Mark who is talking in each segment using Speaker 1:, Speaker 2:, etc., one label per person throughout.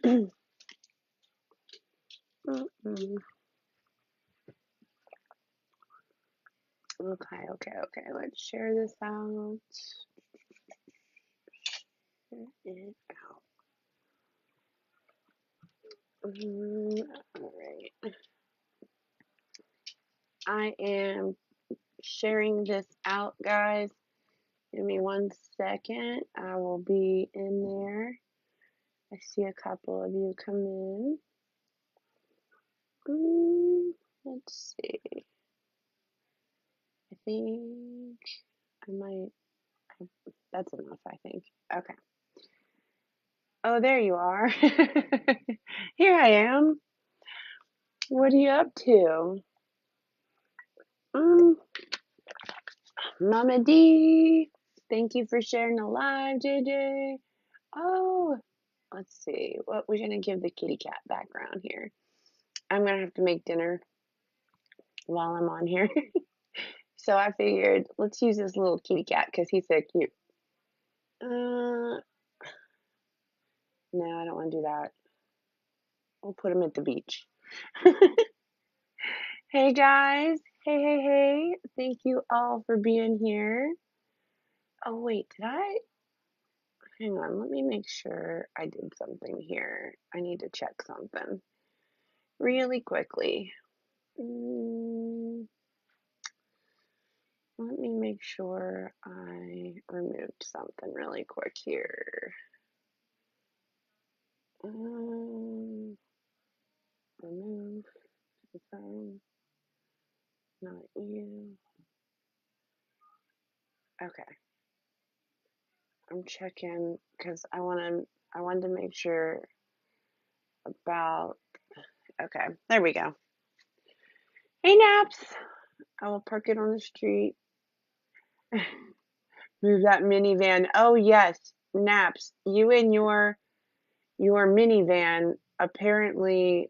Speaker 1: Mm-mm. Okay. Let's share this out. Share it out. All right. I am sharing this out, guys. Give me 1 second. I will be in there. I see a couple of you come in. Let's see. I think I might. That's enough, I think. Okay. Oh, there you are. Here I am. What are you up to? Mm, Mama D. Thank you for sharing the live, JJ. Oh, let's see. What we're gonna give the kitty cat background here. I'm gonna have to make dinner while I'm on here. So I figured let's use this little kitty cat because he's so cute. No, I don't want to do that. We'll put him at the beach. Hey guys. Hey. Thank you all for being here. Oh, wait, did I? Hang on, let me make sure I did something here. I need to check something really quickly. Mm, Let me make sure I removed something really quick here. Remove the phone, not you. Okay, I'm checking because I wanted to make sure about. Okay, there we go. Hey Naps, I will park it on the street. Move that minivan. Oh yes, Naps, you and your minivan apparently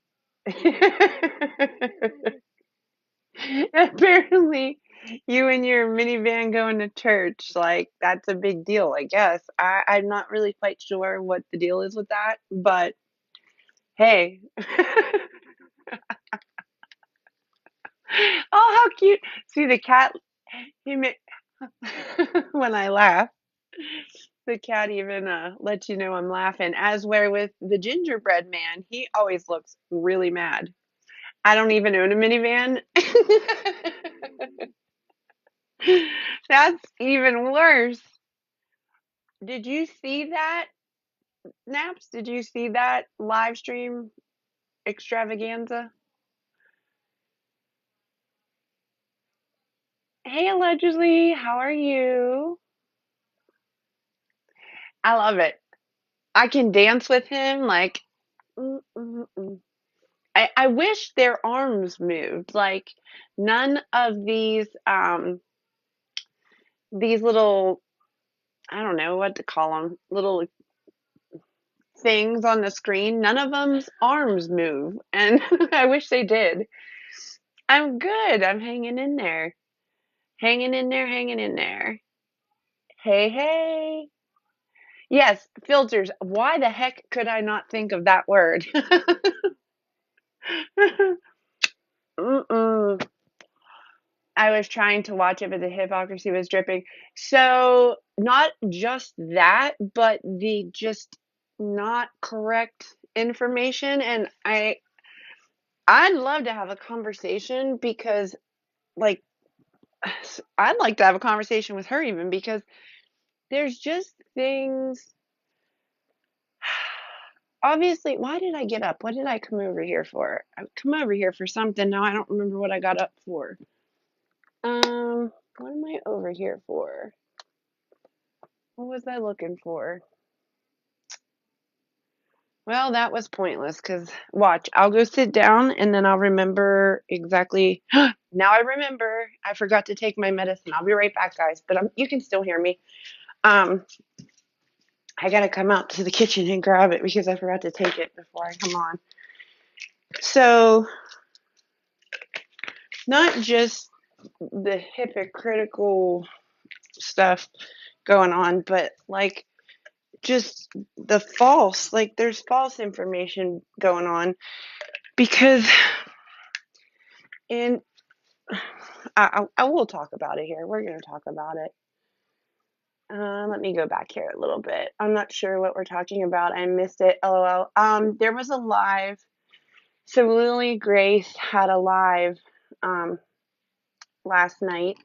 Speaker 1: apparently you and your minivan going to church, like that's a big deal, I guess. I'm not really quite sure what the deal is with that, but hey. Oh, how cute. See the cat he ma- when I laugh. The cat even lets you know I'm laughing. As where with the gingerbread man, he always looks really mad. I don't even own a minivan. That's even worse. Did you see that, Naps? Did you see that live stream extravaganza? Hey, allegedly, how are you? I love it. I can dance with him like. Mm, mm, mm. I wish their arms moved. Like none of these little, I don't know what to call them, little things on the screen, none of them's arms move, and I wish they did. I'm good. I'm hanging in there. Hanging in there. Hey. Yes, filters. Why the heck could I not think of that word? Mm-mm. I was trying to watch it, but the hypocrisy was dripping. So, not just that, but the just not correct information. And I'd love to have a conversation because, like, I'd like to have a conversation with her even because there's just things. Obviously, why did I get up? What did I come over here for? I come over here for something. Now I don't remember what I got up for. What am I over here for? What was I looking for? Well, that was pointless because watch, I'll go sit down and then I'll remember exactly. Now I remember. I forgot to take my medicine. I'll be right back, guys. But you can still hear me. Um, I gotta come out to the kitchen and grab it because I forgot to take it before I come on. So, not just the hypocritical stuff going on, but like just the false, like there's false information going on because, and I will talk about it here. We're going to talk about it. Let me go back here a little bit. I'm not sure what we're talking about. I missed it. LOL. There was a live. So Lily Grace had a live last night.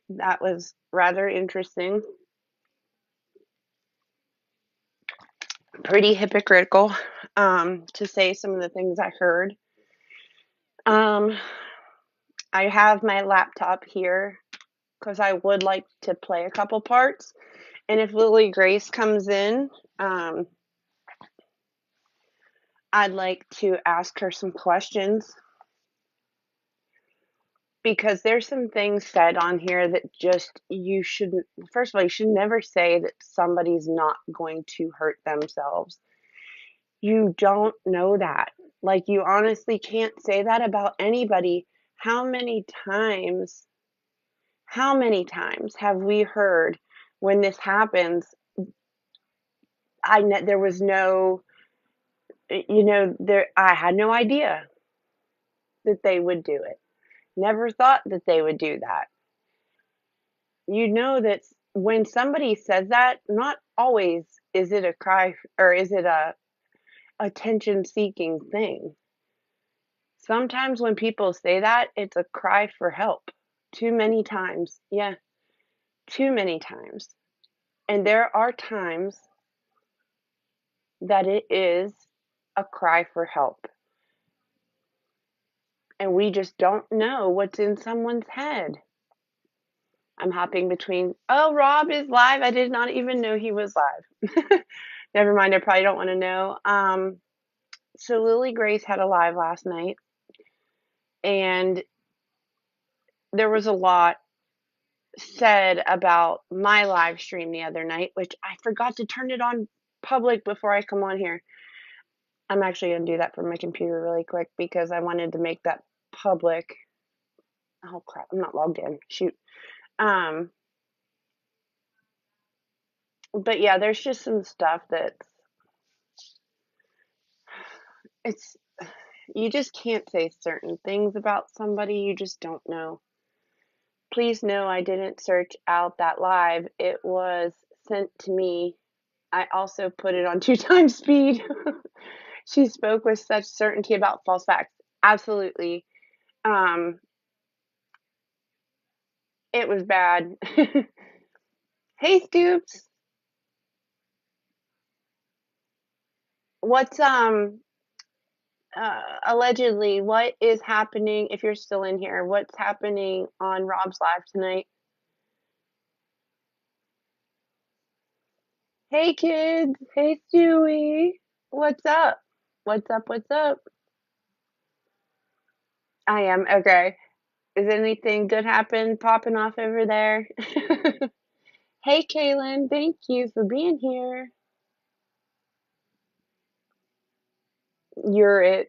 Speaker 1: That was rather interesting. Pretty hypocritical, to say some of the things I heard. I have my laptop here because I would like to play a couple parts. And if Lily Grace comes in, I'd like to ask her some questions because there's some things said on here that just you shouldn't. First of all, you should never say that somebody's not going to hurt themselves. You don't know that. Like, you honestly can't say that about anybody. How many times have we heard when this happens? There was no, I had no idea that they would do it. Never thought that they would do that. You know that when somebody says that, not always is it a cry or is it a attention seeking thing. Sometimes when people say that, it's a cry for help. Too many times. Yeah, too many times. And there are times that it is a cry for help. And we just don't know what's in someone's head. I'm hopping between, oh, Rob is live. I did not even know he was live. Never mind, I probably don't want to know. So Lily Grace had a live last night, and there was a lot said about my live stream the other night, which I forgot to turn it on public before I come on here. I'm actually going to do that from my computer really quick because I wanted to make that public. Oh crap, I'm not logged in. Shoot. But yeah, there's just some stuff it's you just can't say certain things about somebody. You just don't know. Please know I didn't search out that live. It was sent to me. I also put it on 2x speed. She spoke with such certainty about false facts. Absolutely. It was bad. Hey, Scoops. What's allegedly, what is happening, if you're still in here, what's happening on Rob's live tonight? Hey, kids. Hey, Stewie. What's up? What's up? What's up? I am. Okay. Is anything good happen popping off over there? Hey, Kaylin. Thank you for being here. You're it.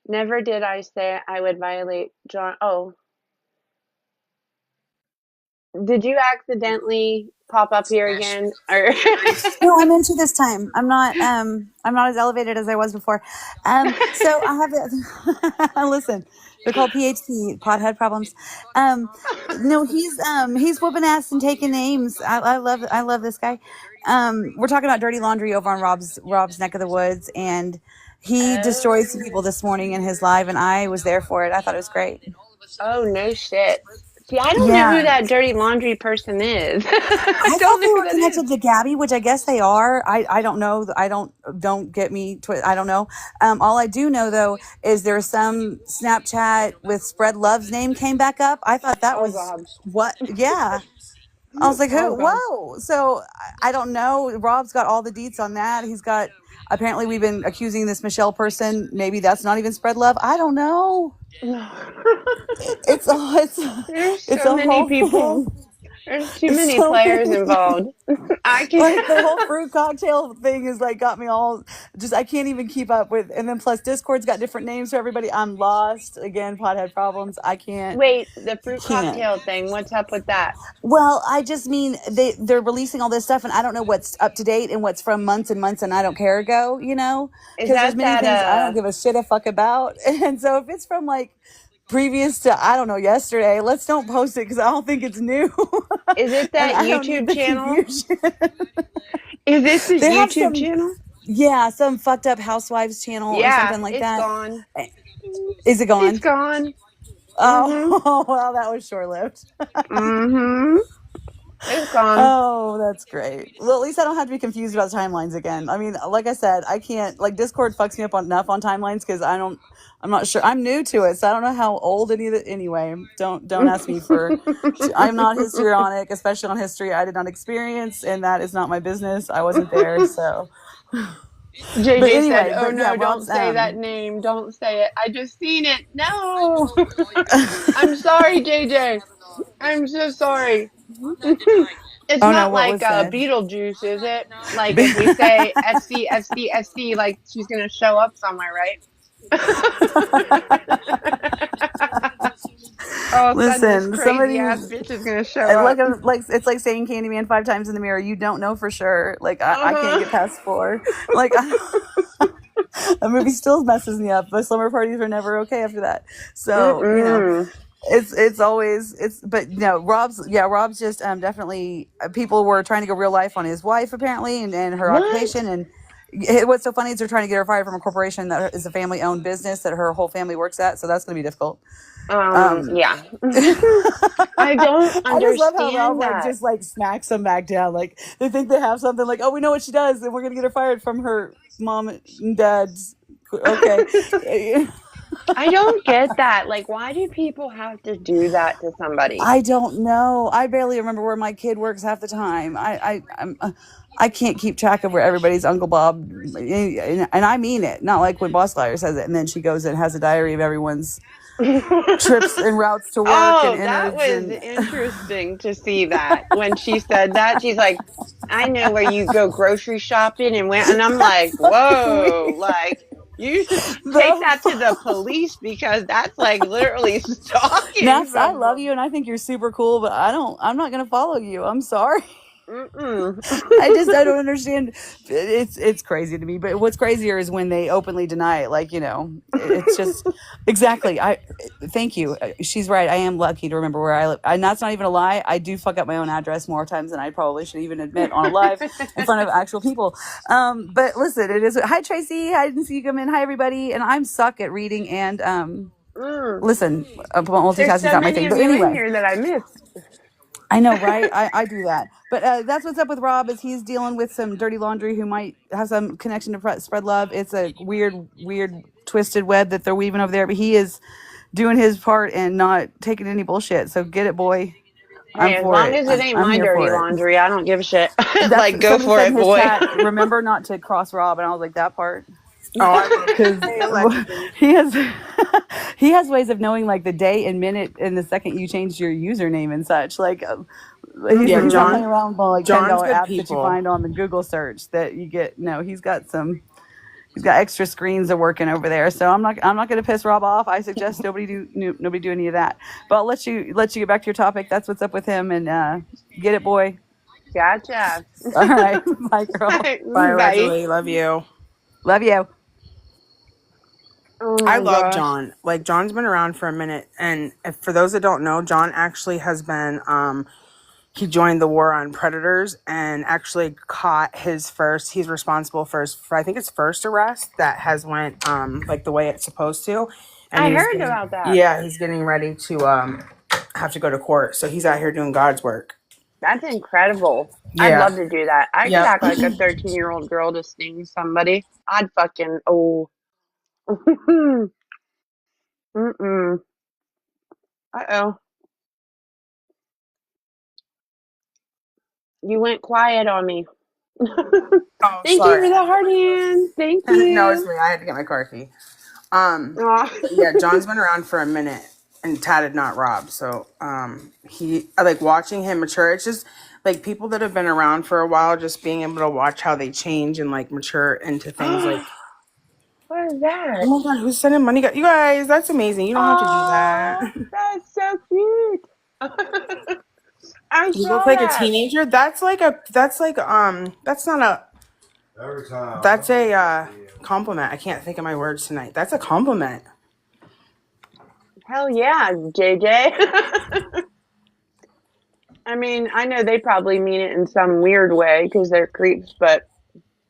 Speaker 1: Never did I say I would violate John. Oh, did you accidentally pop up here again? Or
Speaker 2: No, I'm into this time. I'm not as elevated as I was before. So I have listen, they're called PHP, pothead problems. No, he's whooping ass and taking names. I love this guy. We're talking about dirty laundry over on Rob's neck of the woods, and he destroyed some people this morning in his live, and I was there for it. I thought it was great.
Speaker 1: Oh, no shit. See, I don't know who
Speaker 2: Yeah.
Speaker 1: that dirty laundry person is. I
Speaker 2: I
Speaker 1: don't
Speaker 2: thought
Speaker 1: know
Speaker 2: they
Speaker 1: who
Speaker 2: were
Speaker 1: that is.
Speaker 2: connected to Gabby, which I guess they are. I don't know. Don't get me. I don't know. All I do know though is there's some Snapchat with Spread Love's name came back up. I thought that
Speaker 1: Oh,
Speaker 2: was
Speaker 1: God.
Speaker 2: what? Yeah. I was like,
Speaker 1: Oh,
Speaker 2: who?
Speaker 1: God.
Speaker 2: Whoa. So I don't know. Rob's got all the deets on that. He's got. Apparently, we've been accusing this Michelle person. Maybe that's not even Spread Love. I don't know. It's a
Speaker 1: There's
Speaker 2: it's
Speaker 1: so
Speaker 2: a
Speaker 1: many
Speaker 2: whole
Speaker 1: people.
Speaker 2: thing.
Speaker 1: There's too
Speaker 2: It's
Speaker 1: many
Speaker 2: so
Speaker 1: players
Speaker 2: many.
Speaker 1: involved. I can.
Speaker 2: Like the whole fruit cocktail thing is like got me all just I can't even keep up with. And then plus Discord's got different names for everybody. I'm lost again. Pothead problems. I
Speaker 1: Wait, the fruit
Speaker 2: can't.
Speaker 1: cocktail thing. What's up with that?
Speaker 2: Well, I just mean they're releasing all this stuff, and I don't know what's up to date and what's from months and months, and I don't care ago,
Speaker 1: Is
Speaker 2: because there's
Speaker 1: that
Speaker 2: many
Speaker 1: that
Speaker 2: things I don't give a shit a fuck about, and so if it's from like previous to I don't know yesterday, let's don't post it because I don't think it's new,
Speaker 1: is it
Speaker 2: and
Speaker 1: that
Speaker 2: I don't need
Speaker 1: YouTube
Speaker 2: the
Speaker 1: channel?
Speaker 2: confusion.
Speaker 1: Is this the
Speaker 2: They have
Speaker 1: YouTube
Speaker 2: some,
Speaker 1: channel?
Speaker 2: yeah, some fucked up housewives channel or
Speaker 1: Yeah,
Speaker 2: something like
Speaker 1: it's
Speaker 2: that.
Speaker 1: gone.
Speaker 2: Is it
Speaker 1: It's
Speaker 2: gone?
Speaker 1: gone. Mhm.
Speaker 2: Oh, well, that was short lived.
Speaker 1: Mhm. It's gone.
Speaker 2: Oh, that's great. Well, at least I don't have to be confused about timelines again. I mean, like I said, I can't like Discord fucks me up enough on timelines because I'm not sure. I'm new to it, so I don't know how old any of it. Anyway, don't ask me for. I'm not histrionic, especially on history. I did not experience, and that is not my business. I wasn't there, so. But
Speaker 1: JJ said,
Speaker 2: anyway,
Speaker 1: "Oh
Speaker 2: but yeah,
Speaker 1: no, don't
Speaker 2: Rob's
Speaker 1: say that name. Don't say it. I just seen it. No." I'm sorry, JJ. I'm so sorry. It's
Speaker 2: Oh no,
Speaker 1: not
Speaker 2: what
Speaker 1: like
Speaker 2: was said?
Speaker 1: Beetlejuice, is it? Like if we say FC, FC, FC, like she's gonna show up somewhere, right? All of a sudden, this
Speaker 2: Listen,
Speaker 1: crazy
Speaker 2: somebody
Speaker 1: ass bitch is gonna show up.
Speaker 2: like it's like saying Candyman 5 times in the mirror. You don't know for sure. Like I can't get
Speaker 1: Uh-huh.
Speaker 2: past 4. Like a movie still messes me up. The slumber parties are never okay after that. So
Speaker 1: Mm-mm.
Speaker 2: it's always but no, Rob's just definitely people were trying to go real life on his wife apparently and her
Speaker 1: What?
Speaker 2: occupation and what's so funny is they're trying to get her fired from a corporation that is a family owned business that her whole family works at, so that's going to be difficult.
Speaker 1: Yeah. I don't
Speaker 2: I just love how Rob
Speaker 1: understand
Speaker 2: like
Speaker 1: that.
Speaker 2: just like smacks them back down. Like they think they have something like, oh, we know what she does, and we're gonna get her fired from her mom and dad's. Okay.
Speaker 1: I don't get that. Like, why do people have to do that to somebody?
Speaker 2: I don't know. I barely remember where my kid works half the time. I can't keep track of where everybody's Uncle Bob, and I mean it. Not like when Boss Liar says it, and then she goes and has a diary of everyone's trips and routes to work and
Speaker 1: Oh, that
Speaker 2: innards
Speaker 1: was
Speaker 2: and.
Speaker 1: interesting to see that. When she said that, she's like, I know where you go grocery shopping and went, and I'm like, whoa, like, you should take that to the police because that's like literally stalking
Speaker 2: Naps, I love
Speaker 1: someone.
Speaker 2: you and I think you're super cool, but I'm not gonna follow you. I'm sorry.
Speaker 1: Mm-mm.
Speaker 2: I don't understand. It's crazy to me. But what's crazier is when they openly deny it. Like it's just exactly. I thank you. She's right. I am lucky to remember where I live. And that's not even a lie. I do fuck up my own address more times than I probably should even admit on a live in front of actual people. But listen, it is. Hi Tracy. I didn't see you come in. Hi everybody. And I'm suck at reading and listen.
Speaker 1: There's
Speaker 2: Multitasking's
Speaker 1: so
Speaker 2: not my
Speaker 1: many
Speaker 2: thing.
Speaker 1: of
Speaker 2: But
Speaker 1: you in
Speaker 2: anyway.
Speaker 1: here that I missed.
Speaker 2: I know, right? I do that. But that's what's up with Rob is he's dealing with some dirty laundry who might have some connection to spread love. It's a weird, twisted web that they're weaving over there. But he is doing his part and not taking any bullshit. So get it, boy. I'm
Speaker 1: Hey, as
Speaker 2: for
Speaker 1: long
Speaker 2: it.
Speaker 1: as it ain't
Speaker 2: I'm
Speaker 1: my
Speaker 2: here
Speaker 1: dirty
Speaker 2: for it.
Speaker 1: laundry, I don't give a shit.
Speaker 2: That's
Speaker 1: Like,
Speaker 2: what
Speaker 1: go
Speaker 2: somebody
Speaker 1: for
Speaker 2: said in
Speaker 1: it,
Speaker 2: his
Speaker 1: boy.
Speaker 2: chat. Remember not to cross Rob, and I was like that part
Speaker 3: Oh, I will.
Speaker 2: because
Speaker 3: Hey, Alexis.
Speaker 2: he has he has ways of knowing like the day and minute and the second you change your username and such. Like he's
Speaker 3: Yeah,
Speaker 2: not
Speaker 1: Mm-hmm.
Speaker 2: playing around with like
Speaker 3: John's
Speaker 2: $10
Speaker 3: good
Speaker 2: apps that you
Speaker 3: people.
Speaker 2: find on the Google search that you get. No, he's got extra screens are working over there. So I'm not going to piss Rob off. I suggest nobody do any of that. But I'll let you get back to your topic. That's what's up with him and get it, boy.
Speaker 1: Gotcha.
Speaker 2: All right, bye, girl.
Speaker 3: Bye,
Speaker 1: Bye.
Speaker 3: Leslie. Love you.
Speaker 2: Love you.
Speaker 1: Oh
Speaker 3: I
Speaker 1: my
Speaker 3: love
Speaker 1: gosh.
Speaker 3: John. Like John's been around for a minute, and for those that don't know, John actually has been. He joined the war on predators and actually caught his first. He's responsible for I think his first arrest that has went like the way it's supposed to, and
Speaker 1: I heard about that.
Speaker 3: he's getting ready to have to go to court. So he's out here doing God's work.
Speaker 1: That's incredible. I'd
Speaker 3: Yeah.
Speaker 1: love to do that. I could
Speaker 3: Yep.
Speaker 1: act like a 13-year-old girl to sting somebody. I'd fucking, oh. Mm-mm. Uh-oh. You went quiet on me.
Speaker 3: Oh,
Speaker 1: Thank you
Speaker 3: sorry.
Speaker 1: for the heart hand. Thank you.
Speaker 3: No, it's me. I had to get my car key.
Speaker 1: Aw.
Speaker 3: Yeah, John's been around for a minute, and tatted, not Rob. So he, I like watching him mature. It's just like people that have been around for a while, just being able to watch how they change and like mature into things like,
Speaker 1: What is that?
Speaker 3: oh my god, who's sending money? You guys, that's amazing. You don't have to do
Speaker 1: Oh,
Speaker 3: that.
Speaker 1: that's so cute. I
Speaker 3: You look
Speaker 1: saw
Speaker 3: like a
Speaker 1: that.
Speaker 3: teenager. That's like that's not a, that's a compliment. I can't think of my words tonight. That's a compliment.
Speaker 1: Hell yeah, JJ. I mean, I know they probably mean it in some weird way because they're creeps, but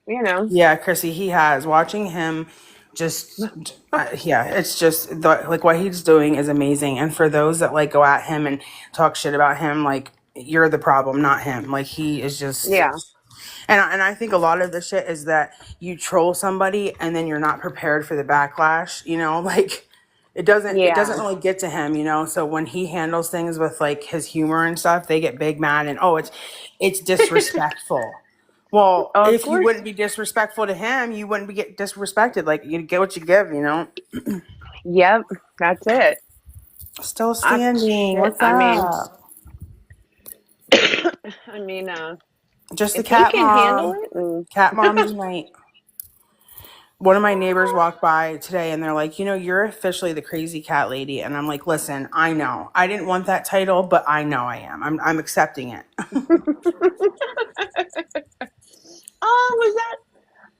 Speaker 1: you know.
Speaker 3: Yeah, Chrissy, he has. Watching him just, yeah, it's just like what he's doing is amazing. And for those that like go at him and talk shit about him, like you're the problem, not him. Like he is just,
Speaker 1: Yeah.
Speaker 3: and I think a lot of the shit is that you troll somebody and then you're not prepared for the backlash. You know, like it doesn't really get to him. You know, so when he handles things with like his humor and stuff, they get big mad and it's disrespectful. Well,
Speaker 1: Of
Speaker 3: if you
Speaker 1: course.
Speaker 3: wouldn't be disrespectful to him, you wouldn't be get disrespected. Like you get what you give, you know.
Speaker 1: Yep, that's it.
Speaker 3: Still standing. What's
Speaker 1: I
Speaker 3: up?
Speaker 1: mean,
Speaker 3: Just the
Speaker 1: if he
Speaker 3: cat
Speaker 1: can handle
Speaker 3: mom.
Speaker 1: it, and
Speaker 3: Cat mom tonight. One of my neighbors walked by today and they're like, you're officially the crazy cat lady. And I'm like, listen, I know. I didn't want that title, but I know I am. I'm accepting it.
Speaker 1: oh, was that?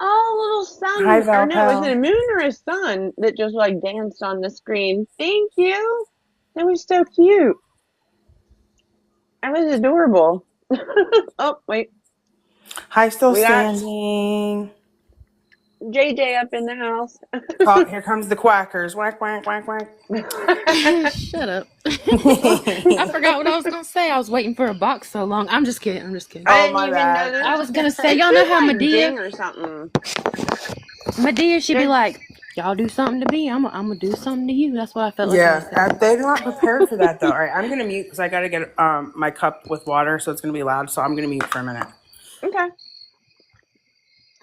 Speaker 1: Oh, little sun.
Speaker 3: Hi,
Speaker 1: Or no, was
Speaker 3: Valpel.
Speaker 1: it a moon or a sun that just like danced on the screen? Thank you. That was so cute. That was adorable. Oh, wait.
Speaker 3: Hi, still
Speaker 1: We got
Speaker 3: standing.
Speaker 1: JJ up in the house.
Speaker 3: Oh, here comes the quackers. Whack, whack, whack, whack.
Speaker 4: Shut up. I forgot what I was going to say. I was waiting for a box so long. I'm just kidding.
Speaker 1: I
Speaker 3: Oh,
Speaker 1: didn't
Speaker 3: my
Speaker 1: even
Speaker 3: bad.
Speaker 1: notice.
Speaker 4: I was going to say, y'all
Speaker 1: It
Speaker 4: know
Speaker 1: could,
Speaker 4: how
Speaker 1: like,
Speaker 4: Medea,
Speaker 1: ding or something.
Speaker 4: she'd be like, y'all do something to me, I'm going to do something to you. That's what I felt like.
Speaker 3: Yeah, they're not prepared for that though. All right, I'm gonna mute because I gotta get my cup with water, so it's gonna be loud. So I'm gonna mute for a minute.
Speaker 1: Okay.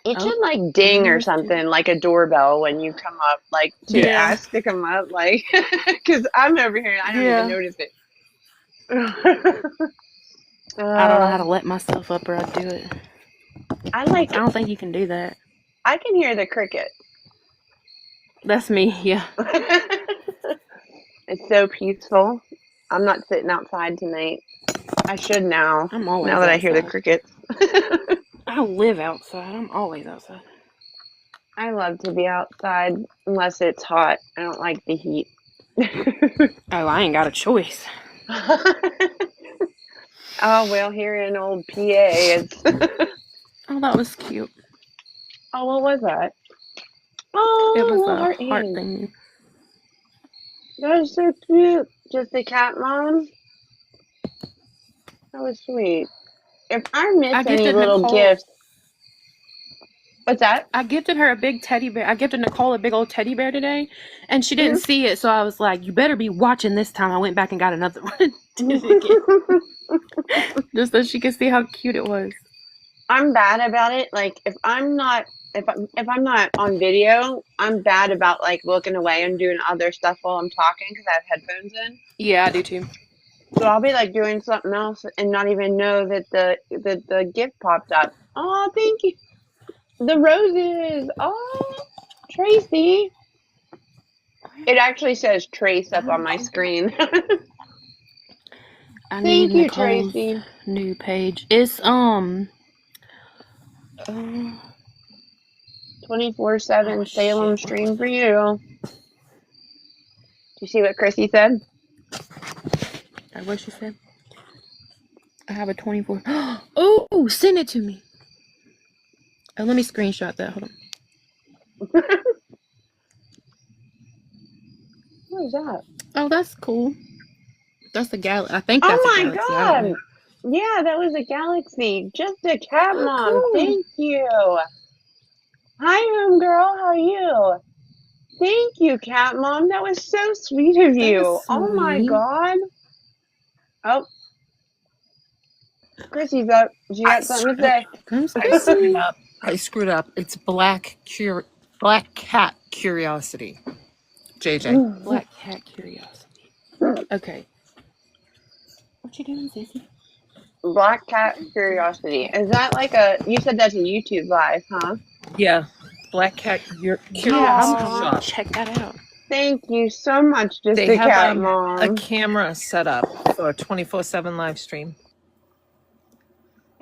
Speaker 1: It
Speaker 4: Oh,
Speaker 1: should like ding or
Speaker 4: yours too.
Speaker 1: something, like a doorbell when you come up, like to ask to come up, like because I'm over here and I don't even notice it.
Speaker 4: I don't know how to let myself up or I'd do it.
Speaker 1: I
Speaker 4: don't think you can do that.
Speaker 1: I can hear the cricket.
Speaker 4: That's me, yeah.
Speaker 1: It's so peaceful. I'm not sitting outside tonight. I should now.
Speaker 4: I'm always
Speaker 1: now that I hear the
Speaker 4: outside.
Speaker 1: crickets.
Speaker 4: I live outside. I'm always outside.
Speaker 1: I love to be outside unless it's hot. I don't like the heat.
Speaker 4: Oh, I ain't got a choice.
Speaker 1: Oh, well, here in old PA, it's...
Speaker 4: Oh, that was cute.
Speaker 1: Oh, what was that? Oh,
Speaker 4: It was
Speaker 1: little
Speaker 4: a heart
Speaker 1: hand.
Speaker 4: thing.
Speaker 1: That was so cute. Just a cat mom. That was sweet. If I miss any
Speaker 4: gifted
Speaker 1: little
Speaker 4: Nicole-
Speaker 1: gifts... What's that?
Speaker 4: I gifted her a big teddy bear. I gifted Nicole a big old teddy bear today, and she didn't see it, so I was like, you better be watching this time. I went back and got another one. Just so she could see how cute it was.
Speaker 1: I'm bad about it. Like, if I'm not on video, I'm bad about like looking away and doing other stuff while I'm talking because I have headphones in.
Speaker 4: Yeah, I do too.
Speaker 1: So I'll be like doing something else and not even know that the gift popped up. Oh, thank you. The roses. Oh, Tracy. It actually says Trace up on my screen.
Speaker 4: I
Speaker 1: Thank
Speaker 4: need
Speaker 1: you,
Speaker 4: Nicole's
Speaker 1: Tracy.
Speaker 4: new page. It's
Speaker 1: 24/7 Salem
Speaker 4: shit.
Speaker 1: stream for you. Do you see what Chrissy said?
Speaker 4: What she said? I have a 24. Oh, send it to me. Oh, let me screenshot that. Hold on.
Speaker 1: What is that?
Speaker 4: Oh, that's cool. That's a galaxy. I think that's a
Speaker 1: Oh my
Speaker 4: galaxy.
Speaker 1: god! Yeah, that was a galaxy. Just a cat mom.
Speaker 4: Cool.
Speaker 1: Thank you. Hi, homegirl. How are you? Thank you, cat mom. That was so sweet of you. Oh my
Speaker 4: sweet.
Speaker 1: god. Oh. Chrissy's up. She got something to say.
Speaker 5: I screwed up. It's Black Cat Curiosity. JJ.
Speaker 4: Black Cat Curiosity. Okay. What you doing, Sissy?
Speaker 1: Black Cat Curiosity. Is that like you said that's a YouTube live, huh?
Speaker 5: Yeah, Black Cat
Speaker 4: Yeah, I'm
Speaker 5: Curiosity
Speaker 1: Aw,
Speaker 4: gonna
Speaker 5: Shop.
Speaker 4: check that out.
Speaker 1: thank you so much, Just
Speaker 5: They
Speaker 1: a
Speaker 5: have
Speaker 1: Cat
Speaker 5: a
Speaker 1: Mom.
Speaker 5: camera set up for a 24/7 live stream.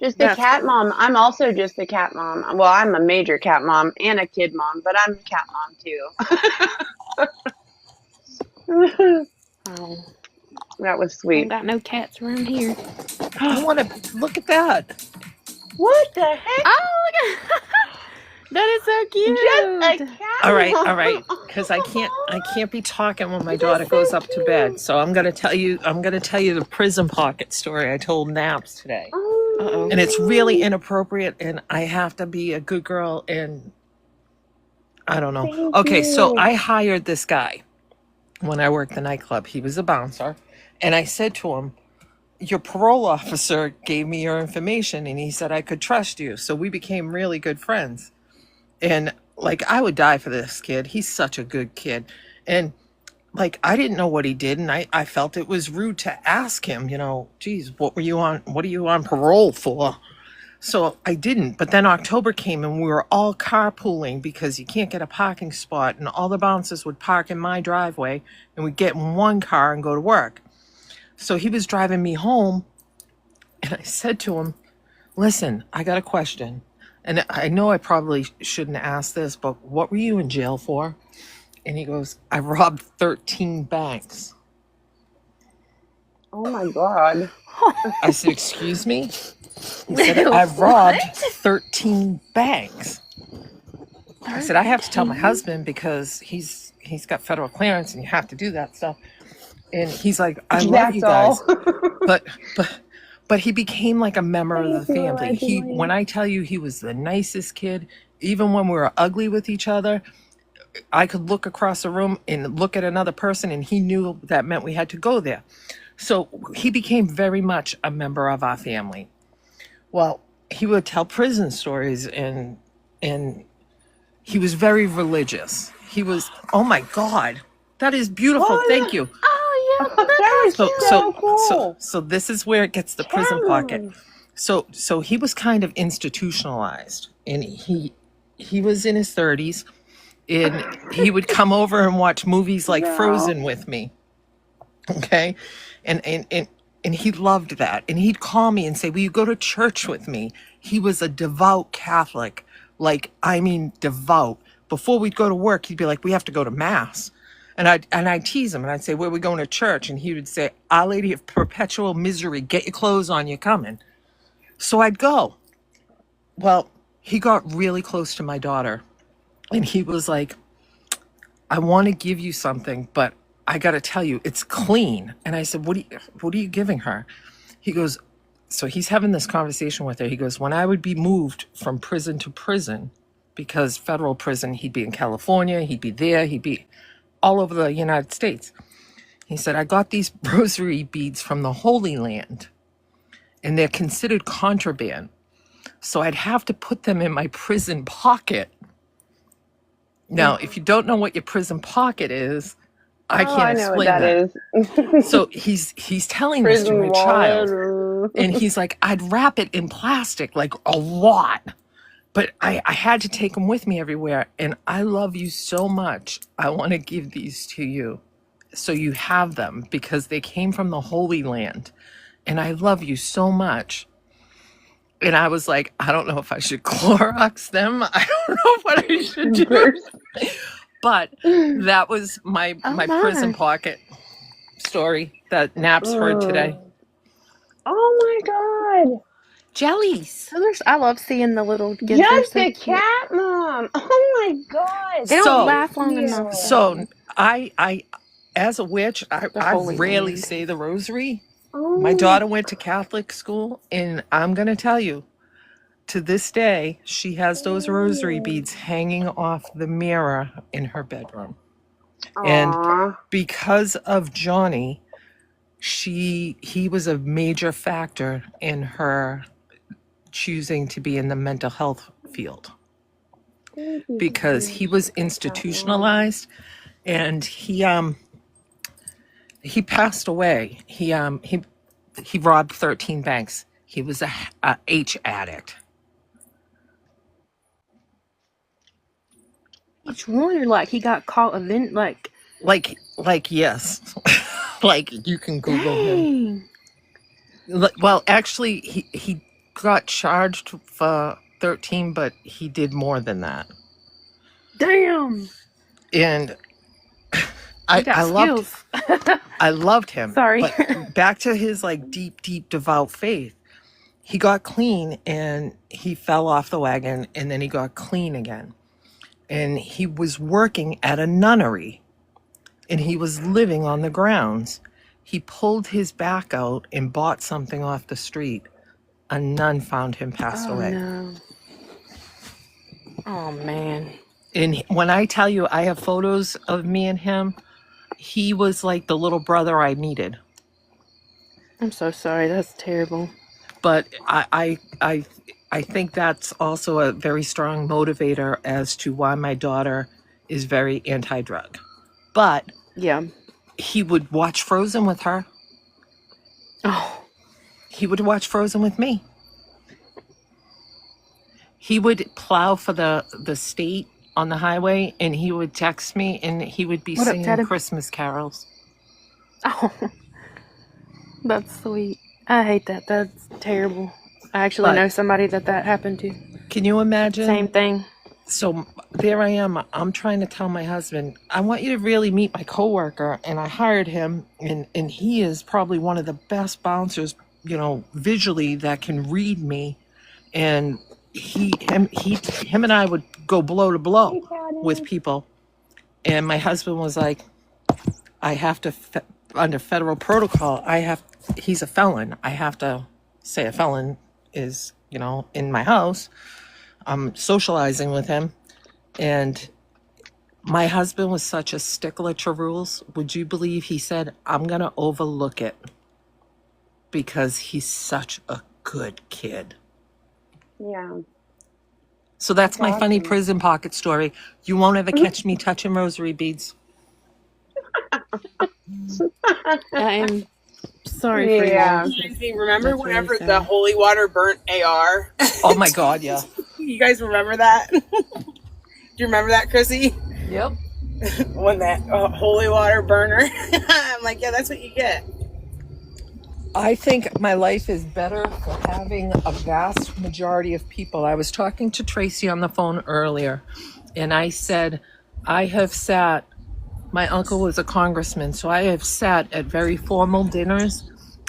Speaker 1: Just a
Speaker 5: That's
Speaker 1: cat mom. I'm also just a cat mom. Well, I'm a major cat mom and a kid mom, but I'm a cat mom too.
Speaker 4: Oh,
Speaker 1: That was
Speaker 4: don't
Speaker 1: sweet.
Speaker 4: got no cats around here.
Speaker 5: I want to look at that.
Speaker 1: What the heck?
Speaker 4: Oh, look at that is
Speaker 1: Just
Speaker 4: so
Speaker 1: a
Speaker 4: cute.
Speaker 5: All
Speaker 1: cat
Speaker 5: right, all
Speaker 1: mom.
Speaker 5: right, because I can't be talking when my
Speaker 1: That's
Speaker 5: daughter goes
Speaker 1: so
Speaker 5: up to bed.
Speaker 1: cute.
Speaker 5: So I'm gonna tell you the prison pocket story I told Naps today,
Speaker 1: Oh
Speaker 5: and
Speaker 4: Uh-oh.
Speaker 5: it's really
Speaker 1: my
Speaker 5: inappropriate, and I have to be a good girl, and I don't
Speaker 1: God.
Speaker 5: know.
Speaker 1: Thank
Speaker 5: Okay, so
Speaker 1: you.
Speaker 5: I hired this guy when I worked the nightclub. He was a bouncer, and I said to him, your parole officer gave me your information and he said I could trust you. So we became really good friends. And like I would die for this kid. He's such a good kid. And like I didn't know what he did, and I felt it was rude to ask him, geez, what are you on parole for? So I didn't. But then October came and we were all carpooling because you can't get a parking spot, and all the bouncers would park in my driveway and we'd get in one car and go to work. So he was driving me home, and I said to him, listen, I got a question. And I know I probably shouldn't ask this, but what were you in jail for? And he goes, I robbed 13 banks.
Speaker 1: Oh my God.
Speaker 5: I said, excuse me? He said, I robbed
Speaker 4: What?
Speaker 5: 13 banks. I said, I have to tell my
Speaker 4: 13?
Speaker 5: husband because he's got federal clearance and you have to do that stuff. And he's like, I love you
Speaker 1: That's all.
Speaker 5: guys. But but he became like a member of the
Speaker 1: Thank you,
Speaker 5: family. When
Speaker 1: allegedly.
Speaker 5: I tell you he was the nicest kid, even when we were ugly with each other, I could look across the room and look at another person and he knew that meant we had to go there. So he became very much a member of our family. Well, he would tell prison stories, and he was very religious. He was, oh my God, that is beautiful.
Speaker 1: Oh,
Speaker 5: Thank you.
Speaker 4: Oh, yeah, look
Speaker 1: that is
Speaker 4: how
Speaker 5: So
Speaker 4: cute.
Speaker 1: so
Speaker 5: so
Speaker 1: cool.
Speaker 5: so this is where it gets the prison
Speaker 1: Cat
Speaker 5: pocket.
Speaker 1: mom.
Speaker 5: So he was kind of institutionalized, and he was in his 30s, and he would come over and watch movies like
Speaker 1: No.
Speaker 5: Frozen with me. Okay. And he loved that. And he'd call me and say, will you go to church with me? He was a devout Catholic. Like, I mean, devout. Before we'd go to work, he'd be like, we have to go to mass. And I'd tease him and I'd say, where are we going to church? And he would say, Our Lady of Perpetual Misery, get your clothes on, you're coming. So I'd go. Well, he got really close to my daughter, and he was like, I want to give you something, but I got to tell you, it's clean. And I said, what are you giving her? He goes, so he's having this conversation with her. He goes, when I would be moved from prison to prison, because federal prison, he'd be in California, he'd be there, he'd be all over the United States. He said, I got these rosary beads from the Holy Land, and they're considered contraband. So I'd have to put them in my prison pocket. Now, if you don't know what your prison pocket is, I
Speaker 1: Oh, I
Speaker 5: can't
Speaker 1: know what
Speaker 5: explain
Speaker 1: that
Speaker 5: that.
Speaker 1: is.
Speaker 5: So he's telling this to
Speaker 1: Prison
Speaker 5: my
Speaker 1: wallet.
Speaker 5: child, and he's like, I'd wrap it in plastic, like a lot. But I had to take them with me everywhere. And I love you so much. I want to give these to you so you have them because they came from the Holy Land. And I love you so much. And I was like, I don't know if I should Clorox them. I don't know what I should do. But that was my
Speaker 4: Oh,
Speaker 5: prison
Speaker 4: my.
Speaker 5: pocket story that Naps heard today.
Speaker 1: Oh my God.
Speaker 5: Jellies.
Speaker 4: I love seeing the little kids. They're
Speaker 1: Just
Speaker 4: so
Speaker 1: a
Speaker 4: cute.
Speaker 1: cat mom. Oh my God.
Speaker 4: They don't
Speaker 5: So
Speaker 4: laugh long
Speaker 1: Thank
Speaker 4: enough.
Speaker 1: you.
Speaker 5: so I as a witch,
Speaker 4: The
Speaker 5: I
Speaker 4: Holy
Speaker 5: rarely
Speaker 4: Land.
Speaker 5: say the rosary.
Speaker 1: Oh
Speaker 5: My daughter went to Catholic school, and I'm gonna tell you, to this day, she has those rosary beads hanging off the mirror in her bedroom. And
Speaker 1: Aw.
Speaker 5: because of Johnny, he was a major factor in her choosing to be in the mental health field
Speaker 1: Thank you
Speaker 5: because he was institutionalized, and He passed away. He robbed 13 banks. He was a H addict.
Speaker 4: Each one, or like he got caught event
Speaker 5: Like yes. Like you can Google him.
Speaker 4: dang.
Speaker 5: Well, actually, he got charged for 13, but he did more than that.
Speaker 4: Damn.
Speaker 5: And
Speaker 4: He
Speaker 5: I
Speaker 4: got
Speaker 5: loved
Speaker 4: skills.
Speaker 5: I loved him.
Speaker 4: Sorry.
Speaker 5: But back to his like deep devout faith. He got clean and he fell off the wagon, and then he got clean again. And he was working at a nunnery, and he was living on the grounds. He pulled his back out and bought something off the street. A nun found him, passed
Speaker 4: Oh
Speaker 5: away.
Speaker 4: no. Oh man.
Speaker 5: And when I tell you I have photos of me and him, he was like the little brother I needed.
Speaker 4: I'm so sorry. That's terrible.
Speaker 5: But I think that's also a very strong motivator as to why my daughter is very anti-drug. But
Speaker 4: Yeah.
Speaker 5: he would watch Frozen with her.
Speaker 4: Oh.
Speaker 5: He would watch Frozen with me. He would plow for the state on the highway, and he would text me, and he would be
Speaker 4: What up,
Speaker 5: singing
Speaker 4: Teddy?
Speaker 5: Christmas carols.
Speaker 4: Oh. That's sweet. I hate that. That's terrible. I actually
Speaker 5: But
Speaker 4: know somebody that happened to.
Speaker 5: can you imagine?
Speaker 4: Same thing.
Speaker 5: So there I am. I'm trying to tell my husband, I want you to really meet my coworker. And I hired him, and he is probably one of the best bouncers, visually that can read me. And him and I would go blow to blow with people. And my husband was like, I have to, under federal protocol, he's a felon. I have to say a felon is, in my house. I'm socializing with him. And my husband was such a stickler to rules. Would you believe he said, I'm going to overlook it because he's such a good kid.
Speaker 1: Yeah.
Speaker 5: So that's my funny
Speaker 1: Awesome.
Speaker 5: prison pocket story. You won't ever catch me touching rosary beads.
Speaker 4: I am sorry for your
Speaker 1: Yeah.
Speaker 4: loss.
Speaker 3: Remember
Speaker 4: That's really
Speaker 3: whenever
Speaker 4: sad.
Speaker 3: the holy water burnt AR?
Speaker 5: Oh my God, yeah.
Speaker 3: You guys remember that? Do you remember that, Chrissy?
Speaker 5: Yep.
Speaker 3: When that holy water burner? I'm like, yeah, that's what you get.
Speaker 5: I think my life is better for having a vast majority of people. I was talking to Tracy on the phone earlier, and I said, my uncle was a congressman, so I have sat at very formal dinners,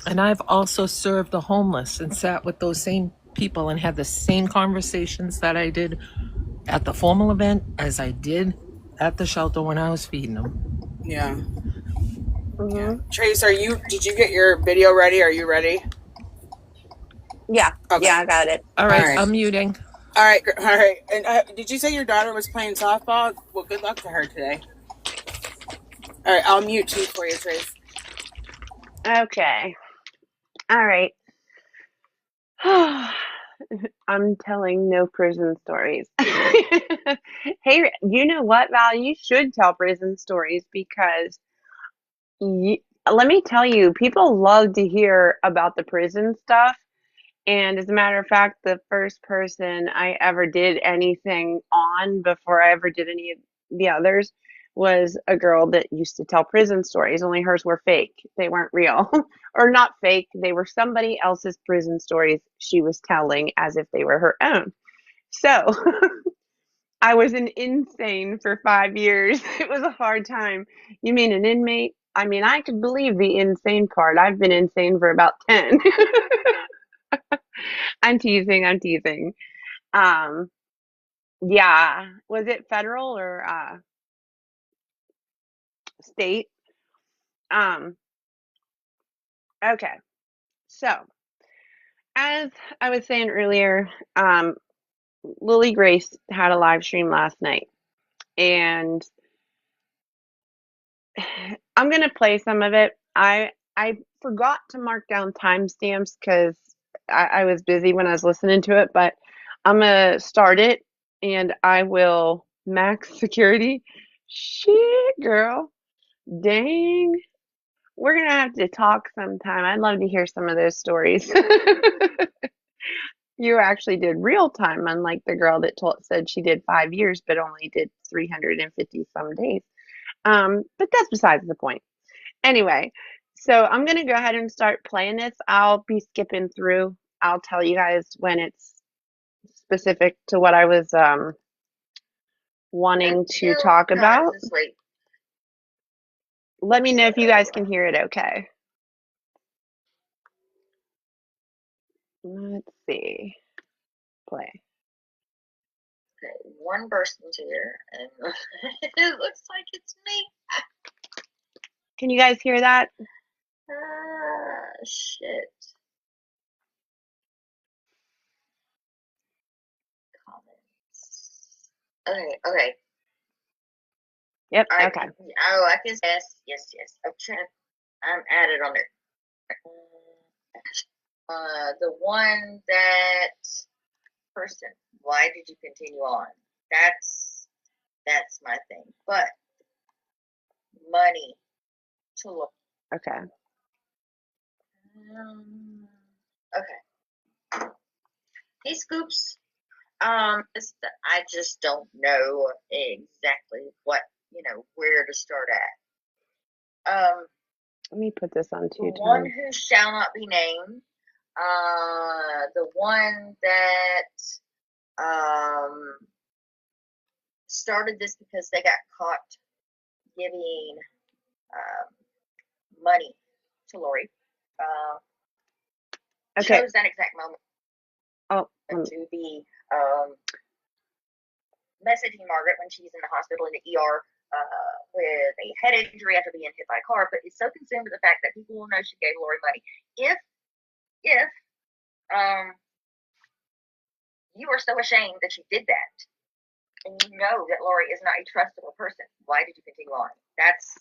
Speaker 5: and I've also served the homeless and sat with those same people and had the same conversations that I did at the formal event as I did at the shelter when I was feeding them.
Speaker 3: Yeah.
Speaker 1: Mm-hmm.
Speaker 3: Trace, did you get your video ready? Are you ready?
Speaker 1: Yeah.
Speaker 3: Okay.
Speaker 1: Yeah, I got it.
Speaker 5: All right,
Speaker 3: All right.
Speaker 5: I'm muting.
Speaker 3: All right. And did you say your daughter was playing softball? Well, good luck to her today. All right, I'll mute you for you, Trace.
Speaker 1: Okay. All right. I'm telling no prison stories. Hey, you know what, Val? You should tell prison stories because let me tell you, people love to hear about the prison stuff. And as a matter of fact, the first person I ever did anything on before I ever did any of the others was a girl that used to tell prison stories, only hers were fake. They weren't real. Or not fake, they were somebody else's prison stories she was telling as if they were her own. So I was an insane for 5 years. It was a hard time. You mean an inmate? I mean, I could believe the insane part. I've been insane for about 10. I'm teasing. I'm teasing. Um, yeah. Was it federal or state? Um, okay. So, as I was saying earlier, Lily Grace had a live stream last night, and I'm gonna play some of it. I forgot to mark down timestamps because I was busy when I was listening to it, but I'm gonna start it and I will max security. Shit, girl. Dang. we're gonna have to talk sometime. I'd love to hear some of those stories. You actually did real time, unlike the girl that said she did 5 years, but only did 350 some days. But that's besides the point. Anyway, so I'm gonna go ahead and start playing this. I'll be skipping through. I'll tell you guys when it's specific to what I was wanting to talk about. Let me know if you guys can hear it okay. Let's see. Play.
Speaker 6: Okay, one person's here, and it looks like it's me.
Speaker 1: Can you guys hear that?
Speaker 6: Shit. Comments. Okay.
Speaker 1: Yep, okay.
Speaker 6: I can, yes. Okay, I'm added on there. The one that person, why did you continue on? That's my thing. But money to look.
Speaker 1: Okay.
Speaker 6: Okay. Hey, Scoops. I just don't know exactly where to start at.
Speaker 1: Let me put this on
Speaker 6: the one who shall not be named. The one that started this because they got caught giving money to Lori.
Speaker 1: Okay.
Speaker 6: Chose that exact moment to be messaging Margaret when she's in the hospital in the ER with a head injury after being hit by a car, but is so consumed with the fact that people will know she gave Lori money. If you are so ashamed that you did that, and you know that Lori is not a trustable person, why did you continue on? That's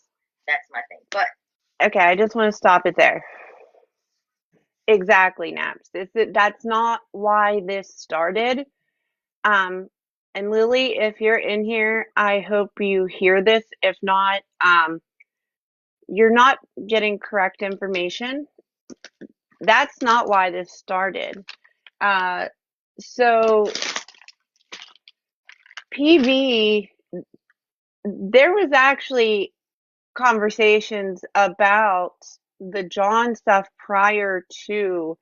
Speaker 6: my thing. But
Speaker 1: okay, I just want to stop it there. Exactly, Naps. That's not why this started. And Lily, if you're in here, I hope you hear this. If not, you're not getting correct information. That's not why this started. So PV, there was actually conversations about the John stuff prior to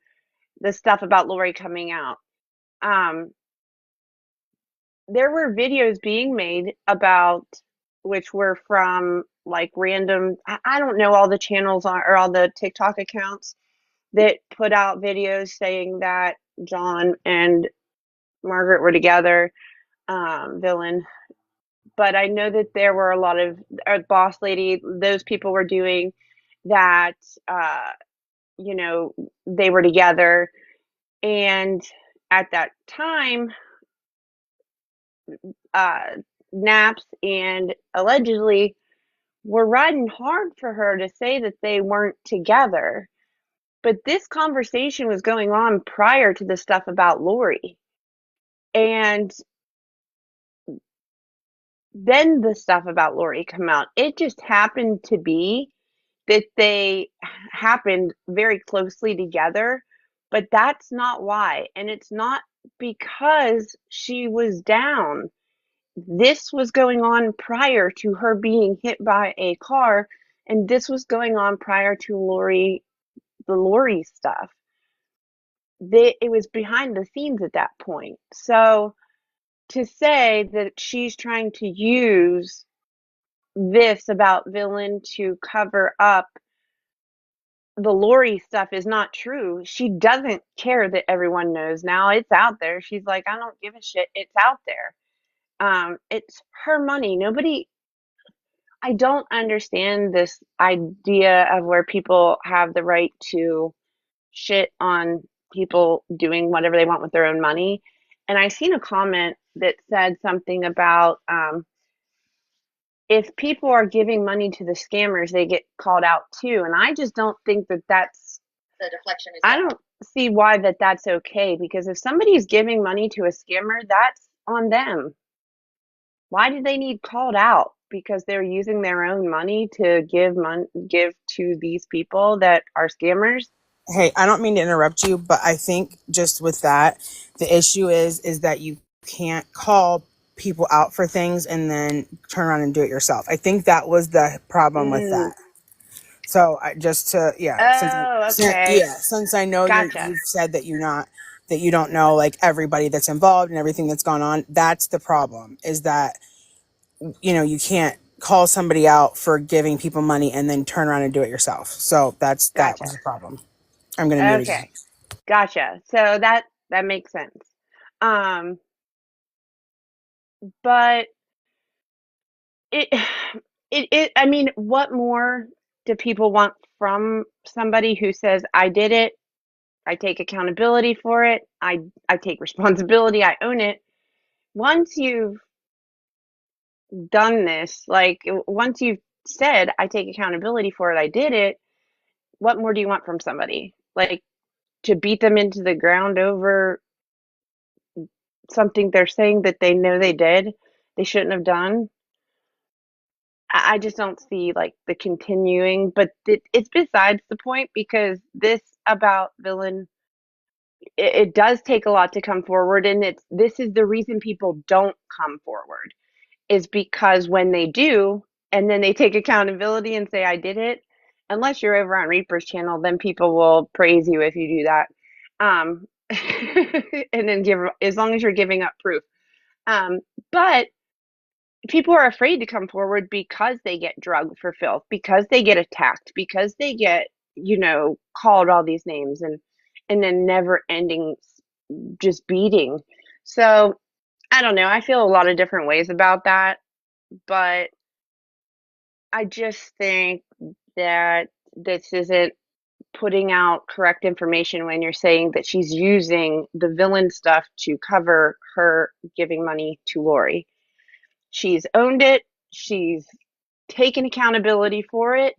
Speaker 1: the stuff about Lori coming out. There were videos being made about, which were from like random, I don't know all the channels or all the TikTok accounts that put out videos saying that John and Margaret were together, villain. But I know that there were a lot of Boss Lady, those people were doing that, they were together. And at that time, Naps and allegedly were riding hard for her to say that they weren't together. But this conversation was going on prior to the stuff about Lori. And then the stuff about Lori come out. It just happened to be that they happened very closely together, but that's not why. And it's not because she was down. This was going on prior to her being hit by a car, and this was going on prior to the Lori stuff. It was behind the scenes at that point. So to say that she's trying to use this about villain to cover up the Lori stuff is not true. She doesn't care that everyone knows now. It's out there. She's like, I don't give a shit. It's out there. It's her money. I don't understand this idea of where people have the right to shit on people doing whatever they want with their own money. And I seen a comment that said something about if people are giving money to the scammers, they get called out too. And I just don't think that that's
Speaker 6: the deflection is.
Speaker 1: I don't see why that's okay, because if somebody's giving money to a scammer, that's on them. Why do they need called out? because they're using their own money to give to these people that are scammers.
Speaker 3: Hey, I don't mean to interrupt you, but I think just with that, the issue is that you can't call people out for things and then turn around and do it yourself. I think that was the problem with
Speaker 1: Mm.
Speaker 3: that. So I just to
Speaker 1: Oh, okay.
Speaker 3: since I know
Speaker 1: Gotcha.
Speaker 3: you've said that you don't know like everybody that's involved and everything that's gone on. That's the problem, is that you can't call somebody out for giving people money and then turn around and do it yourself. So that was
Speaker 1: Gotcha.
Speaker 3: the problem. I'm gonna mute again.
Speaker 1: Okay. Gotcha. So that makes sense. Um, but it I mean, what more do people want from somebody who says, "I did it. I take accountability for it. I take responsibility. I own it." Once you've done this, like once you've said, "I take accountability for it. I did it." What more do you want from somebody? Like to beat them into the ground over something they're saying that they know they did, they shouldn't have done. I just don't see like the continuing, but it's besides the point because this about villain, it does take a lot to come forward, and this is the reason people don't come forward is because when they do, and then they take accountability and say I did it, unless you're over on Reaper's channel, then people will praise you if you do that. Um, and then give as long as you're giving up proof. But people are afraid to come forward because they get drugged for filth, because they get attacked, because they get, called all these names and then never ending just beating. So I don't know. I feel a lot of different ways about that, but I just think that this isn't putting out correct information when you're saying that she's using the villain stuff to cover her giving money to Lori. She's owned it. She's taken accountability for it.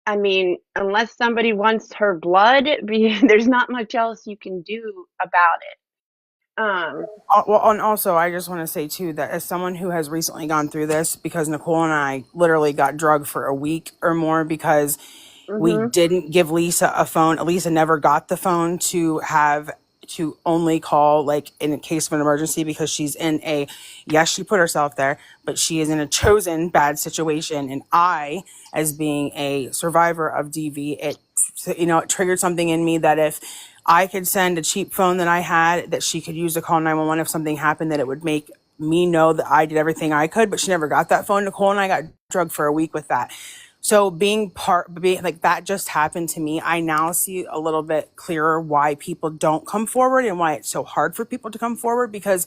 Speaker 1: I mean, unless somebody wants her blood, there's not much else you can do about it.
Speaker 3: Well, and also, I just want to say too that as someone who has recently gone through this, because Nicole and I literally got drugged for a week or more because we
Speaker 1: Mhm.
Speaker 3: didn't give Lisa a phone. Lisa never got the phone to only call like in a case of an emergency, because she's in a, yes, she put herself there, but she is in a chosen bad situation. And I, as being a survivor of DV, it triggered something in me that if I could send a cheap phone that I had that she could use to call 911 if something happened, that it would make me know that I did everything I could. But she never got that phone. Nicole and I got drugged for a week with that. So being like that just happened to me. I now see a little bit clearer why people don't come forward and why it's so hard for people to come forward, because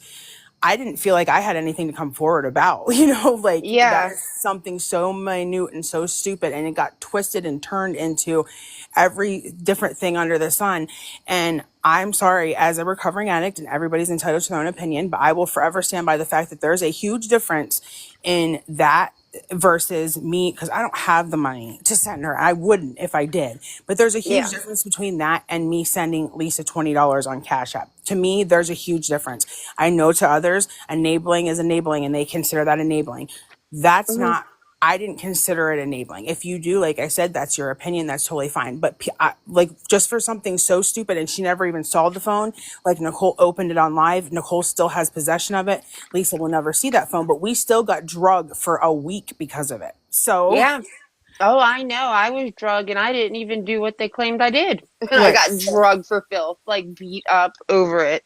Speaker 3: I didn't feel like I had anything to come forward about, like that
Speaker 1: Yeah.
Speaker 3: is something so minute and so stupid, and it got twisted and turned into every different thing under the sun. And I'm sorry, as a recovering addict, and everybody's entitled to their own opinion, but I will forever stand by the fact that there's a huge difference in that versus me, because I don't have the money to send her. I wouldn't if I did. But there's a huge
Speaker 1: Yeah.
Speaker 3: difference between that and me sending Lisa $20 on Cash App. To me, there's a huge difference. I know to others, enabling is enabling, and they consider that enabling. That's
Speaker 1: Mhm.
Speaker 3: not. I didn't consider it enabling. If you do, like I said, that's your opinion. That's totally fine. But like just for something so stupid, and she never even saw the phone. Like Nicole opened it on live. Nicole still has possession of it. Lisa will never see that phone, but we still got drugged for a week because of it. So,
Speaker 1: Yeah. Oh, I know. I was drugged and I didn't even do what they claimed I did. And I
Speaker 3: right.
Speaker 1: got drugged for filth, like beat up over it.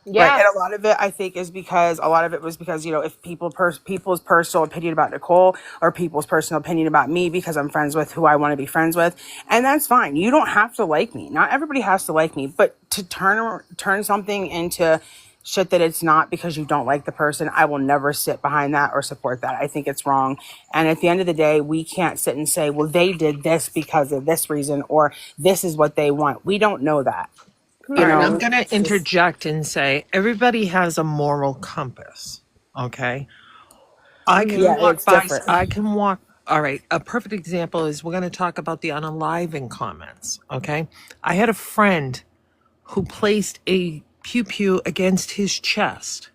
Speaker 3: Right,
Speaker 1: Yeah.
Speaker 3: and a lot of it, I think, is because a lot of it was because if people's personal opinion about Nicole, or people's personal opinion about me, because I'm friends with who I want to be friends with, and that's fine. You don't have to like me. Not everybody has to like me, but to turn something into shit that it's not because you don't like the person, I will never sit behind that or support that. I think it's wrong. And at the end of the day, we can't sit and say, well, they did this because of this reason, or this is what they want. We don't know that.
Speaker 5: All right,
Speaker 1: Hmm.
Speaker 5: I'm going to
Speaker 3: It's just,
Speaker 5: interject and say everybody has a moral compass. Okay. I can
Speaker 3: yeah,
Speaker 1: Hmm.
Speaker 5: walk
Speaker 3: it's
Speaker 5: by,
Speaker 3: different.
Speaker 5: I can walk. All right. A perfect example is we're going to talk about the unaliving comments. Okay. I had a friend who placed a pew pew against his chest.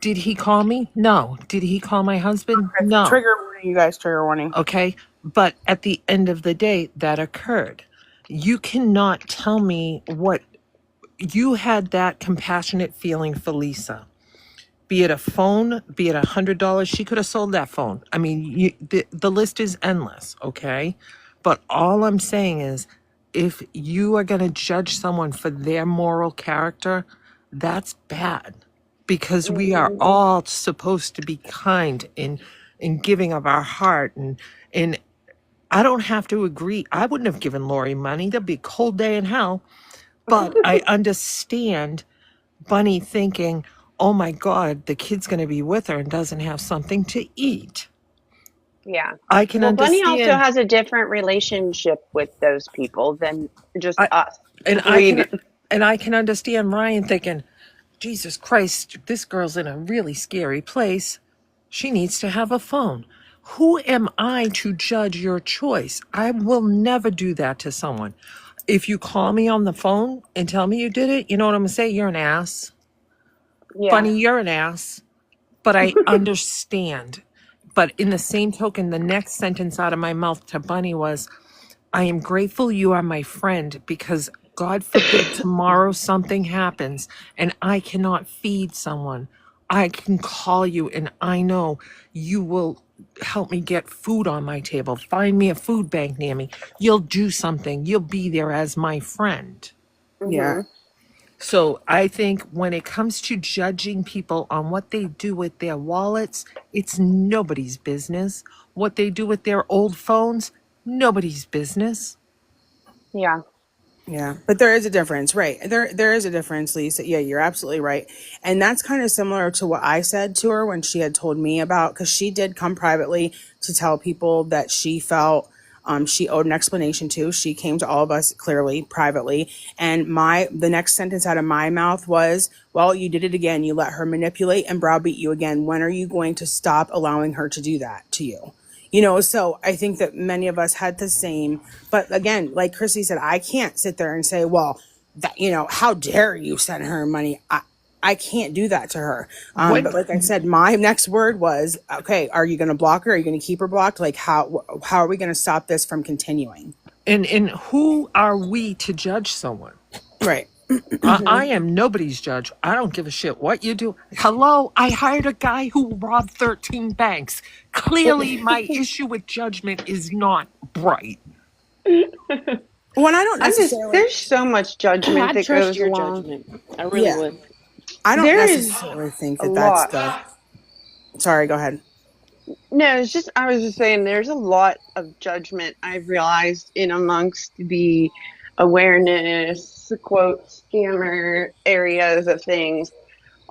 Speaker 5: Did he call me? No. Did he call my husband? No.
Speaker 3: Trigger warning, you guys. Trigger warning.
Speaker 5: Okay. But at the end of the day, that occurred. You cannot tell me what you had, that compassionate feeling for Lisa. Be it a phone, be it $100, she could have sold that phone. I mean, the list is endless, okay? But all I'm saying is, if you are going to judge someone for their moral character, that's bad. Because we are all supposed to be kind in giving of our heart. And I don't have to agree. I wouldn't have given Lori money. That'd be a cold day in hell. But I understand Bunny thinking, oh my God, the kid's going to be with her and doesn't have something to eat.
Speaker 1: Yeah.
Speaker 5: I can
Speaker 1: Well, Bunny also
Speaker 5: understand.
Speaker 1: has a different relationship with those people than just
Speaker 5: I,
Speaker 1: us.
Speaker 5: and
Speaker 1: We,
Speaker 5: I can understand Ryan thinking, Jesus Christ, this girl's in a really scary place. She needs to have a phone. Who am I to judge your choice? I will never do that to someone. If you call me on the phone and tell me you did it, you know what I'm going to say? You're an ass.
Speaker 1: yeah.
Speaker 5: Bunny, you're an ass. But I understand. But in the same token, the next sentence out of my mouth to Bunny was, I am grateful you are my friend, because God forbid tomorrow something happens and I cannot feed someone. I can call you and I know you will help me get food on my table. Find me a food bank near me. You'll do something. You'll be there as my friend.
Speaker 3: Yeah.
Speaker 5: So I think when it comes to judging people on what they do with their wallets, it's nobody's business. What they do with their old phones, nobody's business.
Speaker 1: Yeah.
Speaker 3: Yeah, but there is a difference, right? There is a difference, Lisa. Yeah, you're absolutely right. And that's kind of similar to what I said to her when she had told me about, because she did come privately to tell people that she felt she owed an explanation to. She came to all of us clearly, privately. And the next sentence out of my mouth was, well, you did it again. You let her manipulate and browbeat you again. When are you going to stop allowing her to do that to you? So I think that many of us had the same, but again, like Chrissy said, I can't sit there and say, well, that, how dare you send her money? I can't do that to her.
Speaker 5: What
Speaker 3: But like I said, my next word was, okay, are you going to block her? Are you going to keep her blocked? Like, how are we going to stop this from continuing?
Speaker 5: and who are we to judge someone?
Speaker 3: Right.
Speaker 5: I am nobody's judge. I don't give a shit what you do. Hello, I hired a guy who robbed 13 banks. Clearly, my issue with judgment is not bright.
Speaker 3: Well, I don't necessarily.
Speaker 1: There's so much judgment
Speaker 2: I'd
Speaker 1: that
Speaker 2: trust
Speaker 1: goes
Speaker 2: your
Speaker 1: along.
Speaker 2: judgment. I really
Speaker 3: Yeah.
Speaker 2: would.
Speaker 3: I don't
Speaker 1: There is
Speaker 3: necessarily think
Speaker 1: a
Speaker 3: that that's
Speaker 1: lot.
Speaker 3: the. Sorry, go ahead.
Speaker 1: No, it's just, I was just saying, there's a lot of judgment I've realized in amongst the awareness, quote, scammer areas of things.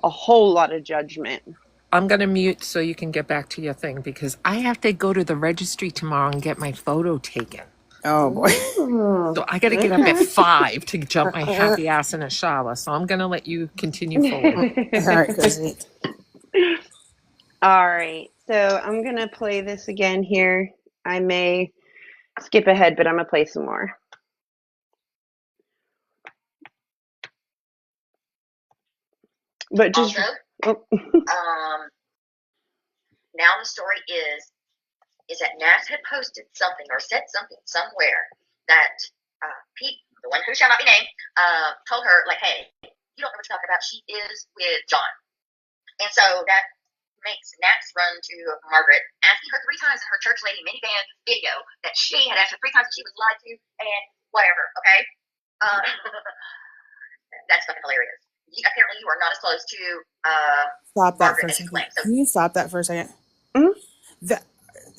Speaker 1: A whole lot of judgment.
Speaker 5: I'm going to mute so you can get back to your thing, because I have to go to the registry tomorrow and get my photo taken.
Speaker 3: Oh boy.
Speaker 5: So I got to get up at 5 to jump my happy ass in a shower. So I'm going to let you continue forward.
Speaker 3: All right, Chrissy.
Speaker 1: All right. So I'm going to play this again here. I may skip ahead, but I'm going to play some more. But just
Speaker 6: Also, now the story is that Naps had posted something or said something somewhere that Pete, the one who shall not be named, told her, like, hey, you don't know what you're talking about. She is with John. And so that makes Naps run to Margaret, asking her 3 times in her church lady minivan video that she had asked her 3 times that she was lied to and whatever, okay? That's fucking hilarious. Apparently you are not as close to
Speaker 3: Stop that
Speaker 6: Margaret
Speaker 3: for a
Speaker 6: as you
Speaker 3: second.
Speaker 6: claim. So
Speaker 3: Can you stop that for a second?
Speaker 1: Mhm.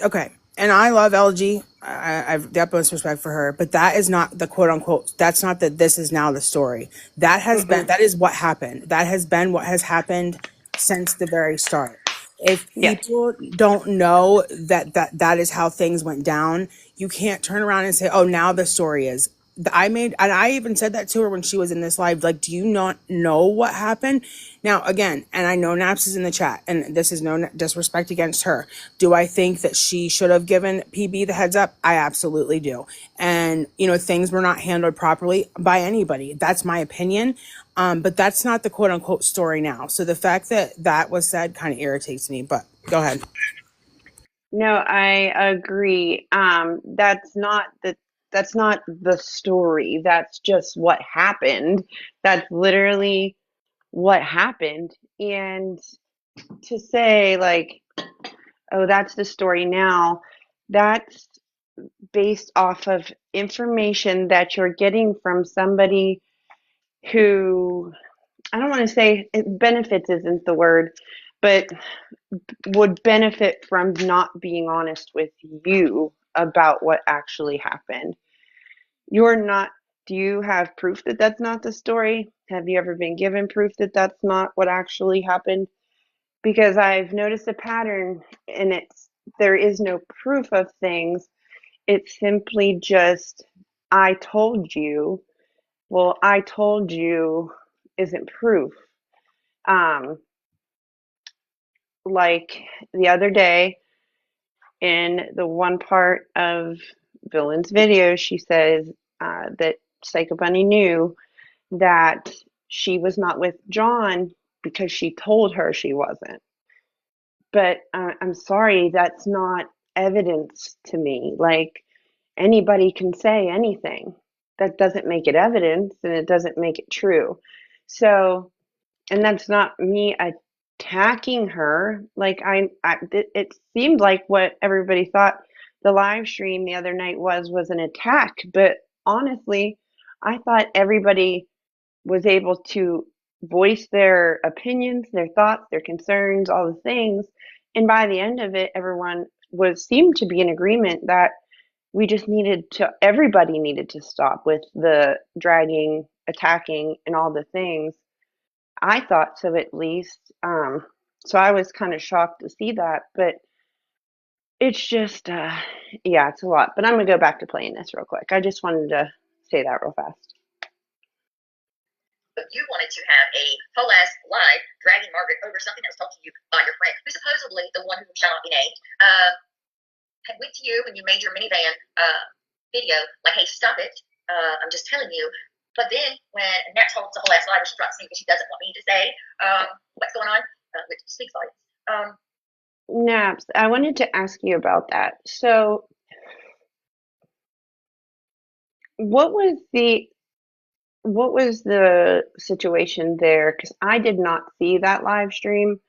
Speaker 3: Okay. And I love LG. I've the utmost respect for her, but that is not the quote unquote. That's not that this is now the story. That has been, that is what happened. That has been what has happened since the very start. If
Speaker 1: Yes.
Speaker 3: people don't know that is how things went down, you can't turn around and say, oh, now the story is. And I even said that to her when she was in this live, like, do you not know what happened? Now, again, and I know Naps is in the chat, and this is no disrespect against her. Do I think that she should have given PB the heads up? I absolutely do. And, things were not handled properly by anybody. That's my opinion. But that's not the quote unquote story now. So the fact that that was said kind of irritates me, but go ahead.
Speaker 1: No, I agree. That's not the story. That's just what happened. That's literally what happened. And to say like, oh, that's the story now, that's based off of information that you're getting from somebody who, I don't want to say benefits isn't the word, but would benefit from not being honest with you about what actually happened. You're not, do you have proof that that's not the story? Have you ever been given proof that that's not what actually happened? Because I've noticed a pattern, and there is no proof of things. It's simply just, I told you. Well, I told you isn't proof. Um, like the other day, in the one part of Villain's video, she says that Psycho Bunny knew that she was not with John because she told her she wasn't. But I'm sorry, that's not evidence to me. Like, anybody can say anything. That doesn't make it evidence, and it doesn't make it true. So, and that's not me attacking her. Like it seemed like what everybody thought the live stream the other night was an attack. But honestly, I thought everybody was able to voice their opinions, their thoughts, their concerns, all the things. And by the end of it, everyone seemed to be in agreement that everybody needed to stop with the dragging, attacking, and all the things. I thought so, at least. So I was kind of shocked to see that, but it's just, yeah, it's a lot. But I'm gonna go back to playing this real quick. I just wanted to say that real fast.
Speaker 6: But you wanted to have a whole ass live dragging Margaret over something that was told to you by your friend, who's supposedly the one who shall not be named, had went to you when you made your minivan video, like, hey, stop it. I'm just telling you. But then when Nat holds the whole ass live, she drops me because she doesn't want me to say what's going on, which speaks volumes.
Speaker 1: Naps, I wanted to ask you about that. So, what was the situation there? Because I did not see that live stream.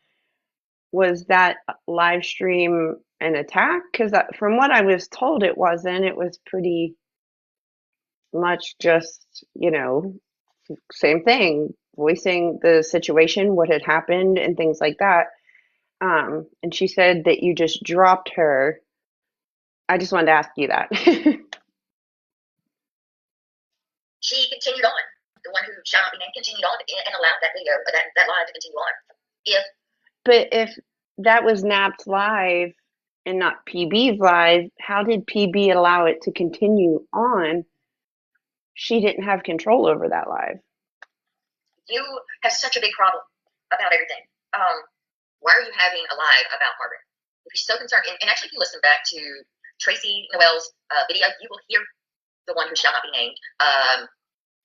Speaker 1: Was that live stream an attack? Because from what I was told, it wasn't. It was pretty much just, same thing, voicing the situation, what had happened, and things like that. And she said that you just dropped her. I just wanted to ask you that.
Speaker 6: She continued on. The one who shall not be named continued on and allowed that video, that live to continue on.
Speaker 1: But if that was Nap's live and not PB's live, how did PB allow it to continue on? She didn't have control over that live.
Speaker 6: You have such a big problem about everything. Why are you having a live about Margaret? If you're so concerned, and actually, if you listen back to Tracy Noel's video, you will hear the one who shall not be named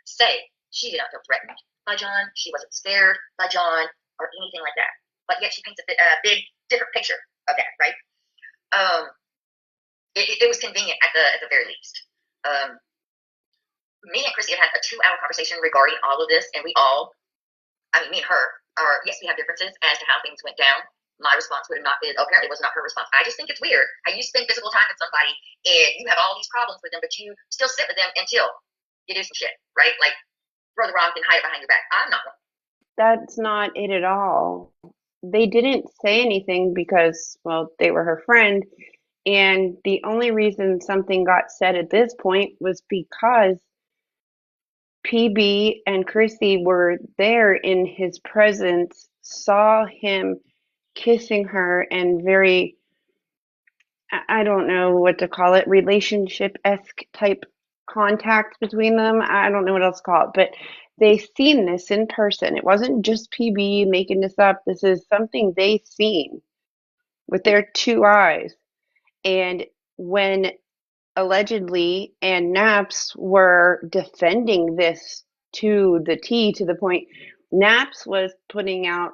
Speaker 6: say she did not feel threatened by John. She wasn't scared by John or anything like that. But yet she paints a big, different picture of that, right? It was convenient at the very least. Me and Chrissy have had a 2-hour conversation regarding all of this, and me and her yes, we have differences as to how things went down. My response would have not been, apparently it was not her response. I just think it's weird how you spend physical time with somebody and you have all these problems with them, but you still sit with them until you do some shit, right? Like, throw the rock and hide it behind your back. I'm not one.
Speaker 1: That's not it at all. They didn't say anything because, well, they were her friend. And the only reason something got said at this point was because PB and Chrissy were there in his presence, saw him kissing her, and very, I don't know what to call it, relationship-esque type contact between them. I don't know what else to call it, but they seen this in person. It wasn't just PB making this up. This is something they seen with their 2 eyes. And when allegedly and Naps were defending this to the T, to the point. Naps was putting out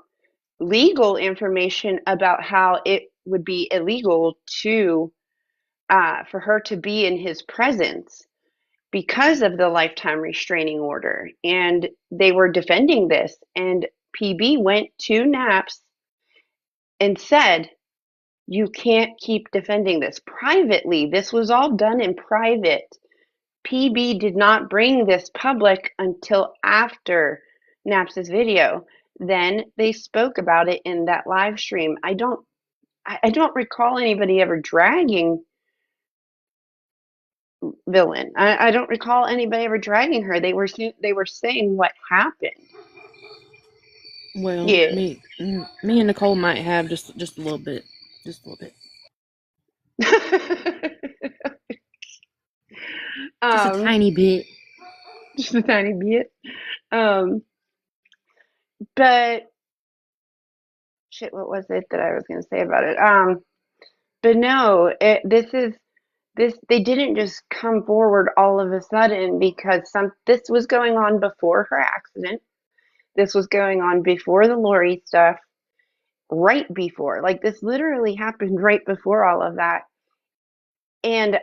Speaker 1: legal information about how it would be illegal to for her to be in his presence because of the lifetime restraining order, and they were defending this. And PB went to Naps and said, you can't keep defending this privately. This was all done in private. PB did not bring this public until after Naps's video. Then they spoke about it in that live stream. I don't recall anybody ever dragging Villain. I don't recall anybody ever dragging her. They were saying what happened.
Speaker 4: Well,
Speaker 1: Yeah.
Speaker 4: me and Nicole might have just a little bit, just a little bit, just a
Speaker 1: um,
Speaker 4: tiny bit.
Speaker 1: just a tiny bit. But shit, what was it that I was going to say about it? But no, this. They didn't just come forward all of a sudden because this was going on before her accident. This was going on before the Lori stuff. Right before, like this literally happened right before all of that. And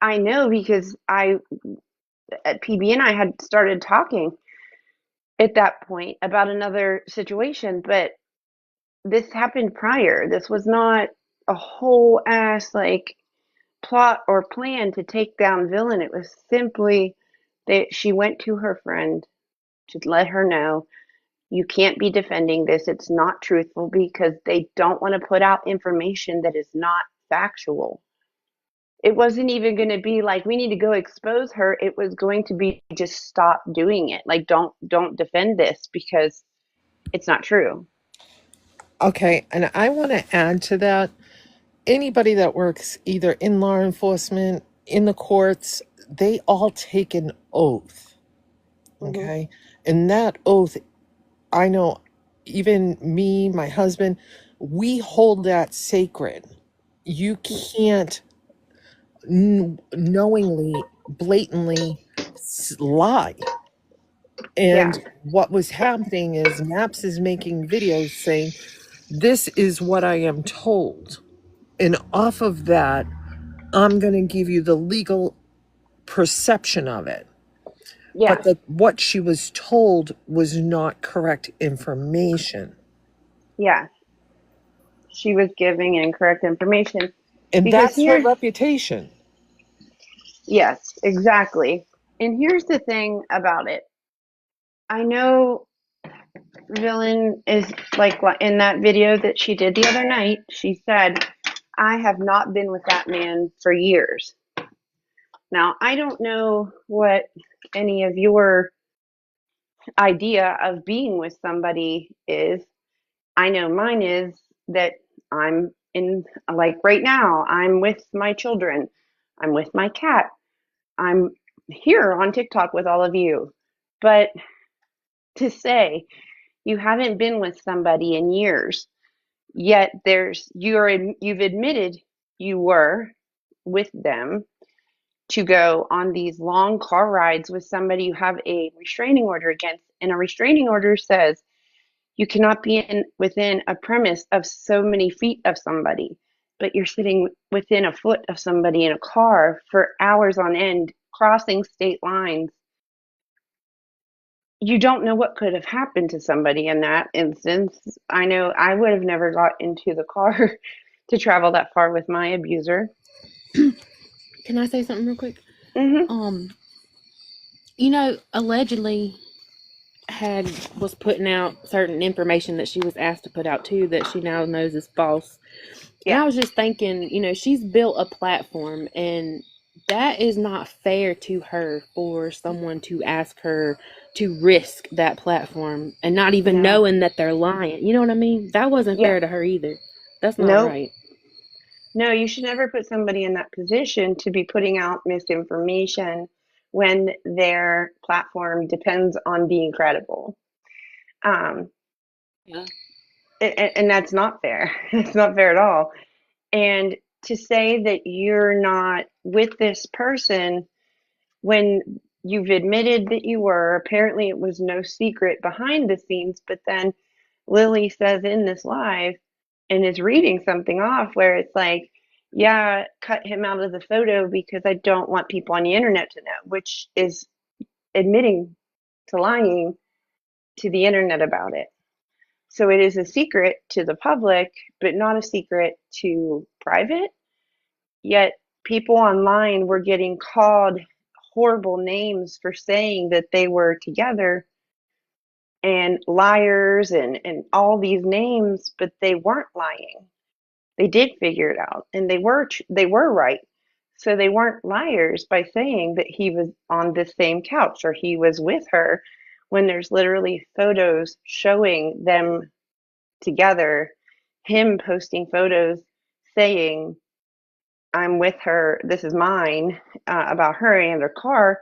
Speaker 1: I know because PB and I had started talking at that point about another situation, but this happened prior. This was not a whole ass like plot or plan to take down Villain. It was simply that she went to her friend to let her know, you can't be defending this. It's not truthful, because they don't want to put out information that is not factual. It wasn't even going to be like, we need to go expose her. It was going to be, just stop doing it. Like, don't defend this because it's not true.
Speaker 5: Okay, and I want to add to that, anybody that works either in law enforcement, in the courts, they all take an oath. Okay. And that oath, I know even me, my husband, we hold that sacred. You can't knowingly, blatantly lie.
Speaker 1: Yeah.
Speaker 5: And what was happening is Naps is making videos saying, this is what I am told. And off of that, I'm going to give you the legal perception of it.
Speaker 1: Yeah.
Speaker 5: But what she was told was not correct information.
Speaker 1: Yeah. She was giving incorrect information.
Speaker 5: And
Speaker 1: Because
Speaker 5: that's her reputation.
Speaker 1: yes, exactly. And here's the thing about it. I know Villain is like in that video that she did the other night, she said, I have not been with that man for years. Now, I don't know what any of your idea of being with somebody is. I know mine is that I'm in, like right now, I'm with my children, I'm with my cat, I'm here on TikTok with all of you. But to say you haven't been with somebody in years, yet you've admitted you were with them to go on these long car rides with somebody you have a restraining order against, and a restraining order says you cannot be within a premise of so many feet of somebody, but you're sitting within a foot of somebody in a car for hours on end, crossing state lines. You don't know what could have happened to somebody in that instance. I know I would have never got into the car to travel that far with my abuser.
Speaker 4: Can I say something real quick? Allegedly was putting out certain information that she was asked to put out too, that she now knows is false. And I was just thinking, she's built a platform, and that is not fair to her for someone to ask her to risk that platform and not even knowing that they're lying. You know what I mean? That wasn't fair to her either. That's not right.
Speaker 1: No, you should never put somebody in that position to be putting out misinformation when their platform depends on being credible. And that's not fair. It's not fair at all. And to say that you're not with this person when you've admitted that you were. Apparently, it was no secret behind the scenes, but then Lily says in this live and is reading something off where it's like, yeah, cut him out of the photo because I don't want people on the internet to know, which is admitting to lying to the internet about it. So it is a secret to the public, but not a secret to private. Yet people online were getting called horrible names for saying that they were together and liars and all these names, but they weren't lying. They did figure it out and they were right. So they weren't liars by saying that he was on the same couch or he was with her when there's literally photos showing them together, him posting photos saying, I'm with her, this is mine, about her and their car.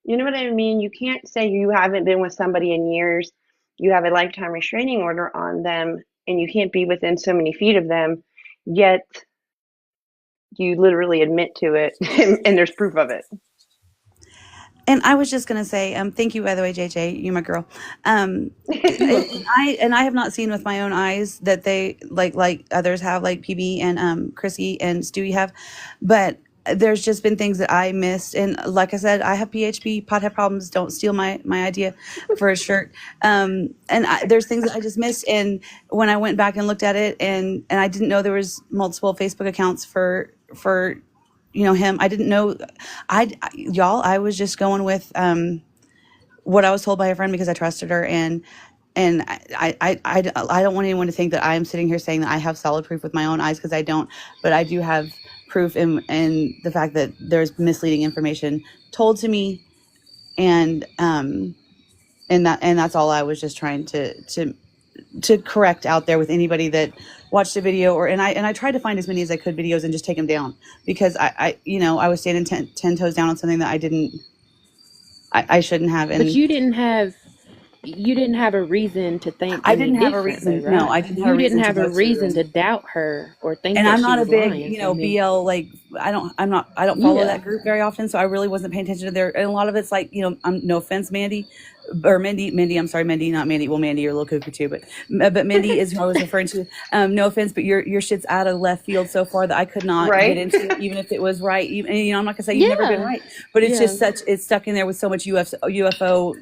Speaker 1: You know what I mean? You can't say you haven't been with somebody in years, you have a lifetime restraining order on them, and you can't be within so many feet of them, yet you literally admit to it and there's proof of it.
Speaker 2: And I was just gonna say, thank you, by the way, JJ, you my girl. I have not seen with my own eyes that they like others have, like PB and Chrissy and Stewie have, but there's just been things that I missed. And like I said, I have PHP, pothead problems. Don't steal my idea for a shirt. There's things that I just missed. And when I went back and looked at it, and I didn't know there was multiple Facebook accounts for him. I didn't know. I was just going with what I was told by a friend because I trusted her, and I don't want anyone to think that I'm sitting here saying that I have solid proof with my own eyes, because I don't. But I do have proof in the fact that there's misleading information told to me, and that's all I was just trying to correct out there with anybody that watched the video, and I tried to find as many as I could videos and just take them down, because I was standing 10 toes down on something that I shouldn't have.
Speaker 4: But you didn't have a reason to think
Speaker 2: I didn't have a
Speaker 4: different,
Speaker 2: reason.
Speaker 4: though, right?
Speaker 2: No, I didn't have a reason.
Speaker 4: You didn't have
Speaker 2: to
Speaker 4: a
Speaker 2: go through
Speaker 4: reason
Speaker 2: and-
Speaker 4: to doubt her or think
Speaker 2: And
Speaker 4: that
Speaker 2: I'm
Speaker 4: she
Speaker 2: not a
Speaker 4: was
Speaker 2: big,
Speaker 4: lying.
Speaker 2: BL, like, I don't follow
Speaker 4: Yeah.
Speaker 2: that group very often, so I really wasn't paying attention to their, and a lot of it's like, no offense, Mindy, I'm sorry, Mindy, not Mandy. Well, Mandy, you're a little cuckoo too, but Mindy is who I was referring to. No offense, but your shit's out of left field so far that I could not
Speaker 1: Right.
Speaker 2: get into it, even if it was right. I'm not gonna say you've never been
Speaker 4: Yeah.
Speaker 2: right, but it's
Speaker 4: Yeah.
Speaker 2: just it's stuck in there with so much UFO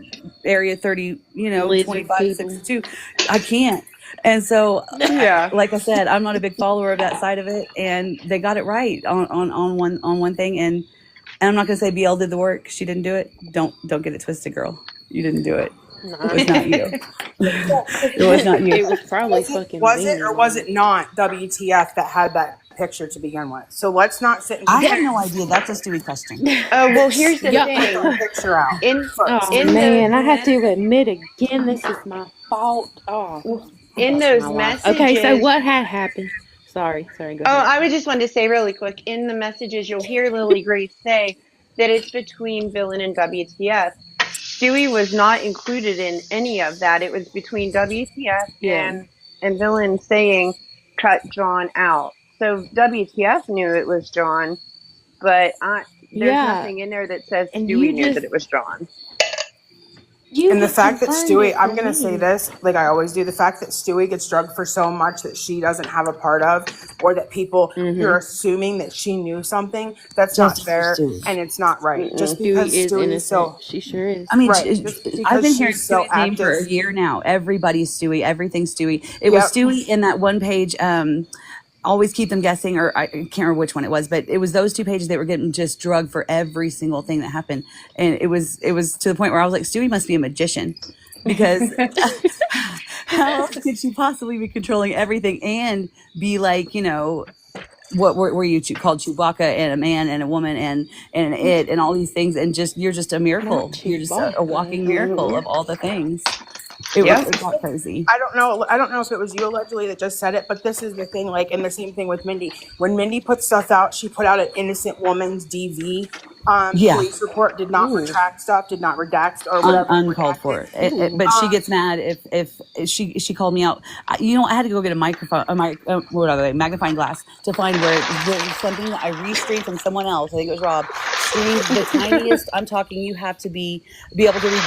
Speaker 2: Area 30,
Speaker 4: Lizard
Speaker 2: 25
Speaker 4: people.
Speaker 2: 62. I can't. And so,
Speaker 1: Yeah.
Speaker 2: like I said, I'm not a big follower of that side of it, and they got it right on one thing, and I'm not gonna say BL did the work. She didn't do it. Don't get it twisted, girl. You didn't do it. It was not you. It was not you.
Speaker 4: It was probably fucking
Speaker 3: Was it
Speaker 4: me.
Speaker 3: or was it not WTF that had that picture to begin with? So let's not sit and
Speaker 2: I have no idea. That's a Stewie question.
Speaker 1: Oh, well, here's the
Speaker 4: Yeah.
Speaker 3: put
Speaker 1: thing.
Speaker 3: the picture out
Speaker 1: In
Speaker 3: first.
Speaker 4: Oh
Speaker 1: in
Speaker 4: man, I
Speaker 1: those
Speaker 4: have to admit again, this is my fault. Oh,
Speaker 1: in
Speaker 4: that's
Speaker 1: those
Speaker 4: my life.
Speaker 1: messages.
Speaker 4: Okay, so what had happened? Sorry, go
Speaker 1: Oh,
Speaker 4: ahead.
Speaker 1: I would just want to say really quick, in the messages, you'll hear Lily Grace say that it's between Villain and WTF. Stewie was not included in any of that. It was between WTF
Speaker 4: Yeah.
Speaker 1: and Villain saying, cut John out. So WTF knew it was John, but there's
Speaker 4: Yeah.
Speaker 1: nothing in there that says
Speaker 4: And
Speaker 1: Stewie
Speaker 4: you
Speaker 1: knew
Speaker 4: just-
Speaker 1: that it was John.
Speaker 3: And the fact that Stewie, I'm going to
Speaker 4: to
Speaker 3: say this, like I always do, the fact that Stewie gets drugged for so much that she doesn't have a part of, or that people, you're assuming that she knew something, that's not
Speaker 2: Just
Speaker 3: fair,
Speaker 2: Stewie.
Speaker 3: and it's not right. Just
Speaker 4: Stewie
Speaker 3: because
Speaker 4: is
Speaker 3: Stewie
Speaker 4: innocent.
Speaker 3: is so...
Speaker 4: She sure is.
Speaker 2: I mean,
Speaker 3: Right, just because
Speaker 2: I've been
Speaker 3: she's
Speaker 2: hearing
Speaker 3: so
Speaker 2: Stewie's name for a
Speaker 3: active.
Speaker 2: year now. Everybody's Stewie. Everything's Stewie. It was
Speaker 3: Yep.
Speaker 2: Stewie in that one page. Always keep them guessing, or I can't remember which one it was, but it was those two pages that were getting just drugged for every single thing that happened, and it was to the point where I was like, Stewie must be a magician, because how else could she possibly be controlling everything and be like, what were you called Chewbacca, and a man and a woman and an it and all these things, and you're just a miracle.
Speaker 4: Not
Speaker 2: You're just a
Speaker 4: Chewbacca.
Speaker 2: walking miracle of all the things. It got crazy.
Speaker 3: I don't know if it was you allegedly that just said it, but this is the thing, like, and the same thing with Mindy. When Mindy puts stuff out, she put out an innocent woman's DV
Speaker 2: Yeah.
Speaker 3: Police report, did not
Speaker 4: Ooh.
Speaker 3: retract stuff, did not redact or whatever.
Speaker 2: Uncalled for.
Speaker 4: Ooh.
Speaker 2: But she gets mad if she called me out. I had to go get a microphone, magnifying glass to find where there's something that I restreamed from someone else. I think it was Rob. Streamed the tiniest. I'm talking. You have to be able to read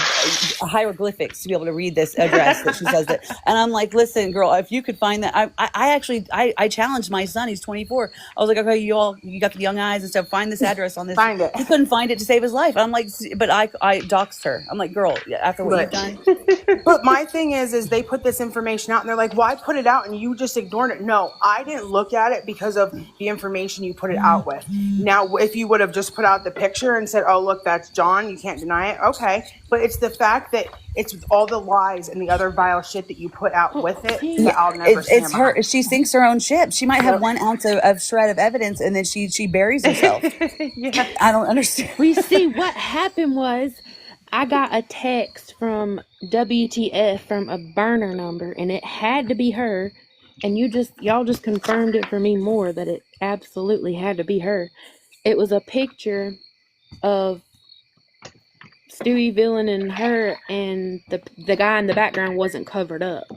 Speaker 2: hieroglyphics to be able to read this address that she says that. And I'm like, listen, girl, if you could find that, I actually challenged my son. He's 24. I was like, okay, you got the young eyes and stuff. Find this address on this.
Speaker 3: Find it.
Speaker 2: He couldn't find it to save his life. I'm like, but I doxed her. I'm like, girl, after what you've done.
Speaker 3: But my thing is they put this information out and they're like, well, I put it out and you just ignored it. No, I didn't look at it because of the information you put it out with. Now, if you would have just put out the picture and said, oh, look, that's John, you can't deny it. Okay. But it's the fact that it's all the lies and the other vile shit that you put out with it that I'll never stand
Speaker 2: It's her.
Speaker 3: behind.
Speaker 2: She sinks her own ship. She might have 1 ounce of shred of evidence and then she buries herself.
Speaker 1: Yeah.
Speaker 2: I don't understand.
Speaker 4: We see what happened was I got a text from WTF from a burner number, and it had to be her. And y'all just confirmed it for me more that it absolutely had to be her. It was a picture of Stewie Villain and her, and the guy in the background wasn't covered up.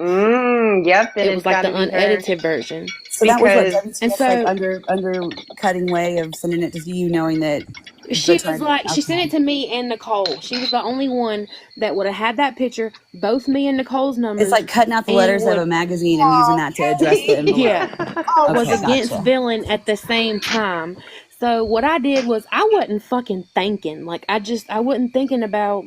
Speaker 1: Yep.
Speaker 4: It was like the unedited version.
Speaker 2: So that was
Speaker 1: Because-
Speaker 2: what WTF's
Speaker 4: and so-
Speaker 2: like undercutting way of sending it to you, knowing that
Speaker 4: She sent it to me and Nicole. She was the only one that would have had that picture, both me and Nicole's numbers.
Speaker 2: it's like cutting out the
Speaker 4: and
Speaker 2: letters of a magazine and using that to address the envelope.
Speaker 4: Yeah, was
Speaker 2: Okay,
Speaker 4: against
Speaker 2: gotcha.
Speaker 4: Villain at the same time. So what I did was I wasn't fucking thinking. Like I wasn't thinking about.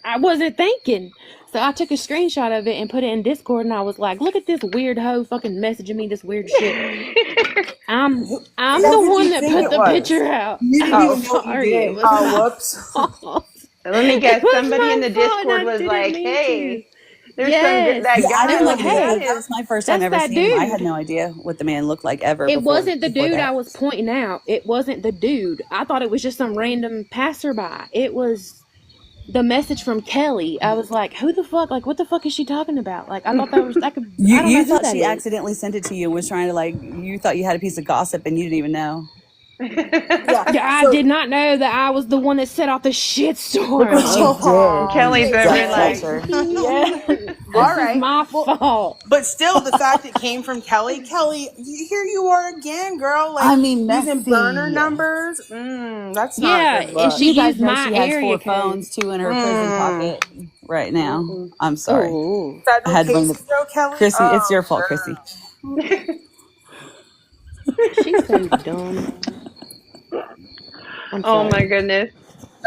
Speaker 4: I wasn't thinking. So I took a screenshot of it and put it in Discord, and I was like, "Look at this weird hoe fucking messaging me this weird shit." I'm
Speaker 3: Who
Speaker 4: the
Speaker 3: did
Speaker 4: one
Speaker 3: you
Speaker 4: that
Speaker 3: think
Speaker 4: put
Speaker 3: it
Speaker 4: the
Speaker 3: was?
Speaker 4: picture out.
Speaker 2: You didn't even know what you
Speaker 4: sorry.
Speaker 2: did.
Speaker 4: It was my
Speaker 3: whoops.
Speaker 4: fault.
Speaker 1: Let me guess.
Speaker 4: It was
Speaker 1: Somebody
Speaker 4: my
Speaker 1: in the
Speaker 4: fault, and
Speaker 1: Discord
Speaker 4: I
Speaker 1: was
Speaker 4: didn't
Speaker 1: like,
Speaker 4: mean
Speaker 1: "Hey, there's
Speaker 4: Yes.
Speaker 1: that
Speaker 2: Yeah, I
Speaker 1: guy.
Speaker 2: didn't
Speaker 4: like,
Speaker 2: look
Speaker 1: Look
Speaker 2: at
Speaker 1: at
Speaker 2: it.
Speaker 1: him."
Speaker 2: That was my first time
Speaker 4: That's
Speaker 2: ever
Speaker 4: that
Speaker 2: seeing him. I
Speaker 4: dude.
Speaker 2: had no idea what the man looked like ever.
Speaker 4: It wasn't the
Speaker 2: before
Speaker 4: dude
Speaker 2: that.
Speaker 4: I was pointing out. It wasn't the dude. I thought it was just some random passerby. It was the message from Kelly. I was like, who the fuck? Like, what the fuck is she talking about? Like, I thought I don't
Speaker 2: You
Speaker 4: know who
Speaker 2: thought
Speaker 4: that
Speaker 2: she
Speaker 4: is.
Speaker 2: accidentally sent it to you and was trying to you thought you had a piece of gossip and you didn't even know.
Speaker 3: Yeah.
Speaker 4: Yeah, I did not know that I was the one that set off the shit storm.
Speaker 2: Look what you did.
Speaker 1: Kelly's
Speaker 2: you
Speaker 1: over
Speaker 2: gut
Speaker 1: like,
Speaker 2: crusher.
Speaker 4: Yeah.
Speaker 3: All
Speaker 4: This
Speaker 3: right.
Speaker 4: is my fault.
Speaker 3: But still, the fact it came from Kelly, here you are again, girl. Like,
Speaker 2: I mean,
Speaker 3: using
Speaker 2: messy.
Speaker 3: burner numbers. That's not
Speaker 4: Yeah,
Speaker 3: a good
Speaker 4: and
Speaker 3: look.
Speaker 4: she
Speaker 2: You guys
Speaker 4: used
Speaker 2: know
Speaker 4: my
Speaker 2: she has
Speaker 4: area
Speaker 2: 4
Speaker 4: code.
Speaker 2: phones, 2 in her prison pocket right now. I'm sorry.
Speaker 4: Oh,
Speaker 2: I
Speaker 3: Federal
Speaker 2: had to bring
Speaker 3: cases, though, Kelly.
Speaker 2: Chrissy, it's your fault,
Speaker 3: girl.
Speaker 2: Chrissy.
Speaker 4: she's so dumb. I'm
Speaker 1: "Oh
Speaker 4: sorry.
Speaker 1: my goodness."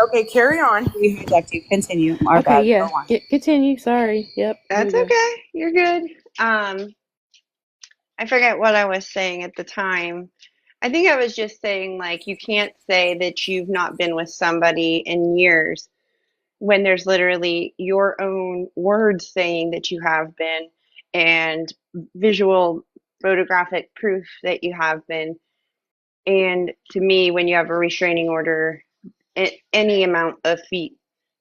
Speaker 3: Okay, carry on.
Speaker 2: We hijacked you. Continue. Our
Speaker 4: Okay,
Speaker 2: bad.
Speaker 4: yeah.
Speaker 2: Go on.
Speaker 4: Continue. Sorry. Yep.
Speaker 1: That's
Speaker 4: here we go.
Speaker 1: okay. You're good. I forget what I was saying at the time. I think I was just saying, like, you can't say that you've not been with somebody in years when there's literally your own words saying that you have been and visual photographic proof that you have been. And to me, when you have a restraining order, any amount of feet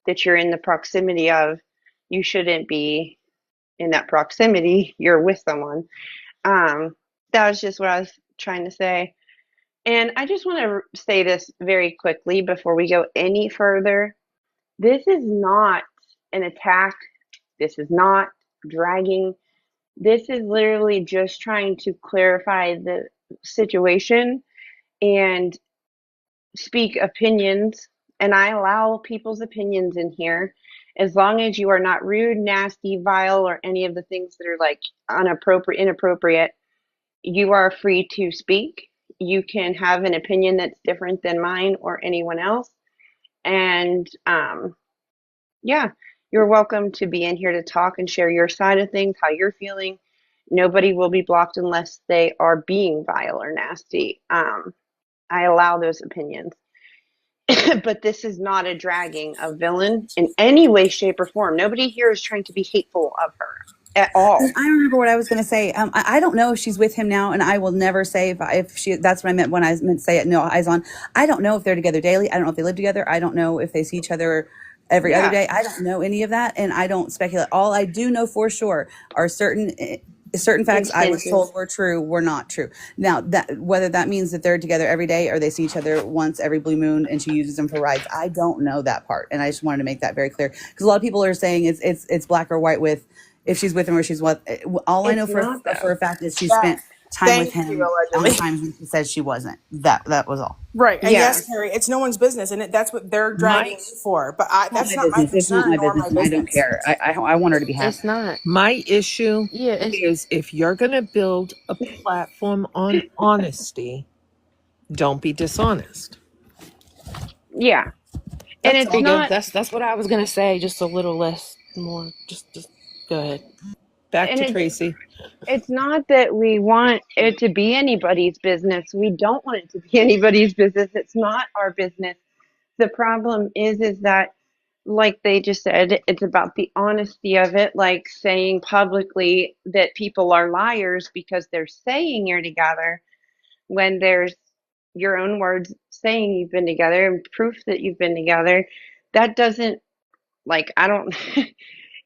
Speaker 1: that you're in the proximity of, you shouldn't be in that proximity. You're with someone. That was just what I was trying to say. And I just want to say this very quickly before we go any further. This is not an attack. This is not dragging. This is literally just trying to clarify the situation and speak opinions. And I allow people's opinions in here as long as you are not rude, nasty, vile, or any of the things that are like inappropriate. You are free to speak. You can have an opinion that's different than mine or anyone else. And yeah, you're welcome to be in here to talk and share your side of things, how you're feeling. Nobody will be blocked unless they are being vile or nasty. I allow those opinions. But this is not a dragging of Villain in any way, shape, or form. Nobody here is trying to be hateful of her at all.
Speaker 2: I remember what I was going to say. I don't know if she's with him now, and I will never say if she. That's what I meant when I meant to say it. No, eyes on. I don't know if they're together daily. I don't know if they live together. I don't know if they see each other every
Speaker 1: Yeah.
Speaker 2: other day. I don't know any of that, and I don't speculate. All I do know for sure are certain certain facts I was
Speaker 1: instances.
Speaker 2: told were true were not true. Now, that whether that means that they're together every day or they see each other once every blue moon and she uses them for rides, I don't know that part, and I just wanted to make that very clear because a lot of people are saying it's black or white with if she's with him or she's what. All I know
Speaker 1: It's not
Speaker 2: for
Speaker 1: though.
Speaker 2: a fact is she spent
Speaker 3: Yes.
Speaker 2: time with
Speaker 3: Thank you,
Speaker 2: him on
Speaker 3: allegedly.
Speaker 2: times when she said she wasn't. That was all.
Speaker 3: Right. And
Speaker 1: Yeah.
Speaker 3: yes, Carrie, it's no one's business. And that's what they're
Speaker 5: My
Speaker 3: dragging me for. But
Speaker 2: Not
Speaker 3: that's
Speaker 2: my
Speaker 3: not my
Speaker 2: business. It's not
Speaker 3: concern
Speaker 2: my
Speaker 3: nor
Speaker 2: business,
Speaker 3: my
Speaker 2: and I don't
Speaker 3: business.
Speaker 2: care. I want her to be happy.
Speaker 4: It's not.
Speaker 5: my issue
Speaker 4: Yeah, it's
Speaker 5: is if you're going to build a platform on honesty, don't be dishonest.
Speaker 1: Yeah. And
Speaker 5: That's
Speaker 1: it's
Speaker 4: there you
Speaker 5: all.
Speaker 4: go.
Speaker 1: not
Speaker 4: That's what I was gonna say. Just a little less, more. Just go ahead.
Speaker 5: Back
Speaker 1: and
Speaker 5: to Tracy.
Speaker 1: it's not that we want it to be anybody's business. We don't want it to be anybody's business. It's not our business. The problem is that, like they just said, it's about the honesty of it, like saying publicly that people are liars because they're saying you're together when there's your own words saying you've been together and proof that you've been together. That doesn't, like, I don't,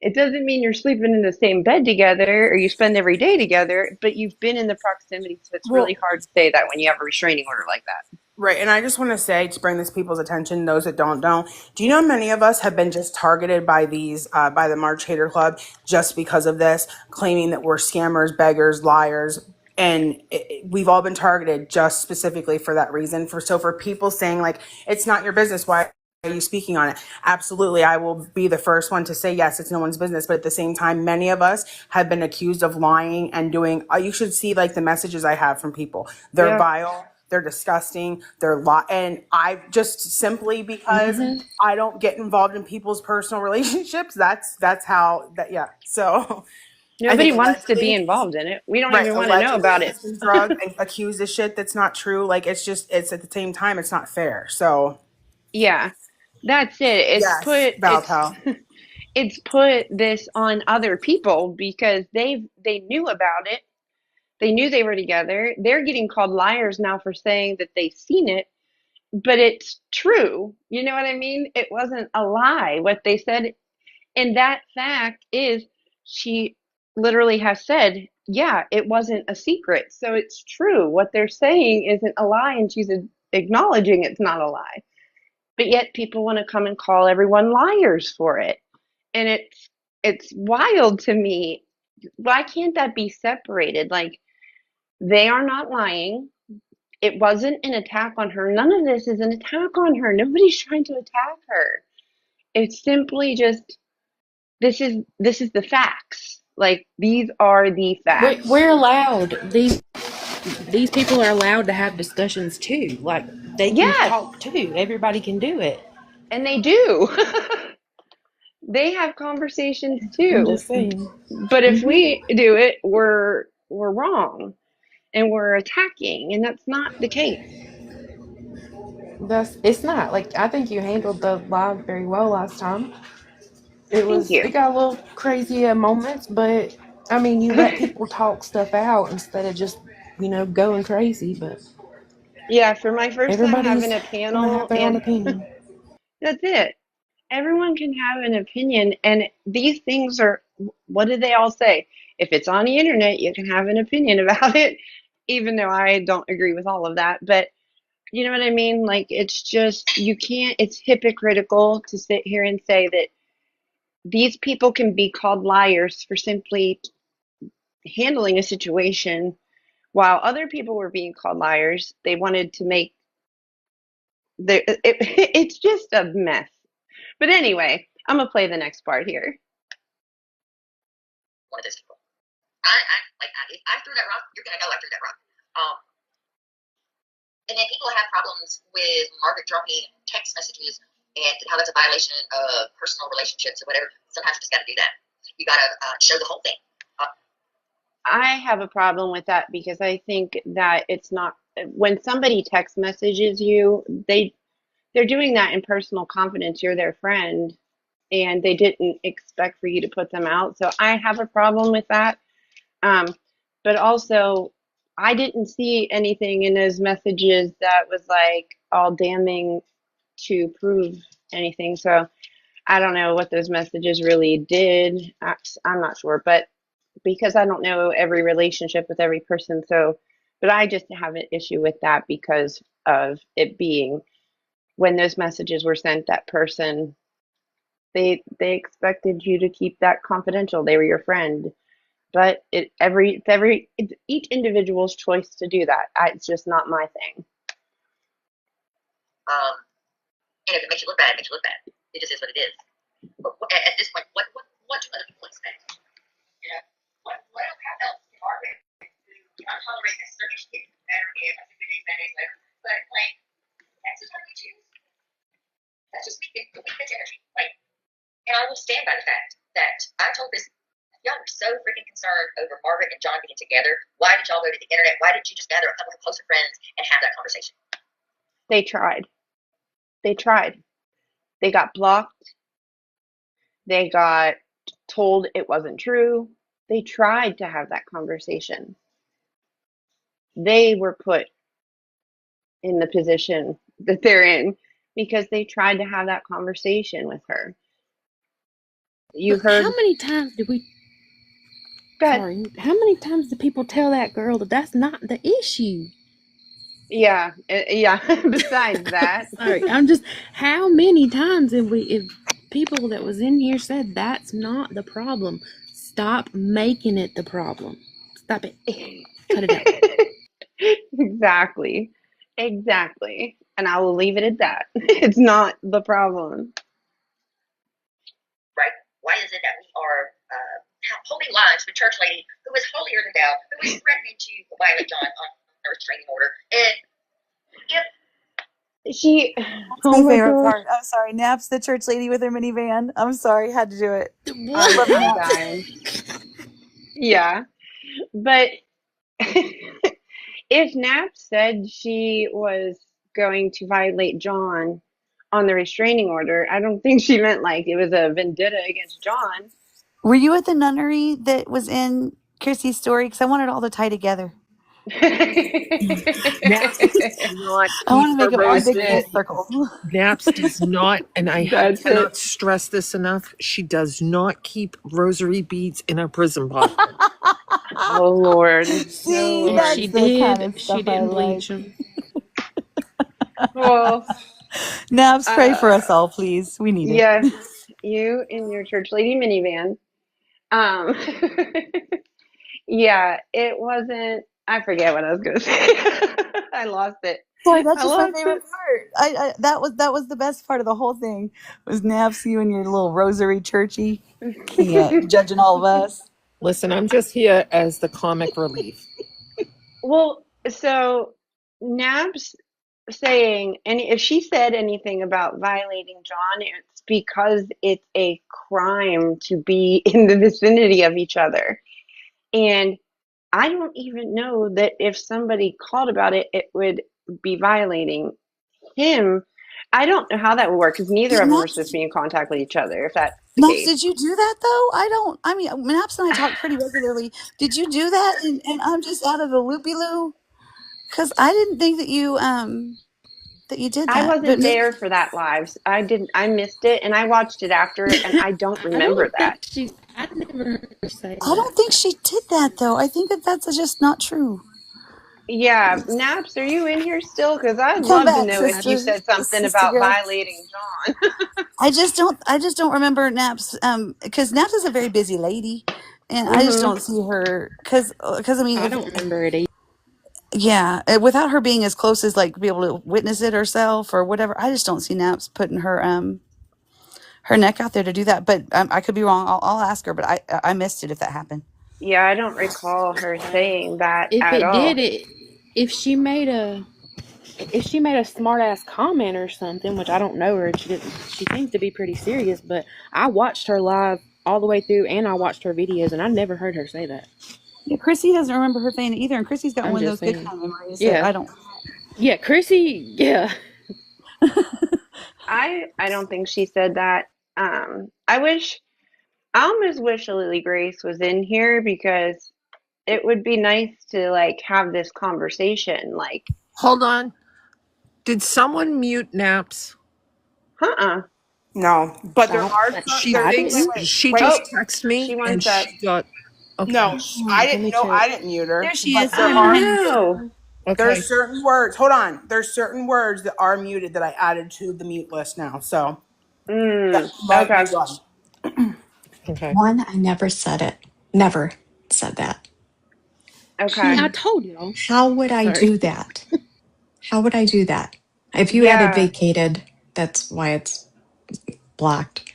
Speaker 1: it doesn't mean you're sleeping in the same bed together or you spend every day together, but you've been in the proximity. So it's really
Speaker 3: Well,
Speaker 1: hard to say that when you have a restraining order like that.
Speaker 3: right. And I just want to say to bring this people's attention, those that don't know, do you know many of us have been just targeted by these, by the March Hater Club just because of this, claiming that we're scammers, beggars, liars. And we've all been targeted just specifically for that reason. For people saying like, it's not your business. Why are you speaking on it? Absolutely. I will be the first one to say, yes, it's no one's business. But at the same time, many of us have been accused of lying and doing, you should see like the messages I have from people. They're
Speaker 1: Yeah.
Speaker 3: vile. They're disgusting. And I just simply because I don't get involved in people's personal relationships. That's how that, yeah. So I
Speaker 1: Nobody
Speaker 3: think
Speaker 1: wants to be
Speaker 3: allegedly,
Speaker 1: involved in it. We don't
Speaker 3: right,
Speaker 1: even want to know
Speaker 3: allegedly
Speaker 1: about it.
Speaker 3: has been drugged and accused of shit that's not true. Like it's at the same time, it's not fair. So
Speaker 1: Yeah, that's it.
Speaker 3: yes, Valpal.
Speaker 1: It's put this on other people because they knew about it. They knew they were together. They're getting called liars now for saying that they've seen it, but it's true. You know what I mean? It wasn't a lie what they said. And that fact is she literally has said, yeah, it wasn't a secret. So it's true. What they're saying isn't a lie and she's acknowledging it's not a lie. But yet people want to come and call everyone liars for it. And it's wild to me. Why can't that be separated? Like, they are not lying. It wasn't an attack on her. None of this is an attack on her. Nobody's trying to attack her. It's simply just this is the facts. Like, these are the facts.
Speaker 4: we're allowed. These people are allowed to have discussions too. Like they can
Speaker 1: Yes,
Speaker 4: talk too. Everybody can do it.
Speaker 1: and they do. They have conversations
Speaker 4: I'm
Speaker 1: too.
Speaker 4: just saying.
Speaker 1: But if we do it, we're wrong and we're attacking, and that's not the case.
Speaker 4: It's not like I think you handled the live very well last time.
Speaker 1: Thank
Speaker 4: It
Speaker 1: you.
Speaker 4: got a little crazy at moments, but I mean you let people talk stuff out instead of just going crazy. But
Speaker 1: Yeah, for my first time having
Speaker 4: everybody's
Speaker 1: a
Speaker 4: gonna have
Speaker 1: panel,
Speaker 4: their own
Speaker 1: and
Speaker 4: opinion.
Speaker 1: that's it. Everyone can have an opinion, and these things are, what do they all say? If it's on the internet, you can have an opinion about it, even though I don't agree with all of that. But you know what I mean? Like, it's just, you can't, it's hypocritical to sit here and say that these people can be called liars for simply handling a situation while other people were being called liars. They wanted to make it's just a mess. But anyway, I'm gonna play the next part here.
Speaker 6: One of those people. If I threw that rock, you're gonna know I threw that rock. And then people have problems with Margaret dropping text messages and how that's a violation of personal relationships or whatever. Sometimes you just got to do that. You got to show the whole thing.
Speaker 1: I have a problem with that because I think that it's not, when somebody text messages you, they're doing that in personal confidence. You're their friend and they didn't expect for you to put them out. So I have a problem with that. Um, but also, I didn't see anything in those messages that was like all damning to prove anything. So I don't know what those messages really did. I'm not sure, but because I don't know every relationship with every person. So, but I just have an issue with that because of it being when those messages were sent, that person they expected you to keep that confidential. They were your friend, but it's each individual's choice to do that. It's just not my thing.
Speaker 6: And if it makes you look bad, it makes you look bad. It just is what it is. But at this point, what do other people expect? You know, what else can Margaret do? I'm tolerating this certain shit better if I think days later. But like, that's just what we choose. That's just me. The weakness energy. Like, and I will stand by the fact that I told this. Y'all were so freaking concerned over Margaret and John being together. Why did y'all go to the internet? Why didn't you just gather a couple of closer friends and have that conversation?
Speaker 1: They tried. They got blocked. They got told it wasn't true. They tried to have that conversation. They were put in the position that they're in because they tried to have that conversation with her. You heard.
Speaker 4: How many times did we? Sorry. How many times do people tell that girl that that's not the issue?
Speaker 1: Yeah. Besides that.
Speaker 4: Sorry, I'm just. How many times have we? If people that was in here said that's not the problem, stop making it the problem. Stop it. Cut it out.
Speaker 1: Exactly. And I will leave it at that. It's not the problem.
Speaker 6: Right? Why is it that we are holding lines with church lady who is holier than thou, who is threatening to violate John on a restraining order? And
Speaker 1: she.
Speaker 2: That's my favorite part. I'm sorry. Naps the church lady with her minivan. I'm sorry. Had to do it.
Speaker 1: I'm dying. Yeah. But if Nap said she was going to violate John on the restraining order, I don't think she meant like it was a vendetta against John.
Speaker 2: Were you at the nunnery that was in Chrissy's story? Because I want it all to tie together.
Speaker 5: Naps does not
Speaker 2: I want to
Speaker 5: keep
Speaker 2: make
Speaker 5: her
Speaker 2: a big
Speaker 5: rosary.
Speaker 2: full circle.
Speaker 5: Naps does not, and I
Speaker 1: That's
Speaker 5: cannot
Speaker 1: it.
Speaker 5: stress this enough. She does not keep rosary beads in a prison pocket.
Speaker 1: Oh Lord.
Speaker 2: See,
Speaker 4: If
Speaker 2: that's
Speaker 4: she
Speaker 2: the
Speaker 4: did,
Speaker 2: kind of
Speaker 4: she
Speaker 2: stuff I
Speaker 4: didn't
Speaker 2: like.
Speaker 4: bleach them.
Speaker 1: Well,
Speaker 2: Naps, pray for us all, please. We need it.
Speaker 1: yes, you in your church lady minivan. Yeah, it wasn't. I forget what I was gonna say. I lost it.
Speaker 2: Sorry, that's just my
Speaker 1: lost
Speaker 2: favorite part. That was the best part of the whole thing. Was Naps, you and your little rosary churchy, judging all of us.
Speaker 5: Listen, I'm just here as the comic relief.
Speaker 1: Well, so Nabs saying, and if she said anything about violating John, it's because it's a crime to be in the vicinity of each other. And I don't even know that if somebody called about it, it would be violating him. I don't know how that would work because neither of them were supposed to be in contact with each other, if that's the
Speaker 2: Naps,
Speaker 1: case.
Speaker 2: did you do that though? I mean, Naps and I talk pretty regularly. Did you do that? And I'm just out of the loopy-loo because I didn't think that you did that.
Speaker 1: I wasn't there for that live. I missed it and I watched it after and I don't remember that.
Speaker 4: I never heard her say that.
Speaker 2: I don't think she did that though. I think that that's just not true.
Speaker 1: Yeah, Naps, are you in here still? Because I'd
Speaker 2: Come
Speaker 1: love
Speaker 2: back,
Speaker 1: to know if you
Speaker 2: sister.
Speaker 1: said something
Speaker 2: Sister
Speaker 1: about
Speaker 2: girl.
Speaker 1: violating John.
Speaker 2: I just don't remember Naps because Naps is a very busy lady, and I just don't see her because I mean
Speaker 4: I don't remember it either.
Speaker 2: Yeah, without her being as close as like be able to witness it herself or whatever, I just don't see Naps putting her neck out there to do that. But I could be wrong. I'll ask her, but I missed it if that happened.
Speaker 1: Yeah, I don't recall her saying that
Speaker 4: If
Speaker 1: at
Speaker 4: it
Speaker 1: all.
Speaker 4: did, if she made a smart ass comment or something, which I don't know her, she seems to be pretty serious. But I watched her live all the way through, and I watched her videos, and I never heard her say that.
Speaker 2: Yeah, Chrissy doesn't remember her saying it either, and Chrissy's got one of those good kind of memories. Yeah, I don't.
Speaker 4: Yeah, Chrissy. Yeah.
Speaker 1: I don't think she said that. I almost wish Lily Grace was in here because it would be nice to like have this conversation. Like,
Speaker 5: hold on. Did someone mute Naps?
Speaker 3: No, but there are some.
Speaker 5: She
Speaker 3: She
Speaker 5: just texted me
Speaker 1: She
Speaker 5: and
Speaker 1: wants that.
Speaker 5: she got Okay.
Speaker 3: No, I
Speaker 4: Let
Speaker 3: didn't
Speaker 4: me
Speaker 3: know.
Speaker 4: check.
Speaker 3: I didn't mute her.
Speaker 2: There she
Speaker 3: But
Speaker 2: is.
Speaker 3: there
Speaker 2: Hi,
Speaker 3: are
Speaker 2: Megan.
Speaker 1: No.
Speaker 5: Okay.
Speaker 3: there's certain words. Hold on. There's certain words that are muted that I added to the mute list now. So that might be
Speaker 1: Okay.
Speaker 3: one.
Speaker 5: Okay.
Speaker 7: One, I never said it. Never said that.
Speaker 1: Okay.
Speaker 4: See, I
Speaker 7: Two,
Speaker 4: told y'all.
Speaker 7: how would I
Speaker 4: Sorry.
Speaker 7: do that? How would I do that? If you added
Speaker 1: Yeah.
Speaker 7: vacated, that's why it's blocked.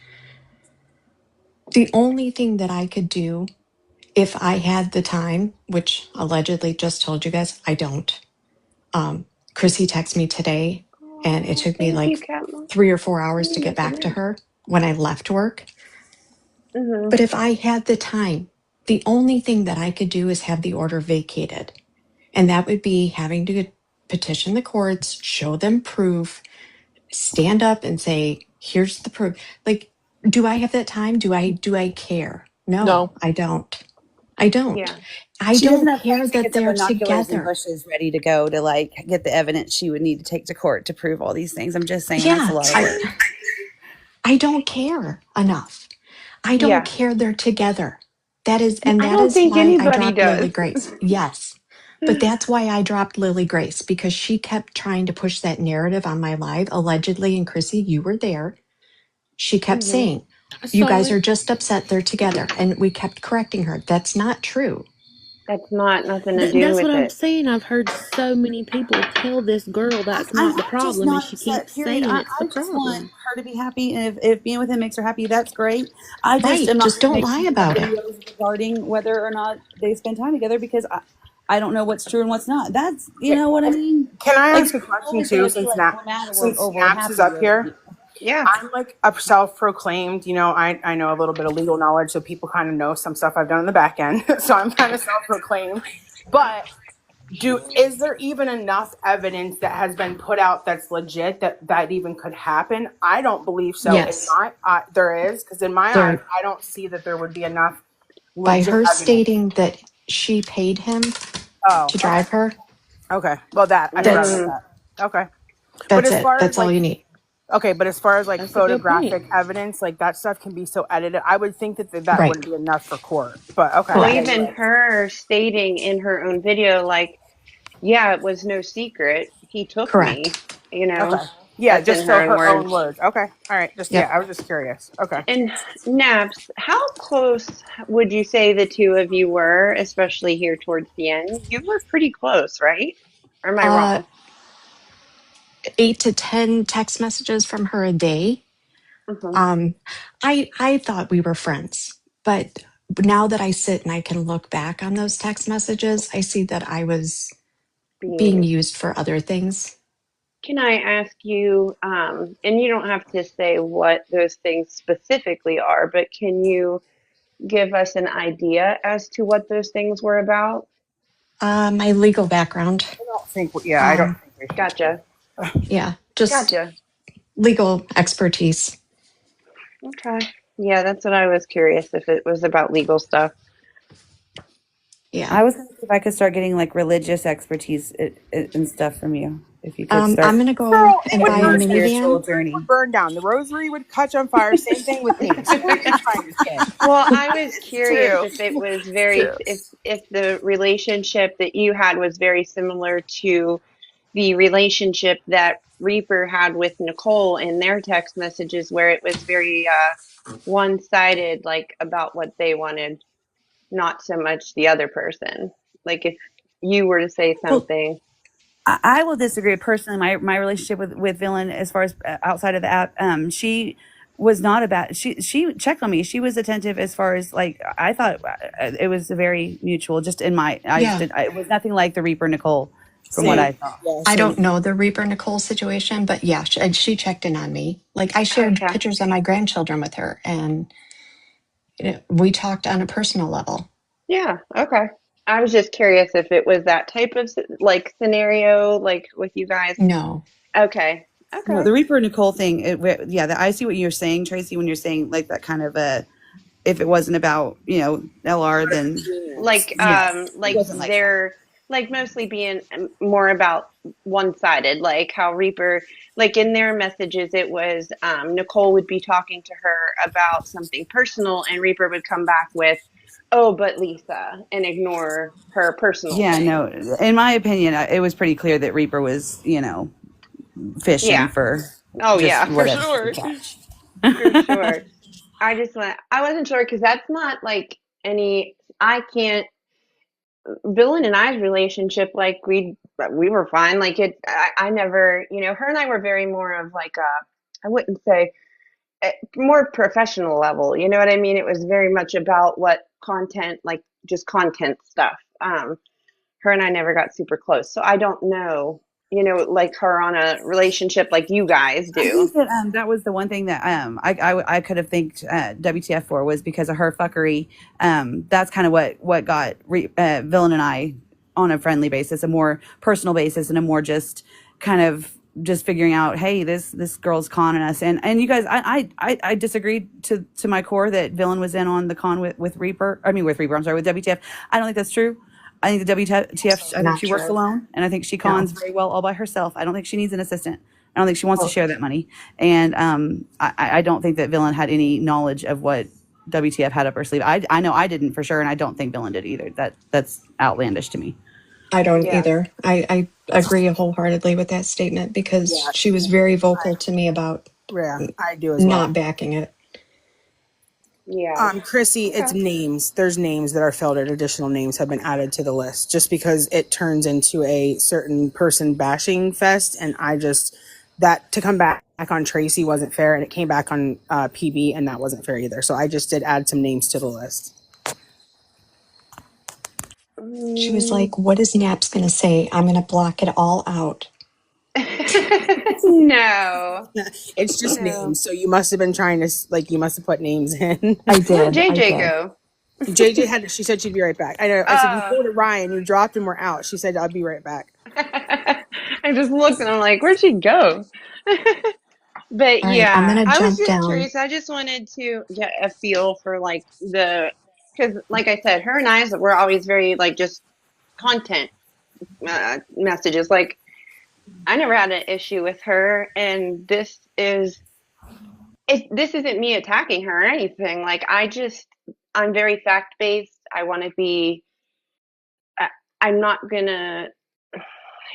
Speaker 7: The only thing that I could do if I had the time, which allegedly just told you guys, I don't. Chrissy texted me today and it
Speaker 1: Oh,
Speaker 7: took me
Speaker 1: thank you,
Speaker 7: like
Speaker 1: Catma.
Speaker 7: 3 or 4 hours to
Speaker 1: Oh my
Speaker 7: get back to
Speaker 1: goodness.
Speaker 7: her when I left work.
Speaker 1: Mhm.
Speaker 7: But if I had the time, the only thing that I could do is have the order vacated. And that would be having to petition the courts, show them proof, stand up and say, here's the proof. Like, do I have that time? Do I care? No,
Speaker 5: No.
Speaker 7: I don't. I don't.
Speaker 1: Yeah.
Speaker 7: I
Speaker 2: She doesn't
Speaker 7: don't
Speaker 2: have plane
Speaker 7: care that
Speaker 2: tickets and
Speaker 7: they're
Speaker 2: binoculars and
Speaker 7: together.
Speaker 2: bushes ready to go to like get the evidence she would need to take to court to prove all these things. I'm just saying that's a
Speaker 7: Yeah,
Speaker 2: lot of
Speaker 7: I
Speaker 2: work.
Speaker 7: I don't care enough. I don't
Speaker 1: Yeah.
Speaker 7: care they're together. And
Speaker 1: I
Speaker 7: that
Speaker 1: don't
Speaker 7: is
Speaker 1: think
Speaker 7: why I
Speaker 1: anybody
Speaker 7: dropped
Speaker 1: does.
Speaker 7: Lily Grace. Yes. But that's why I dropped Lily Grace because she kept trying to push that narrative on my live. Allegedly, and Chrissy, you were there. She kept
Speaker 1: Mhm.
Speaker 7: saying,
Speaker 4: I
Speaker 7: you
Speaker 4: saw
Speaker 7: guys
Speaker 4: it.
Speaker 7: are just upset they're together. And we kept correcting her. That's not true.
Speaker 1: That's not nothing to do
Speaker 4: That's
Speaker 1: with
Speaker 4: what I'm
Speaker 1: it.
Speaker 4: saying. I've heard so many people tell this girl that's
Speaker 2: I'm
Speaker 4: not the
Speaker 2: just
Speaker 4: problem, and
Speaker 2: not
Speaker 4: she
Speaker 2: upset,
Speaker 4: keeps
Speaker 2: period.
Speaker 4: saying it's the
Speaker 2: I just want
Speaker 4: problem.
Speaker 2: her to be happy. And if being with him makes her happy, that's great. I just
Speaker 7: Right.
Speaker 2: am not
Speaker 7: Just
Speaker 2: going to
Speaker 7: don't
Speaker 2: make
Speaker 7: lie about it.
Speaker 2: videos regarding whether or not they spend time together because I don't know what's true and what's not. That's, you know what I mean?
Speaker 3: Can I
Speaker 2: Like,
Speaker 3: ask a
Speaker 2: it's
Speaker 3: question
Speaker 2: always
Speaker 3: too?
Speaker 2: going to be
Speaker 3: Since
Speaker 2: like, we're mad or we're
Speaker 3: Naps is
Speaker 2: happy
Speaker 3: up
Speaker 2: or,
Speaker 3: here.
Speaker 1: Yeah.
Speaker 3: I'm like a self-proclaimed, I know a little bit of legal knowledge, so people kind of know some stuff I've done in the back end. So I'm kind of self-proclaimed. But is there even enough evidence that has been put out that's legit that even could happen? I don't believe so. If
Speaker 7: Yes.
Speaker 3: not, there is, because in my eyes,
Speaker 7: There,
Speaker 3: I don't see that there would be enough
Speaker 7: by
Speaker 3: legit
Speaker 7: her
Speaker 3: evidence.
Speaker 7: stating that she paid him
Speaker 3: Oh,
Speaker 7: to
Speaker 3: okay.
Speaker 7: drive her,
Speaker 3: Okay. Well, that I forgot about
Speaker 7: that's
Speaker 1: Mhm.
Speaker 3: that. Okay. But
Speaker 7: that's
Speaker 3: as
Speaker 7: it.
Speaker 3: far as
Speaker 7: That's all
Speaker 3: like
Speaker 7: you need.
Speaker 3: Okay, but as far as like
Speaker 4: That's a good point.
Speaker 3: photographic evidence, like that stuff can be so edited. I would think that
Speaker 7: Right.
Speaker 3: wouldn't be enough for court. But okay,
Speaker 1: Well,
Speaker 3: yeah,
Speaker 7: Correct.
Speaker 3: you're
Speaker 1: even
Speaker 3: right.
Speaker 1: her stating in her own video, like, yeah, it was no secret. He took me,
Speaker 7: Correct.
Speaker 3: Okay, yeah,
Speaker 1: that's in
Speaker 3: just
Speaker 1: her
Speaker 3: so
Speaker 1: own
Speaker 3: her own
Speaker 1: words.
Speaker 3: words. Okay, all right,
Speaker 7: Yep.
Speaker 3: I was just curious. Okay,
Speaker 1: And Naps, how close would you say the two of you were, especially here towards the end? You were pretty close, right? Or am I
Speaker 7: Uh,
Speaker 1: wrong?
Speaker 7: 8 to 10 text messages from her a day.
Speaker 1: Hmm.
Speaker 7: I thought we were friends, but now that I sit and I can look back on those text messages, I see that I was
Speaker 1: Being
Speaker 7: being
Speaker 1: used.
Speaker 7: used for other things.
Speaker 1: Can I ask you, and you don't have to say what those things specifically are, but can you give us an idea as to what those things were about?
Speaker 7: My legal background.
Speaker 3: I don't think. Yeah, I don't
Speaker 7: Um,
Speaker 3: think we should.
Speaker 1: Gotcha.
Speaker 7: yeah, just
Speaker 1: Gotcha.
Speaker 7: legal expertise.
Speaker 1: Okay. Yeah, that's what I was curious if it was about legal stuff.
Speaker 7: Yeah.
Speaker 2: I was going to see if I could start getting like religious expertise and stuff from you. If you could
Speaker 7: I'm
Speaker 2: start
Speaker 7: gonna go
Speaker 3: Girl, it
Speaker 7: and
Speaker 3: would
Speaker 7: buy a
Speaker 2: your
Speaker 3: burn.
Speaker 2: spiritual
Speaker 7: minivan.
Speaker 3: It would
Speaker 2: journey.
Speaker 3: burn down. The rosary would catch on fire. Same thing with me. So what are you trying to say?
Speaker 1: Well, I was curious
Speaker 5: True.
Speaker 1: if it was
Speaker 5: It's true.
Speaker 1: if the relationship that you had was very similar to the relationship that Reaper had with Nicole in their text messages, where it was very one-sided, like about what they wanted, not so much the other person. Like if you were to say
Speaker 2: Well,
Speaker 1: something,
Speaker 2: I will disagree personally. My relationship with Villain, as far as outside of the app, she was not about. She checked on me. She was attentive as far as like I thought it was very mutual. Just in my eyes,
Speaker 7: Yeah.
Speaker 2: it was nothing like the Reaper Nicole from what
Speaker 3: Same.
Speaker 2: I saw.
Speaker 3: Yeah,
Speaker 7: I
Speaker 3: same.
Speaker 7: don't know the Reaper Nicole situation, but yeah, she checked in on me. Like I shared
Speaker 1: okay,
Speaker 7: pictures of my grandchildren with her, and we talked on a personal level.
Speaker 1: yeah, okay. I was just curious if it was that type of like scenario, like with you guys.
Speaker 7: No.
Speaker 1: Okay,
Speaker 2: No,
Speaker 1: okay.
Speaker 2: the Reaper Nicole thing. Yeah, I see what you're saying, Tracy. When you're saying like that kind of if it wasn't about LR, then
Speaker 1: Like
Speaker 2: yes, it
Speaker 1: like
Speaker 2: wasn't like that.
Speaker 1: they're like mostly being more about one-sided, like how Reaper, like in their messages it was Nicole would be talking to her about something personal and Reaper would come back with oh, but Lisa, and ignore her personal
Speaker 2: Yeah,
Speaker 1: thing.
Speaker 2: no. In my opinion, it was pretty clear that Reaper was, fishing
Speaker 1: Yeah.
Speaker 2: for
Speaker 1: Oh,
Speaker 2: just
Speaker 1: yeah, for
Speaker 2: whatever he
Speaker 1: sure.
Speaker 2: could catch.
Speaker 1: For sure. I wasn't sure because that's not like any, I can't, Villain and I's relationship, like we were fine. Like I never, her and I were very more of like I wouldn't say more professional level. You know what I mean? It was very much about what content, like just content stuff. Her and I never got super close, so I don't know, like her on a relationship like you guys
Speaker 2: I
Speaker 1: do.
Speaker 2: think that that was the one thing that I could have thanked WTF for was because of her fuckery. That's kind of what got Villain and I on a friendly basis, a more personal basis, and a more just kind of just figuring out, hey, this girl's conning us. And you guys, I disagreed to my core that Villain was in on the con with Reaper. I mean with Reaper. I'm sorry, with WTF. I don't think that's true. I think the WTF, I think
Speaker 7: Not
Speaker 2: she works
Speaker 7: true.
Speaker 2: alone, and I think she
Speaker 7: No.
Speaker 2: cons very well all by herself. I don't think she needs an assistant. I don't think she wants to
Speaker 7: Well,
Speaker 2: share that money. And I don't think that Villain had any knowledge of what WTF had up her sleeve. I know I didn't for sure, and I don't think Villain did either. That's outlandish to me.
Speaker 7: I don't
Speaker 1: Yeah.
Speaker 7: either. I agree wholeheartedly with that statement because
Speaker 3: Yeah,
Speaker 7: she was very vocal to me about
Speaker 3: yeah, I do as well.
Speaker 7: not backing it.
Speaker 1: Yeah.
Speaker 3: Chrissy, it's
Speaker 1: Okay.
Speaker 3: names. There's names that are filtered. Additional names have been added to the list just because it turns into a certain person bashing fest. And that to come back on Tracy wasn't fair. And it came back on PB and that wasn't fair either. So I just did add some names to the list.
Speaker 7: She was like, what is Naps going to say? I'm going to block it all out.
Speaker 1: No.
Speaker 3: It's just
Speaker 1: No.
Speaker 3: names. So you must have been trying to, you must have put names in.
Speaker 7: I
Speaker 1: Where'd
Speaker 7: did. I
Speaker 1: JJ
Speaker 7: did.
Speaker 1: go?
Speaker 3: JJ she said she'd be right back. I know. I said, you told it Ryan, you dropped and we're out. She said, I'll be right back.
Speaker 1: I just looked and I'm like, where'd she go? But
Speaker 7: All right, I'm
Speaker 1: yeah,
Speaker 7: going to
Speaker 1: I was
Speaker 7: jump
Speaker 1: just
Speaker 7: down.
Speaker 1: curious. I just wanted to get a feel for like because like I said, her and I were always very like just content messages. Like I never had an issue with her, and this isn't me attacking her or anything. Like I'm very fact based. I want to be. I'm not gonna.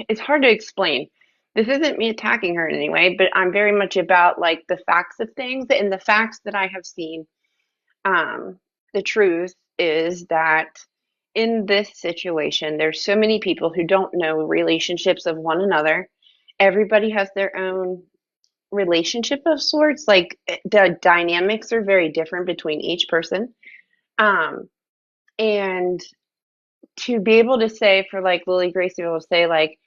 Speaker 1: It's hard to explain. This isn't me attacking her in any way, but I'm very much about like the facts of things and the facts that I have seen. Um, the truth is that in this situation, there's so many people who don't know relationships of one another. Everybody has their own relationship of sorts. Like the dynamics are very different between each person. Um, and to be able to say for like Lily Grace to be able to say like,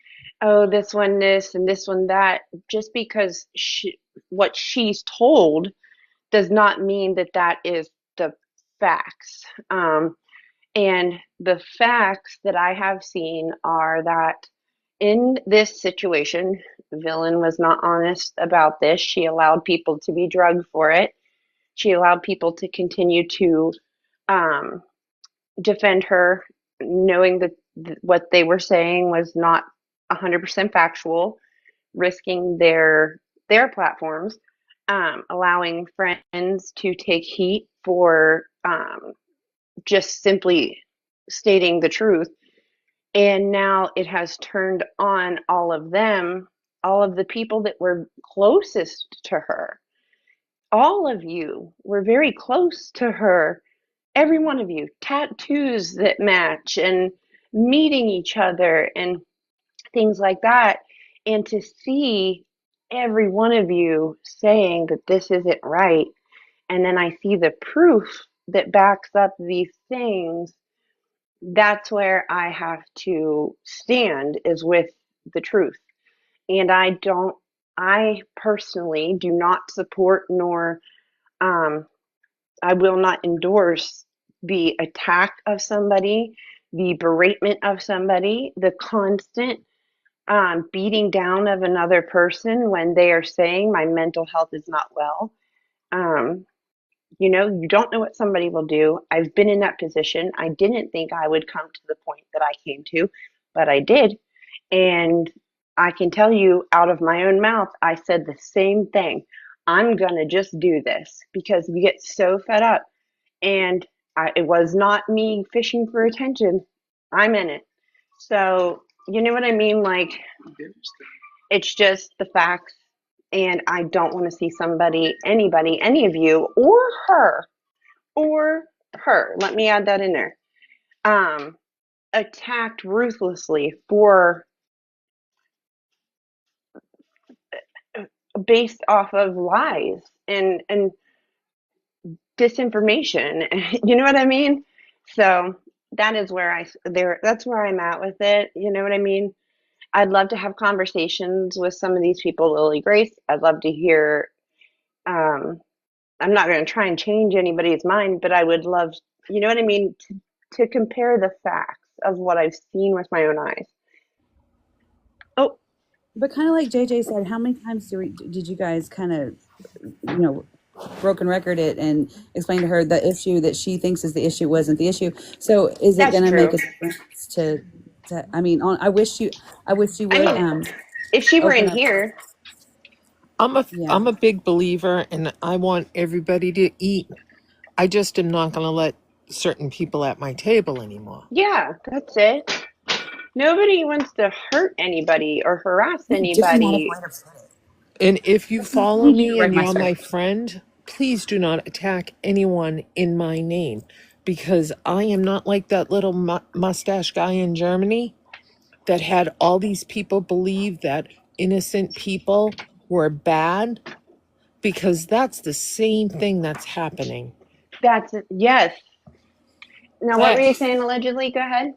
Speaker 1: oh, this one this and this one that, just because what she's told does not mean that that is the facts. And the facts that I have seen are that in this situation, Villain was not honest about this. She allowed people to be drugged for it. She allowed people to continue to um, defend her, knowing that what they were saying was not 100% factual, risking their platforms, allowing friends to take heat for just simply stating the truth. And now it has turned on all of them, all of the people that were closest to her. All of you were very close to her. Every one of you, tattoos that match and meeting each other and things like that. And to see every one of you saying that this isn't right, and then I see the proof that backs up these things, that's where I have to stand, is with the truth. And I personally do not support nor um, I will not endorse the attack of somebody, the beratement of somebody, the constant beating down of another person when they are saying my mental health is not well. Um, you don't know what somebody will do. I've been in that position. I didn't think I would come to the point that I came to, but I did. And I can tell you out of my own mouth, I said the same thing. I'm going to just do this because you get so fed up. And it was not me fishing for attention. I'm in it. So, you know what I mean? Like, it's just the facts. And I don't want to see anybody, any of you, or her, let me add that in there, attacked ruthlessly for based off of lies and disinformation. You know what I mean? So that is where that's where I'm at with it. You know what I mean? I'd love to have conversations with some of these people, Lily Grace. I'd love to hear. I'm not going to try and change anybody's mind, but I would love, you know what I mean, to compare the facts of what I've seen with my own eyes. Oh,
Speaker 2: But kind of like JJ said, how many times did you guys kind of, broken record it and explain to her the issue that she thinks is the issue wasn't the issue? So is it
Speaker 1: that's
Speaker 2: going to make
Speaker 1: true.
Speaker 2: a difference to I mean, I wish you would
Speaker 1: I mean, if she were
Speaker 2: open
Speaker 1: in
Speaker 2: up.
Speaker 1: here,
Speaker 2: Yeah.
Speaker 5: I'm a big believer, and I want everybody to eat. I just am not going to let certain people at my table anymore.
Speaker 1: yeah, that's it. Nobody wants to hurt anybody or harass
Speaker 2: Diplomatic
Speaker 1: anybody.
Speaker 2: way to put it.
Speaker 5: And if you follow
Speaker 2: You need to
Speaker 5: me
Speaker 2: write
Speaker 5: and
Speaker 2: my
Speaker 5: you're my
Speaker 2: script.
Speaker 5: friend, please do not attack anyone in my name, because I am not like that little mustache guy in Germany that had all these people believe that innocent people were bad, because that's the same thing that's happening.
Speaker 1: That's it. Yes. Now, what were
Speaker 5: That
Speaker 1: you saying allegedly? Go ahead.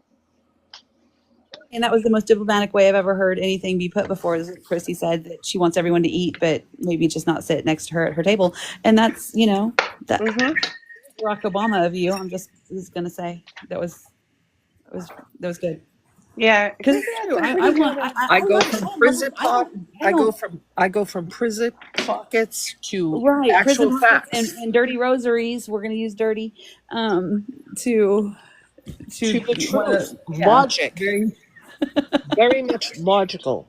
Speaker 2: And that was the most diplomatic way I've ever heard anything be put before. As Christy said, that she wants everyone to eat, but maybe just not sit next to her at her table. And that's, that Barack Obama of you. I'm just going to say that was good.
Speaker 1: Yeah,
Speaker 2: Because it's true.
Speaker 5: I
Speaker 2: I
Speaker 5: go
Speaker 2: love
Speaker 5: from
Speaker 2: I
Speaker 5: prison
Speaker 2: love
Speaker 5: talk.
Speaker 2: I don't
Speaker 5: I go from prison pockets to
Speaker 2: right prison
Speaker 5: actual
Speaker 2: hockets
Speaker 5: facts,
Speaker 2: and dirty rosaries. We're going to use dirty to
Speaker 5: to the truth,
Speaker 2: yeah,
Speaker 5: logic,
Speaker 2: very
Speaker 5: very much logical.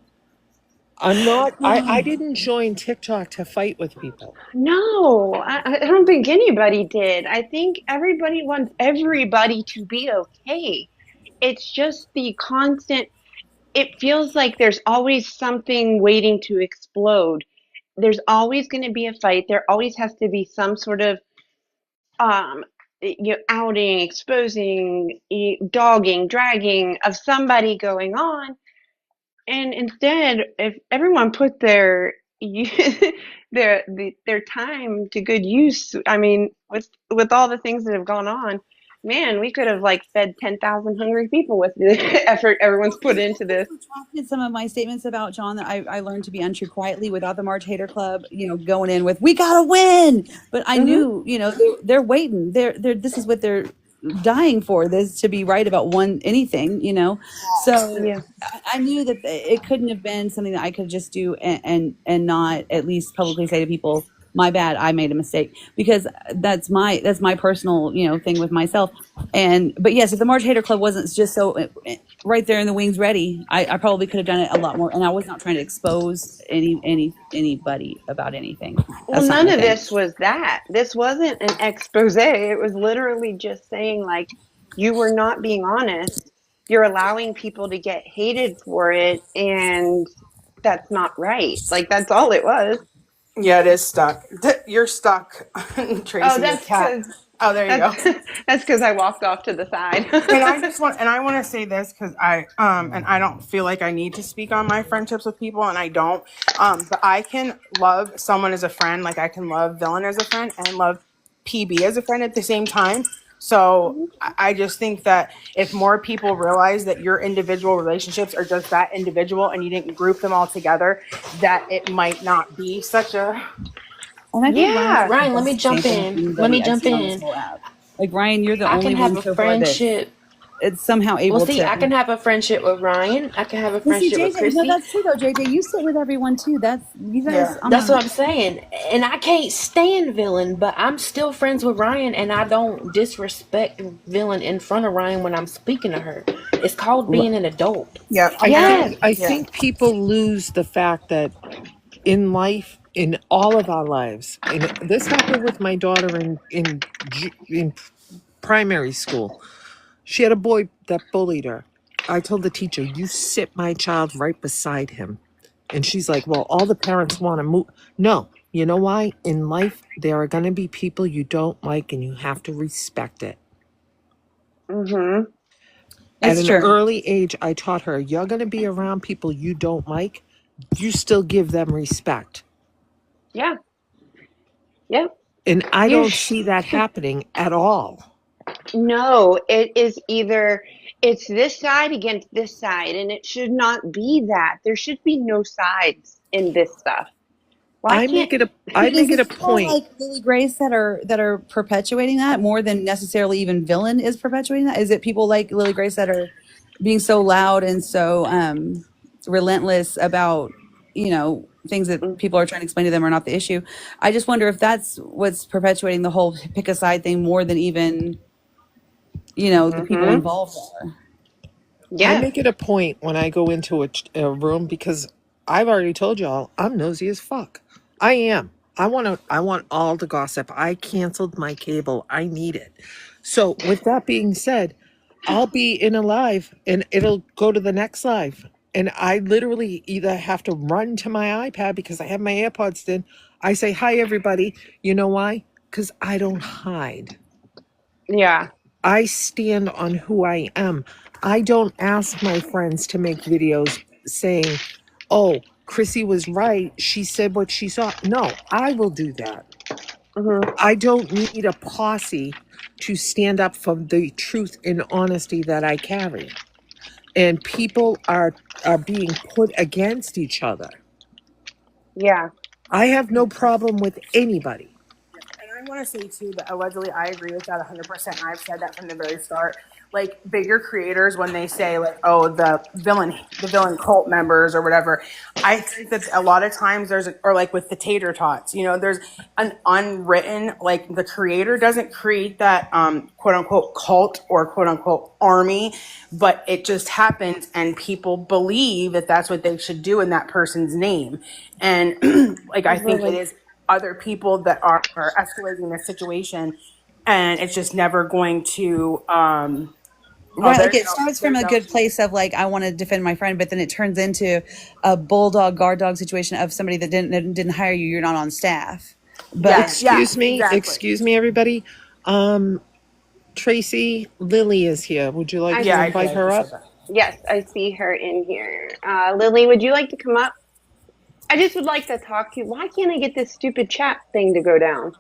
Speaker 5: I'm not. I didn't join TikTok to fight with people.
Speaker 1: no, I don't think anybody did. I think everybody wants everybody to be okay. It's just the constant, it feels like there's always something waiting to explode. There's always going to be a fight. There always has to be some sort of um outing, exposing, dogging, dragging of somebody going on. And instead, if everyone put their time to good use, I mean, with all the things that have gone on, man, we could have like fed 10,000 hungry people with the effort everyone's put into this.
Speaker 2: retracted some of my statements about John that I learned to be untrue quietly without the March Hater Club, going in with we gotta win. But I knew, they're waiting. They're this is what they're dying for, this to be right about anything. So
Speaker 1: Yeah.
Speaker 2: I knew that it couldn't have been something that I could just do and not at least publicly say to people, my bad, I made a mistake, because that's my personal thing with myself. But yes, if the March Hater Club wasn't just so right there in the wings ready, I probably could have done it a lot more. And I was not trying to expose anybody about anything.
Speaker 1: Well,
Speaker 2: That's not
Speaker 1: none
Speaker 2: my
Speaker 1: of
Speaker 2: thing.
Speaker 1: this was that. This wasn't an expose. It was literally just saying, like, you were not being honest. You're allowing people to get hated for it, and that's not right. Like, that's all it was.
Speaker 3: Yeah, it is stuck. You're stuck,
Speaker 1: Oh,
Speaker 3: Tracy. The
Speaker 1: that's
Speaker 3: cat.
Speaker 1: because
Speaker 3: Oh, there you go.
Speaker 1: that's because I walked off to the side.
Speaker 3: And I want to say this because I don't feel like I need to speak on my friendships with people, and I don't. But I can love someone as a friend, like I can love Villain as a friend and love PB as a friend at the same time. So I just think that if more people realize that your individual relationships are just that individual and you didn't group them all together, that it might not be such a.
Speaker 2: And I think Ryan's
Speaker 1: Yeah.
Speaker 2: the
Speaker 4: Ryan, let me
Speaker 2: best
Speaker 4: jump
Speaker 2: example of
Speaker 4: in. Let
Speaker 2: anybody
Speaker 4: me
Speaker 2: I've
Speaker 4: jump
Speaker 2: seen on this
Speaker 4: in.
Speaker 2: whole app. Like Ryan, you're the
Speaker 4: I can
Speaker 2: only
Speaker 4: have
Speaker 2: one
Speaker 4: a
Speaker 2: so far that
Speaker 4: friendship.
Speaker 2: it's somehow
Speaker 4: Well,
Speaker 2: able
Speaker 4: see, I can
Speaker 2: to.
Speaker 4: have a friendship with Ryan. I can have a
Speaker 2: Well, see,
Speaker 4: friendship with
Speaker 2: JJ, no,
Speaker 4: Chrissy.
Speaker 2: that's true though. JJ, you sit with everyone too. That's you guys
Speaker 3: Yeah.
Speaker 2: on
Speaker 4: That's what
Speaker 2: the.
Speaker 4: I'm saying. And I can't stand Villain, but I'm still friends with Ryan, and I don't disrespect Villain in front of Ryan when I'm speaking to her. It's called being an adult.
Speaker 3: Yeah.
Speaker 1: Yes.
Speaker 5: I think people lose the fact that in life, in all of our lives, and this happened with my daughter in primary school. She had a boy that bullied her. I told the teacher, you sit my child right beside him. And she's like, well, all the parents want to move. No, you know why? In life, there are going to be people you don't like and you have to respect it.
Speaker 1: Mm-hmm.
Speaker 5: At
Speaker 2: It's
Speaker 5: an
Speaker 2: true.
Speaker 5: early age, I taught her, you're going to be around people you don't like. You still give them respect.
Speaker 1: Yeah. Yeah.
Speaker 5: And I
Speaker 1: You
Speaker 5: don't see that happening at all.
Speaker 1: No, it is either it's this side against this side, and it should not be that. There should be no sides in this stuff. Why
Speaker 5: I
Speaker 1: can't
Speaker 5: make it a
Speaker 2: But is it people
Speaker 5: point.
Speaker 2: like Lily Grace that are perpetuating that more than necessarily even Villain is perpetuating that? Is it people like Lily Grace that are being so loud and so relentless about, you know, things that people are trying to explain to them are not the issue? I just wonder if that's what's perpetuating the whole pick a side thing more than even, you know, the people
Speaker 1: Mm-hmm.
Speaker 2: involved are.
Speaker 5: I
Speaker 1: Yeah.
Speaker 5: make it a point when I go into a room, because I've already told y'all I'm nosy as fuck. I am. I want all the gossip. I canceled my cable. I need it. So with that being said, I'll be in a live and it'll go to the next live. And I literally either have to run to my iPad because I have my AirPods in. I say, hi, everybody. You know why? Because I don't hide.
Speaker 1: Yeah.
Speaker 5: I stand on who I am. I don't ask my friends to make videos saying, oh, Chrissy was right. She said what she saw. No, I will do that.
Speaker 1: Mm-hmm.
Speaker 5: I don't need a posse to stand up for the truth and honesty that I carry. And people are being put against each other.
Speaker 1: Yeah.
Speaker 5: I have no problem with anybody.
Speaker 3: And I want to say too that allegedly I agree with that 100%. I've said that from the very start. Like bigger creators, when they say like, "Oh, the villain cult members or whatever," I think that a lot of times or like with the tater tots, you know, there's an unwritten, like the creator doesn't create that quote unquote cult or quote unquote army, but it just happens, and people believe that that's what they should do in that person's name, and like I think it is other people that are escalating the situation, and it's just never going to
Speaker 2: Right, like it starts from a good place of like I want to defend my friend, but then it turns into a bulldog guard dog situation of somebody that didn't hire you. You're not on staff. But
Speaker 5: Excuse me, everybody. Tracy, Lily is here. Would you like to invite her up?
Speaker 1: Yes, I see her in here. Lily, would you like to come up? I just would like to talk to you. Why can't I get this stupid chat thing to go down?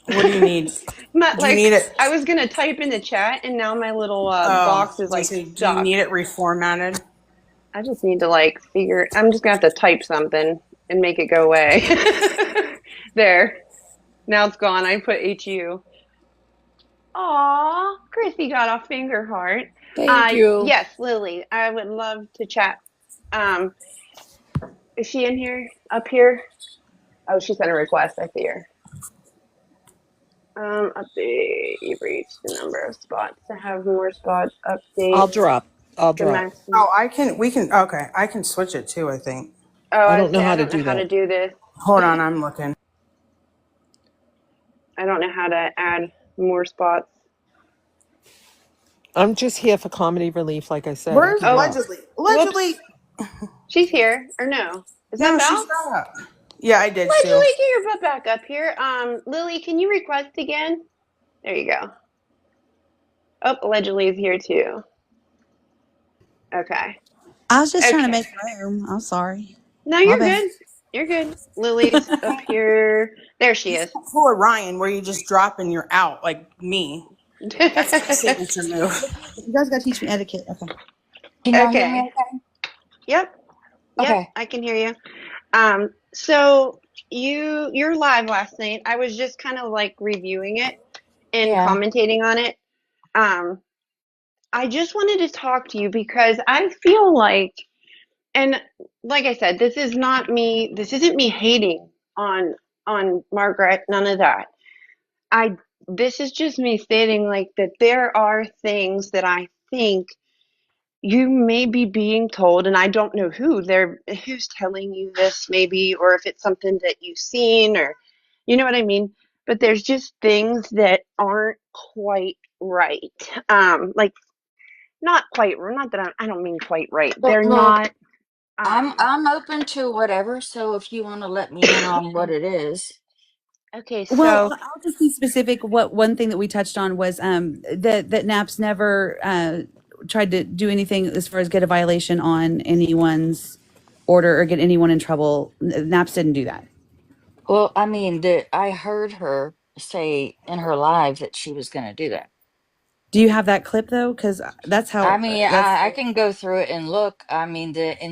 Speaker 3: What do you need?
Speaker 1: You
Speaker 3: need it?
Speaker 1: I was gonna type in the chat, and now my little box is like stuck.
Speaker 3: Do you need it reformatted?
Speaker 1: I just need to like figure. I'm just gonna have to type something and make it go away. There. Now it's gone. I put HU. Aw, Chrissy got a finger heart.
Speaker 4: Thank you.
Speaker 1: Yes, Lily. I would love to chat. Is she in here? Up here? Oh, she sent a request. I see her. Update. You've reached the number of spots to have more spots. Update.
Speaker 5: I'll drop.
Speaker 3: Oh, I can switch it too, I think.
Speaker 1: Oh,
Speaker 5: I don't know how
Speaker 1: I
Speaker 5: to
Speaker 1: don't know
Speaker 5: do
Speaker 1: how
Speaker 5: that.
Speaker 1: to do this.
Speaker 3: Hold on, I'm looking.
Speaker 1: I don't know how to add more spots.
Speaker 5: I'm just here for comedy relief, like I said.
Speaker 3: Where's
Speaker 1: Oh.
Speaker 3: allegedly?
Speaker 1: She's here, or no? Is that
Speaker 3: No,
Speaker 1: Val?
Speaker 3: she's not. Yeah, I did
Speaker 1: Allegedly,
Speaker 3: too.
Speaker 1: get your butt back up here. Lily, can you request again? There you go. Oh, allegedly is here too. Okay.
Speaker 2: I was just trying to
Speaker 1: Okay.
Speaker 2: make room. I'm sorry.
Speaker 1: No,
Speaker 2: My
Speaker 1: you're
Speaker 2: bad.
Speaker 1: good. You're good. Lily's up here. There she is.
Speaker 3: Poor Ryan, where you just drop and you're out like me. That's a signature move.
Speaker 2: You guys got to teach me etiquette. Okay.
Speaker 8: Can y'all hear
Speaker 1: Okay.
Speaker 8: me okay?
Speaker 1: Yep.
Speaker 8: Okay.
Speaker 1: I can hear you. So you're live last night. I was just kind of like reviewing it and
Speaker 8: Yeah.
Speaker 1: commentating on it. I just wanted to talk to you because I feel like, and like I said, this isn't me hating on Margaret, none of that. This is just me stating like that there are things that I think you may be being told, and I don't know who's telling you this maybe, or if it's something that you've seen, or you know what I mean. But there's just things that aren't quite right. Like not quite. Not that I don't mean quite right.
Speaker 8: But
Speaker 1: They're
Speaker 8: look,
Speaker 1: not. Um.
Speaker 8: I'm open to whatever. So if you want to let me in on what it is,
Speaker 1: Okay.
Speaker 2: Well,
Speaker 1: So
Speaker 2: I'll just be specific. What one thing that we touched on was that Naps never tried to do anything as far as get a violation on anyone's order or get anyone in trouble. Naps didn't do that.
Speaker 8: well, I mean, I heard her say in her live that she was going to do that.
Speaker 2: Do you have that clip though? Because that's
Speaker 8: I
Speaker 2: how
Speaker 8: mean,
Speaker 2: that's
Speaker 8: I can go through it and look. I mean, the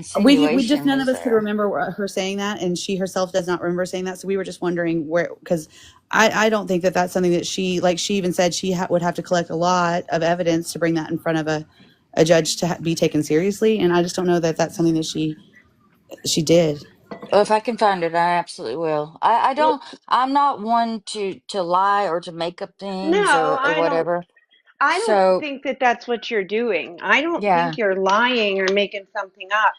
Speaker 2: we just
Speaker 8: insinuation
Speaker 2: none of
Speaker 8: was
Speaker 2: us could
Speaker 8: there.
Speaker 2: remember her saying that, and she herself does not remember saying that. So we were just wondering where because. I don't think that that's something that she like. She even said she would have to collect a lot of evidence to bring that in front of a judge to be taken seriously, and I just don't know that that's something that she did.
Speaker 8: Well, if I can find it, I absolutely will. I
Speaker 1: well,
Speaker 8: don't. I'm not one to lie or to make up things
Speaker 1: no,
Speaker 8: or
Speaker 1: I don't.
Speaker 8: whatever.
Speaker 1: I don't
Speaker 8: So
Speaker 1: think that that's what you're doing. I don't think
Speaker 8: yeah,
Speaker 1: you're lying or making something up.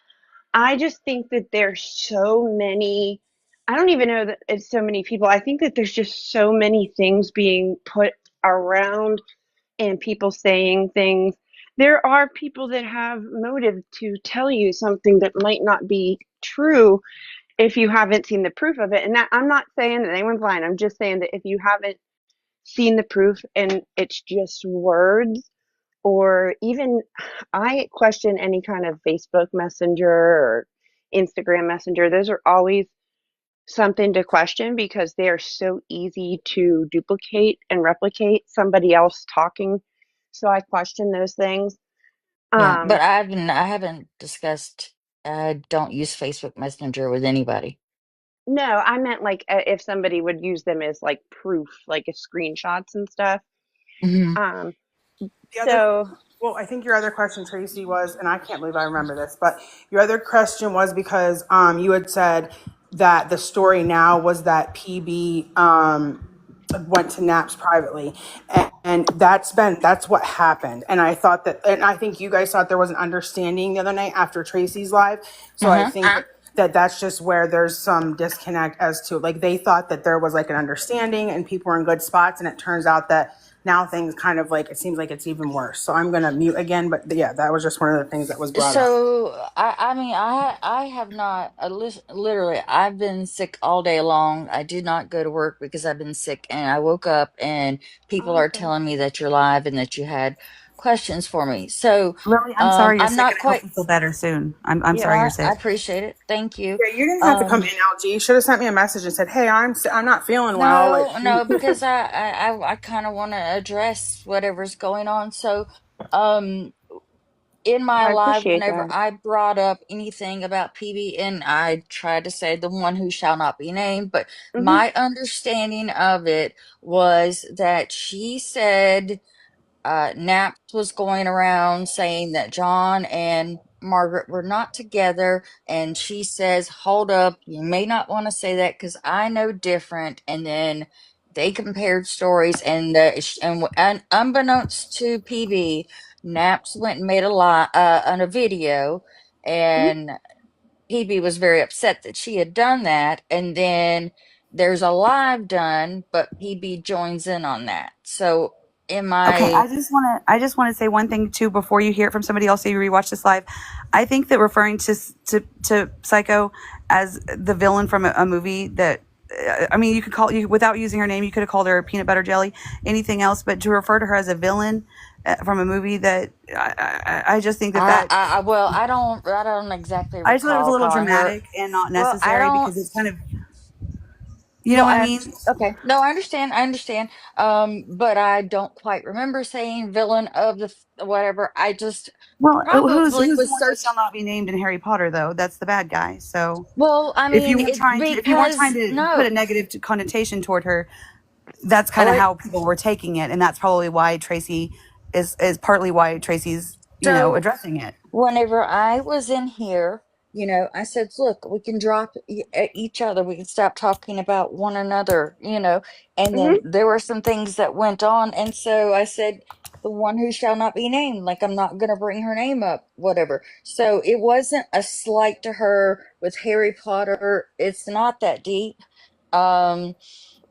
Speaker 1: I just think that there's so many. I don't even know that it's so many people. I think that there's just so many things being put around and people saying things. There are people that have motive to tell you something that might not be true if you haven't seen the proof of it. And that, I'm not saying that anyone's lying. I'm just saying that if you haven't seen the proof and it's just words, or even I question any kind of Facebook Messenger or Instagram Messenger. Those are always something to question because they are so easy to duplicate and replicate somebody else talking. So I question those things.
Speaker 8: yeah. But
Speaker 1: Um,
Speaker 8: I haven't discussed. I don't use Facebook Messenger with anybody.
Speaker 1: no, I meant like if somebody would use them as like proof, like as screenshots and stuff.
Speaker 8: Hmm.
Speaker 1: Um,
Speaker 3: The other,
Speaker 1: so
Speaker 3: well, I think your other question, Tracy, was, and I can't believe I remember this, but your other question was because you had said that the story now was that PB went to Naps privately, and that's what happened. And I thought that, and I think you guys thought there was an understanding the other night after Tracy's live. So I
Speaker 8: Uh-huh.
Speaker 3: think that that's just where there's some disconnect as to like they thought that there was like an understanding and people were in good spots, and it turns out that now things kind of like it seems like it's even worse. So I'm gonna mute again, but yeah, that was just one of the things that was brought up.
Speaker 8: So I mean I have not literally I've been sick all day long. I did not go to work because I've been sick, and I woke up and people
Speaker 1: oh,
Speaker 8: are
Speaker 1: okay.
Speaker 8: telling me that you're live and that you had questions for me. So
Speaker 2: Lily, I'm sorry you're
Speaker 8: I'm
Speaker 2: sick,
Speaker 8: not
Speaker 2: and I hope
Speaker 8: quite.
Speaker 2: you feel better soon. I'm
Speaker 8: Yeah,
Speaker 2: sorry you're
Speaker 8: I
Speaker 2: sick.
Speaker 8: appreciate it. Thank you.
Speaker 3: Yeah, you didn't have to come in,
Speaker 8: Um
Speaker 3: LG. You should have sent me a message and said, "Hey, I'm not feeling well." Like,
Speaker 8: no, because I kind of want to address whatever's going on. So um in
Speaker 1: Well,
Speaker 8: my
Speaker 1: I
Speaker 8: live,
Speaker 1: appreciate
Speaker 8: whenever
Speaker 1: that.
Speaker 8: I brought up anything about PB, and I tried to say the one who shall not be named, but
Speaker 1: Hmm.
Speaker 8: my understanding of it was that she said Naps was going around saying that John and Margaret were not together, and she says, "Hold up, you may not want to say that because I know different." And then they compared stories, and unbeknownst to PB, Naps went and made on a video,
Speaker 1: Hmm.
Speaker 8: and PB was very upset that she had done that, and then there's a live done, but PB joins in on that. So am
Speaker 2: Okay,
Speaker 8: I?
Speaker 2: I just want to say one thing too before you hear it from somebody else. So you rewatch this live. I think that referring to Psycho as the villain from a movie that. I mean, you could call you without using her name. You could have called her peanut butter jelly, anything else, but to refer to her as a villain from a movie that I just think that
Speaker 8: Well, I don't exactly
Speaker 2: I just thought it was a
Speaker 8: recall
Speaker 2: little
Speaker 8: calling her.
Speaker 2: dramatic and not
Speaker 8: Well, I
Speaker 2: necessary
Speaker 8: don't.
Speaker 2: because it's kind of you know
Speaker 8: Well,
Speaker 2: what I mean.
Speaker 8: okay. No, I understand. I understand. But I don't quite remember saying villain of the whatever. I just
Speaker 2: Well,
Speaker 8: probably
Speaker 2: who's the
Speaker 8: was
Speaker 2: one that shall
Speaker 8: search.
Speaker 2: not be named in Harry Potter though? That's the bad guy. So
Speaker 8: Well, I
Speaker 2: if you
Speaker 8: mean,
Speaker 2: weren't
Speaker 8: it's
Speaker 2: trying to if you weren't trying
Speaker 8: because
Speaker 2: to put
Speaker 8: no.
Speaker 2: a negative connotation toward her, that's kind of
Speaker 8: Like
Speaker 2: how people were taking it, and that's probably why Tracy is partly why Tracy's
Speaker 8: so.
Speaker 2: addressing it.
Speaker 8: Whenever I was in here, I said, look, we can drop at each other. We can stop talking about one another, And then
Speaker 1: Hmm.
Speaker 8: there were some things that went on. And so I said, the one who shall not be named, like I'm not going to bring her name up, whatever. So it wasn't a slight to her with Harry Potter. It's not that deep. Um,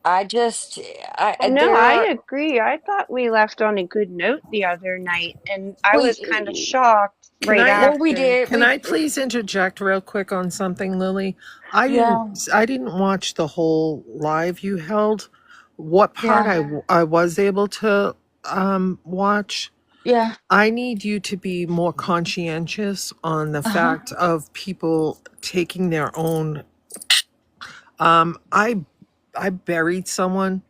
Speaker 8: I just,
Speaker 1: Oh, no,
Speaker 8: there
Speaker 1: I
Speaker 8: are,
Speaker 1: agree. I thought we left on a good note the other night, and I was kind of
Speaker 8: we,
Speaker 1: shocked
Speaker 5: Can
Speaker 1: right
Speaker 5: I
Speaker 8: well, we
Speaker 1: after.
Speaker 8: did,
Speaker 5: can I please interject real quick on something, Lily?
Speaker 8: yeah,
Speaker 5: I didn't watch the whole live you held. What part
Speaker 8: yeah,
Speaker 5: I was able to watch.
Speaker 8: yeah,
Speaker 5: I need you to be more conscientious on the
Speaker 8: uh-huh,
Speaker 5: fact of people taking their own. I buried someone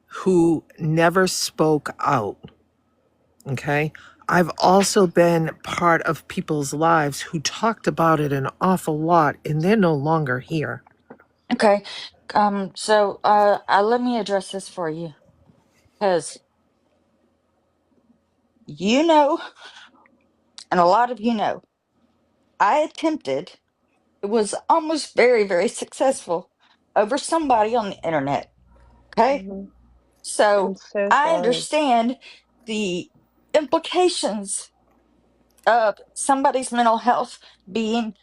Speaker 5: who never spoke out. Okay. I've also been part of people's lives who talked about it an awful lot, and they're no longer here.
Speaker 8: okay. So, let me address this for you, because you know, and a lot of you know, I attempted, it was almost very, very successful over somebody on the internet. Okay.
Speaker 1: Hmm. I'm
Speaker 8: So
Speaker 1: so
Speaker 8: I
Speaker 1: sorry.
Speaker 8: understand the implications of somebody's mental health being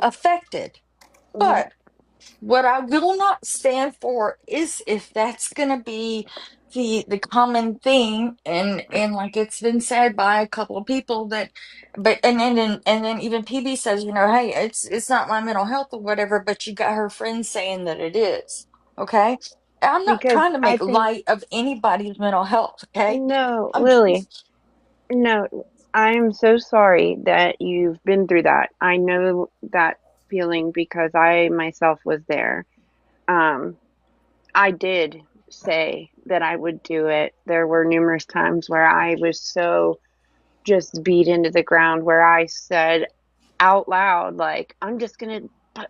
Speaker 8: affected.
Speaker 1: Yep.
Speaker 8: But what I will not stand for is if that's going to be the common thing, and like it's been said by a couple of people that, but and then even PB says, hey, it's not my mental health or whatever, but you got her friends saying that it is. Okay, I'm not
Speaker 1: Because
Speaker 8: trying to
Speaker 1: I
Speaker 8: make
Speaker 1: think,
Speaker 8: light of anybody's mental health. Okay,
Speaker 1: no,
Speaker 8: I'm
Speaker 1: Lily, no, I'm so sorry that you've been through that. I know that feeling because I myself was there. Um, I did say that I would do it. There were numerous times where I was so just beat into the ground where I said out loud, like, I'm just gonna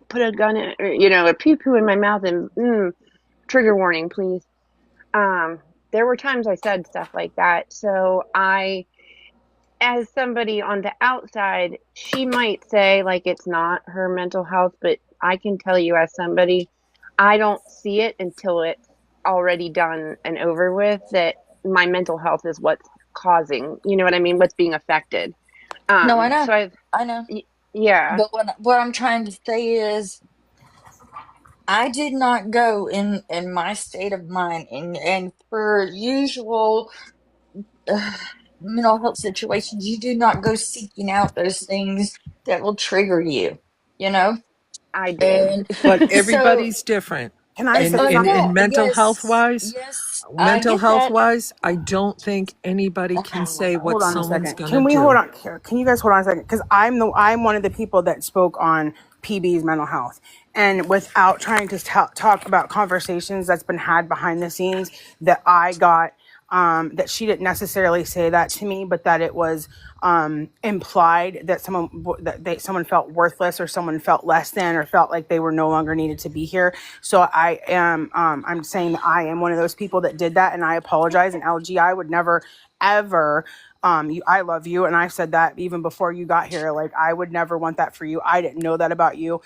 Speaker 1: put a gun in, or, a pew pew in my mouth and trigger warning, please. Um, there were times I said stuff like that. So as somebody on the outside, she might say like it's not her mental health, but I can tell you as somebody, I don't see it until it's already done and over with that my mental health is what's causing, you know what I mean, what's being affected.
Speaker 8: no,
Speaker 1: So
Speaker 8: I know,
Speaker 1: yeah,
Speaker 8: but what I'm trying to say is, I did not go in my state of mind, and for usual uh, mental health situations, you do not go seeking out those things that will trigger you, you know?
Speaker 1: I did.
Speaker 8: And
Speaker 5: But
Speaker 8: so,
Speaker 5: everybody's different.
Speaker 3: Can I say
Speaker 8: yeah,
Speaker 3: something?
Speaker 8: yes, yes, I get that.
Speaker 5: I don't think anybody can say what
Speaker 3: Hold on a
Speaker 5: someone's
Speaker 3: second.
Speaker 5: gonna
Speaker 3: Can we hold
Speaker 5: do.
Speaker 3: on? Can you guys hold on a second? Because I'm one of the people that spoke on PB's mental health, and without trying to talk about conversations that's been had behind the scenes that I got. That she didn't necessarily say that to me, but that it was implied that someone felt worthless or someone felt less than or felt like they were no longer needed to be here. So I'm saying that I am one of those people that did that, and I apologize. And LG, I would never ever I love you, and I've said that even before you got here. Like, I would never want that for you. I didn't know that about you.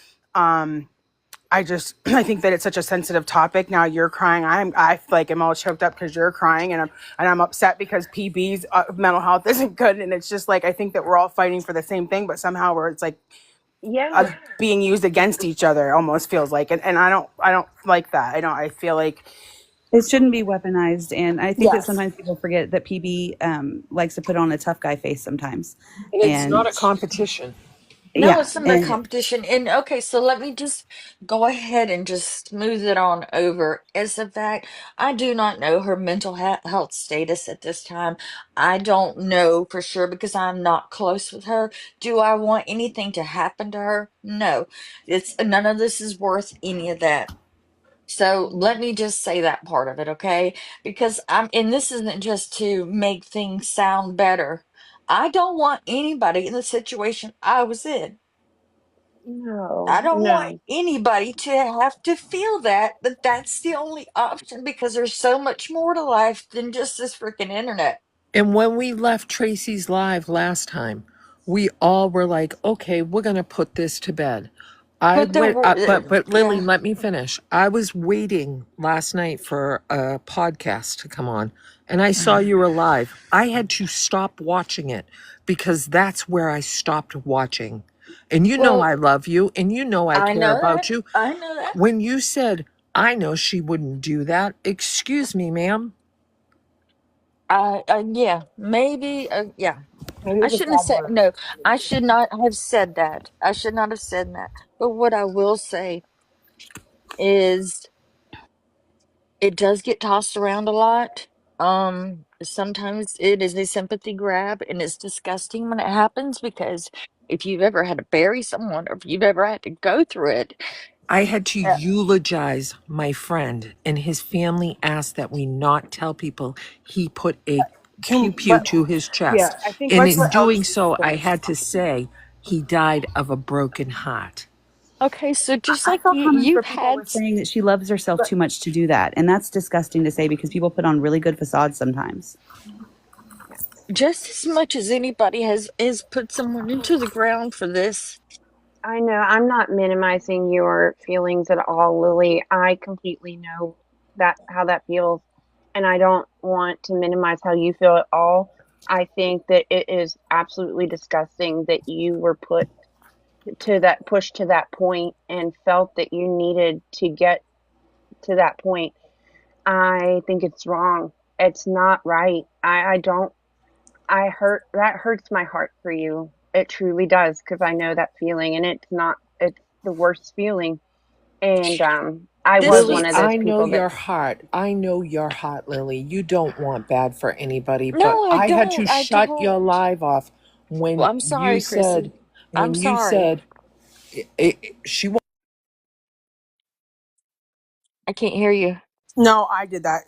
Speaker 3: I think that it's such a sensitive topic. Now you're crying. I feel like I'm all choked up because you're crying, and I'm upset because PB's mental health isn't good. And it's just like, I think that we're all fighting for the same thing, but somehow where it's like
Speaker 1: Yeah.
Speaker 3: being used against each other, almost feels like. And I don't like that. I feel like,
Speaker 2: It shouldn't be weaponized, and I think that
Speaker 8: Yes.
Speaker 2: sometimes people forget that PB likes to put on a tough guy face sometimes,
Speaker 5: And it's not
Speaker 2: and
Speaker 5: a competition.
Speaker 8: No,
Speaker 2: yeah,
Speaker 8: it's not a
Speaker 2: and
Speaker 8: competition. And okay, so let me just go ahead and just smooth it on over. As a fact, I do not know her mental health status at this time. I don't know for sure because I'm not close with her. Do I want anything to happen to her? No. It's none of this is worth any of that. So let me just say that part of it, okay? Because and this isn't just to make things sound better. I don't want anybody in the situation I was in. I
Speaker 1: No,
Speaker 8: don't want
Speaker 1: no.
Speaker 8: anybody to have to feel that that's the only option, because there's so much more to life than just this freaking internet.
Speaker 5: And when we left Tracy's live last time, we all were like, okay, we're going to put this to bed. I
Speaker 8: But there
Speaker 5: went,
Speaker 8: were,
Speaker 5: but Lily,
Speaker 8: yeah.
Speaker 5: let me finish. I was waiting last night for a podcast to come on, and I saw you were live. I had to stop watching it because that's where I stopped watching. And you know
Speaker 8: Well,
Speaker 5: I love you, and you know I
Speaker 8: I
Speaker 5: care
Speaker 8: know that.
Speaker 5: about you.
Speaker 8: I know that.
Speaker 5: When you said, I know she wouldn't do that. Excuse me, ma'am.
Speaker 8: Yeah, maybe. Yeah,
Speaker 3: Maybe
Speaker 8: I
Speaker 3: it was
Speaker 8: shouldn't have
Speaker 3: bad
Speaker 8: said
Speaker 3: blood.
Speaker 8: no. I should not have said that. I should not have said that. But what I will say is, it does get tossed around a lot. Sometimes it is a sympathy grab, and it's disgusting when it happens because if you've ever had to bury someone, or if you've ever had to go through it,
Speaker 5: I had to
Speaker 8: uh,
Speaker 5: eulogize my friend, and his family asked that we not tell people he put a pew
Speaker 3: Can
Speaker 5: pew
Speaker 3: but
Speaker 5: to his
Speaker 3: yeah,
Speaker 5: chest.
Speaker 3: I think
Speaker 5: And
Speaker 3: let's
Speaker 5: in
Speaker 3: let Ellie
Speaker 5: doing
Speaker 3: speak
Speaker 5: so, I
Speaker 3: first.
Speaker 5: had to say he died of a broken heart.
Speaker 8: okay, so just
Speaker 2: I
Speaker 8: like
Speaker 2: saw
Speaker 8: you,
Speaker 2: comments where
Speaker 8: you've
Speaker 2: people
Speaker 8: had
Speaker 2: were saying that she loves herself
Speaker 3: But
Speaker 2: too much to do that, and that's disgusting to say because people put on really good facades sometimes.
Speaker 8: just as much as anybody has put someone into the ground for this.
Speaker 1: I know I'm not minimizing your feelings at all, Lily. I completely know that how that feels, and I don't want to minimize how you feel at all. I think that it is absolutely disgusting that you were put to that push to that point and felt that you needed to get to that point. I think it's wrong. It's not right. I don't I hurt that hurts my heart for you. It truly does because I know that feeling and it's the worst feeling. And I
Speaker 8: This
Speaker 1: was one
Speaker 5: Lily,
Speaker 1: of
Speaker 8: was
Speaker 1: those
Speaker 5: I know
Speaker 1: people that
Speaker 5: your heart. I know your heart, Lily. You don't want bad for anybody, but
Speaker 8: no, I
Speaker 5: I had to
Speaker 8: don't. I
Speaker 5: shut your
Speaker 8: don't.
Speaker 5: live off
Speaker 8: Well,
Speaker 5: when
Speaker 8: I'm
Speaker 5: you
Speaker 8: sorry,
Speaker 5: said,
Speaker 8: Chrissy. I'm sorry.
Speaker 5: she
Speaker 8: I can't hear you.
Speaker 3: no, I did that.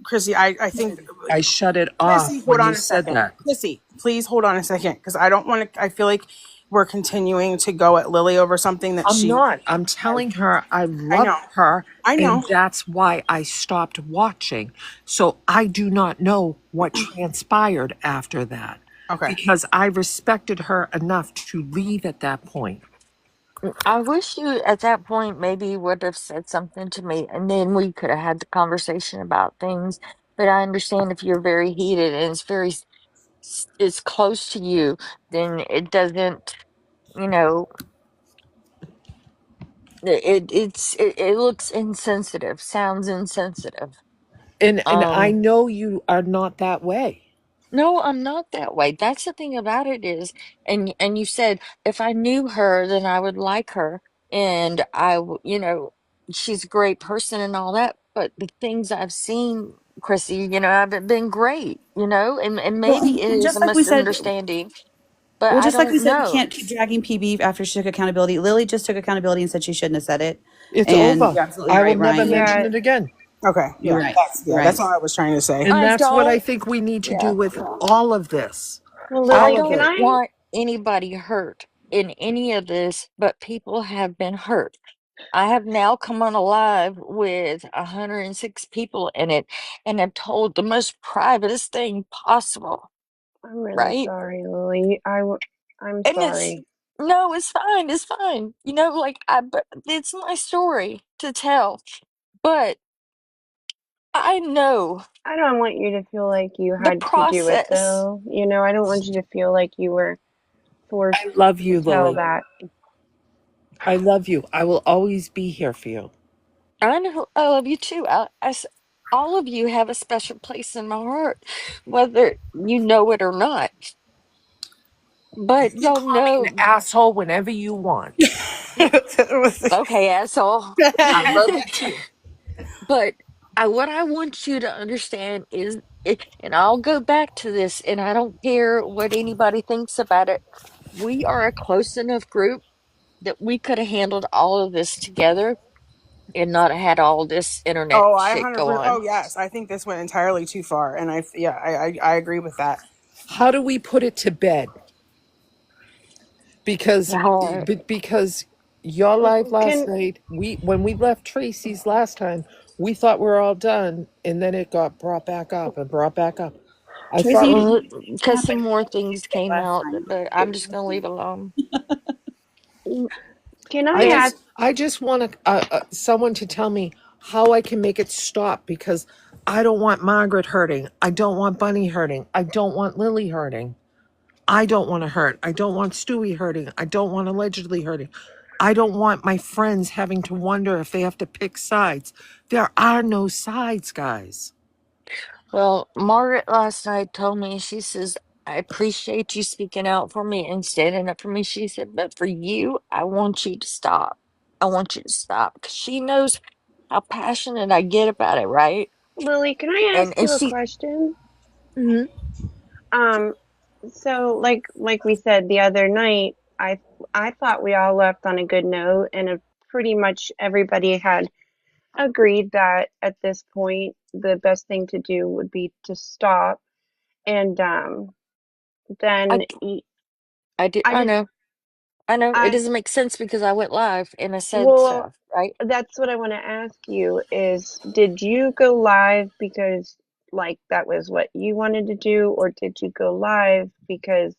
Speaker 3: Chrissy, I think
Speaker 5: I shut it
Speaker 3: Chrissy,
Speaker 5: off
Speaker 3: hold
Speaker 5: when
Speaker 3: on
Speaker 5: you
Speaker 3: a
Speaker 5: said
Speaker 3: second.
Speaker 5: that.
Speaker 3: Chrissy, please hold on a second because I don't want to. I feel like we're continuing to go at Lily over something that
Speaker 5: I'm
Speaker 3: she
Speaker 5: not. I'm
Speaker 3: has.
Speaker 5: telling her I
Speaker 3: I
Speaker 5: love
Speaker 3: know.
Speaker 5: her,
Speaker 3: I
Speaker 5: and
Speaker 3: know.
Speaker 5: that's why I stopped watching. So I do not know what transpired after that
Speaker 3: Okay.
Speaker 5: because I respected her enough to leave at that point.
Speaker 8: I wish you at that point maybe would have said something to me, and then we could have had the conversation about things. But I understand if you're very heated and it's it's close to you, then it doesn't, you know, it looks insensitive, sounds insensitive.
Speaker 5: And I
Speaker 8: Um,
Speaker 5: know you are not that way.
Speaker 8: no, I'm not that way. That's the thing about it is, and you said if I knew her, then I would like her, and she's a great person and all that. But the things I've seen, Chrissy, haven't been great, and
Speaker 2: Well,
Speaker 8: maybe it
Speaker 2: and
Speaker 8: is
Speaker 2: just
Speaker 8: a
Speaker 2: like we said,
Speaker 8: misunderstanding, but
Speaker 2: well,
Speaker 8: I
Speaker 2: just like we
Speaker 8: don't
Speaker 2: said, we
Speaker 8: know.
Speaker 2: can't keep dragging PB after she took accountability. Lily just took accountability and said she shouldn't have said it.
Speaker 5: It's
Speaker 2: And
Speaker 5: over.
Speaker 2: you're absolutely
Speaker 5: I will
Speaker 2: right,
Speaker 5: never
Speaker 2: Ryan.
Speaker 5: mention
Speaker 1: yeah,
Speaker 5: it again.
Speaker 3: Okay.
Speaker 2: You're
Speaker 3: Yeah.
Speaker 2: right. You're
Speaker 3: That's
Speaker 2: right.
Speaker 3: all I was trying to say.
Speaker 5: And
Speaker 8: I
Speaker 5: that's what I
Speaker 8: don't,
Speaker 5: think we need to
Speaker 8: yeah,
Speaker 5: do with all of this.
Speaker 1: well,
Speaker 8: I
Speaker 5: All
Speaker 1: Lily,
Speaker 5: of
Speaker 1: can
Speaker 8: don't
Speaker 5: it.
Speaker 1: I?
Speaker 8: want anybody hurt in any of this, but people have been hurt. I have now come on alive with 106 people in it and have told the most privatest thing possible,
Speaker 1: I'm really
Speaker 8: right?
Speaker 1: sorry, Lily. I'm
Speaker 8: And it's
Speaker 1: sorry.
Speaker 8: no, it's fine, it's fine. Like but it's my story to tell. But I know
Speaker 1: I don't want you to feel like you
Speaker 8: the
Speaker 1: had to do it
Speaker 8: process.
Speaker 1: though. I don't want you to feel like you were forced
Speaker 5: I love
Speaker 1: to
Speaker 5: you,
Speaker 1: tell
Speaker 5: Lily.
Speaker 1: that.
Speaker 5: I love you. I will always be here for you.
Speaker 8: I know I love you too. All of you have a special place in my heart, whether you know it or not. But
Speaker 5: You
Speaker 8: y'all
Speaker 5: call me an
Speaker 8: know,
Speaker 5: asshole whenever you want.
Speaker 8: okay, asshole. I love you too. But what I want you to understand is, and I'll go back to this, and I don't care what anybody thinks about it. We are a close enough group that we could have handled all of this together and not had all this internet
Speaker 3: Oh, I
Speaker 8: shit go
Speaker 3: 100%.
Speaker 8: on.
Speaker 3: Oh, yes. I think this went entirely too far, and I agree with that.
Speaker 5: How do we put it to bed? Because
Speaker 8: Uh,
Speaker 5: because your live last
Speaker 1: Can
Speaker 5: night, we when we left Tracy's last time, we thought we were all done, and then it got brought back up and brought back up. I
Speaker 2: Tracy,
Speaker 5: thought
Speaker 2: you didn't
Speaker 8: well,
Speaker 2: know what
Speaker 8: because some
Speaker 2: happened
Speaker 8: more things came
Speaker 2: last
Speaker 8: out,
Speaker 2: time.
Speaker 8: but I'm just gonna leave it alone.
Speaker 1: can
Speaker 5: I
Speaker 1: I
Speaker 8: Yeah.
Speaker 1: ask?
Speaker 5: just want someone to tell me how I can make it stop because I don't want Margaret hurting. I don't want Bunny hurting. I don't want Lily hurting. I don't want to hurt. I don't want Stewie hurting. I don't want allegedly hurting. I don't want my friends having to wonder if they have to pick sides. There are no sides, guys.
Speaker 8: Well, Margaret last night told me, she says, I appreciate you speaking out for me and standing up for me. She said, but for you, I want you to stop. I want you to stop. Because she knows how passionate I get about it, right?
Speaker 1: Lily, can I ask
Speaker 8: And
Speaker 1: you a
Speaker 8: she,
Speaker 1: question?
Speaker 8: Mhm.
Speaker 1: Um, so like we said the other night, I thought we all left on a good note, and pretty much everybody had agreed that at this point the best thing to do would be to stop. And
Speaker 8: I,
Speaker 1: then
Speaker 8: I did,
Speaker 1: I just
Speaker 8: I know it
Speaker 1: I
Speaker 8: doesn't make sense because I went live and I said
Speaker 1: well,
Speaker 8: stuff, right?
Speaker 1: that's what I want to ask you is, did you go live because like that was what you wanted to do, or did you go live because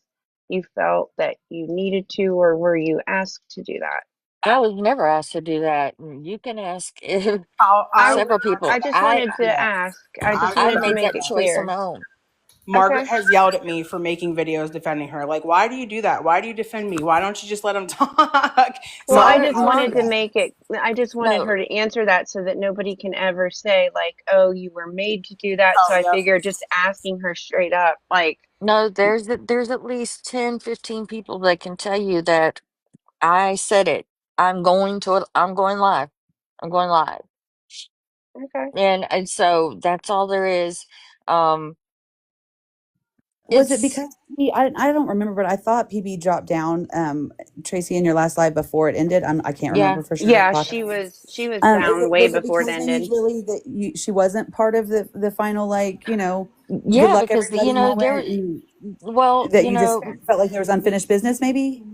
Speaker 1: you felt that you needed to, or were you asked to do that?
Speaker 8: I was never asked to do that. You can ask
Speaker 1: I
Speaker 3: I
Speaker 8: several
Speaker 3: would
Speaker 1: I
Speaker 8: people.
Speaker 1: just
Speaker 3: actually,
Speaker 1: wanted to
Speaker 3: yeah,
Speaker 1: ask. I just
Speaker 3: I
Speaker 8: I
Speaker 3: would
Speaker 1: wanted to
Speaker 8: made
Speaker 1: make
Speaker 8: that
Speaker 1: it
Speaker 3: actually
Speaker 8: choice on
Speaker 1: clear.
Speaker 8: my own.
Speaker 3: Margaret
Speaker 1: Okay.
Speaker 3: has yelled at me for making videos defending her. Like, why do you do that? Why do you defend me? Why don't you just let him talk?
Speaker 1: Well,
Speaker 3: So I
Speaker 1: I
Speaker 8: Margaret,
Speaker 1: just
Speaker 3: apologize.
Speaker 1: wanted to
Speaker 8: Margaret,
Speaker 1: make it, I just wanted
Speaker 8: no,
Speaker 1: her to answer that so that nobody can ever say, like, oh, you were made to do that. So
Speaker 3: Oh,
Speaker 1: I
Speaker 3: yep.
Speaker 1: figured just asking her straight up, like,
Speaker 8: no, there's at least 10, 15 people that can tell you that I said it. I'm going live. I'm going live.
Speaker 1: okay.
Speaker 8: And so that's all there is. Um,
Speaker 2: Was it
Speaker 8: it's
Speaker 2: because I don't remember, but I thought PB dropped down, Tracy, in your last live before it ended. I can't
Speaker 8: Yeah,
Speaker 2: remember for sure.
Speaker 1: Yeah,
Speaker 2: Podcast.
Speaker 1: she was down way
Speaker 2: Was it
Speaker 1: before it
Speaker 2: because maybe
Speaker 1: ended.
Speaker 2: really that she wasn't part of the final, like, good
Speaker 8: yeah,
Speaker 2: luck
Speaker 8: because
Speaker 2: everybody moment, and
Speaker 8: well,
Speaker 2: that you just felt like there was unfinished business maybe?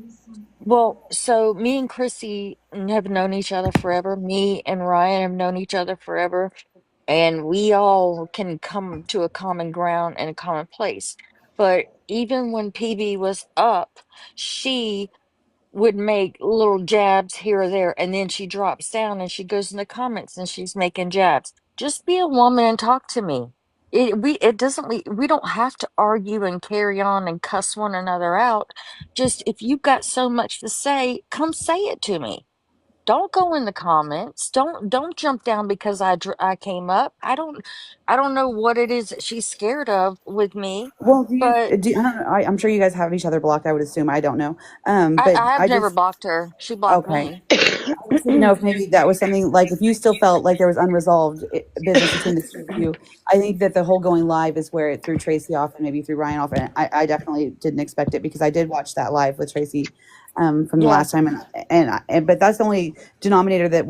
Speaker 8: so me and Chrissy have known each other forever. Me and Ryan have known each other forever, and we all can come to a common ground and a common place. But even when PB was up, she would make little jabs here or there, and then she drops down and she goes in the comments and she's making jabs. Just be a woman and talk to me. It doesn't we don't have to argue and carry on and cuss one another out. Just if you've got so much to say, come say it to me. Don't go in the comments. Don't jump down because I came up. I don't know what it is that she's scared of with me,
Speaker 2: Well,
Speaker 8: but
Speaker 2: I don't know. I'm sure you guys have each other blocked. I would assume. I don't know. But
Speaker 8: I've
Speaker 2: I
Speaker 8: never
Speaker 2: just
Speaker 8: blocked her. She blocked
Speaker 2: okay.
Speaker 8: me.
Speaker 2: I just didn't know if maybe that was something like if you still felt like there was unresolved business between the two of you. I think that the whole going live is where it threw Tracy off and maybe threw Ryan off. And I definitely didn't expect it because I did watch that live with Tracy from the
Speaker 8: Yeah.
Speaker 2: last time, but that's the only denominator that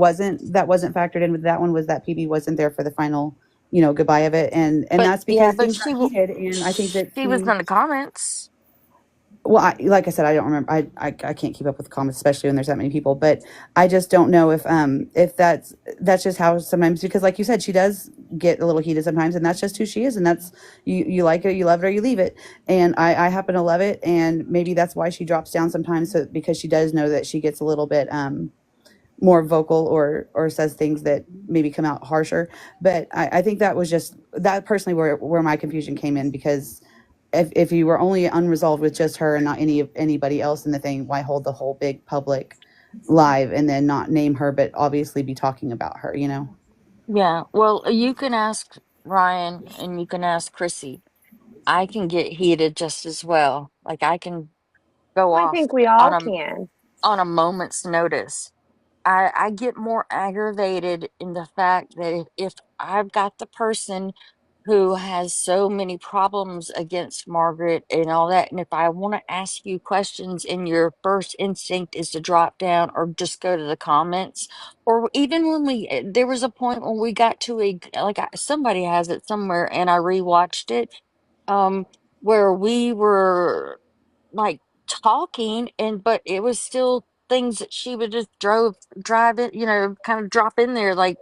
Speaker 2: wasn't factored in with that one was that PB wasn't there for the final goodbye of it, and
Speaker 8: But
Speaker 2: that's
Speaker 8: yeah,
Speaker 2: because things got heated, and I think that
Speaker 8: she was in the comments.
Speaker 2: well, like I said, I don't remember. I can't keep up with comments, especially when there's that many people. But I just don't know if that's just how sometimes, because like you said, she does get a little heated sometimes, and that's just who she is, and that's you like it, you love it, or you leave it. And I happen to love it, and maybe that's why she drops down sometimes, so, because she does know that she gets a little bit more vocal or says things that maybe come out harsher. But I think that was just that personally where my confusion came in because if you were only unresolved with just her and not anybody else in the thing, why hold the whole big public live and then not name her, but obviously be talking about her, you know?
Speaker 8: Yeah. Well, you can ask Ryan and you can ask Chrissy. I can get heated just as well. Like I can go
Speaker 1: I
Speaker 8: off
Speaker 1: think we
Speaker 8: on
Speaker 1: all
Speaker 8: a
Speaker 1: can.
Speaker 8: moment's notice. I get more aggravated in the fact that if I've got the person who has so many problems against Margaret and all that, and if I want to ask you questions and your first instinct is to drop down or just go to the comments, or even when there was a point when we got to somebody has it somewhere and I rewatched it, um, where we were like talking but it was still things that she would just drive it, kind of drop in there like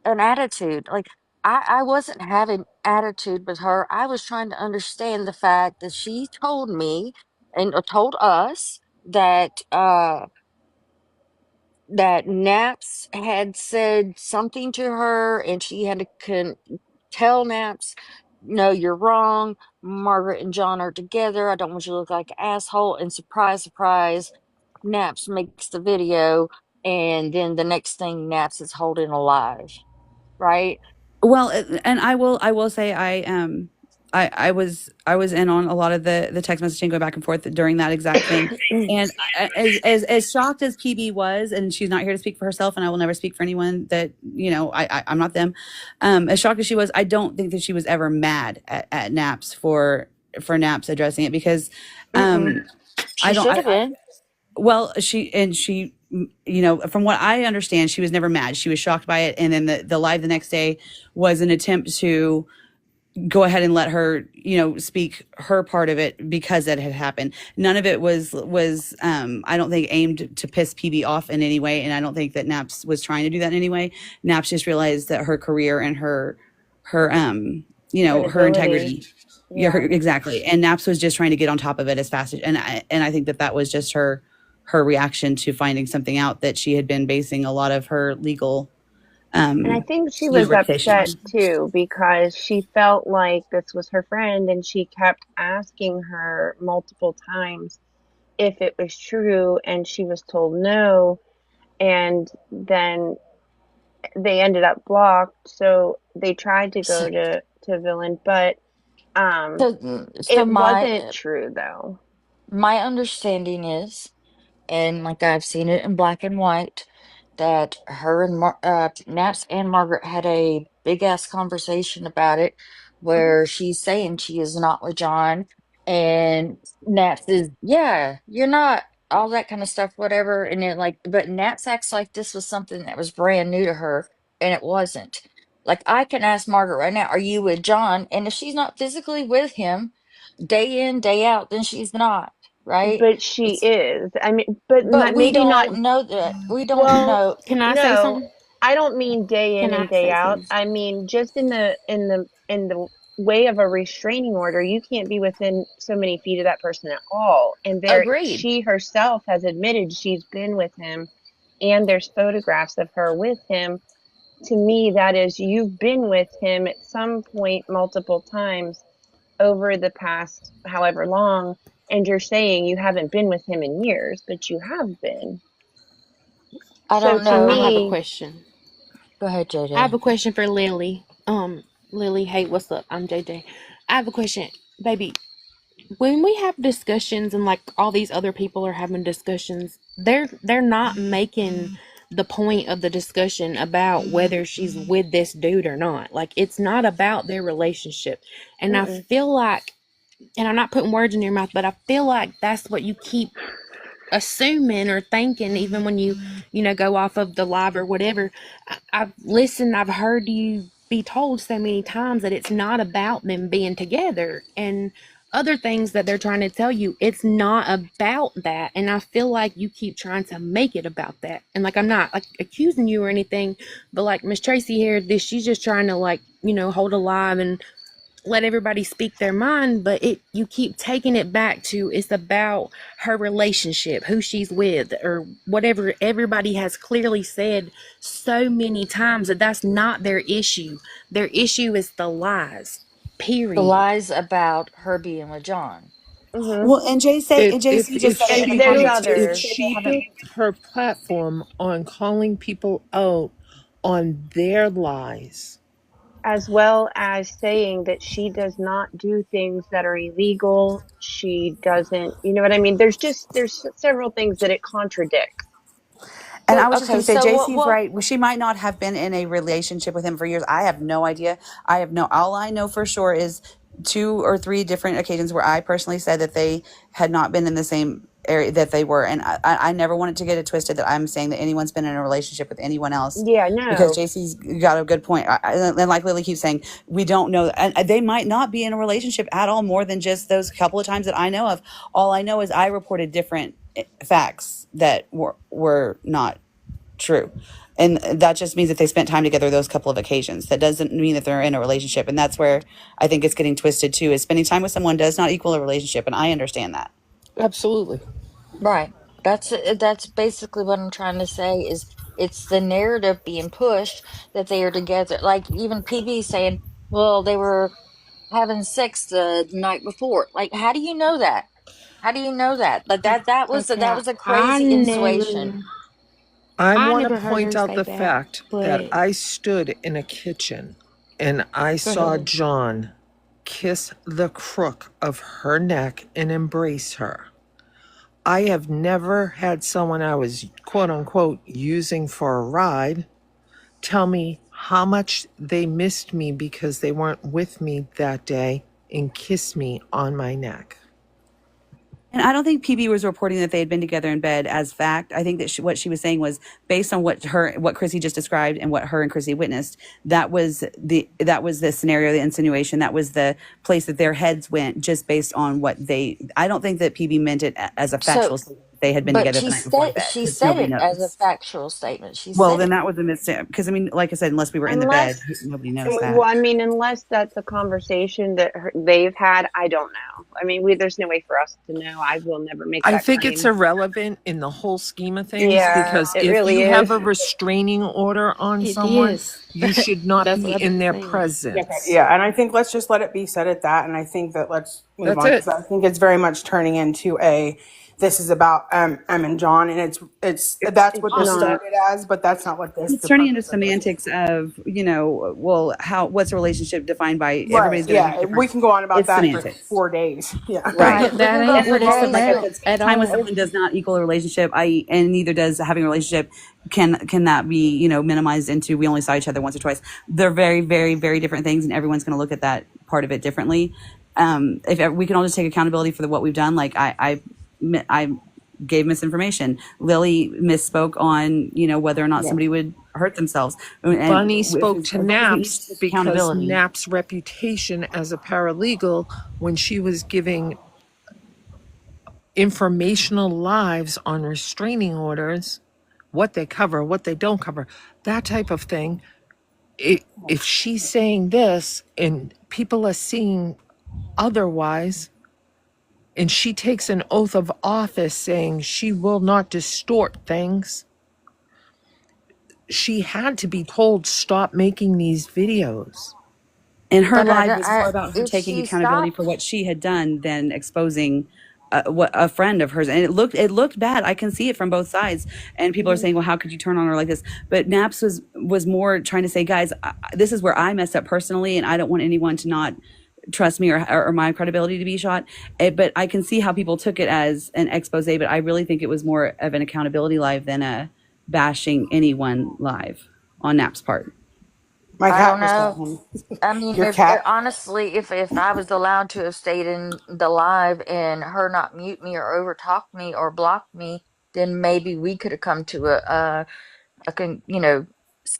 Speaker 8: an attitude. Like I wasn't having attitude with her. I was trying to understand the fact that she told me and told us that Naps had said something to her and she had to tell Naps, no, you're wrong. Margaret and John are together. I don't want you to look like an asshole. And surprise, surprise. Naps makes the video, and then the next thing Naps is holding alive, right?
Speaker 2: Well, and I will say I was in on a lot of the text messaging going back and forth during that exact thing. And as shocked as PB was, and she's not here to speak for herself, and I will never speak for anyone that, I'm not them. As shocked as she was, I don't think that she was ever mad at Naps for Naps addressing it, because
Speaker 1: Mm-mm.
Speaker 8: She
Speaker 2: I don't
Speaker 8: should have
Speaker 2: I
Speaker 8: been.
Speaker 2: well, she, from what I understand, she was never mad. She was shocked by it, and then the live the next day was an attempt to go ahead and let her, speak her part of it, because that had happened. None of it was I don't think aimed to piss PB off in any way, and I don't think that Naps was trying to do that in any way. Naps just realized that her career and her
Speaker 1: Credibility.
Speaker 2: integrity. Yeah,
Speaker 1: Yeah.
Speaker 2: exactly. And Naps was just trying to get on top of it as fast as, and I think that was just her reaction to finding something out that she had been basing a lot of her legal
Speaker 1: And I think she was
Speaker 2: reputation
Speaker 1: upset
Speaker 2: on.
Speaker 1: too because she felt like this was her friend and she kept asking her multiple times if it was true, and she was told no, and then they ended up blocked, so they tried to go
Speaker 8: So,
Speaker 1: to Villain, but um
Speaker 8: so
Speaker 1: it wasn't true though.
Speaker 8: my understanding is, and like I've seen it in black and white, that her and Nats and Margaret had a big ass conversation about it,
Speaker 1: Mhm.
Speaker 8: where she's saying she is not with John, and Nats is, yeah, you're not, all that kind of stuff, whatever. And it like, but Nats acts like this was something that was brand new to her, and it wasn't. Like, I can ask Margaret right now, are you with John? And if she's not physically with him day in, day out, then she's not, right?
Speaker 1: But she
Speaker 8: It's,
Speaker 1: is. I mean, but
Speaker 8: but we
Speaker 1: maybe not.
Speaker 8: don't know that. We don't
Speaker 1: Well,
Speaker 8: know.
Speaker 4: Can I say
Speaker 1: no,
Speaker 4: something?
Speaker 1: I don't mean day in
Speaker 4: Can
Speaker 1: and
Speaker 4: I
Speaker 1: day
Speaker 4: say
Speaker 1: out.
Speaker 4: something?
Speaker 1: I mean just in the way of a restraining order, you can't be within so many feet of that person at all. And there,
Speaker 8: Agreed.
Speaker 1: she herself has admitted she's been with him, and there's photographs of her with him. To me, that is, you've been with him at some point multiple times over the past however long, and you're saying you haven't been with him in years, but you have been.
Speaker 8: I
Speaker 1: So
Speaker 8: don't
Speaker 1: to
Speaker 4: I
Speaker 8: know.
Speaker 4: have a
Speaker 1: me,
Speaker 4: question.
Speaker 8: Go ahead,
Speaker 4: I have
Speaker 8: JJ.
Speaker 4: a question for Lily. Lily, hey, what's up? I'm JJ. I have a question, baby. When we have discussions and like all these other people are having discussions, they're not making the point of the discussion about whether she's with this dude or not. Like, it's not about their relationship. And I
Speaker 1: mm-mm.
Speaker 4: feel like, and I'm not putting words in your mouth, but I feel like that's what you keep assuming or thinking, even when you go off of the live or whatever. I've listened, I've heard you be told so many times that it's not about them being together, and other things that they're trying to tell you, it's not about that. And I feel like you keep trying to make it about that. And like, I'm not like accusing you or anything, but like Miss Tracy here, this, she's just trying to, like, hold alive and let everybody speak their mind. But you keep taking it back to, it's about her relationship, who she's with, or whatever. Everybody has clearly said so many times that that's not their issue. Their issue is the lies,
Speaker 8: The
Speaker 4: period.
Speaker 8: lies about her being with John.
Speaker 1: Mm-hmm.
Speaker 2: Well, and JC just said it
Speaker 1: And
Speaker 2: in the
Speaker 1: there's
Speaker 2: comments too.
Speaker 5: if
Speaker 2: They
Speaker 1: others.
Speaker 2: say they
Speaker 5: she
Speaker 2: haven't.
Speaker 5: built her platform on calling people out on their lies.
Speaker 1: As well as saying that she does not do things that are illegal. She doesn't, you know what I mean? There's several things that it contradicts.
Speaker 2: And I
Speaker 8: So,
Speaker 2: was just going
Speaker 8: okay,
Speaker 2: to say,
Speaker 8: so
Speaker 2: JC's
Speaker 8: what,
Speaker 2: right. Well, she might not have been in a relationship with him for years. I have no idea. All I know for sure is 2 or 3 different occasions where I personally said that they had not been in the same area that they were. And I never wanted to get it twisted that I'm saying that anyone's been in a relationship with anyone else,
Speaker 1: Yeah,
Speaker 2: because
Speaker 1: no.
Speaker 2: JC's got a good point. And like Lily keeps saying, we don't know. And they might not be in a relationship at all, more than just those couple of times that I know of. All I know is I reported different facts that were not true. And that just means that they spent time together those couple of occasions. That doesn't mean that they're in a relationship. And that's where I think it's getting twisted too, is spending time with someone does not equal a relationship. And I understand that.
Speaker 5: Absolutely.
Speaker 8: right? That's basically what I'm trying to say, is it's the narrative being pushed that they are together. Like even PB saying, well, they were having sex the night before. Like, how do you know that? How do you know that? Like that was
Speaker 4: Okay,
Speaker 8: a
Speaker 4: I
Speaker 8: crazy insinuation.
Speaker 4: never,
Speaker 5: I
Speaker 4: I
Speaker 5: want to
Speaker 4: never heard
Speaker 5: point
Speaker 4: her
Speaker 5: out
Speaker 4: say
Speaker 5: the
Speaker 4: that.
Speaker 5: fact that
Speaker 4: But
Speaker 5: I stood in a kitchen and I
Speaker 4: go
Speaker 5: saw
Speaker 4: ahead.
Speaker 5: John kiss the crook of her neck and embrace her. I have never had someone I was quote unquote using for a ride tell me how much they missed me because they weren't with me that day and kiss me on my neck.
Speaker 2: And I don't think PB was reporting that they had been together in bed as fact. I think that what she was saying was based on what Chrissy just described and what her and Chrissy witnessed. That was the scenario, the insinuation. That was the place that their heads went, just based on what they. I don't think that PB meant it as a
Speaker 8: So,
Speaker 2: factual statement. They had been
Speaker 8: but
Speaker 2: together the night before in bed
Speaker 8: she
Speaker 2: because
Speaker 8: said
Speaker 2: nobody
Speaker 8: it as a
Speaker 2: knows.
Speaker 8: factual statement. She
Speaker 2: Well,
Speaker 8: said
Speaker 2: then
Speaker 8: it.
Speaker 2: that was a mistake. Because I mean, like I said, unless we were in the bed,
Speaker 1: Unless,
Speaker 2: nobody knows
Speaker 1: well,
Speaker 2: that.
Speaker 1: I mean, unless that's a conversation that they've had, I don't know. I mean, there's no way for us to know. I will never make
Speaker 5: I
Speaker 1: that
Speaker 5: think it's
Speaker 1: claim.
Speaker 5: irrelevant in the whole scheme of things
Speaker 1: Yeah,
Speaker 5: because
Speaker 1: it
Speaker 5: if
Speaker 1: really
Speaker 5: you
Speaker 1: is.
Speaker 5: have a restraining order on
Speaker 4: It
Speaker 5: someone,
Speaker 4: is.
Speaker 5: you should not
Speaker 4: That's
Speaker 5: be
Speaker 4: what I've
Speaker 5: in
Speaker 4: been
Speaker 5: their
Speaker 4: saying.
Speaker 3: Okay,
Speaker 5: presence.
Speaker 3: yeah, and I think let's just let it be said at that, and I think that let's move
Speaker 5: That's
Speaker 3: on
Speaker 5: it.
Speaker 3: because I think it's very much turning into a this is about Em and John, and it's that's what
Speaker 1: It's
Speaker 3: this
Speaker 1: not.
Speaker 3: started as, but that's not what this
Speaker 2: It's
Speaker 3: the
Speaker 2: turning into
Speaker 3: purpose of this is.
Speaker 2: semantics of, well, what's a relationship defined by?
Speaker 3: Right?
Speaker 2: Everybody's doing
Speaker 3: Yeah,
Speaker 2: different.
Speaker 3: we can go on about
Speaker 2: It's
Speaker 3: that for
Speaker 2: semantics.
Speaker 3: 4 days. Yeah.
Speaker 2: Right.
Speaker 8: Right.
Speaker 4: But
Speaker 8: We
Speaker 4: that
Speaker 8: can go
Speaker 4: ain't
Speaker 2: And
Speaker 8: for
Speaker 4: what
Speaker 2: like I
Speaker 4: it's
Speaker 2: said, like
Speaker 8: days,
Speaker 2: if
Speaker 8: but
Speaker 4: about
Speaker 2: it's
Speaker 4: at
Speaker 2: time with
Speaker 4: all.
Speaker 2: someone does not equal a relationship, and neither does having a relationship, can that be, minimized into we only saw each other once or twice? They're very, very, very different things, and everyone's going to look at that part of it differently. If we can all just take accountability for what we've done, like I gave misinformation. Lily misspoke on, whether or not
Speaker 3: Yeah.
Speaker 2: somebody would hurt themselves. And
Speaker 5: Bunny
Speaker 2: if,
Speaker 5: spoke to
Speaker 2: as long as we each
Speaker 5: Naps
Speaker 2: take
Speaker 5: because
Speaker 2: accountability.
Speaker 5: Naps' reputation as a paralegal, when she was giving informational lives on restraining orders, what they cover, what they don't cover, that type of thing. If she's saying this and people are seeing otherwise, and she takes an oath of office saying she will not distort things, she had to be told stop making these videos.
Speaker 2: And her
Speaker 8: but
Speaker 2: live was more about her
Speaker 8: if
Speaker 2: taking
Speaker 8: she
Speaker 2: accountability
Speaker 8: stopped,
Speaker 2: for what she had done than exposing what a friend of hers. And it looked bad. I can see it from both sides. And people are saying, "Well, how could you turn on her like this?" But Naps was more trying to say, "Guys, this is where I messed up personally, and I don't want anyone to not trust me or my credibility to be shot." But I can see how people took it as an expose. But I really think it was more of an accountability live than a bashing anyone live on Naps' part.
Speaker 3: My
Speaker 8: I don't
Speaker 3: cat just got
Speaker 8: know.
Speaker 3: home.
Speaker 8: I mean,
Speaker 3: Your cat.
Speaker 8: honestly, if I was allowed to have stayed in the live and her not mute me or overtalk me or block me, then maybe we could have come to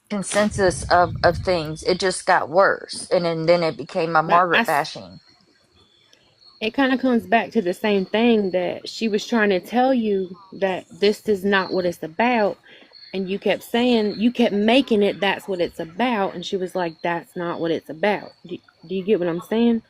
Speaker 8: consensus of things. It just got worse, and then it became a
Speaker 4: But
Speaker 8: Margaret bashing.
Speaker 4: it kind of comes back to the same thing that she was trying to tell you that this is not what it's about. And you kept saying, you kept making it that's what it's about. And she was like, that's not what it's about. Do you get what I'm saying?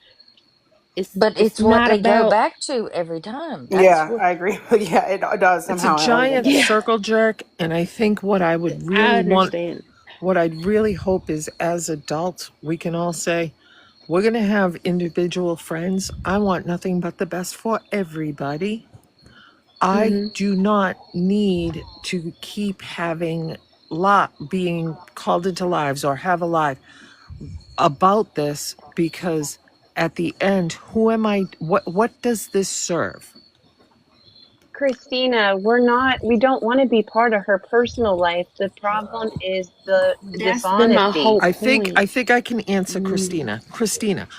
Speaker 8: But
Speaker 4: It's
Speaker 8: it's what
Speaker 4: not
Speaker 8: they go
Speaker 4: about,
Speaker 8: back to every time. That's
Speaker 3: Yeah,
Speaker 8: what.
Speaker 3: I agree. Yeah, it does
Speaker 5: It's a
Speaker 3: somehow. It always ends
Speaker 5: giant
Speaker 3: up
Speaker 4: yeah,
Speaker 3: that.
Speaker 5: circle jerk, and I think what I would
Speaker 4: I
Speaker 5: really want,
Speaker 4: understand.
Speaker 5: what I'd really hope is as adults, we can all say, we're going to have individual friends. I want nothing but the best for everybody. I
Speaker 4: Hmm.
Speaker 5: do not need to keep having being called into lives or have a live about this because at the end, who am I? What does this serve?
Speaker 1: Christina, we don't want to be part of her personal life. The problem is the
Speaker 4: That's been my
Speaker 1: dishonesty.
Speaker 4: whole
Speaker 5: I
Speaker 4: point.
Speaker 5: think I can answer
Speaker 4: Mm.
Speaker 5: Christina. Christina,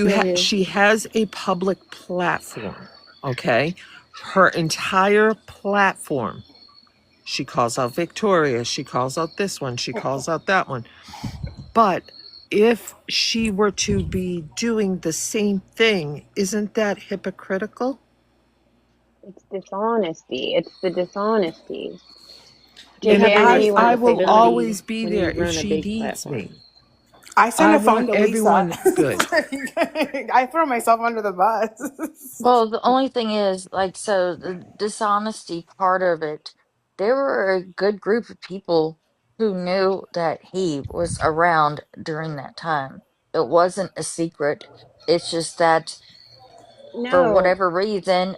Speaker 4: Go ahead.
Speaker 5: she has a public platform, okay? Her entire platform. She calls out Victoria, she calls out this one, she calls out that one. But if she were to be doing the same thing, isn't that hypocritical?
Speaker 1: It's dishonesty. It's the dishonesty.
Speaker 4: You
Speaker 5: And
Speaker 1: JJ,
Speaker 4: have a
Speaker 1: I know you
Speaker 5: I
Speaker 1: wanted to say
Speaker 5: will
Speaker 1: something.
Speaker 5: always
Speaker 4: responsibility
Speaker 5: be
Speaker 4: when
Speaker 5: there
Speaker 4: you
Speaker 5: if
Speaker 4: run a
Speaker 5: she
Speaker 4: big
Speaker 5: needs
Speaker 4: platform.
Speaker 5: me.
Speaker 3: I send
Speaker 5: I
Speaker 3: a phone
Speaker 5: want
Speaker 3: to Lisa.
Speaker 5: everyone good.
Speaker 3: I throw myself under the bus.
Speaker 8: Well, the only thing is, like, so the dishonesty part of it, there were a good group of people who knew that he was around during that time. It wasn't a secret. It's just that for
Speaker 1: No.
Speaker 8: whatever reason,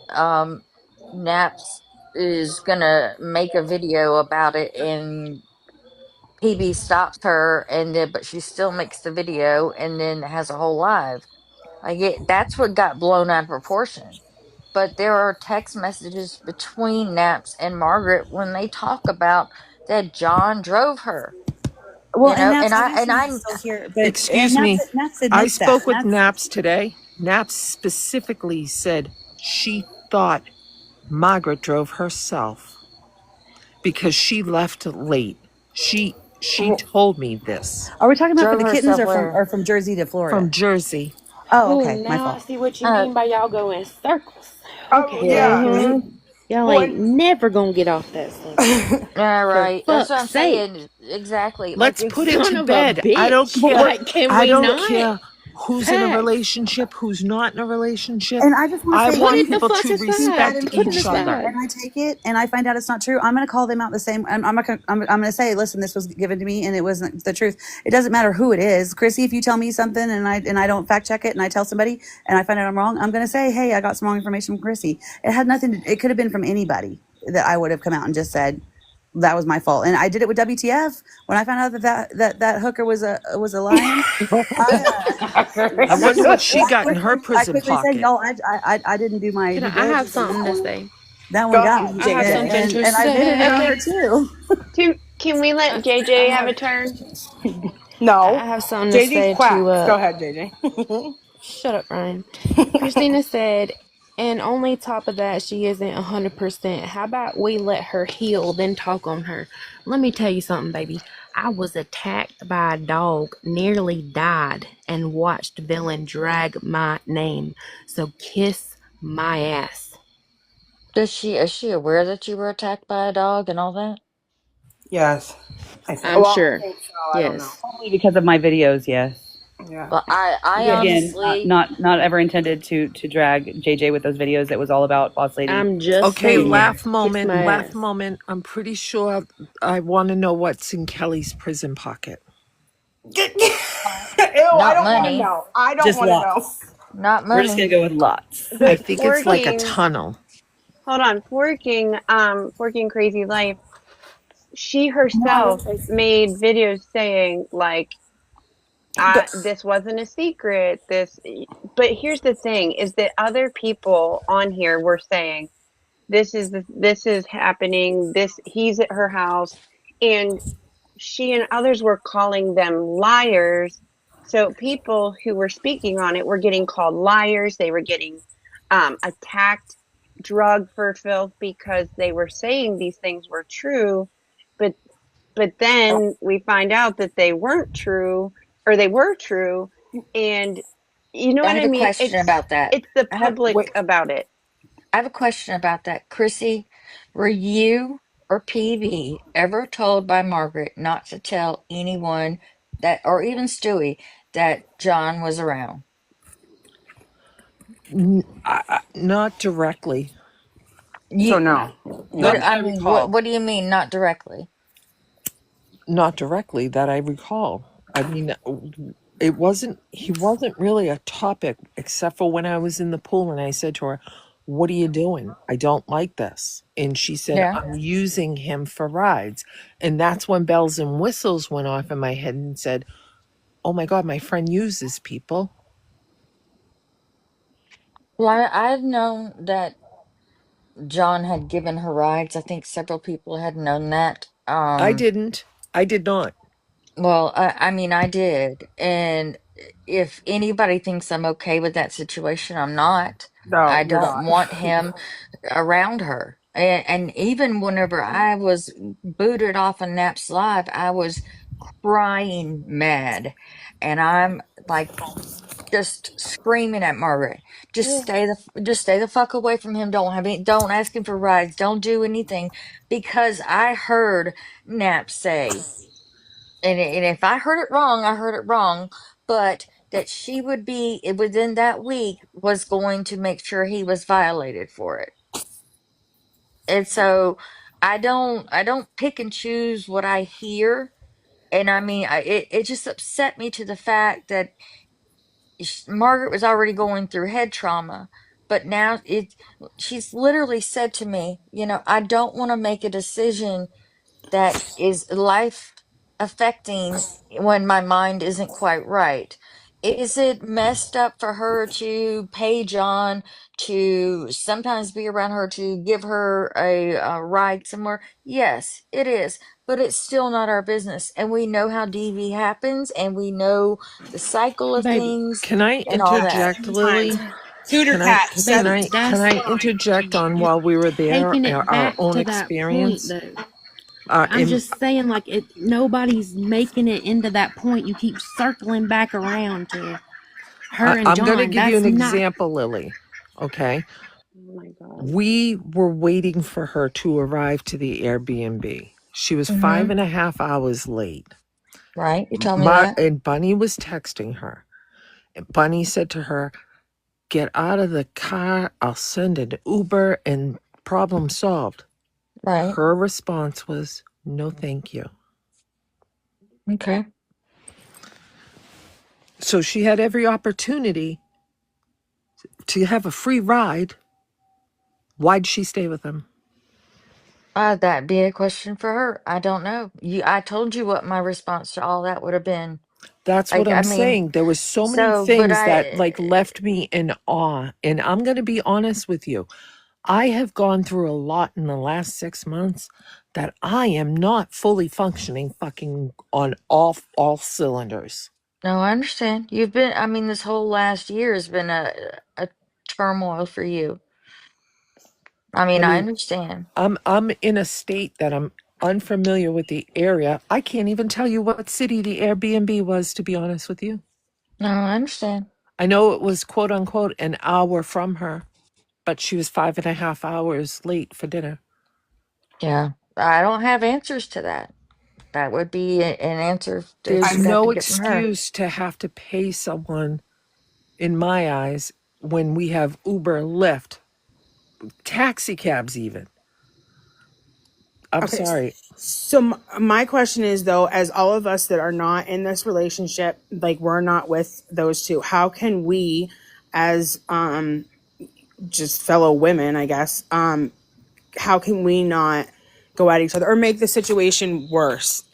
Speaker 8: Naps is gonna make a video about it, and PB stops her, and then but she still makes the video, and then has a whole live. I get that's what got blown out of proportion. But there are text messages between Naps and Margaret when they talk about that John drove her.
Speaker 2: Well,
Speaker 8: You
Speaker 2: and
Speaker 8: know,
Speaker 2: Naps
Speaker 8: and
Speaker 2: obviously
Speaker 8: I
Speaker 2: he's still here, but and
Speaker 5: Excuse me.
Speaker 2: Naps
Speaker 5: I
Speaker 2: admits that.
Speaker 5: spoke with Naps today. Naps specifically said she thought Margaret drove herself because she left late. She told me this.
Speaker 2: Are we talking about for
Speaker 8: drove
Speaker 2: the kittens
Speaker 8: herself where?
Speaker 2: or from Jersey to Florida?
Speaker 5: From Jersey.
Speaker 2: Oh,
Speaker 4: Oh,
Speaker 2: okay, my
Speaker 4: now I
Speaker 2: fault.
Speaker 4: see what you mean by y'all go in circles.
Speaker 3: Oh
Speaker 4: Okay,
Speaker 8: Yeah.
Speaker 3: yeah.
Speaker 4: okay.
Speaker 1: Mm-hmm.
Speaker 4: Y'all
Speaker 3: Well,
Speaker 4: ain't never gonna get off that subject.
Speaker 8: Yeah,
Speaker 4: For
Speaker 8: right. That's what
Speaker 4: fuck's
Speaker 8: I'm
Speaker 4: sake.
Speaker 8: saying. Exactly. Like
Speaker 5: Let's
Speaker 8: it's
Speaker 5: put it
Speaker 4: Son
Speaker 5: to
Speaker 4: of a
Speaker 5: bed. I don't
Speaker 4: bitch.
Speaker 5: care.
Speaker 4: Like, can
Speaker 5: I
Speaker 4: we
Speaker 5: don't
Speaker 4: not?
Speaker 5: care who's in a
Speaker 4: Facts.
Speaker 5: relationship, who's not in a relationship.
Speaker 2: And I just want
Speaker 5: I
Speaker 2: to say,
Speaker 4: Put
Speaker 5: want
Speaker 2: even
Speaker 4: it
Speaker 2: if
Speaker 4: the
Speaker 5: people
Speaker 4: fuck
Speaker 5: to
Speaker 2: it's bad
Speaker 4: aside.
Speaker 5: respect
Speaker 4: Put it
Speaker 5: each
Speaker 2: information
Speaker 5: other.
Speaker 4: aside.
Speaker 2: and I take it and I find out it's not true, I'm going to call them out the same. I'm not gonna, I'm going to say, listen, this was given to me and it wasn't the truth. It doesn't matter who it is. Chrissy, if you tell me something and I don't fact check it and I tell somebody and I find out I'm wrong, I'm going to say, hey, I got some wrong information from Chrissy. It had nothing to, it could have been from anybody that I would have come out and just said that was my fault. And I did it with WTF when I found out that hooker was a lion.
Speaker 5: I wonder what she got in her
Speaker 2: I
Speaker 5: prison
Speaker 2: quickly said,
Speaker 5: pocket.
Speaker 2: y'all, I didn't do my
Speaker 4: Can
Speaker 2: due
Speaker 4: I have
Speaker 2: diligence, and
Speaker 4: something to say.
Speaker 2: that one
Speaker 3: go
Speaker 2: got
Speaker 3: ahead,
Speaker 2: me,
Speaker 4: I have
Speaker 3: JJ.
Speaker 4: something to
Speaker 2: and I admitted it on
Speaker 1: Okay.
Speaker 2: her
Speaker 4: say.
Speaker 2: too.
Speaker 1: Can we let
Speaker 4: I
Speaker 1: JJ have a
Speaker 4: have
Speaker 1: turn?
Speaker 4: I
Speaker 3: No.
Speaker 4: have something to
Speaker 3: JJ's
Speaker 4: say to
Speaker 3: quacks. Go ahead, JJ.
Speaker 4: shut up, Ryan. Christina said, and only top of that, she isn't 100%. How about we let her heal, then talk on her? Let me tell you something, baby. I was attacked by a dog, nearly died, and watched villain drag my name. So kiss my ass.
Speaker 8: is she aware that you were attacked by a dog and all that?
Speaker 3: Yes.
Speaker 4: I'm
Speaker 3: Well, I
Speaker 4: sure.
Speaker 3: think so. I don't know.
Speaker 4: Yes.
Speaker 2: Only because of my videos, yes.
Speaker 3: Yeah.
Speaker 8: Well, I
Speaker 2: But
Speaker 4: Yes.
Speaker 2: again,
Speaker 8: honestly,
Speaker 2: not ever intended to drag JJ with those videos. It was all about Boss Lady.
Speaker 4: I'm just
Speaker 5: Okay,
Speaker 4: saying.
Speaker 5: laugh
Speaker 4: Kiss
Speaker 5: moment,
Speaker 4: my
Speaker 5: laugh
Speaker 4: ass.
Speaker 5: moment. I'm pretty sure I want to know what's in Kelly's prison pocket.
Speaker 3: Ew, I
Speaker 8: not
Speaker 3: don't want to
Speaker 8: money,
Speaker 3: know. I don't
Speaker 2: Just
Speaker 3: want to know.
Speaker 2: lots.
Speaker 8: not
Speaker 2: We're just
Speaker 8: money.
Speaker 2: gonna go with lots.
Speaker 5: I
Speaker 1: But
Speaker 5: think it's like a
Speaker 1: forking,
Speaker 5: tunnel.
Speaker 1: hold on, forking crazy life. She
Speaker 2: No,
Speaker 1: herself made videos saying like,
Speaker 3: Go-
Speaker 1: this wasn't a secret. But here's the thing: is that other people on here were saying this is happening. This he's at her house, and she and others were calling them liars. So people who were speaking on it were getting called liars. They were getting attacked, drugged for filth because they were saying these things were true. But then we find out that they weren't true, or they were true, and you know
Speaker 8: I
Speaker 1: what
Speaker 8: have
Speaker 1: I
Speaker 8: a
Speaker 1: mean?
Speaker 8: question about that.
Speaker 1: It's the
Speaker 8: I have
Speaker 1: public
Speaker 3: Wait.
Speaker 1: about it.
Speaker 8: I have a question about that. Chrissy, were you or PV ever told by Margaret not to tell anyone that, or even Stewie, that John was around?
Speaker 5: Not directly.
Speaker 3: So
Speaker 8: You,
Speaker 3: no.
Speaker 8: what,
Speaker 5: Not
Speaker 3: No.
Speaker 5: that
Speaker 8: I
Speaker 5: I
Speaker 8: mean,
Speaker 5: recall.
Speaker 8: what do you mean, not directly?
Speaker 5: Not directly that I recall. I mean, he wasn't really a topic except for when I was in the pool and I said to her, "What are you doing? I don't like this." And she said,
Speaker 8: Yeah.
Speaker 5: "I'm using him for rides." And that's when bells and whistles went off in my head and said, "Oh my God, my friend uses people."
Speaker 8: Well, I've known that John had given her rides. I think several people had known that.
Speaker 5: I didn't. I did not.
Speaker 8: Well, I mean, I did. And if anybody thinks I'm okay with that situation, I'm not. I
Speaker 3: No, you're
Speaker 8: don't
Speaker 3: not.
Speaker 8: want him around her. And even whenever I was booted off of Nap's Live, I was crying mad. And I'm like just screaming at Margaret, just stay the fuck away from him. Don't ask him for rides. Don't do anything. Because I heard Nap say, and if I heard it wrong, I heard it wrong, but that she would be within that week was going to make sure he was violated for it. And so I don't pick and choose what I hear. And I mean, it just upset me to the fact that Margaret was already going through head trauma, but now she's literally said to me, I don't want to make a decision that is life affecting when my mind isn't quite right. Is it messed up for her to pay John to sometimes be around her to give her a ride somewhere? Yes, it is. But it's still not our business. And we know how DV happens and we know the cycle of
Speaker 4: Baby,
Speaker 8: things
Speaker 5: Can I
Speaker 8: and all that.
Speaker 5: interject,
Speaker 3: 7 times.
Speaker 5: Lily?
Speaker 3: Tutor
Speaker 5: Can I
Speaker 3: cat
Speaker 5: can
Speaker 4: baby,
Speaker 3: seven
Speaker 5: I can
Speaker 4: that's
Speaker 5: I
Speaker 3: times.
Speaker 5: interject on while we were there
Speaker 4: taking it
Speaker 5: our
Speaker 4: back
Speaker 5: own
Speaker 4: to that point
Speaker 5: experience?
Speaker 4: though. I'm
Speaker 5: In
Speaker 4: just saying, like, nobody's making it into that point. You keep circling back around to her and
Speaker 5: I'm going to
Speaker 4: John.
Speaker 5: give you
Speaker 4: That's
Speaker 5: an
Speaker 4: not.
Speaker 5: example, Lily. Okay,
Speaker 1: Oh my God.
Speaker 5: we were waiting for her to arrive to the Airbnb. She was
Speaker 8: Mm-hmm.
Speaker 5: 5.5 hours late.
Speaker 8: Right? You told me that.
Speaker 5: And Bunny was texting her. And Bunny said to her, "Get out of the car. I'll send an Uber and problem solved."
Speaker 8: Right.
Speaker 5: Her response was, "No, thank you."
Speaker 8: Okay.
Speaker 5: So she had every opportunity to have a free ride. Why'd she stay with him?
Speaker 8: That'd be a question for her. I don't know. I told you what my response to all that would have been.
Speaker 5: That's what
Speaker 8: Like, I
Speaker 5: I'm
Speaker 8: mean,
Speaker 5: saying. There was so many
Speaker 8: but
Speaker 5: things that like left me in awe. And I'm going to be honest with you. I have gone through a lot in the last 6 months that I am not fully functioning fucking on all cylinders.
Speaker 8: no, I understand. I mean, this whole last year has been a turmoil for you. I
Speaker 5: I
Speaker 8: mean, I
Speaker 5: mean,
Speaker 8: understand.
Speaker 5: I'm in a state that I'm unfamiliar with the area. I can't even tell you what city the Airbnb was, to be honest with you.
Speaker 8: No, I understand.
Speaker 5: I know it was quote unquote an hour from her, but she was 5.5 hours late for dinner.
Speaker 8: Yeah. I don't have answers to that. That would be an answer that
Speaker 5: There's
Speaker 8: you'd have to
Speaker 5: no
Speaker 8: get from her.
Speaker 5: excuse to have to pay someone, in my eyes, when we have Uber, Lyft, taxi cabs, even. I'm
Speaker 3: Okay.
Speaker 5: sorry.
Speaker 3: So my question is though, as all of us that are not in this relationship, like we're not with those two, how can we, as just fellow women, I guess, how can we not go at each other or make the situation worse?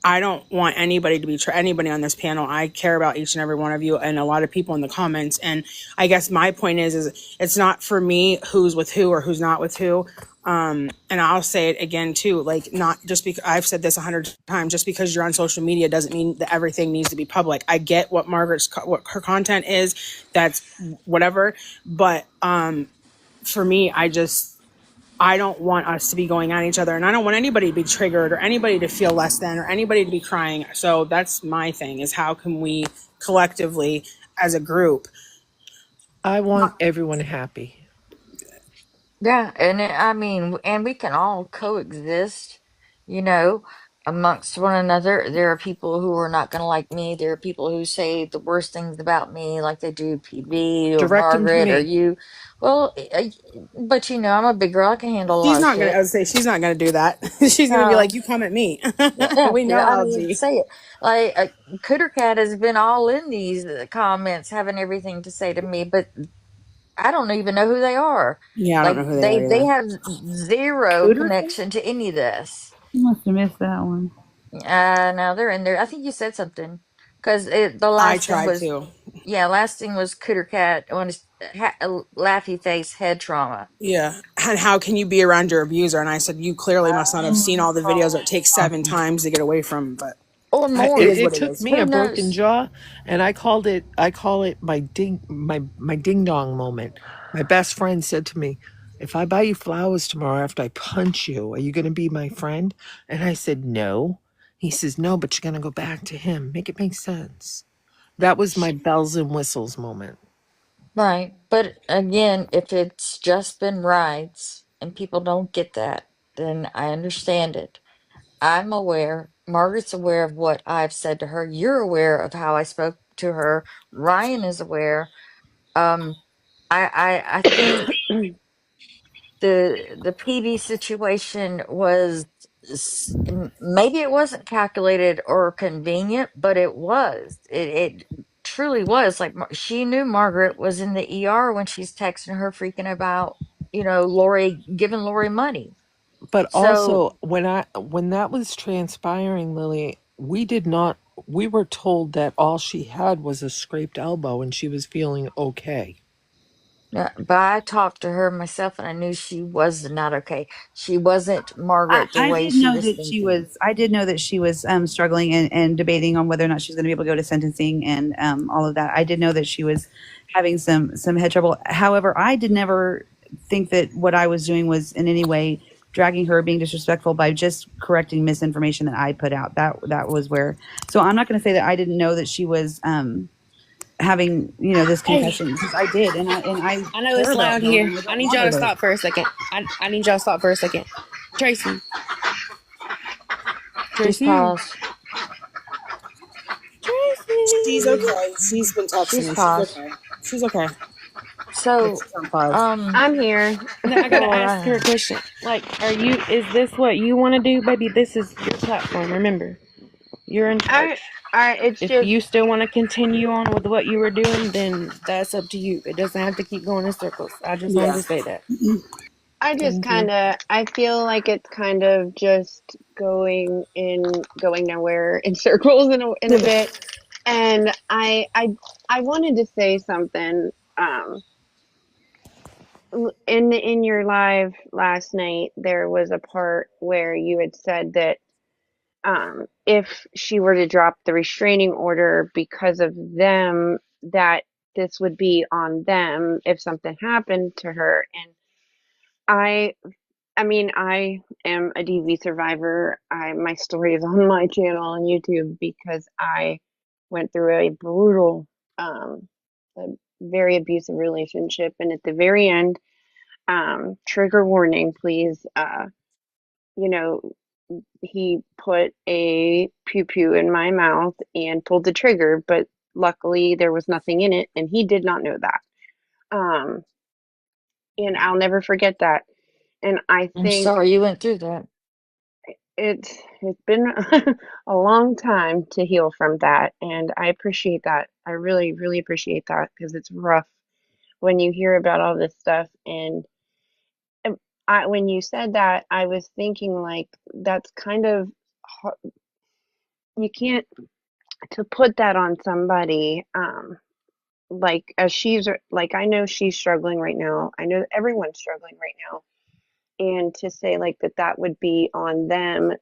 Speaker 3: I don't want anybody to be anybody on this panel. I care about each and every one of you and a lot of people in the comments. And I guess my point is it's not for me who's with who or who's not with who. And I'll say it again too, like not just because I've said this 100 times, just because you're on social media doesn't mean that everything needs to be public. I get what what her content is. That's whatever. But, for me, I don't want us to be going at each other, and I don't want anybody to be triggered or anybody to feel less than or anybody to be crying. So that's my thing, is how can we collectively as a group.
Speaker 5: I want everyone happy.
Speaker 8: Yeah, I mean, and we can all coexist, you know, amongst one another. There are people who are not going to like me. There are people who say the worst things about me, like they do PB or
Speaker 5: Direct them to
Speaker 8: Margaret or
Speaker 5: me.
Speaker 8: you. Well, but I'm a big girl. I can handle a
Speaker 3: She's
Speaker 8: lot of
Speaker 3: not gonna,
Speaker 8: shit.
Speaker 3: I would say she's not gonna do that. She's gonna be like,
Speaker 8: No,
Speaker 3: you come at me.
Speaker 8: yeah,
Speaker 3: We know
Speaker 8: yeah, I mean,
Speaker 3: LG.
Speaker 8: say it. Like, Cooter Cat has been all in these comments, having everything to say to me, but I don't even know who they are.
Speaker 3: Yeah, I don't
Speaker 8: Like
Speaker 3: know who they are
Speaker 8: they
Speaker 3: either.
Speaker 8: have zero
Speaker 2: Cooter?
Speaker 8: connection to any of this.
Speaker 2: You must have missed that one.
Speaker 8: Now they're in there. I think you said something because the
Speaker 3: I
Speaker 8: last thing
Speaker 3: tried
Speaker 8: was,
Speaker 3: to.
Speaker 8: yeah, last thing was Cooter Cat on his laughy face head trauma.
Speaker 3: Yeah. And how can you be around your abuser? And I said, you clearly must not have seen all the videos, or it takes 7 times to get away from. But
Speaker 8: Or
Speaker 3: it
Speaker 8: more.
Speaker 3: is
Speaker 5: It
Speaker 3: what it
Speaker 5: took
Speaker 3: is.
Speaker 5: me
Speaker 8: Who
Speaker 5: a broken
Speaker 8: knows?
Speaker 5: jaw, and I call it my ding dong moment. My best friend said to me, "If I buy you flowers tomorrow after I punch you, are you going to be my friend?" And I said, "No." He says, "No, but you're going to go back to him. Make it make sense." That was my bells and whistles moment.
Speaker 8: Right. But again, if it's just been rides and people don't get that, then I understand it. I'm aware. Margaret's aware of what I've said to her. You're aware of how I spoke to her. Ryan is aware. Um, I think the PB situation was maybe it wasn't calculated or convenient, but it was. It truly was like she knew Margaret was in the ER when she's texting her freaking about, Lori giving Lori money.
Speaker 5: But
Speaker 8: So
Speaker 5: also, when that was transpiring, Lily, we were told that all she had was a scraped elbow and she was feeling okay.
Speaker 8: yeah, but I talked to her myself and I knew she was not okay. She wasn't Margaret the
Speaker 2: I
Speaker 8: way
Speaker 2: did
Speaker 8: she
Speaker 2: know
Speaker 8: was
Speaker 2: that she
Speaker 8: thinking.
Speaker 2: was. I did know that she was struggling and debating on whether or not she's going to be able to go to sentencing and all of that. I did know that she was having some head trouble. However, I did never think that what I was doing was in any way dragging her, being disrespectful by just correcting misinformation that I put out. That was where. So I'm not going to say that I didn't know that she was having this
Speaker 4: Hey,
Speaker 2: concussion because I did, and I
Speaker 4: I know
Speaker 2: care
Speaker 4: it's
Speaker 2: about
Speaker 4: loud
Speaker 2: her,
Speaker 4: here.
Speaker 2: and I
Speaker 4: I
Speaker 2: don't
Speaker 4: need
Speaker 2: want
Speaker 4: y'all
Speaker 2: her
Speaker 4: to
Speaker 2: to.
Speaker 4: stop for a second. I need y'all to stop for a second. Tracy,
Speaker 8: Just
Speaker 4: Tracy,
Speaker 8: pause.
Speaker 3: She's
Speaker 4: Tracy.
Speaker 3: okay. She's been texting
Speaker 8: She's
Speaker 3: me. She's
Speaker 8: paused.
Speaker 3: okay. She's okay. But
Speaker 8: So,
Speaker 3: she's on pause.
Speaker 1: I'm here.
Speaker 4: No, I gotta
Speaker 8: well,
Speaker 4: ask her a question. Like, is this what you want to do, baby? This is your platform. Remember, you're in
Speaker 1: I,
Speaker 4: charge.
Speaker 1: it's
Speaker 4: If
Speaker 1: just,
Speaker 4: you still want to continue on with what you were doing, then that's up to you. It doesn't have to keep going in circles. I just wanted
Speaker 3: Yeah.
Speaker 4: to say that.
Speaker 1: I just
Speaker 4: Thank you.
Speaker 1: kind of, I feel like it's kind of just going nowhere in circles in a bit. And I wanted to say something. In your live last night, there was a part where you had said that if she were to drop the restraining order because of them, that this would be on them if something happened to her. And I, I mean, I am a DV survivor. My story is on my channel on YouTube because I went through a brutal, a very abusive relationship, and at the very end, trigger warning, please. You know, he put a pew pew in my mouth and pulled the trigger, but luckily there was nothing in it, and he did not know that. Um, and I'll never forget that. And I
Speaker 8: I'm
Speaker 1: think
Speaker 8: sorry you went through that.
Speaker 1: it's been a long time to heal from that, and I appreciate that. I really, really appreciate that because it's rough when you hear about all this stuff. And when you said that, I was thinking like that's kind of you can't to put that on somebody. Like as she's like I know she's struggling right now. I know everyone's struggling right now, and to say like that would be on them,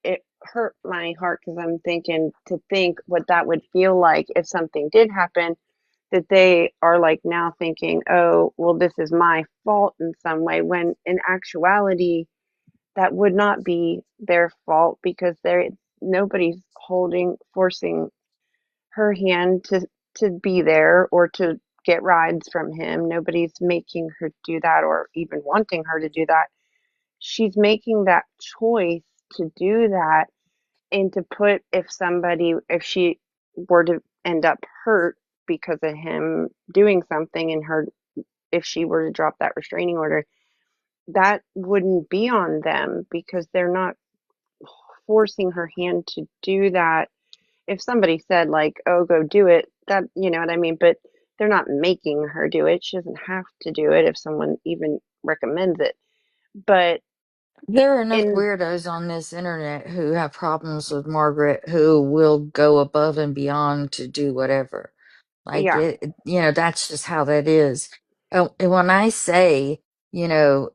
Speaker 1: it hurt my heart because I'm thinking to think what that would feel like if something did happen, that they are like now thinking, oh well, this is my fault in some way, when in actuality that would not be their fault because they're nobody's forcing her hand to be there or to get rides from him. Nobody's making her do that or even wanting her to do that. She's making that choice to do that, and to put if she were to end up hurt because of him doing something, and her if she were to drop that restraining order, that wouldn't be on them because they're not forcing her hand to do that. If somebody said like, "Oh, go do it," that you know what I mean, but they're not making her do it. She doesn't have to do it if someone even recommends it. But
Speaker 8: There are enough
Speaker 1: in
Speaker 8: weirdos on this internet who have problems with Margaret who will go above and beyond to do whatever. Like
Speaker 1: yeah,
Speaker 8: that's just how that is. And when I say,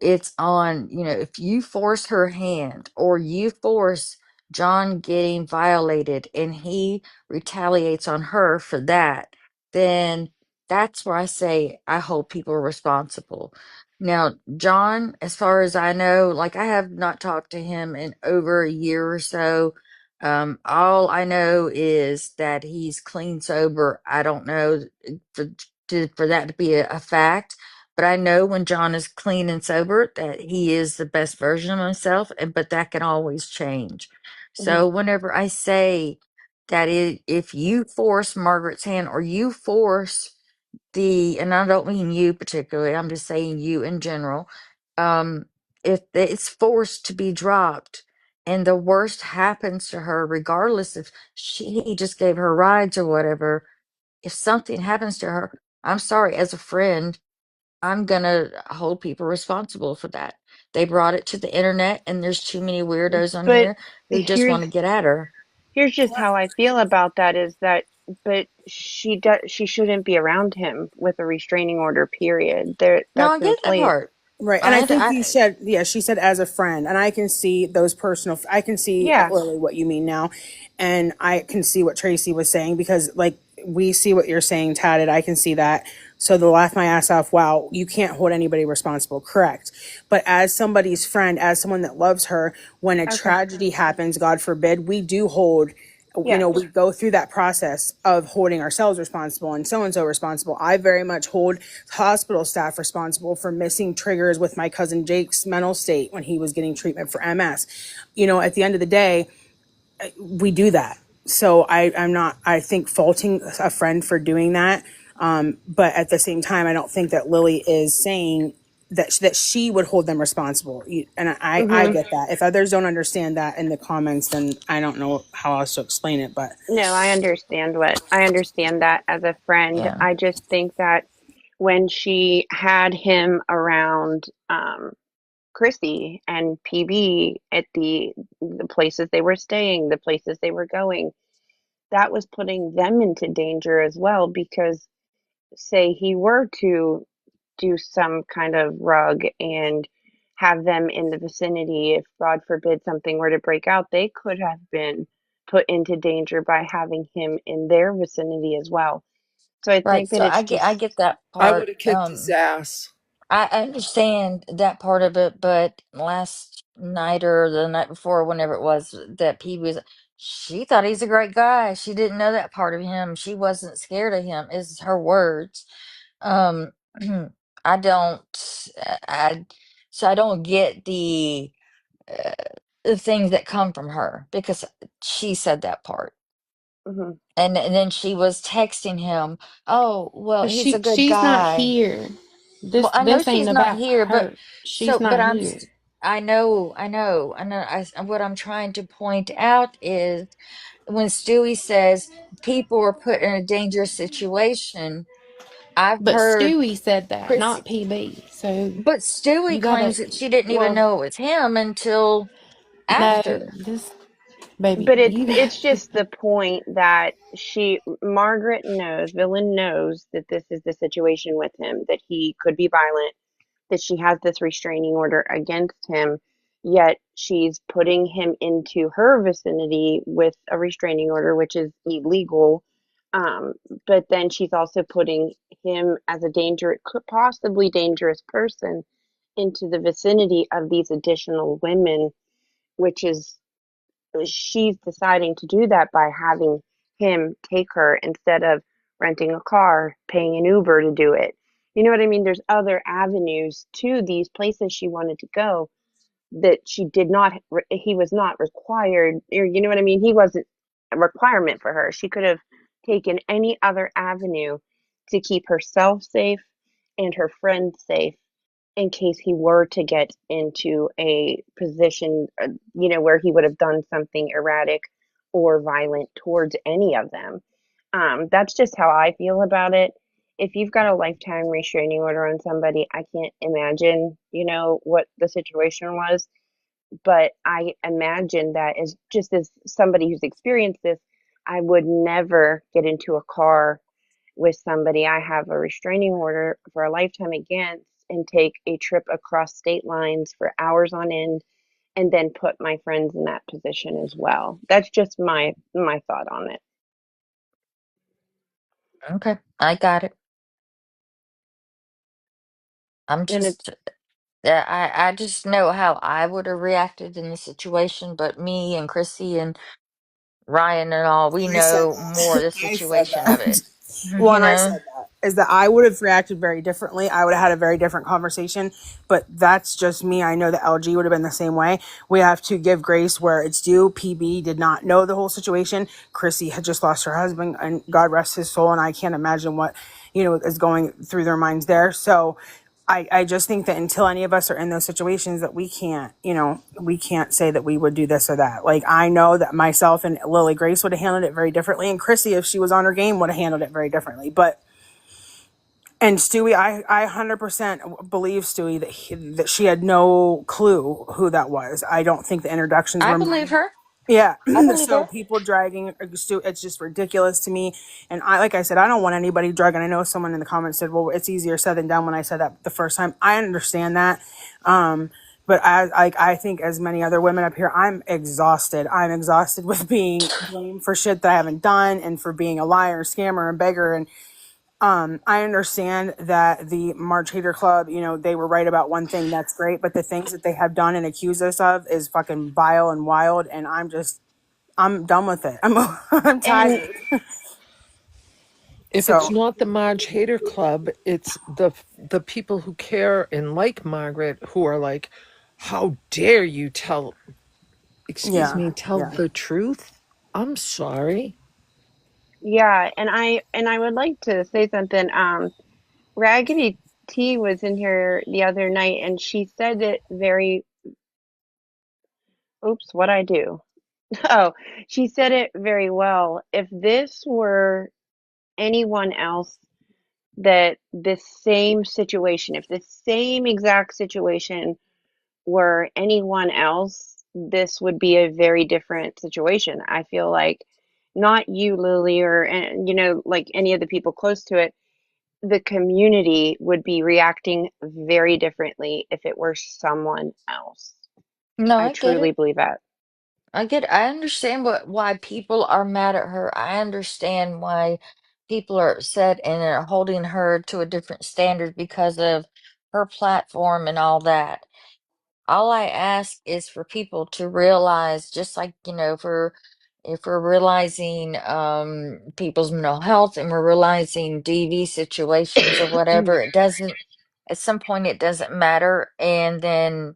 Speaker 8: it's on, if you force her hand or you force John getting violated and he retaliates on her for that, then that's where I say I hold people responsible. Now, John, as far as I know, like I have not talked to him in over a year or so. All I know is that he's clean sober. I don't know for for that to be a fact, but I know when John is clean and sober that he is the best version of himself. But that can always change.
Speaker 1: mhm,
Speaker 8: So whenever I say that, if you force Margaret's hand or you force and I don't mean you particularly, I'm just saying you in general, um, if it's forced to be dropped and the worst happens to her, regardless if he just gave her rides or whatever, if something happens to her, I'm sorry, as a friend, I'm gonna hold people responsible for that. They brought it to the internet, and there's too many weirdos on
Speaker 1: But
Speaker 8: here who just
Speaker 1: here's
Speaker 8: want to get at her.
Speaker 1: here's just how I feel about that is that but she shouldn't be around him with a restraining order, period. There
Speaker 8: No,
Speaker 1: that's
Speaker 8: I
Speaker 1: in
Speaker 8: get that
Speaker 1: place.
Speaker 8: part.
Speaker 3: Right. And I
Speaker 8: I,
Speaker 3: think you
Speaker 8: I
Speaker 3: said, yeah, she said as a friend. And I can see those personal, I can see
Speaker 1: Yeah.
Speaker 3: Lily what you mean now. And I can see what Tracy was saying because, like, we see what you're saying, Tatted. I can see that. So they'll laugh my ass off. Wow, you can't hold anybody responsible. Correct. But as somebody's friend, as someone that loves her, when a
Speaker 1: Okay.
Speaker 3: tragedy happens, God forbid, we do hold,
Speaker 1: Yes.
Speaker 3: we go through that process of holding ourselves responsible and so responsible. I very much hold hospital staff responsible for missing triggers with my cousin Jake's mental state when he was getting treatment for MS. At the end of the day, we do that. So I'm not, I think, faulting a friend for doing that. But at the same time, I don't think that Lily is saying that she would hold them responsible. And I
Speaker 1: Mhm.
Speaker 3: get that. If others don't understand that in the comments, then I don't know how else to explain it. But
Speaker 1: No, I understand that as a friend.
Speaker 8: yeah.
Speaker 1: I just think that when she had him around Chrissy and PB at the places they were staying, the places they were going, that was putting them into danger as well because say he were to do some kind of rug and have them in the vicinity, if God forbid something were to break out, they could have been put into danger by having him in their vicinity as well. So I
Speaker 8: Right.
Speaker 1: think that
Speaker 8: So
Speaker 1: it's
Speaker 8: I
Speaker 1: just
Speaker 8: get that
Speaker 5: I would
Speaker 8: part.
Speaker 5: have kicked his ass.
Speaker 8: I understand that part of it, but last night or the night before, whenever it was that P was, she thought he's a great guy. She didn't know that part of him. She wasn't scared of him, is her words. Um, I don't, I, so I don't get uh, the things that come from her because she said that part.
Speaker 1: mhm.
Speaker 8: And then she was texting him, oh, well,
Speaker 4: But
Speaker 8: he's a good
Speaker 4: she's not
Speaker 8: guy.
Speaker 4: here.
Speaker 8: Well,
Speaker 4: This
Speaker 8: I know
Speaker 4: this ain't
Speaker 8: she's not
Speaker 4: about
Speaker 8: here, but
Speaker 4: her. She's
Speaker 8: but
Speaker 4: not here.
Speaker 8: I know. What I'm trying to point out is when Stewie says people are put in a dangerous situation, I've
Speaker 4: But
Speaker 8: heard
Speaker 4: Stewie said that,
Speaker 8: Chris,
Speaker 4: not PB. So
Speaker 8: but Stewie
Speaker 4: you gotta
Speaker 8: claims that she didn't even
Speaker 1: Well,
Speaker 8: know it was him until
Speaker 4: no
Speaker 8: after.
Speaker 4: this baby.
Speaker 1: but it's
Speaker 4: You
Speaker 1: it's just the point that Margaret knows, Villain knows that this is the situation with him, that he could be violent, that she has this restraining order against him, yet she's putting him into her vicinity with a restraining order, which is illegal. Um, but then she's also putting him as a possibly dangerous person into the vicinity of these additional women, which is she's deciding to do that by having him take her instead of renting a car, paying an Uber to do it. You know what I mean? There's other avenues to these places she wanted to go that she did not, he was not required, or you know what I mean? He wasn't a requirement for her. She could have taken any other avenue to keep herself safe and her friends safe in case he were to get into a position, where he would have done something erratic or violent towards any of them. That's just how I feel about it. If you've got a lifetime restraining order on somebody, I can't imagine, what the situation was. But I imagine that as just as somebody who's experienced this, I would never get into a car with somebody I have a restraining order for a lifetime against and take a trip across state lines for hours on end and then put my friends in that position as well. That's just my thought on it.
Speaker 8: Okay, I got it. I'm
Speaker 1: And it's
Speaker 8: just Yeah, I just know how I would have reacted in the situation, but me and Chrissy and Ryan and all, we
Speaker 3: I said
Speaker 8: know more of the
Speaker 3: that. I said
Speaker 8: situation of
Speaker 3: that.
Speaker 8: it.
Speaker 3: Well,
Speaker 8: You
Speaker 3: and I
Speaker 8: know?
Speaker 3: said that is that I would have reacted very differently. I would have had a very different conversation, but that's just me. I know that LG would have been the same way. We have to give grace where it's due. PB did not know the whole situation. Chrissy had just lost her husband, and God rest his soul. And I can't imagine what is going through their minds there. So I just think that until any of us are in those situations that we can't, we can't say that we would do this or that. Like, I know that myself and Lily Grace would have handled it very differently, and Chrissy, if she was on her game, would have handled it very differently. But, and Stewie, I 100% believe Stewie that she had no clue who that was. I don't think the introductions
Speaker 8: I
Speaker 3: were
Speaker 8: believe
Speaker 3: made.
Speaker 8: her.
Speaker 3: Yeah.
Speaker 8: I believe
Speaker 3: So
Speaker 8: her.
Speaker 3: people dragging Stu, it's just ridiculous to me. And like I said, I don't want anybody dragging. I know someone in the comments said, well, it's easier said than done when I said that the first time. I understand that. But I think as many other women up here, I'm exhausted. I'm exhausted with being blamed for shit that I haven't done and for being a liar, scammer, and beggar. And I understand that the March Hater Club, they were right about one thing. That's great. But the things that they have done and accused us of is fucking vile and wild. And I'm done with it. I'm
Speaker 1: And
Speaker 3: tired.
Speaker 5: If it's
Speaker 3: So
Speaker 5: not the Marge Hater Club, it's the people who care and like Margaret who are like, how dare you
Speaker 3: yeah,
Speaker 5: tell
Speaker 3: yeah.
Speaker 5: the truth? I'm sorry.
Speaker 1: yeah, and I would like to say something. Raggedy T was in here the other night and she said it very, oops, what I do? Oh, she said it very well. If this were anyone else, that this same situation, if the same exact situation were anyone else, this would be a very different situation. I feel like not you, Lily, or like any of the people close to it, the community would be reacting very differently if it were someone else.
Speaker 8: No,
Speaker 1: I
Speaker 8: I get
Speaker 1: truly
Speaker 8: it.
Speaker 1: believe that.
Speaker 8: I understand why people are mad at her. I understand why people are upset and are holding her to a different standard because of her platform and all that. All I ask is for people to realize, just like, for if we're realizing people's mental health and we're realizing DV situations or whatever, it doesn't, at some point it doesn't matter. And then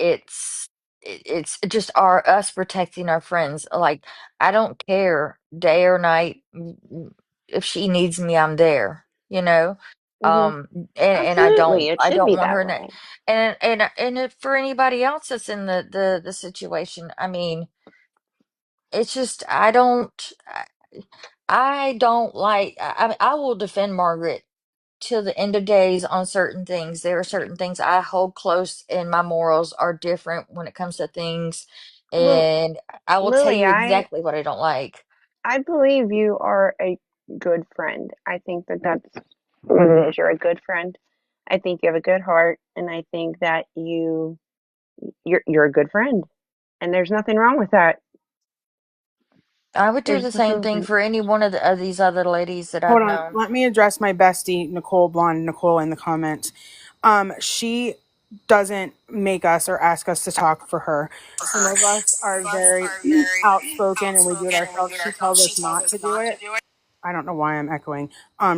Speaker 8: it's it's just us protecting our friends. Like, I don't care day or night. If she needs me, I'm there,
Speaker 1: Hmm.
Speaker 8: and
Speaker 1: Absolutely, it
Speaker 8: I
Speaker 1: should
Speaker 8: don't
Speaker 1: be
Speaker 8: want
Speaker 1: that
Speaker 8: her
Speaker 1: way.
Speaker 8: and for anybody else that's in the situation, I mean, it's just I don't like. I will defend Margaret till the end of days on certain things. There are certain things I hold close, and my morals are different when it comes to things,
Speaker 1: Well,
Speaker 8: and I will tell
Speaker 1: Lily,
Speaker 8: you
Speaker 1: I
Speaker 8: exactly what I don't like.
Speaker 1: I believe you are a good friend. I think that that's what it is. You're a good friend. I think you have a good heart, and I think that you're a good friend, and there's nothing wrong with that.
Speaker 8: I would do
Speaker 1: There's
Speaker 8: the
Speaker 1: nothing
Speaker 8: same
Speaker 1: wrong
Speaker 8: thing
Speaker 1: with
Speaker 8: for any one of these other ladies that I've
Speaker 3: hold on.
Speaker 8: known.
Speaker 3: Let me address my bestie, Nicole Blonde, Nicole, in the comments. She doesn't make us or ask us to talk for her. Some of us are very outspoken and we do it ourselves. She tells us not to do it. I don't know why I'm echoing.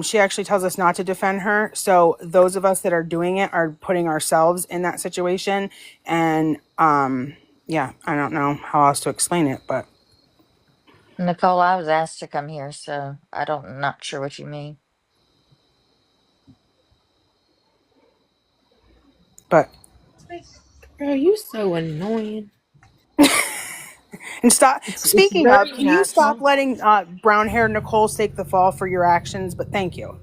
Speaker 3: She actually tells us not to defend her. So those of us that are doing it are putting ourselves in that situation. And yeah, I don't know how else to explain it, but
Speaker 8: Nicole, I was asked to come here, so not sure what you mean.
Speaker 3: but
Speaker 4: Girl, you so annoying.
Speaker 3: and stop.
Speaker 4: It's
Speaker 3: Speaking of,
Speaker 4: very
Speaker 3: can you stop
Speaker 4: natural.
Speaker 3: letting brown haired Nicole take the fall for your actions? But thank you.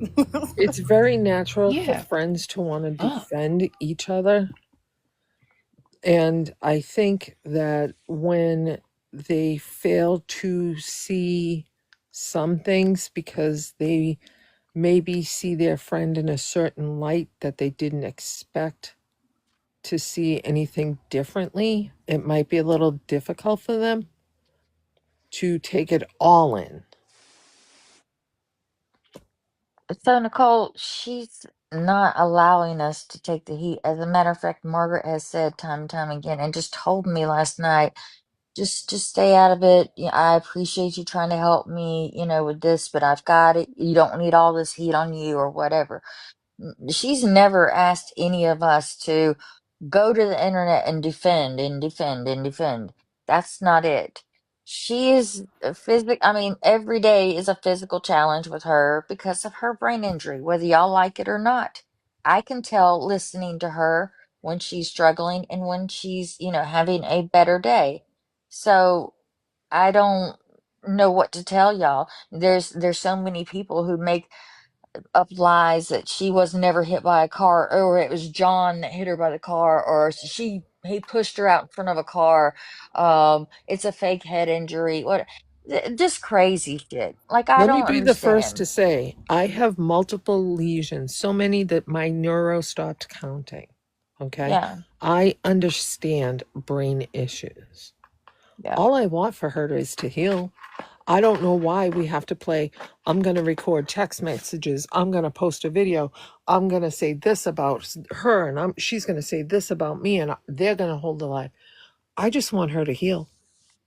Speaker 5: It's very natural for
Speaker 4: Yeah.
Speaker 5: friends to want to
Speaker 4: Oh.
Speaker 5: defend each other. And I think that when they fail to see some things because they maybe see their friend in a certain light that they didn't expect to see anything differently, it might be a little difficult for them to take it all in.
Speaker 8: So, Nicole, she's not allowing us to take the heat. As a matter of fact, Margaret has said time and time again, and just told me last night, just stay out of it. I appreciate you trying to help me, with this, but I've got it. You don't need all this heat on you or whatever. She's never asked any of us to go to the internet and defend and defend and defend. That's not it. She is a I mean, every day is a physical challenge with her because of her brain injury, whether y'all like it or not. I can tell listening to her when she's struggling and when she's, having a better day. So I don't know what to tell y'all. There's so many people who make up lies that she was never hit by a car, or it was John that hit her by the car, or he pushed her out in front of a car. It's a fake head injury. What? Just crazy shit. Like, I
Speaker 5: Let me
Speaker 8: don't
Speaker 5: be the first
Speaker 8: understand.
Speaker 5: to say I have multiple lesions, so many that my neuro stopped counting. Okay.
Speaker 8: Yeah,
Speaker 5: I understand brain issues.
Speaker 8: yeah.
Speaker 5: All I want for her is to heal. I don't know why we have to play. I'm going to record text messages. I'm going to post a video. I'm going to say this about her, and she's going to say this about me, and they're going to hold the line. I just want her to heal.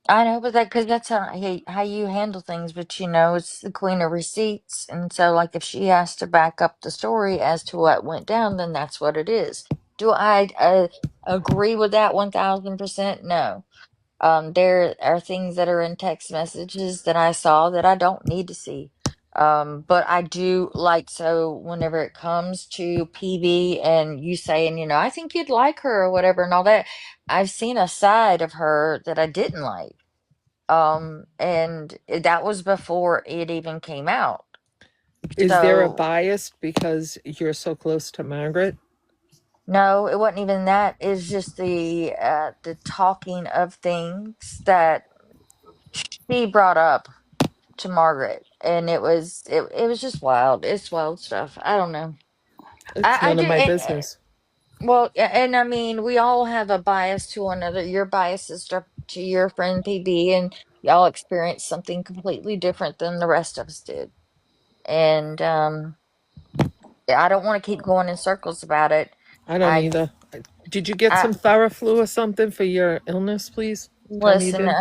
Speaker 8: I know, but because that's how you handle things. But it's the queen of receipts, and so like if she has to back up the story as to what went down, then that's what it is. Do I agree with that 1000%? No. There are things that are in text messages that I saw that I don't need to see. But I do like, so whenever it comes to PB and you saying, I think you'd like her or whatever and all that, I've seen a side of her that I didn't like. And that was before it even came out.
Speaker 5: Is there a
Speaker 8: So
Speaker 5: bias because you're so close to Margaret?
Speaker 8: no, it wasn't even that. It's just the talking of things that she brought up to Margaret, and it was just wild. It's wild stuff. I don't know.
Speaker 5: It's
Speaker 8: I
Speaker 5: none
Speaker 8: do,
Speaker 5: of my
Speaker 8: and
Speaker 5: business.
Speaker 8: well, and I mean, we all have a bias to one another. Your bias is to your friend PB, and y'all experienced something completely different than the rest of us did. And yeah, I don't want to keep going in circles about it.
Speaker 5: I don't
Speaker 8: I,
Speaker 5: either. Did you get
Speaker 8: I
Speaker 5: some Theraflu or something for your illness, please? Tell me you
Speaker 8: listen.
Speaker 5: did.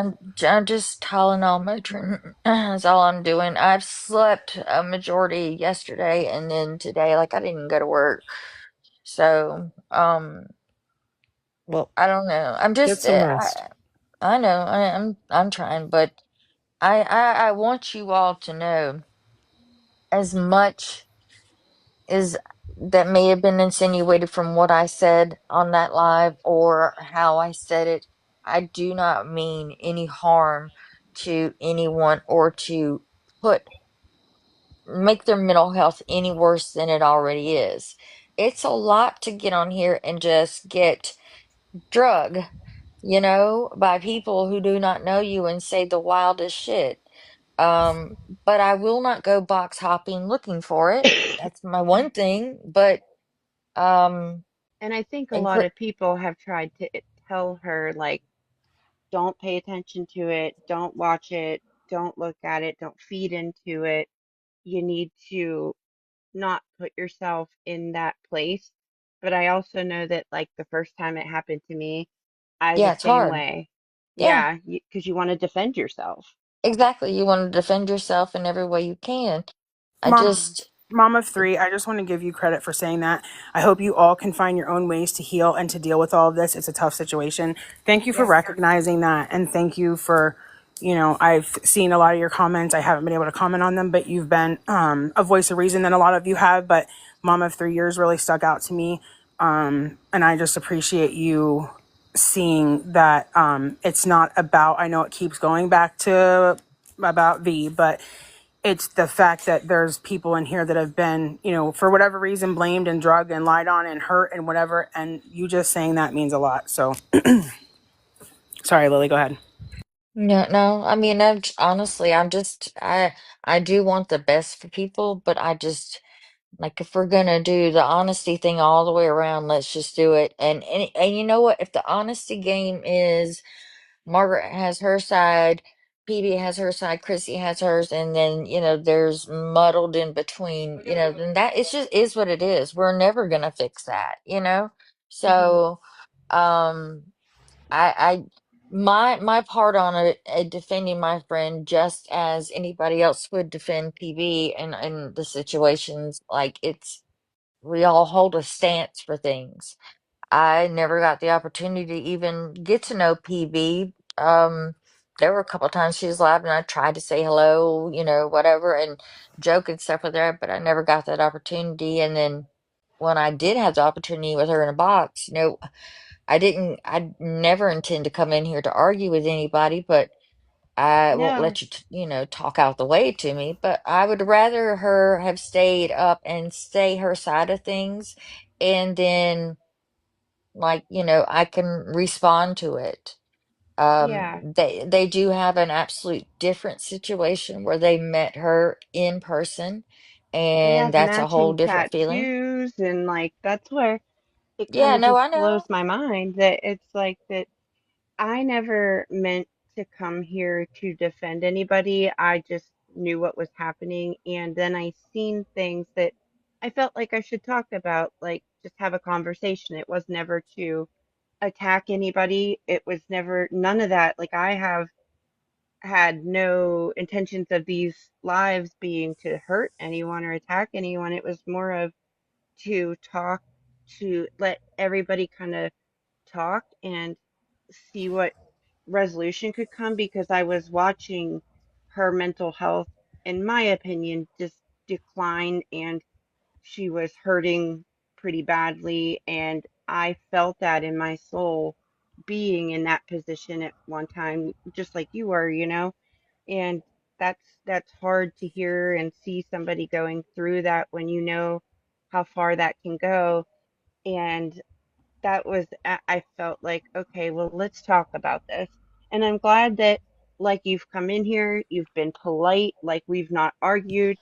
Speaker 8: I'm just Tylenol, Motrin. That's all I'm doing. I've slept a majority yesterday, and then today, like I didn't go to work. So,
Speaker 5: Well,
Speaker 8: I don't know. I'm
Speaker 5: get
Speaker 8: just,
Speaker 5: some rest.
Speaker 8: I know, I'm trying, but I want you all to know as much as that may have been insinuated from what I said on that live or how I said it. I do not mean any harm to anyone or to put make their mental health any worse than it already is. It's a lot to get on here and just get drug, by people who do not know you and say the wildest shit. Um, but I will not go box hopping looking for it. That's my one thing. But um,
Speaker 1: And I think a
Speaker 8: and
Speaker 1: lot
Speaker 8: Chris,
Speaker 1: of people have tried to tell her, like, don't pay attention to it, don't watch it, don't look at it, don't feed into it. You need to not put yourself in that place. But I also know that, like, the first time it happened to me, I
Speaker 8: yeah,
Speaker 1: the
Speaker 8: it's
Speaker 1: same
Speaker 8: hard.
Speaker 1: way.
Speaker 8: Yeah,
Speaker 1: Yeah, because you want to defend yourself.
Speaker 8: exactly. You want to defend yourself in every way you can. I
Speaker 3: Mom,
Speaker 8: just,
Speaker 3: Mom of three, I just want to give you credit for saying that. I hope you all can find your own ways to heal and to deal with all of this. It's a tough situation. Thank you for
Speaker 1: Yep.
Speaker 3: recognizing that. And thank you for, I've seen a lot of your comments. I haven't been able to comment on them, but you've been a voice of reason than a lot of you have. But Mom of 3 years really stuck out to me. And I just appreciate you seeing that it's not about, I know it keeps going back to about V, but it's the fact that there's people in here that have been, for whatever reason, blamed and drugged and lied on and hurt and whatever. And you just saying that means a lot. So sorry, Lily, go ahead.
Speaker 8: no, no. I mean, honestly, I do want the best for people, but I just, like, if we're gonna do the honesty thing all the way around, let's just do it. And you know what? If the honesty game is Margaret has her side, PB has her side, Chrissy has hers, and then, there's muddled in between, then that it's just is what it is. We're never gonna fix that.
Speaker 1: Hmm.
Speaker 8: So, um, I my part on it, defending my friend just as anybody else would defend PB and the situations, like it's we all hold a stance for things. I never got the opportunity to even get to know PB. There were a couple times she was live and I tried to say hello, whatever, and joke and stuff with her, but I never got that opportunity. And then when I did have the opportunity with her in a box, I never intend to come in here to argue with anybody, but I won't
Speaker 1: No.
Speaker 8: let you, talk out the way to me. But I would rather her have stayed up and say her side of things, and then, like, I can respond to it.
Speaker 1: Yeah.
Speaker 8: They do have an absolute different situation where they met her in person,
Speaker 1: They
Speaker 8: and
Speaker 1: have
Speaker 8: that's a whole
Speaker 1: matching
Speaker 8: different feeling.
Speaker 1: tattoos and like that's where it kind
Speaker 8: Yeah,
Speaker 1: of
Speaker 8: no,
Speaker 1: just
Speaker 8: I
Speaker 1: blows
Speaker 8: know.
Speaker 1: my mind that it's like that I never meant to come here to defend anybody. I just knew what was happening and then I seen things that I felt like I should talk about, like just have a conversation. It was never to attack anybody. It was never none of that. Like I have had no intentions of these lives being to hurt anyone or attack anyone. It was more of to talk, to let everybody kind of talk and see what resolution could come because I was watching her mental health, in my opinion, just decline and she was hurting pretty badly. And I felt that in my soul being in that position at one time, just like you were, and that's hard to hear and see somebody going through that when you know how far that can go. And that was I felt like, okay, well, let's talk about this. And I'm glad that like you've come in here, you've been polite, like we've not argued.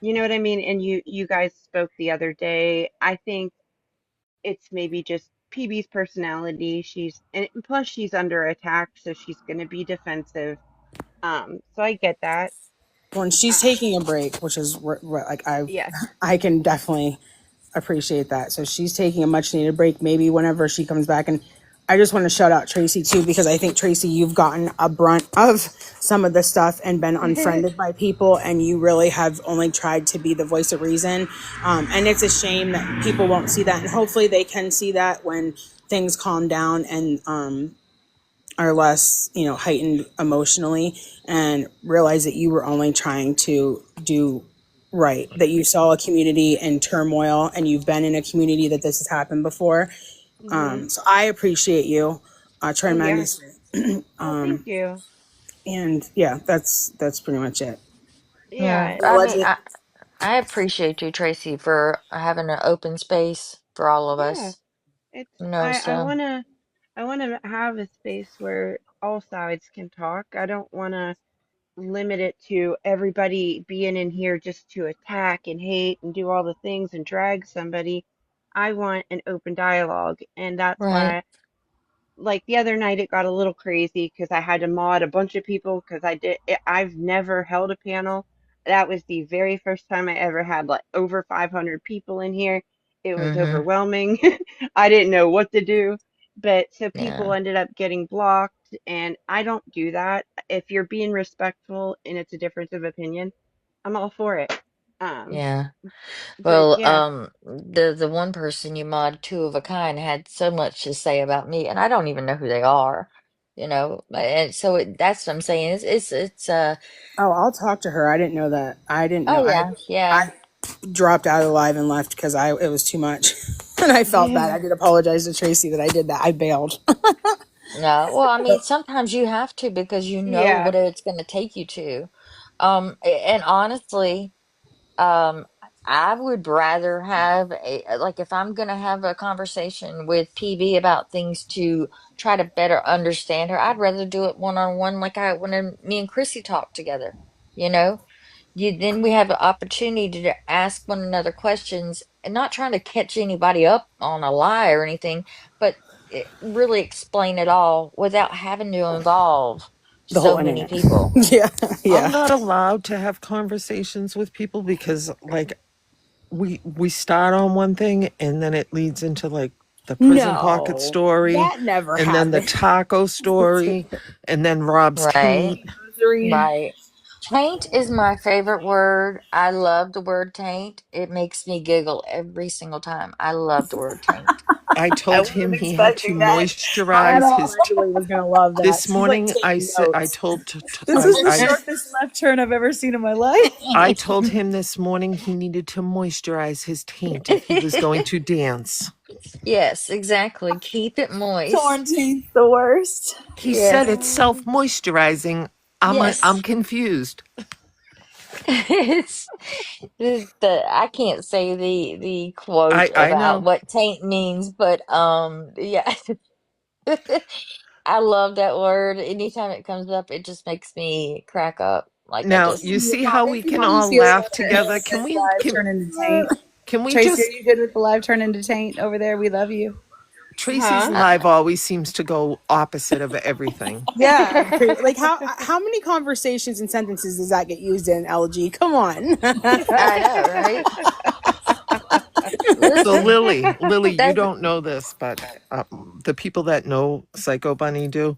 Speaker 1: You know what I mean? And you guys spoke the other day. I think it's maybe just PB's personality. And plus she's under attack, so she's going to be defensive. So I get that.
Speaker 3: When she's
Speaker 1: Uh,
Speaker 3: taking a break, which is like
Speaker 1: yes.
Speaker 3: I can definitely appreciate that. So she's taking a much needed break. Maybe whenever she comes back, and I just want to shout out Tracy too because I think Tracy, you've gotten a brunt of some of the stuff and been unfriended by people, and you really have only tried to be the voice of reason. And it's a shame that people won't see that, and hopefully they can see that when things calm down and are less, heightened emotionally, and realize that you were only trying to do right, that you saw a community in turmoil and you've been in a community that this has happened before.
Speaker 1: Hmm.
Speaker 3: So I appreciate you
Speaker 1: Oh yeah.
Speaker 3: tremendous.
Speaker 1: Well, thank you.
Speaker 3: And yeah, that's pretty much it.
Speaker 8: Yeah,
Speaker 1: Yeah.
Speaker 8: I mean,
Speaker 3: Allegedly,
Speaker 8: I appreciate you, Tracy, for having an open space for all of
Speaker 1: Yeah.
Speaker 8: us.
Speaker 1: It's I
Speaker 8: So
Speaker 1: want to have a space where all sides can talk. I don't want to limit it to everybody being in here just to attack and hate and do all the things and drag somebody. I want an open dialogue, and that's
Speaker 8: right.
Speaker 1: why like the other night it got a little crazy because I had to mod a bunch of people because I've never held a panel. That was the very first time I ever had like over 500 people in here. It was
Speaker 8: Mm-hmm.
Speaker 1: overwhelming. I didn't know what to do. But so people
Speaker 8: Yeah.
Speaker 1: ended up getting blocked, and I don't do that. If you're being respectful and it's a difference of opinion, I'm all for it. Um,
Speaker 8: Yeah.
Speaker 1: but
Speaker 8: Well,
Speaker 1: yeah.
Speaker 8: the one person you mod, two of a kind, had so much to say about me, and I don't even know who they are, And so that's what I'm saying. It's.
Speaker 3: oh, I'll talk to her. I didn't know that. I didn't
Speaker 8: Oh
Speaker 3: know.
Speaker 8: yeah, yeah.
Speaker 3: I dropped out of the live and left because I it was too much, and I felt bad. I did apologize to Tracy that I did that. I bailed.
Speaker 8: No, well, I mean, sometimes you have to because you know
Speaker 1: Yeah.
Speaker 8: what it's going to take you to. And honestly, um, I would rather have like if I'm going to have a conversation with PB about things to try to better understand her, I'd rather do it one on one, like me and Chrissy talk together. You know, then we have an opportunity to ask one another questions and not trying to catch anybody up on a lie or anything, but really explain it all without having to involve
Speaker 3: The whole
Speaker 8: so many
Speaker 3: internet.
Speaker 8: people.
Speaker 3: Yeah,
Speaker 5: I'm
Speaker 3: yeah.
Speaker 5: not allowed to have conversations with people because like we start on one thing and then it leads into like the prison pocket
Speaker 3: No,
Speaker 5: story
Speaker 3: that never
Speaker 5: and then the
Speaker 3: happened.
Speaker 5: taco story and then Rob's
Speaker 8: Right,
Speaker 5: taint.
Speaker 3: Misery.
Speaker 8: right. Taint is my favorite word. I love the word taint. It makes me giggle every single time. I love the word taint.
Speaker 5: I
Speaker 2: I
Speaker 5: told him
Speaker 2: wasn't
Speaker 5: he had to
Speaker 2: expecting that at
Speaker 5: moisturize
Speaker 2: all.
Speaker 5: his.
Speaker 3: Julie was gonna love that.
Speaker 5: This
Speaker 3: She's like
Speaker 5: morning,
Speaker 3: taking
Speaker 5: I
Speaker 3: notes.
Speaker 5: told
Speaker 2: This was the sharpest left turn I've ever seen in my life.
Speaker 5: I told him this morning he needed to moisturize his taint if he was going to dance.
Speaker 8: Yes, exactly. Keep it moist.
Speaker 2: Torn teeth, the worst.
Speaker 5: He
Speaker 8: Yes.
Speaker 5: said it's self-moisturizing.
Speaker 8: Yes.
Speaker 5: I'm confused.
Speaker 8: It's I can't say the quote
Speaker 5: I
Speaker 8: about
Speaker 5: know.
Speaker 8: what taint means, but yeah. I love that word. Anytime it comes up, it just makes me crack up. Like I
Speaker 5: Now
Speaker 8: just
Speaker 5: you see how we
Speaker 2: Every
Speaker 5: can
Speaker 2: time you
Speaker 5: all
Speaker 2: see a
Speaker 5: laugh
Speaker 2: letter,
Speaker 5: together.
Speaker 2: it's live turn into taint.
Speaker 5: Can we
Speaker 2: Tracy, are
Speaker 5: just?
Speaker 2: you good with the live turn into taint over there? We love you.
Speaker 5: Tracy's
Speaker 1: Huh?
Speaker 5: live always seems to go opposite of everything.
Speaker 3: Yeah, like how many conversations and sentences does that get used in LG? Come on.
Speaker 8: I know, right?
Speaker 5: So
Speaker 8: Listen,
Speaker 5: Lily, you
Speaker 8: that's
Speaker 5: don't know this, but the people that know Psycho Bunny do.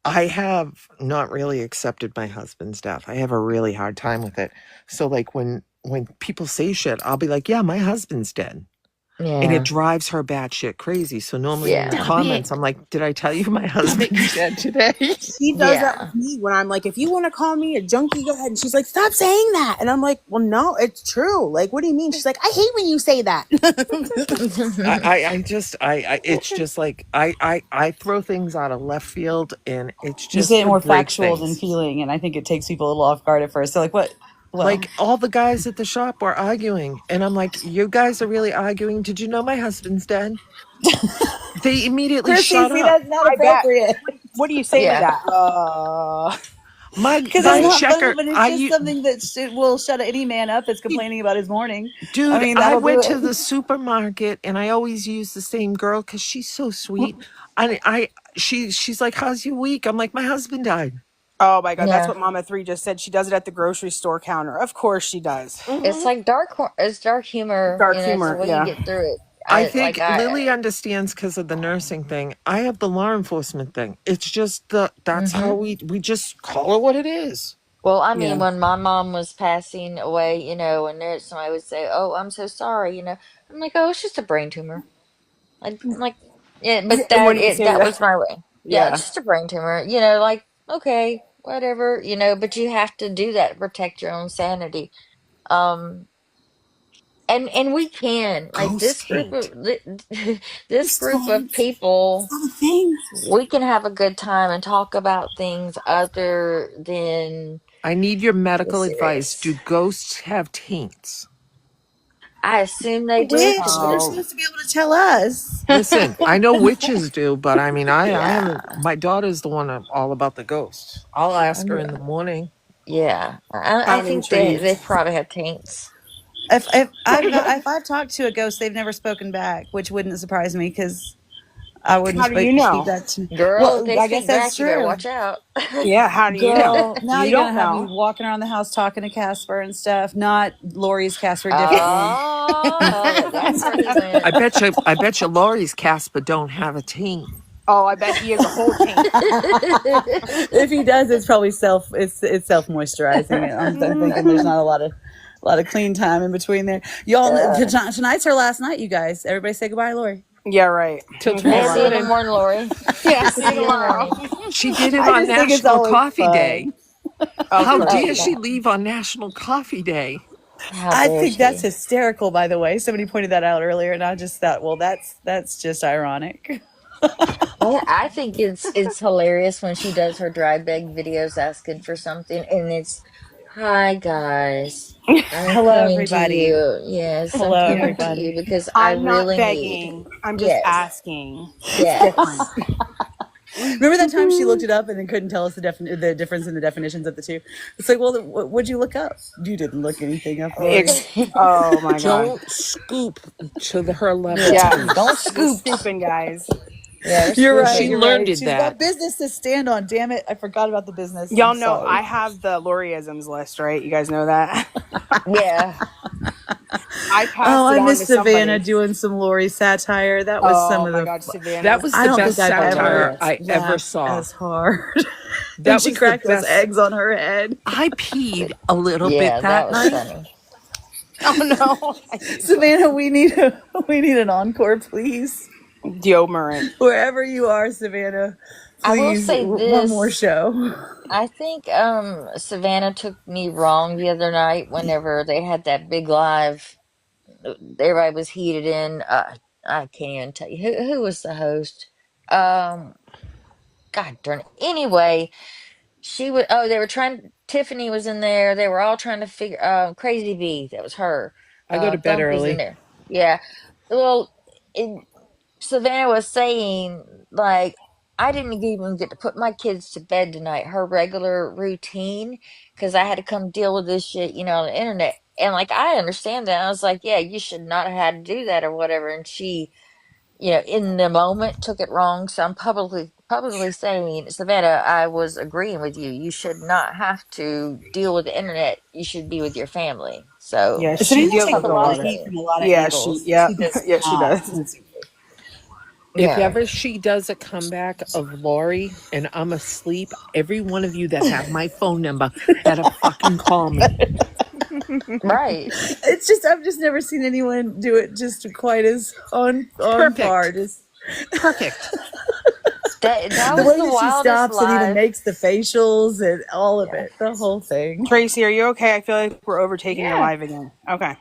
Speaker 5: I have not really accepted my husband's death. I have a really hard time with it. So like when people say shit, I'll be like, yeah, my husband's dead. And it
Speaker 8: yeah,
Speaker 5: drives her batshit crazy. So normally in the
Speaker 8: yeah,
Speaker 5: comments, I'm like, did I tell you my husband's dead today?
Speaker 3: She does that
Speaker 8: yeah.
Speaker 3: with me when I'm like, if you want to call me a junkie, go ahead. And she's like, stop saying that. And I'm like, well, no, it's true. Like, what do you mean? She's like, I hate when you say that.
Speaker 5: It's just like I throw things out of left field, and it's
Speaker 2: You
Speaker 5: just
Speaker 2: say it
Speaker 5: to
Speaker 2: more
Speaker 5: break
Speaker 2: factual than
Speaker 5: things.
Speaker 2: feeling, and I think it takes people a little off guard at first. So like, what? Well,
Speaker 5: Like all the guys at the shop were arguing, and I'm like, you guys are really arguing. Did you know my husband's dead? They immediately
Speaker 2: Chrissy,
Speaker 5: shut
Speaker 2: see,
Speaker 5: up.
Speaker 2: that's not
Speaker 3: I bet.
Speaker 2: appropriate.
Speaker 3: What do you say to
Speaker 8: Yeah.
Speaker 3: that?
Speaker 2: Because
Speaker 5: My
Speaker 2: it's not funny,
Speaker 5: checker,
Speaker 2: but it's just something that will shut any man up that's complaining about his morning.
Speaker 5: dude,
Speaker 2: I mean,
Speaker 5: I
Speaker 2: that'll do
Speaker 5: went to
Speaker 2: it.
Speaker 5: the supermarket, and I always use the same girl because she's so sweet. She's like, how's your week? I'm like, my husband died.
Speaker 3: Oh my God, that's
Speaker 8: Yeah.
Speaker 3: what Mama 3 just said. She does it at the grocery store counter. Of course she does.
Speaker 8: It's
Speaker 5: Mhm.
Speaker 8: like it's dark humor,
Speaker 3: Dark
Speaker 8: it's the
Speaker 3: humor,
Speaker 8: way you
Speaker 3: yeah.
Speaker 8: get through it.
Speaker 5: I
Speaker 8: I like
Speaker 5: think Lily understands because of the nursing thing. I have the law enforcement thing. It's just that's how we just call it what it is.
Speaker 8: Well, I
Speaker 2: Yeah.
Speaker 8: mean, when my mom was passing away, and somebody would say, "Oh, I'm so sorry," I'm like, "Oh, it's just a brain tumor." Like, yeah, but
Speaker 3: And when you say
Speaker 8: that
Speaker 3: that,
Speaker 8: was my way. Yeah,
Speaker 3: yeah.
Speaker 8: it's just a brain tumor. Like, okay, whatever. But you have to do that to protect your own sanity. Um, and we can like
Speaker 5: Ghost
Speaker 8: this group
Speaker 5: taint.
Speaker 8: of this group of people.
Speaker 2: It's not a thing.
Speaker 8: We can have a good time and talk about things other than
Speaker 5: I need your
Speaker 8: the
Speaker 5: medical advice.
Speaker 8: serious.
Speaker 5: Do ghosts have taints?
Speaker 8: I assume they do
Speaker 2: Which
Speaker 8: because
Speaker 2: you're
Speaker 8: we're
Speaker 2: supposed to be able to tell us.
Speaker 5: Listen, I know witches do, but I mean, I
Speaker 8: yeah,
Speaker 5: haven't. My daughter's the one all about the ghosts. I'll ask her in the morning.
Speaker 8: yeah. I
Speaker 3: I'm
Speaker 8: think
Speaker 3: intrigued.
Speaker 8: they probably have taints.
Speaker 2: If I've talked to a ghost, they've never spoken back, which wouldn't surprise me because I wouldn't
Speaker 3: How do you
Speaker 2: keep
Speaker 3: know?
Speaker 2: that to.
Speaker 8: Girl, if
Speaker 2: Well,
Speaker 8: they
Speaker 2: I guess
Speaker 8: speak
Speaker 2: that's
Speaker 8: back, you better
Speaker 2: true.
Speaker 8: watch out.
Speaker 3: Yeah, how do you know?
Speaker 2: Girl, now
Speaker 3: You
Speaker 2: you're
Speaker 3: don't
Speaker 2: gonna have me
Speaker 3: know.
Speaker 2: walking around the house talking to Casper and stuff. Not Lori's Casper, different one.
Speaker 8: Oh, that's where he went.
Speaker 5: I bet you Laurie's Casper don't have a taint.
Speaker 3: Oh, I bet he is a whole taint.
Speaker 2: If he does, it's probably self moisturizing. I'm thinking there's not a lot of clean time in between there. Y'all, tonight's her last night. You guys, everybody say goodbye, Lori.
Speaker 3: Yeah, right.
Speaker 5: Till
Speaker 3: Okay,
Speaker 5: tomorrow.
Speaker 8: See you in the
Speaker 3: Mama.
Speaker 8: morning, Lori.
Speaker 3: Yeah,
Speaker 8: See you in the morning.
Speaker 5: She did it
Speaker 2: I
Speaker 5: on
Speaker 2: just think it's
Speaker 5: National
Speaker 2: always
Speaker 5: Coffee
Speaker 2: fun.
Speaker 5: Day.
Speaker 3: Oh,
Speaker 5: How
Speaker 3: correct.
Speaker 5: dare she leave on National Coffee Day?
Speaker 8: How
Speaker 2: I
Speaker 8: dare
Speaker 2: think that's
Speaker 8: she?
Speaker 2: hysterical. By the way, somebody pointed that out earlier, and I just thought, well, that's just ironic.
Speaker 8: I think it's hilarious when she does her dry bag videos asking for something, and it's, "Hi guys, I'm
Speaker 2: Hello,
Speaker 8: coming to
Speaker 2: everybody.
Speaker 8: you. Yes, I'm
Speaker 2: Hello,
Speaker 8: coming to
Speaker 2: everybody.
Speaker 8: you because I
Speaker 3: I'm not
Speaker 8: really need."
Speaker 3: begging. I'm just
Speaker 8: Yes,
Speaker 3: asking. It's
Speaker 8: yes.
Speaker 3: different.
Speaker 2: Remember that time she looked it up and then couldn't tell us the difference in the definitions of the two? It's like, well, what'd you look up? You didn't look anything up, Lori.
Speaker 3: Oh my God.
Speaker 5: Don't scoop to her left.
Speaker 8: Yeah,
Speaker 3: Yeah.
Speaker 8: don't
Speaker 3: You're
Speaker 8: scoop.
Speaker 3: scooping, guys.
Speaker 8: Yeah, they're
Speaker 2: You're right.
Speaker 5: She
Speaker 8: scooping.
Speaker 2: You're
Speaker 5: learned
Speaker 2: right.
Speaker 5: it
Speaker 2: She's
Speaker 5: that.
Speaker 2: got business to stand on. Damn it! I forgot about the business.
Speaker 3: Y'all
Speaker 2: I'm
Speaker 3: know
Speaker 2: sorry.
Speaker 3: I have the Loriisms list, right? You guys know that?
Speaker 8: Yeah.
Speaker 3: I passed
Speaker 2: Oh,
Speaker 3: it
Speaker 2: I
Speaker 3: on
Speaker 2: miss
Speaker 3: to
Speaker 2: Savannah
Speaker 3: somebody.
Speaker 2: doing some Lori satire. That was some
Speaker 3: Oh
Speaker 2: of
Speaker 3: my
Speaker 2: the.
Speaker 3: God, Savannah.
Speaker 5: That was
Speaker 2: I
Speaker 5: the
Speaker 2: don't
Speaker 5: best
Speaker 2: think I've
Speaker 5: satire
Speaker 2: ever
Speaker 5: I ever
Speaker 2: laughed
Speaker 5: saw.
Speaker 2: as hard.
Speaker 5: That
Speaker 2: And she
Speaker 5: was the
Speaker 2: cracked those
Speaker 5: best.
Speaker 2: eggs on her head.
Speaker 5: I peed a little
Speaker 8: Yeah,
Speaker 5: bit
Speaker 8: that
Speaker 5: that
Speaker 8: was
Speaker 5: night.
Speaker 8: funny.
Speaker 3: Oh no.
Speaker 2: Savannah, we need an encore, please.
Speaker 3: Deodorant.
Speaker 2: Wherever you are, Savannah,
Speaker 8: I will
Speaker 2: please,
Speaker 8: say
Speaker 2: one more
Speaker 8: this.
Speaker 2: show.
Speaker 8: I think Savannah took me wrong the other night whenever they had that big live. Everybody was heated in. I can't even tell you who was the host. Um, God darn it. Anyway, she was. Oh, they were trying. Tiffany was in there. They were all trying to figure. Crazy V. That was her.
Speaker 5: I go to bed
Speaker 8: Thump was in
Speaker 5: early.
Speaker 8: there. Yeah. Well, Savannah was saying, like, I didn't even get to put my kids to bed tonight, her regular routine, because I had to come deal with this shit, on the internet. And, like, I understand that. I was like, yeah, you should not have had to do that or whatever. And she, in the moment took it wrong. So I'm publicly saying, Savannah, I was agreeing with you. You should not have to deal with the internet. You should be with your family. So
Speaker 3: Yeah, she
Speaker 2: Savannah
Speaker 3: deals
Speaker 2: takes
Speaker 3: with
Speaker 2: a
Speaker 3: a
Speaker 2: lot
Speaker 3: lot
Speaker 2: of
Speaker 3: of.
Speaker 2: heat from a lot of
Speaker 3: Yeah,
Speaker 2: angles.
Speaker 3: yeah,
Speaker 2: She does
Speaker 3: yeah, she
Speaker 2: not.
Speaker 3: does.
Speaker 5: If
Speaker 8: yeah.
Speaker 5: ever she does a comeback of Lori and I'm asleep, every one of you that have my phone number better fucking call me.
Speaker 8: Right.
Speaker 2: It's just I've just never seen anyone do it just quite as on par.
Speaker 5: Perfect.
Speaker 2: Just
Speaker 5: Perfect.
Speaker 8: That
Speaker 2: the
Speaker 8: was
Speaker 2: way
Speaker 8: the
Speaker 2: that she
Speaker 8: wildest
Speaker 2: stops and even
Speaker 8: live.
Speaker 2: makes the facials and all of
Speaker 8: Yeah.
Speaker 2: it, the whole thing.
Speaker 3: Tracy, are you okay? I feel like we're overtaking your
Speaker 1: Yeah.
Speaker 3: live again. Okay.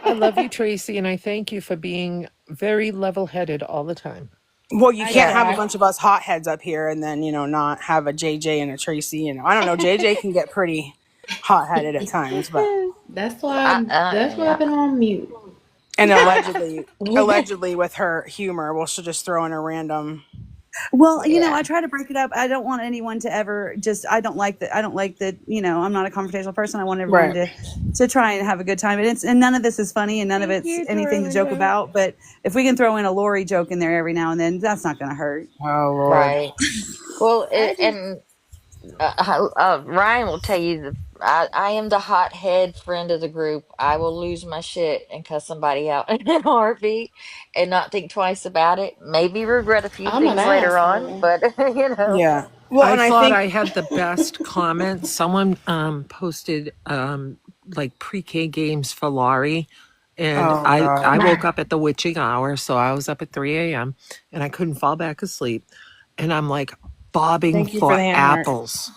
Speaker 5: I love you, Tracy, and I thank you for being very level-headed all the time.
Speaker 3: Well, you
Speaker 1: I
Speaker 3: can't have a
Speaker 1: try.
Speaker 3: bunch of us hotheads up here and then, not have a JJ and a Tracy. I don't know. JJ can get pretty hot-headed at times, but
Speaker 4: That's why I've
Speaker 8: Yeah.
Speaker 4: been on mute.
Speaker 3: and allegedly with her humor, she'll just throw in a random.
Speaker 2: Well,
Speaker 8: Yeah.
Speaker 2: I try to break it up. I don't want anyone to ever just. I don't like that. I'm not a confrontational person. I want everyone
Speaker 3: Right.
Speaker 2: to try and have a good time. And none of this is funny, and none of
Speaker 1: Thank
Speaker 2: it's
Speaker 1: you,
Speaker 2: anything to joke
Speaker 1: Darlingo.
Speaker 2: about. But if we can throw in a Lori joke in there every now and then, that's not going to hurt.
Speaker 3: Oh Lord.
Speaker 8: Right. Well,
Speaker 1: I just
Speaker 8: and Ryan will tell you I am the hothead friend of the group. I will lose my shit and cuss somebody out in a heartbeat and not think twice about it. Maybe regret a few
Speaker 4: I'm an
Speaker 8: things later on,
Speaker 4: asshole.
Speaker 8: but
Speaker 3: Yeah. Well,
Speaker 5: I
Speaker 3: and I
Speaker 5: thought
Speaker 3: think
Speaker 5: I had the best comment. Someone posted like pre-K games for Laurie. And
Speaker 3: oh
Speaker 5: I
Speaker 3: God.
Speaker 5: woke up at the witching hour, so I was up at 3 a.m. and I couldn't fall back asleep. And I'm like bobbing
Speaker 3: Thank you for
Speaker 5: for
Speaker 3: the hand heart.
Speaker 5: apples.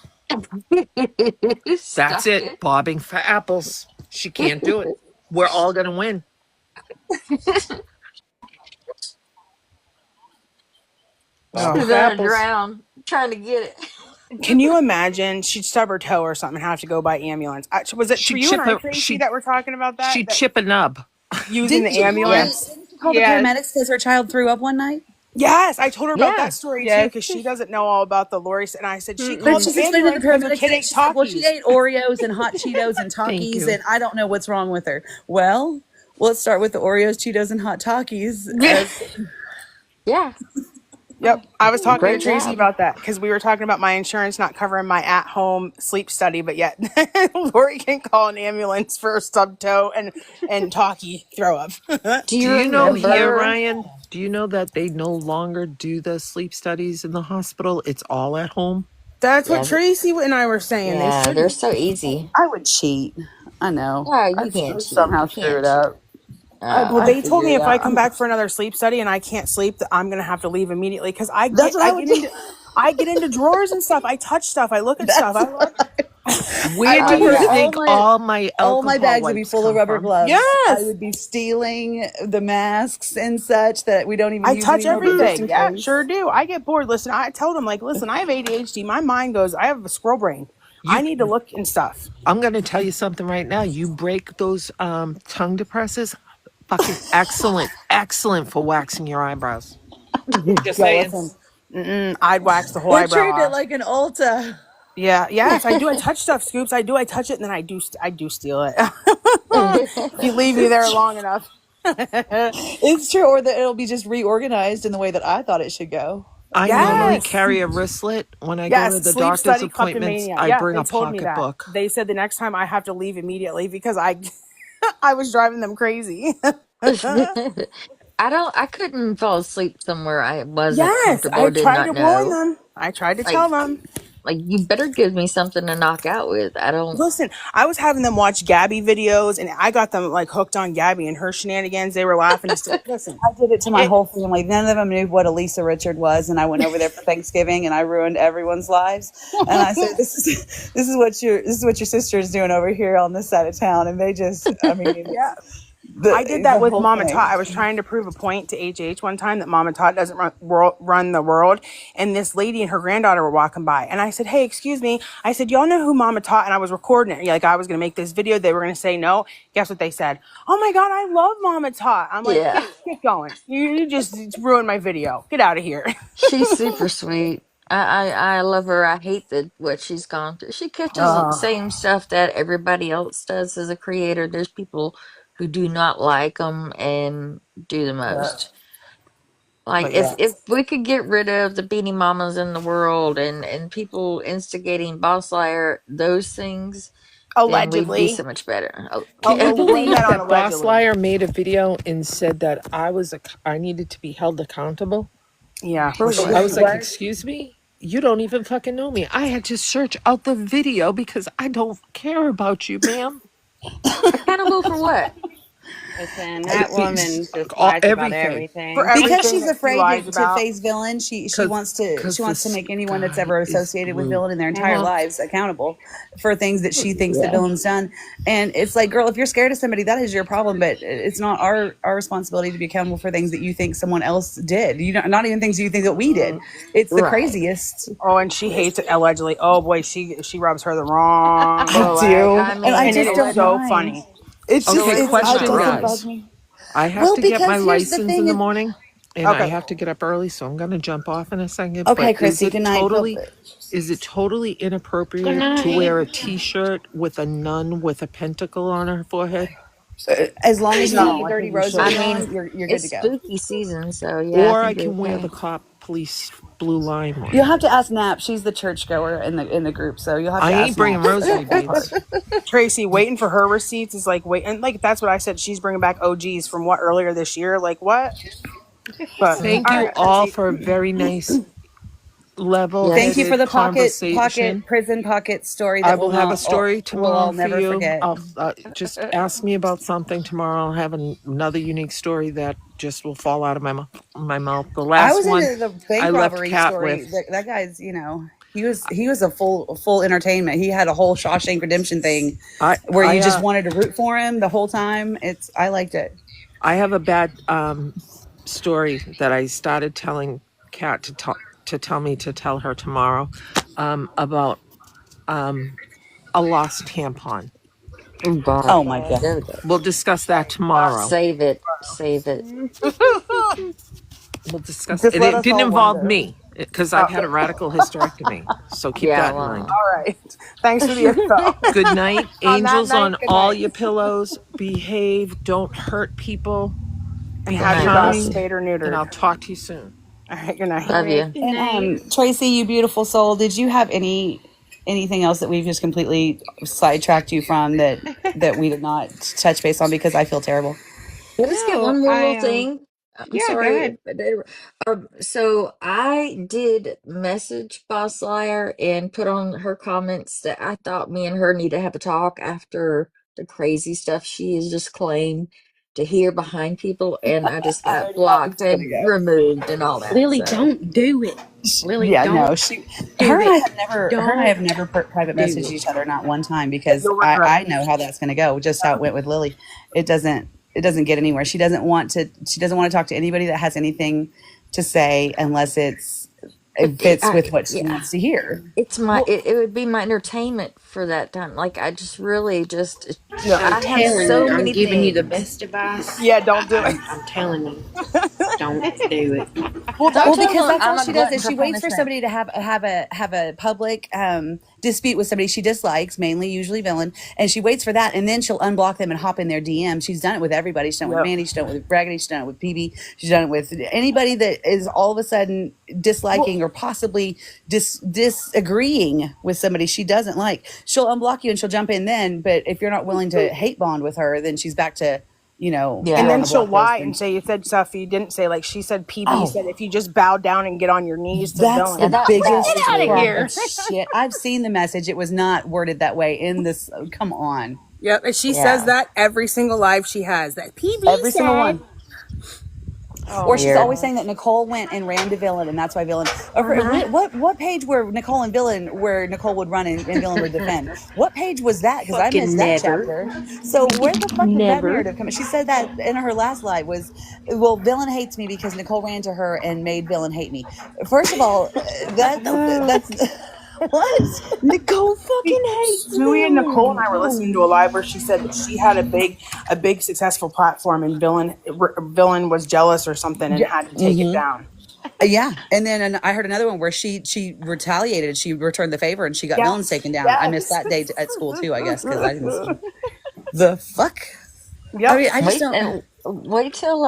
Speaker 8: Stop
Speaker 5: That's it,
Speaker 8: it.
Speaker 5: bobbing for apples. She can't do it. We're all gonna win.
Speaker 3: Oh.
Speaker 8: She's
Speaker 5: For
Speaker 8: gonna
Speaker 5: apples.
Speaker 8: drown trying to get it.
Speaker 3: Can you imagine? She'd stub her toe or something and have to go by ambulance. Was it for you and I, Tracy, that were talking about that?
Speaker 5: She'd chip a nub.
Speaker 3: Using the ambulance?
Speaker 2: Didn't you call the
Speaker 1: yes.
Speaker 2: paramedics because her child threw up one night?
Speaker 3: Yes, I told her about
Speaker 8: Yeah.
Speaker 3: that story too
Speaker 1: Yes.
Speaker 3: because she doesn't know all about the Lori. And I said she
Speaker 2: But
Speaker 3: called
Speaker 2: she's
Speaker 3: the
Speaker 2: explaining to
Speaker 3: ambulance
Speaker 2: the
Speaker 3: because her
Speaker 2: paramedics
Speaker 3: kid
Speaker 2: that
Speaker 3: ate
Speaker 2: she said, well, she
Speaker 3: Takis.
Speaker 2: ate Oreos and hot Cheetos and
Speaker 5: Thank
Speaker 2: Takis,
Speaker 5: you.
Speaker 2: and I don't know what's wrong with her. Well, let's start with the Oreos, Cheetos, and hot Takis.
Speaker 8: Yeah.
Speaker 3: Yep, I was talking
Speaker 8: Great
Speaker 3: to Tracy
Speaker 8: job.
Speaker 3: about that because we were talking about my insurance not covering my at-home sleep study, but yet Lori can call an ambulance for a stub toe and talkie throw up.
Speaker 8: Do
Speaker 5: Do you know here,
Speaker 8: remember?
Speaker 5: Ryan? Do you know that they no longer do the sleep studies in the hospital? It's all at home.
Speaker 3: That's
Speaker 8: Yeah,
Speaker 3: what Tracy and I were saying. They
Speaker 8: yeah,
Speaker 3: should.
Speaker 8: they're so easy.
Speaker 2: I would cheat. I know.
Speaker 8: No, you
Speaker 2: I'd
Speaker 8: can't cheat.
Speaker 2: somehow
Speaker 8: You
Speaker 2: screw
Speaker 8: can't
Speaker 2: it
Speaker 8: cheat.
Speaker 2: up.
Speaker 3: Well,
Speaker 2: I
Speaker 3: they told me
Speaker 2: figured it
Speaker 3: if I
Speaker 2: out.
Speaker 3: come back for another sleep study and I can't sleep, that I'm gonna have to leave immediately because
Speaker 2: That's what I would do.
Speaker 3: I get into drawers and stuff. I touch stuff. I look at stuff.
Speaker 2: That's
Speaker 3: I
Speaker 2: what
Speaker 5: Where
Speaker 2: I
Speaker 5: do you
Speaker 2: would put
Speaker 5: think all my
Speaker 2: all my
Speaker 5: alcohol
Speaker 2: bags would be
Speaker 5: wipes
Speaker 2: full of
Speaker 5: come
Speaker 2: rubber
Speaker 5: from?
Speaker 2: gloves.
Speaker 3: Yes.
Speaker 2: I would be stealing the masks and such that we don't even
Speaker 3: I
Speaker 2: use
Speaker 3: touch
Speaker 2: anymore, but just
Speaker 3: everything.
Speaker 2: in
Speaker 3: Yeah,
Speaker 2: case.
Speaker 3: sure do. I get bored. Listen, I tell them listen, I have ADHD. My mind goes. I have a squirrel brain. I need to look and stuff.
Speaker 5: I'm going to tell you something right now. You break those tongue depressors. Fucking excellent for waxing your eyebrows. Just saying.
Speaker 3: Listen, I'd wax the whole
Speaker 2: We're
Speaker 3: eyebrow
Speaker 2: treating it
Speaker 3: off.
Speaker 2: like an Ulta.
Speaker 3: Yeah, yes, I do. I touch stuff, Scoops. I do. I touch it, and then I do steal it. If you leave me there long enough.
Speaker 2: It's true, or that it'll be just reorganized in the way that I thought it should go.
Speaker 5: I normally
Speaker 3: Yes.
Speaker 5: carry a wristlet when I go to the
Speaker 3: Sleep
Speaker 5: doctor's
Speaker 3: study
Speaker 5: appointments.
Speaker 3: kleptomania.
Speaker 5: I
Speaker 3: Yeah,
Speaker 5: bring
Speaker 3: they
Speaker 5: a
Speaker 3: told me that.
Speaker 5: pocketbook.
Speaker 3: They said the next time I have to leave immediately because I was driving them crazy.
Speaker 8: I couldn't fall asleep somewhere I wasn't
Speaker 3: Yes,
Speaker 8: comfortable,
Speaker 3: I
Speaker 8: did
Speaker 3: tried
Speaker 8: not
Speaker 3: to warn
Speaker 8: know.
Speaker 3: them. I tried to
Speaker 8: Like,
Speaker 3: tell them.
Speaker 8: Like, you better give me something to knock out with. I don't.
Speaker 3: Listen, I was having them watch Gabby videos, and I got them like hooked on Gabby and her shenanigans. They were laughing. Listen,
Speaker 2: I did it to my
Speaker 3: it,
Speaker 2: whole family. None of them knew what Elisa Richard was, and I went over there for Thanksgiving, and I ruined everyone's lives. And I said, "This is what your sister is doing over here on this side of town." And they just, I mean,
Speaker 3: yeah. I did that
Speaker 2: the
Speaker 3: with
Speaker 2: whole
Speaker 3: Mama
Speaker 2: thing.
Speaker 3: Tot. I was trying to prove a point to HH one time that Mama Tot doesn't run the world. And this lady and her granddaughter were walking by. And I said, hey, excuse me. I said, y'all know who Mama Tot? And I was recording it. Like, I was going to make this video. They were going to say no. Guess what they said? Oh, my God, I love Mama Tot. I'm like,
Speaker 8: Yeah.
Speaker 3: get going. You just ruined my video. Get out of here.
Speaker 8: She's super sweet. I love her. I hate what she's gone through. She catches the same stuff that everybody else does as a creator. There's people who do not like them and do the most. Like,
Speaker 3: But yeah.
Speaker 8: if we could get rid of the Beanie Mamas in the world and people instigating Boss Liar, those things, then we'd be so
Speaker 3: Allegedly.
Speaker 8: much better.
Speaker 5: Can you
Speaker 3: Blame
Speaker 5: believe
Speaker 3: that on
Speaker 5: that Boss
Speaker 3: allegedly.
Speaker 5: Liar made a video and said that I needed to be held accountable?
Speaker 3: Yeah.
Speaker 8: For
Speaker 3: which-
Speaker 8: what?
Speaker 5: I was like,
Speaker 2: What?
Speaker 5: excuse me? You don't even fucking know me. I had to search out the video because I don't care about you, ma'am.
Speaker 8: Accountable for what?
Speaker 1: Listen, that woman just
Speaker 5: all-
Speaker 1: lies about
Speaker 5: everything.
Speaker 1: everything.
Speaker 3: For
Speaker 2: Because
Speaker 3: everything
Speaker 2: she's
Speaker 3: that she
Speaker 2: afraid
Speaker 3: lies
Speaker 2: to
Speaker 3: about.
Speaker 2: face villain, she
Speaker 5: 'Cause-
Speaker 2: wants to
Speaker 5: 'cause
Speaker 2: make
Speaker 5: this
Speaker 2: anyone that's
Speaker 5: guy
Speaker 2: ever
Speaker 5: is
Speaker 2: associated with
Speaker 5: rude.
Speaker 2: villain in their entire
Speaker 1: Uh-huh.
Speaker 2: lives accountable for things that she thinks the villain's done. And it's like, girl, if you're scared of somebody, that is your problem. But it's not our responsibility to be accountable for things that you think someone else did. You don't, not even things you think that we did. It's the
Speaker 8: Right.
Speaker 2: craziest.
Speaker 3: Oh, and she hates it allegedly. Oh boy, she rubs her the wrong
Speaker 2: I
Speaker 3: way.
Speaker 2: do,
Speaker 8: I mean,
Speaker 2: and I
Speaker 3: And
Speaker 2: just
Speaker 3: it
Speaker 2: don't
Speaker 3: is so
Speaker 2: mind.
Speaker 3: funny.
Speaker 2: It's just,
Speaker 5: Okay,
Speaker 2: it
Speaker 5: question,
Speaker 2: doesn't
Speaker 5: guys.
Speaker 2: bug me.
Speaker 5: I have
Speaker 2: Well,
Speaker 5: to get my
Speaker 2: because here's the
Speaker 5: license
Speaker 2: thing
Speaker 5: in the
Speaker 2: is-
Speaker 5: morning, and
Speaker 3: Okay.
Speaker 5: I have to get up early, so I'm going to jump off in a second.
Speaker 2: Okay,
Speaker 5: but
Speaker 2: Chrissy, good night.
Speaker 5: is it totally inappropriate
Speaker 4: Good night.
Speaker 5: to wear a T-shirt with a nun with a pentacle on her forehead?
Speaker 2: As long as you
Speaker 3: No,
Speaker 2: have
Speaker 3: I
Speaker 2: your dirty
Speaker 3: think you
Speaker 2: roses
Speaker 3: should.
Speaker 8: I
Speaker 2: on,
Speaker 8: mean,
Speaker 2: you're good
Speaker 8: it's
Speaker 2: to go.
Speaker 8: spooky season, so yeah.
Speaker 5: Or I
Speaker 8: think you're
Speaker 5: can wear
Speaker 8: okay.
Speaker 5: the police blue line one.
Speaker 2: You'll have to ask Nap. She's the churchgoer in the group, so you'll have to
Speaker 5: I
Speaker 2: ask
Speaker 5: ain't bringing
Speaker 2: Nap.
Speaker 5: rosary beads.
Speaker 3: Tracy waiting for her receipts is like wait, and like that's what I said. She's bringing back OGs from what earlier this year. Like what? But
Speaker 5: Thank you
Speaker 3: right,
Speaker 5: all
Speaker 3: Tracy.
Speaker 5: for a very nice level.
Speaker 2: Thank you for the
Speaker 5: conversation.
Speaker 2: prison pocket story that
Speaker 5: I will have a story
Speaker 2: we'll
Speaker 5: tomorrow
Speaker 2: all
Speaker 5: for
Speaker 2: never
Speaker 5: you.
Speaker 2: forget.
Speaker 5: I'll just ask me about something tomorrow. I'll have another unique story that just will fall out of my mouth. The
Speaker 2: I
Speaker 5: last
Speaker 2: was
Speaker 5: one
Speaker 2: into the bank
Speaker 5: I left
Speaker 2: robbery
Speaker 5: Kat
Speaker 2: story.
Speaker 5: with.
Speaker 2: That guy's, he was a full entertainment. He had a whole Shawshank Redemption thing where you just wanted to root for him the whole time. I liked it.
Speaker 5: I have a bad story that I started telling Kat to tell her tomorrow about a lost tampon.
Speaker 2: Oh my God.
Speaker 8: There we go.
Speaker 5: We'll discuss that tomorrow.
Speaker 8: Save it.
Speaker 5: We'll discuss
Speaker 2: Just
Speaker 5: it.
Speaker 2: let
Speaker 5: It
Speaker 2: us
Speaker 5: didn't
Speaker 2: all
Speaker 5: involve
Speaker 2: wonder.
Speaker 5: me because I've had a radical hysterectomy. So keep
Speaker 8: Yeah,
Speaker 5: that in
Speaker 8: wow.
Speaker 5: mind.
Speaker 3: All right. Thanks for the info.
Speaker 5: Good night.
Speaker 3: On that
Speaker 5: Angels
Speaker 3: night,
Speaker 5: on
Speaker 3: good
Speaker 5: all
Speaker 3: night.
Speaker 5: your pillows. Behave. Don't hurt people.
Speaker 3: And have your
Speaker 8: night,
Speaker 3: dog
Speaker 8: Tracy.
Speaker 3: spayed or neutered.
Speaker 5: And I'll talk to you soon.
Speaker 3: All right. Good night.
Speaker 8: Love you.
Speaker 2: And Tracy, you beautiful soul, did you have anything else that we've just completely sidetracked you from that we did not touch base on because I feel terrible?
Speaker 8: Can I just get one more little thing? I'm
Speaker 1: yeah, go
Speaker 8: sorry.
Speaker 1: ahead.
Speaker 8: So I did message Boss Liar and put on her comments that I thought me and her need to have a talk after the crazy stuff she has just claimed to hear behind people, and I just got blocked and removed and all that.
Speaker 4: Lily,
Speaker 8: so.
Speaker 4: don't do it. Lily,
Speaker 2: Yeah,
Speaker 4: don't.
Speaker 2: no, her and I have
Speaker 4: Don't
Speaker 2: never private
Speaker 4: do
Speaker 2: messaged
Speaker 4: it.
Speaker 2: each other, not one time, because
Speaker 3: You'll regret
Speaker 2: I know how that's going to go. Just how it went with Lily, it doesn't get anywhere. She doesn't want to talk to anybody that has anything to say unless it fits with what she wants to hear.
Speaker 8: It's it would be my entertainment for that time. Like I just really just
Speaker 3: Yeah.
Speaker 8: I have
Speaker 4: telling
Speaker 8: so
Speaker 4: you, I'm
Speaker 8: many
Speaker 4: giving you the
Speaker 8: things.
Speaker 4: best advice.
Speaker 3: Yeah, don't do it.
Speaker 4: I'm telling you, don't do it.
Speaker 2: Well,
Speaker 8: Don't tell
Speaker 2: because
Speaker 8: them
Speaker 2: that's all
Speaker 8: I'm a
Speaker 2: she does
Speaker 8: glutton
Speaker 2: is
Speaker 8: for
Speaker 2: she waits for
Speaker 8: punishment.
Speaker 2: somebody to have a public dispute with somebody she dislikes, mainly usually villain, and she waits for that, and then she'll unblock them and hop in their DM. She's done it with everybody. She's done it with Mandy. She's done it with Raggedy. She's done it with PB. She's done it with anybody that is all of a sudden disliking or possibly disagreeing with somebody she doesn't like. She'll unblock you and she'll jump in then. But if you're not willing to hate bond with her, then she's back to
Speaker 3: And
Speaker 8: Yeah.
Speaker 3: then
Speaker 2: want to
Speaker 3: she'll
Speaker 2: block those
Speaker 3: lie and
Speaker 2: things.
Speaker 3: say you said stuff you didn't say. Like she said, PB said
Speaker 2: Oh,
Speaker 3: if you just bow down and get on your knees to
Speaker 2: that's
Speaker 8: Yeah,
Speaker 2: the
Speaker 3: villain.
Speaker 8: that
Speaker 2: biggest
Speaker 8: was
Speaker 4: Get out of
Speaker 8: weird.
Speaker 2: crock
Speaker 4: here.
Speaker 2: of shit. I've seen the message. It was not worded that way in this. Come on.
Speaker 3: Yep, and she says
Speaker 8: Yeah.
Speaker 3: that every single live she has. That PB
Speaker 2: Every single
Speaker 3: said.
Speaker 2: one.
Speaker 1: Oh
Speaker 2: Or she's
Speaker 8: Weird.
Speaker 2: always
Speaker 1: God.
Speaker 2: saying that Nicole went and ran to Villain, and that's why Villain.
Speaker 4: Uh-huh.
Speaker 2: What page were Nicole and Villain where Nicole would run and Villain would defend? What page was that? Because I
Speaker 4: Fucking
Speaker 2: missed that
Speaker 4: never.
Speaker 2: chapter. So where the fuck did that
Speaker 4: Never.
Speaker 2: narrative come? She said that in her last live was, well, Villain hates me because Nicole ran to her and made Villain hate me. First of all, that's what.
Speaker 4: Nicole fucking hates
Speaker 3: Suey and Nicole and
Speaker 4: villain.
Speaker 3: I were listening to a live where she said that she had a big successful platform and villain was jealous or something and
Speaker 2: Yeah.
Speaker 3: had to take it down.
Speaker 2: Yeah, and then I heard another one where she retaliated. She returned the favor and she got Villains taken down. I missed that day at school too, I guess, because I didn't see the fuck.
Speaker 3: Yep.
Speaker 2: I mean, I just
Speaker 8: Wait
Speaker 2: don't.
Speaker 8: and wait till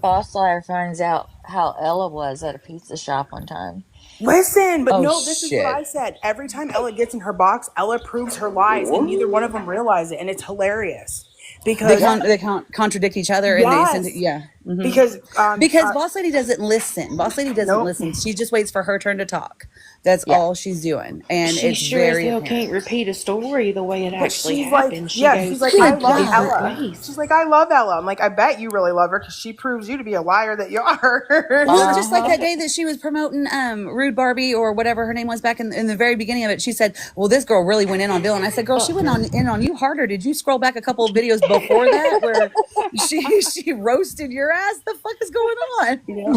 Speaker 8: Boss Liar finds out how Ella was at a pizza shop one time.
Speaker 3: Listen, but
Speaker 2: Oh
Speaker 3: no, this is what
Speaker 2: shit!
Speaker 3: I said. Every time Ella gets in her box, Ella proves her lies, and neither one of them realize it, and it's hilarious because
Speaker 2: They contradict each other, and they send it.
Speaker 3: yes,
Speaker 2: Yeah,
Speaker 3: because
Speaker 2: because Boss Lady doesn't listen. Boss Lady doesn't
Speaker 3: nope.
Speaker 2: listen. She just waits for her turn to talk. That's
Speaker 8: Yeah.
Speaker 2: all she's doing, and
Speaker 4: She
Speaker 2: it's
Speaker 4: sure as
Speaker 2: very
Speaker 4: hell
Speaker 2: apparent.
Speaker 4: can't repeat a story the way it
Speaker 3: But
Speaker 4: actually
Speaker 3: she's like,
Speaker 4: happened. She
Speaker 3: yeah,
Speaker 4: goes
Speaker 3: she's like, I
Speaker 2: Good
Speaker 3: love
Speaker 2: God.
Speaker 3: Ella.
Speaker 4: ways.
Speaker 3: She's like, I love Ella. I'm like, I bet you really love her because she proves you to be a liar that you are.
Speaker 2: Well, just like
Speaker 8: Uh-huh.
Speaker 2: that day that she was promoting Rude Barbie or whatever her name was back in the very beginning of it, she said, well, this girl really went in on Bill. And I said, girl, she went in on you harder. Did you scroll back a couple of videos before that where she roasted your ass? The fuck is going on?
Speaker 3: Yeah.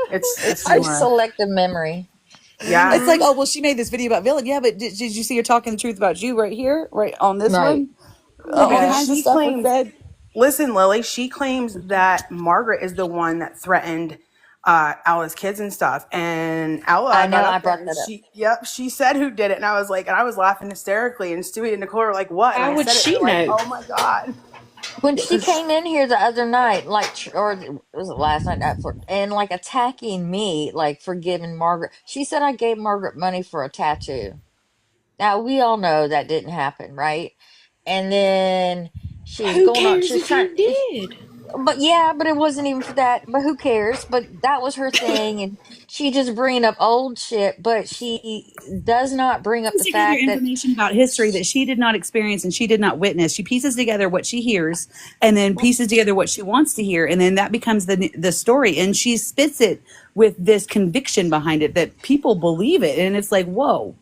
Speaker 3: It's
Speaker 8: Such
Speaker 3: humor.
Speaker 8: selective memory.
Speaker 3: Yeah.
Speaker 2: It's like, oh, well, she made this video about Villain. Yeah, but did you see her talking the truth about you right here, right on this
Speaker 8: Right.
Speaker 2: one? All
Speaker 3: Because
Speaker 2: kinds of
Speaker 3: she
Speaker 2: stuff was
Speaker 3: claims,
Speaker 2: said.
Speaker 3: listen, Lily, she claims that Margaret is the one that threatened Ella's kids and stuff. And Ella
Speaker 8: I know,
Speaker 3: got
Speaker 8: I
Speaker 3: up there
Speaker 8: brought
Speaker 3: and
Speaker 8: that up.
Speaker 3: she said who did it. And I was like, and I was laughing hysterically. And Stewie and Nicole were like, what? And
Speaker 4: How
Speaker 3: I
Speaker 4: would
Speaker 3: said it. And
Speaker 4: she
Speaker 3: they're like,
Speaker 4: know?
Speaker 3: oh my God.
Speaker 8: When she came in here the other night, or was it last night, and like attacking me, like for giving Margaret, she said I gave Margaret money for a tattoo. Now we all know that didn't happen, right? And then she was
Speaker 4: Who
Speaker 8: going on,
Speaker 4: cares
Speaker 8: she was
Speaker 4: if
Speaker 8: trying,
Speaker 4: you did?
Speaker 8: but yeah, but it wasn't even for that. But who cares? But that was her thing, and she just bringing up old shit. But she does not bring up
Speaker 2: Pieces
Speaker 8: the
Speaker 2: together
Speaker 8: fact that
Speaker 2: information about history that she did not experience and she did not witness. She pieces together what she hears and then pieces together what she wants to hear, and then that becomes the story. And she spits it with this conviction behind it that people believe it, and it's like, whoa.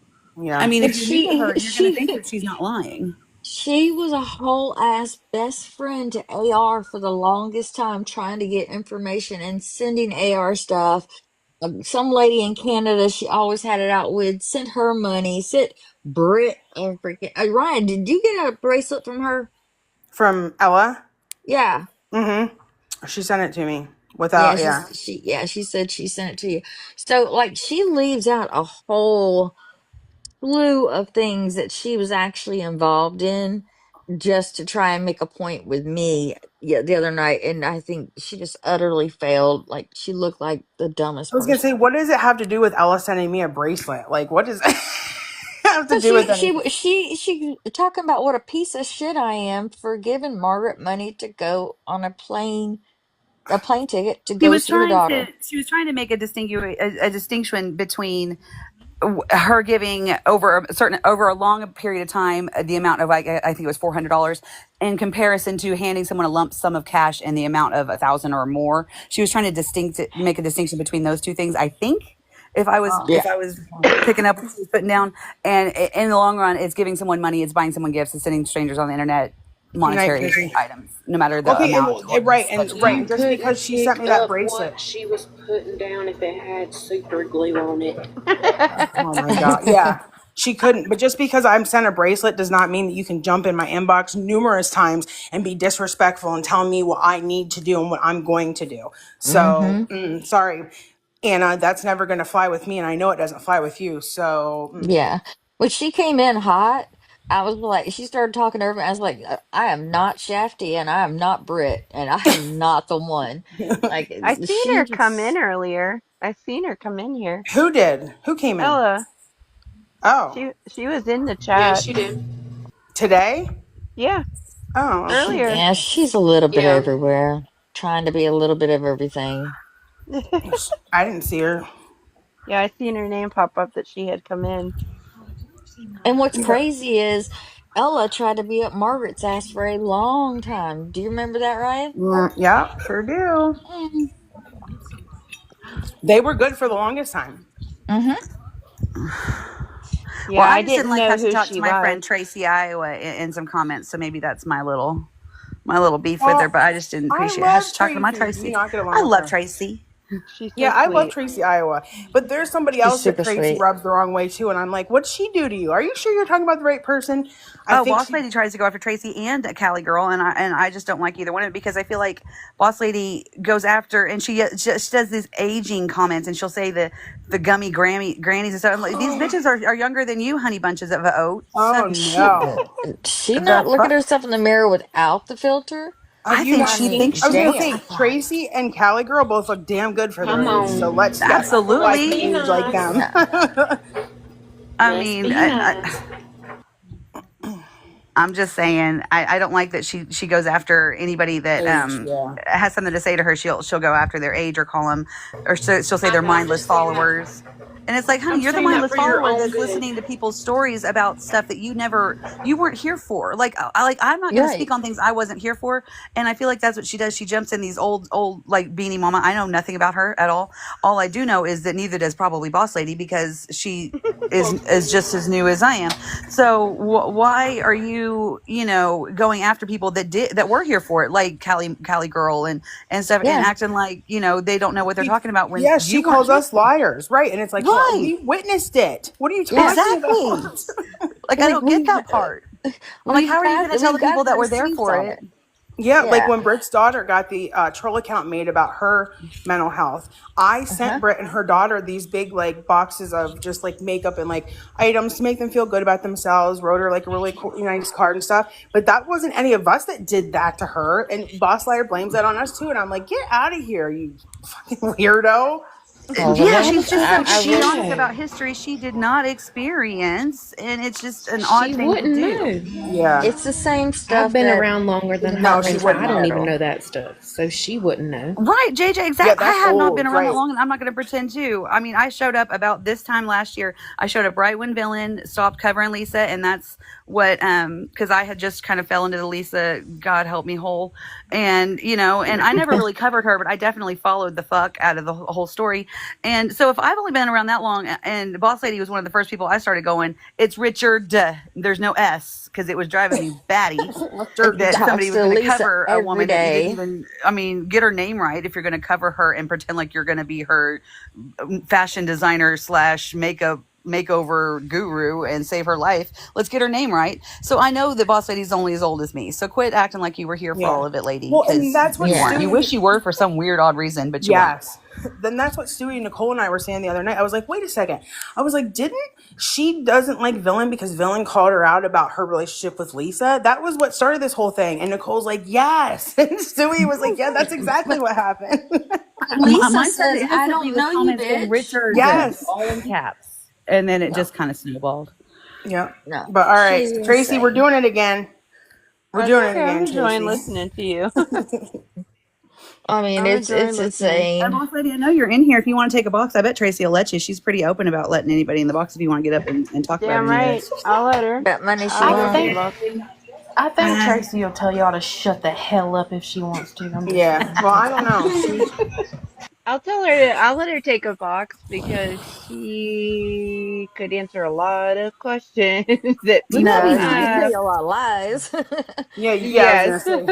Speaker 2: I
Speaker 3: Yeah.
Speaker 2: mean,
Speaker 8: and
Speaker 2: if you're new to her, you're going to think
Speaker 8: she
Speaker 2: that she's not lying.
Speaker 8: she was a whole ass best friend to AR for the longest time, trying to get information and sending AR stuff. Some lady in Canada she always had it out with sent her money. Sent Brit and freaking Ryan. Did you get a bracelet from her?
Speaker 3: From Ella.
Speaker 8: Yeah,
Speaker 3: She sent it to me
Speaker 8: yeah.
Speaker 3: without, yeah.
Speaker 8: She said she sent it to you. So like she leaves out a whole slew of things that she was actually involved in just to try and make a point with me the other night, and I think she just utterly failed. Like she looked like the dumbest
Speaker 3: I was going to say,
Speaker 8: person.
Speaker 3: what does it have to do with Ella sending me a bracelet? Like, what does it have to
Speaker 8: But
Speaker 3: do with anything?
Speaker 8: she talking about what a piece of shit I am for giving Margaret money to go on a plane ticket to go see her daughter.
Speaker 2: She was trying to make a distinction between her giving over a long period of time the amount of I think it was $400 in comparison to handing someone a lump sum of cash and the amount of 1,000 or more. She was trying to make a distinction between those two things. I think if I was
Speaker 8: Yeah.
Speaker 2: picking up what she was putting down, and in the long run, it's giving someone money, it's buying someone gifts, it's sending strangers on the internet monetary items, no matter the
Speaker 3: Okay,
Speaker 2: amount.
Speaker 3: and just because she sent me that bracelet.
Speaker 4: What she was putting down if it had super glue on it.
Speaker 3: Oh my God. Yeah. She couldn't. But just because I'm sent a bracelet does not mean that you can jump in my inbox numerous times and be disrespectful and tell me what I need to do and what I'm going to do. So, sorry, Anna, that's never going to fly with me. And I know it doesn't fly with you. So,
Speaker 8: Yeah. When she came in hot, I was like, she started talking to everybody. I was like, I am not Shafty and I am not Brit and I am not the one. Like,
Speaker 1: I seen
Speaker 8: she
Speaker 1: her come in
Speaker 8: just,
Speaker 1: earlier. I seen her come in here.
Speaker 3: who did? Who came in?
Speaker 1: Ella,
Speaker 3: Oh,
Speaker 1: she was in the
Speaker 4: Yeah,
Speaker 1: chat.
Speaker 4: she did.
Speaker 3: today?
Speaker 1: Yeah.
Speaker 3: Oh, okay.
Speaker 1: earlier.
Speaker 8: Yeah, she's a little bit
Speaker 4: Yeah.
Speaker 8: everywhere, trying to be a little bit of everything.
Speaker 3: I didn't see her.
Speaker 1: Yeah, I seen her name pop up that she had come in.
Speaker 8: And what's
Speaker 3: Yeah.
Speaker 8: crazy is Ella tried to be up Margaret's ass for a long time. Do you remember that, Ryan?
Speaker 3: Yeah, sure do.
Speaker 8: Mm.
Speaker 3: They were good for the longest time.
Speaker 8: Mm-hmm.
Speaker 1: Yeah,
Speaker 2: Well, I
Speaker 1: I
Speaker 2: just didn't
Speaker 1: didn't
Speaker 2: like
Speaker 1: know
Speaker 2: how she
Speaker 1: who
Speaker 2: talked to
Speaker 1: she
Speaker 2: my
Speaker 1: was.
Speaker 2: friend Tracy Iowa in some comments, so maybe that's my little beef with her.
Speaker 3: Well,
Speaker 2: But I just didn't
Speaker 3: I
Speaker 2: appreciate how
Speaker 3: love
Speaker 2: she talked to my
Speaker 3: Tracy. Do you
Speaker 2: Tracy.
Speaker 3: not get along
Speaker 2: I
Speaker 3: with
Speaker 2: love
Speaker 3: her?
Speaker 2: Tracy.
Speaker 1: She's
Speaker 3: Yeah,
Speaker 1: so
Speaker 3: I love
Speaker 1: sweet.
Speaker 3: Tracy Iowa, but there's somebody
Speaker 8: She's
Speaker 3: else that
Speaker 8: super
Speaker 3: Tracy
Speaker 8: sweet.
Speaker 3: rubs the wrong way too, and I'm like, what'd she do to you? Are you sure you're talking about the right person? I
Speaker 2: Oh,
Speaker 3: think
Speaker 2: Boss
Speaker 3: she.
Speaker 2: Lady tries to go after Tracy and Cali Girl, and I just don't like either one of it because I feel like Boss Lady goes after and she does these aging comments and she'll say the gummy grannies and stuff. I'm like, these bitches are younger than you, honey bunches of oats.
Speaker 3: Oh
Speaker 8: She
Speaker 3: no.
Speaker 8: she
Speaker 2: The
Speaker 8: not look at
Speaker 2: fuck?
Speaker 8: herself in the mirror without the filter?
Speaker 3: Have
Speaker 2: I
Speaker 3: you
Speaker 2: think
Speaker 3: not
Speaker 8: I
Speaker 2: she
Speaker 3: seen?
Speaker 8: mean,
Speaker 2: thinks
Speaker 3: I was
Speaker 2: she
Speaker 3: gonna
Speaker 2: is.
Speaker 8: damn.
Speaker 3: say Tracy and Cali Girl both look damn good for their
Speaker 4: Come
Speaker 3: age. So
Speaker 4: on.
Speaker 3: let's go ahead and
Speaker 2: Absolutely.
Speaker 3: age like them.
Speaker 8: Yeah.
Speaker 2: I
Speaker 4: Let's
Speaker 2: mean,
Speaker 4: be nice.
Speaker 2: I'm just saying, I don't like that she goes after anybody that
Speaker 3: Age, yeah.
Speaker 2: has something to say to her. She'll go after their age or call them, or she'll say they're
Speaker 4: I'm
Speaker 2: mindless
Speaker 4: just saying that.
Speaker 2: followers. And it's like, honey,
Speaker 4: I'm
Speaker 2: you're the
Speaker 4: saying that
Speaker 2: mindless
Speaker 4: for your
Speaker 2: follower
Speaker 4: own
Speaker 2: that's
Speaker 4: good.
Speaker 2: listening to people's stories about stuff that you weren't here for. Like, I'm not going to speak
Speaker 8: Right.
Speaker 2: on things I wasn't here for. And I feel like that's what she does. She jumps in these old like Beanie Mama. I know nothing about her at all. All I do know is that neither does probably Boss Lady because she is just as new as I am. So why are you going after people that were here for it, like Cali Girl and stuff, and
Speaker 8: Yeah.
Speaker 2: acting like they don't know what they're talking about when
Speaker 3: Yeah,
Speaker 2: you
Speaker 3: she
Speaker 2: weren't
Speaker 3: calls
Speaker 2: here
Speaker 3: us
Speaker 2: for it.
Speaker 3: liars, right? And it's like, yeah,
Speaker 2: Right.
Speaker 3: we witnessed it. What are you
Speaker 8: Yeah.
Speaker 3: talking
Speaker 2: Exactly.
Speaker 3: about?
Speaker 2: Like I don't get that part. I'm like, how are you going to tell the
Speaker 8: we've got
Speaker 2: people that were there
Speaker 8: receipts
Speaker 2: for
Speaker 8: on
Speaker 2: it?
Speaker 8: it.
Speaker 3: Yeah, like
Speaker 8: Yeah.
Speaker 3: when Britt's daughter got the troll account made about her mental health, I
Speaker 8: Uh-huh.
Speaker 3: sent Britt and her daughter these big like boxes of just like makeup and like items to make them feel good about themselves. Wrote her like a really cool, nice card and stuff. But that wasn't any of us that did that to her. And Boss Liar blames that on us too. And I'm like, get out of here, you fucking weirdo.
Speaker 8: Well, the
Speaker 2: Yeah,
Speaker 8: one
Speaker 2: she's just so
Speaker 8: I will.
Speaker 2: histrionic about
Speaker 4: Yeah.
Speaker 2: history she did not experience, and it's just an odd
Speaker 4: She
Speaker 2: thing to
Speaker 4: wouldn't
Speaker 2: do.
Speaker 4: know.
Speaker 3: Yeah.
Speaker 8: It's the same
Speaker 4: I've
Speaker 8: stuff
Speaker 4: been
Speaker 8: that
Speaker 4: around longer than
Speaker 8: did
Speaker 4: her,
Speaker 8: not
Speaker 3: No, she
Speaker 4: and
Speaker 8: mention
Speaker 3: wouldn't
Speaker 4: I
Speaker 8: that
Speaker 4: don't
Speaker 3: know.
Speaker 8: at
Speaker 4: even
Speaker 8: all.
Speaker 4: know that stuff. So she wouldn't know.
Speaker 2: Right, JJ,
Speaker 3: Yeah,
Speaker 2: exactly. I
Speaker 3: that's
Speaker 2: have not been
Speaker 3: old,
Speaker 2: around that
Speaker 3: right?
Speaker 2: long, and I'm not going to pretend to. I mean, I showed up about this time last year. I showed up right when Villain stopped covering Lisa, and that's what, because I had just kind of fell into the Lisa, God help me hole, and and I never really covered her, but I definitely followed the fuck out of the whole story. And so if I've only been around that long, and Boss Lady was one of the first people I started going, it's Richard. There's no S because it was driving me batty that somebody
Speaker 8: Talks
Speaker 2: was
Speaker 8: to
Speaker 2: going to
Speaker 8: Lisa
Speaker 2: cover a
Speaker 8: every
Speaker 2: woman that you didn't
Speaker 8: day.
Speaker 2: even, I mean, get her name right if you're going to cover her and pretend like you're going to be her fashion designer slash makeup makeover guru and save her life. Let's get her name right. So I know that Boss Lady's only as old as me. So quit acting like you were here for all
Speaker 3: Yeah.
Speaker 2: of it, lady,
Speaker 3: Well, and
Speaker 2: because
Speaker 3: that's what
Speaker 2: you weren't. You
Speaker 3: Stewie.
Speaker 2: wish you were for some weird, odd reason, but you weren't.
Speaker 3: Yes. Then that's what Stewie, Nicole, and I were saying the other night. I was like, wait a second. I was like, didn't she doesn't like Villain because Villain called her out about her relationship with Lisa? That was what started this whole thing. And Nicole's like, yes. And Stewie was like, yeah, that's exactly what happened.
Speaker 8: Lisa
Speaker 2: Mine started
Speaker 8: says, "I
Speaker 2: innocently
Speaker 8: don't
Speaker 2: with
Speaker 8: know you,
Speaker 2: comments saying
Speaker 8: bitch."
Speaker 2: Richard,
Speaker 3: Yes.
Speaker 2: all in caps, and then it
Speaker 8: No,
Speaker 2: just kind of snowballed.
Speaker 3: Yeah.
Speaker 8: no,
Speaker 3: But all right,
Speaker 8: she's
Speaker 3: Tracy, we're
Speaker 8: insane.
Speaker 3: doing it again. We're
Speaker 1: That's
Speaker 3: doing it
Speaker 1: okay. I'm
Speaker 3: again,
Speaker 1: enjoying
Speaker 3: Tracy.
Speaker 1: listening to you.
Speaker 8: I mean,
Speaker 1: I'm
Speaker 8: it's
Speaker 1: enjoying listening.
Speaker 2: And
Speaker 8: insane.
Speaker 2: Boss Lady, I know you're in here. If you want to take a box, I bet Tracy will let you. She's pretty open about letting anybody in the box if you want to get up and talk about
Speaker 1: Damn
Speaker 2: any of
Speaker 1: right.
Speaker 2: this.
Speaker 1: I'll let her.
Speaker 8: Bet money she
Speaker 1: I'll
Speaker 4: I
Speaker 1: go
Speaker 8: won't.
Speaker 1: into the
Speaker 4: think
Speaker 1: box.
Speaker 4: I think
Speaker 2: Uh,
Speaker 4: Tracy will tell y'all to shut the hell up if she wants to. I'm just
Speaker 3: Yeah.
Speaker 4: saying.
Speaker 3: Well, I don't know.
Speaker 1: I'll let her take a box because she could answer a lot of questions that
Speaker 2: we
Speaker 1: people
Speaker 2: know we
Speaker 8: No,
Speaker 2: can.
Speaker 8: she tell
Speaker 1: have.
Speaker 8: you a lot of lies.
Speaker 3: Yeah, I was
Speaker 1: Yes.
Speaker 3: gonna say.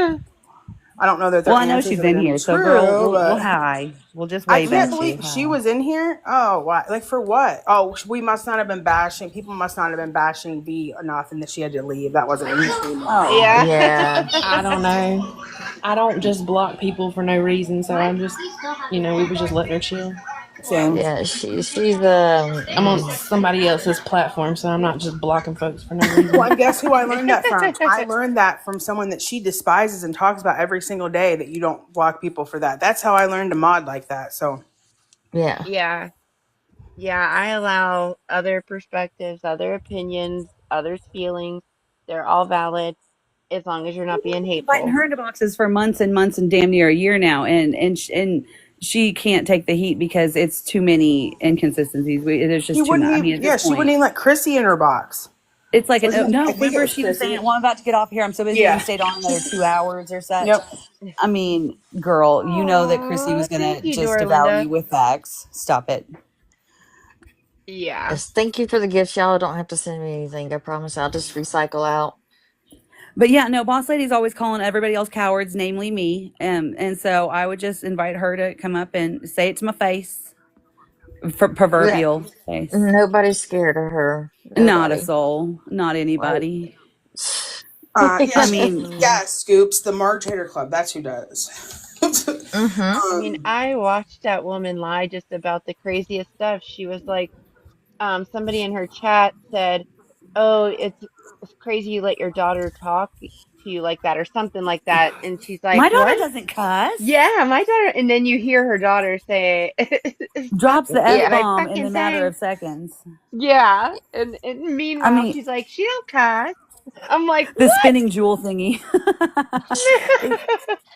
Speaker 3: I don't know that
Speaker 2: Well,
Speaker 3: their
Speaker 2: I know
Speaker 3: answers
Speaker 2: she's
Speaker 3: are
Speaker 2: in
Speaker 3: gonna be
Speaker 2: here, so girl,
Speaker 3: true,
Speaker 2: we'll
Speaker 3: but
Speaker 2: hi. We'll just
Speaker 3: I
Speaker 2: wave
Speaker 3: can't
Speaker 2: at you.
Speaker 3: believe she
Speaker 2: Hi.
Speaker 3: was in here. Oh, why? Like for what? Oh, we must not have been bashing. People must not have been bashing V enough, and that she had to leave. That wasn't in this room.
Speaker 2: Oh,
Speaker 1: Yeah.
Speaker 8: Yeah.
Speaker 4: I don't know. I don't just block people for no reason, so I'm just, we were just letting her chill.
Speaker 3: Same.
Speaker 8: Yeah, she's
Speaker 4: I'm on somebody else's platform, so I'm not just blocking folks for no reason.
Speaker 3: Well, and guess who I learned that from? I learned that from someone that she despises and talks about every single day. That you don't block people for that. That's how I learned to mod like that. So
Speaker 8: yeah.
Speaker 1: Yeah. Yeah, I allow other perspectives, other opinions, others' feelings. They're all valid. as long as you're not being
Speaker 2: Fighting
Speaker 1: hateful.
Speaker 2: her into boxes for months and months and damn near a year now, and she can't take the heat because it's too many inconsistencies. There's
Speaker 3: She
Speaker 2: just too
Speaker 3: wouldn't
Speaker 2: much. I
Speaker 3: even,
Speaker 2: mean, at
Speaker 3: yeah,
Speaker 2: this
Speaker 3: she wouldn't
Speaker 2: point,
Speaker 3: even let Chrissy in her box.
Speaker 2: it's like
Speaker 3: Wasn't
Speaker 2: no.
Speaker 3: I think it
Speaker 2: Remember,
Speaker 3: was
Speaker 2: she was
Speaker 3: Chrissy.
Speaker 2: saying, "Well, I'm about to get off here. I'm so busy. We
Speaker 3: Yeah.
Speaker 2: stayed on another 2 hours or such."
Speaker 3: Yep.
Speaker 2: I mean, girl, you know that Chrissy
Speaker 1: Oh,
Speaker 2: was gonna
Speaker 1: thank you,
Speaker 2: just devour
Speaker 1: Dorlinda.
Speaker 2: you with facts. Stop it.
Speaker 1: Yeah.
Speaker 8: Yes, thank you for the gifts. Y'all don't have to send me anything. I promise I'll just recycle out.
Speaker 2: But yeah, no, boss lady's always calling everybody else cowards, namely me. And so I would just invite her to come up and say it to my face,
Speaker 8: Yeah,
Speaker 2: proverbial face.
Speaker 8: nobody's scared of her.
Speaker 2: Not a
Speaker 8: Nobody.
Speaker 2: soul, not
Speaker 8: Like,
Speaker 2: anybody. I
Speaker 3: Yes,
Speaker 2: mean,
Speaker 3: yes, Scoops, the Marge Hater Club. That's who does.
Speaker 8: mm-hmm.
Speaker 1: I mean, I watched that woman lie just about the craziest stuff. She was like, somebody in her chat said, "Oh, it's crazy you let your daughter talk to you like that," or something like that. And she's like,
Speaker 2: my daughter
Speaker 1: "What?"
Speaker 2: doesn't cuss.
Speaker 1: Yeah, my daughter. And then you hear her daughter say, "Stop
Speaker 2: Drops the F
Speaker 1: what
Speaker 8: Yeah.
Speaker 1: I'm
Speaker 2: bomb in
Speaker 1: fucking
Speaker 2: a matter
Speaker 1: saying."
Speaker 2: of seconds.
Speaker 1: Yeah, and
Speaker 2: I
Speaker 1: meanwhile,
Speaker 2: mean,
Speaker 1: she's like, "She don't cuss." I'm like,
Speaker 2: the
Speaker 1: "What?"
Speaker 2: spinning jewel thingy.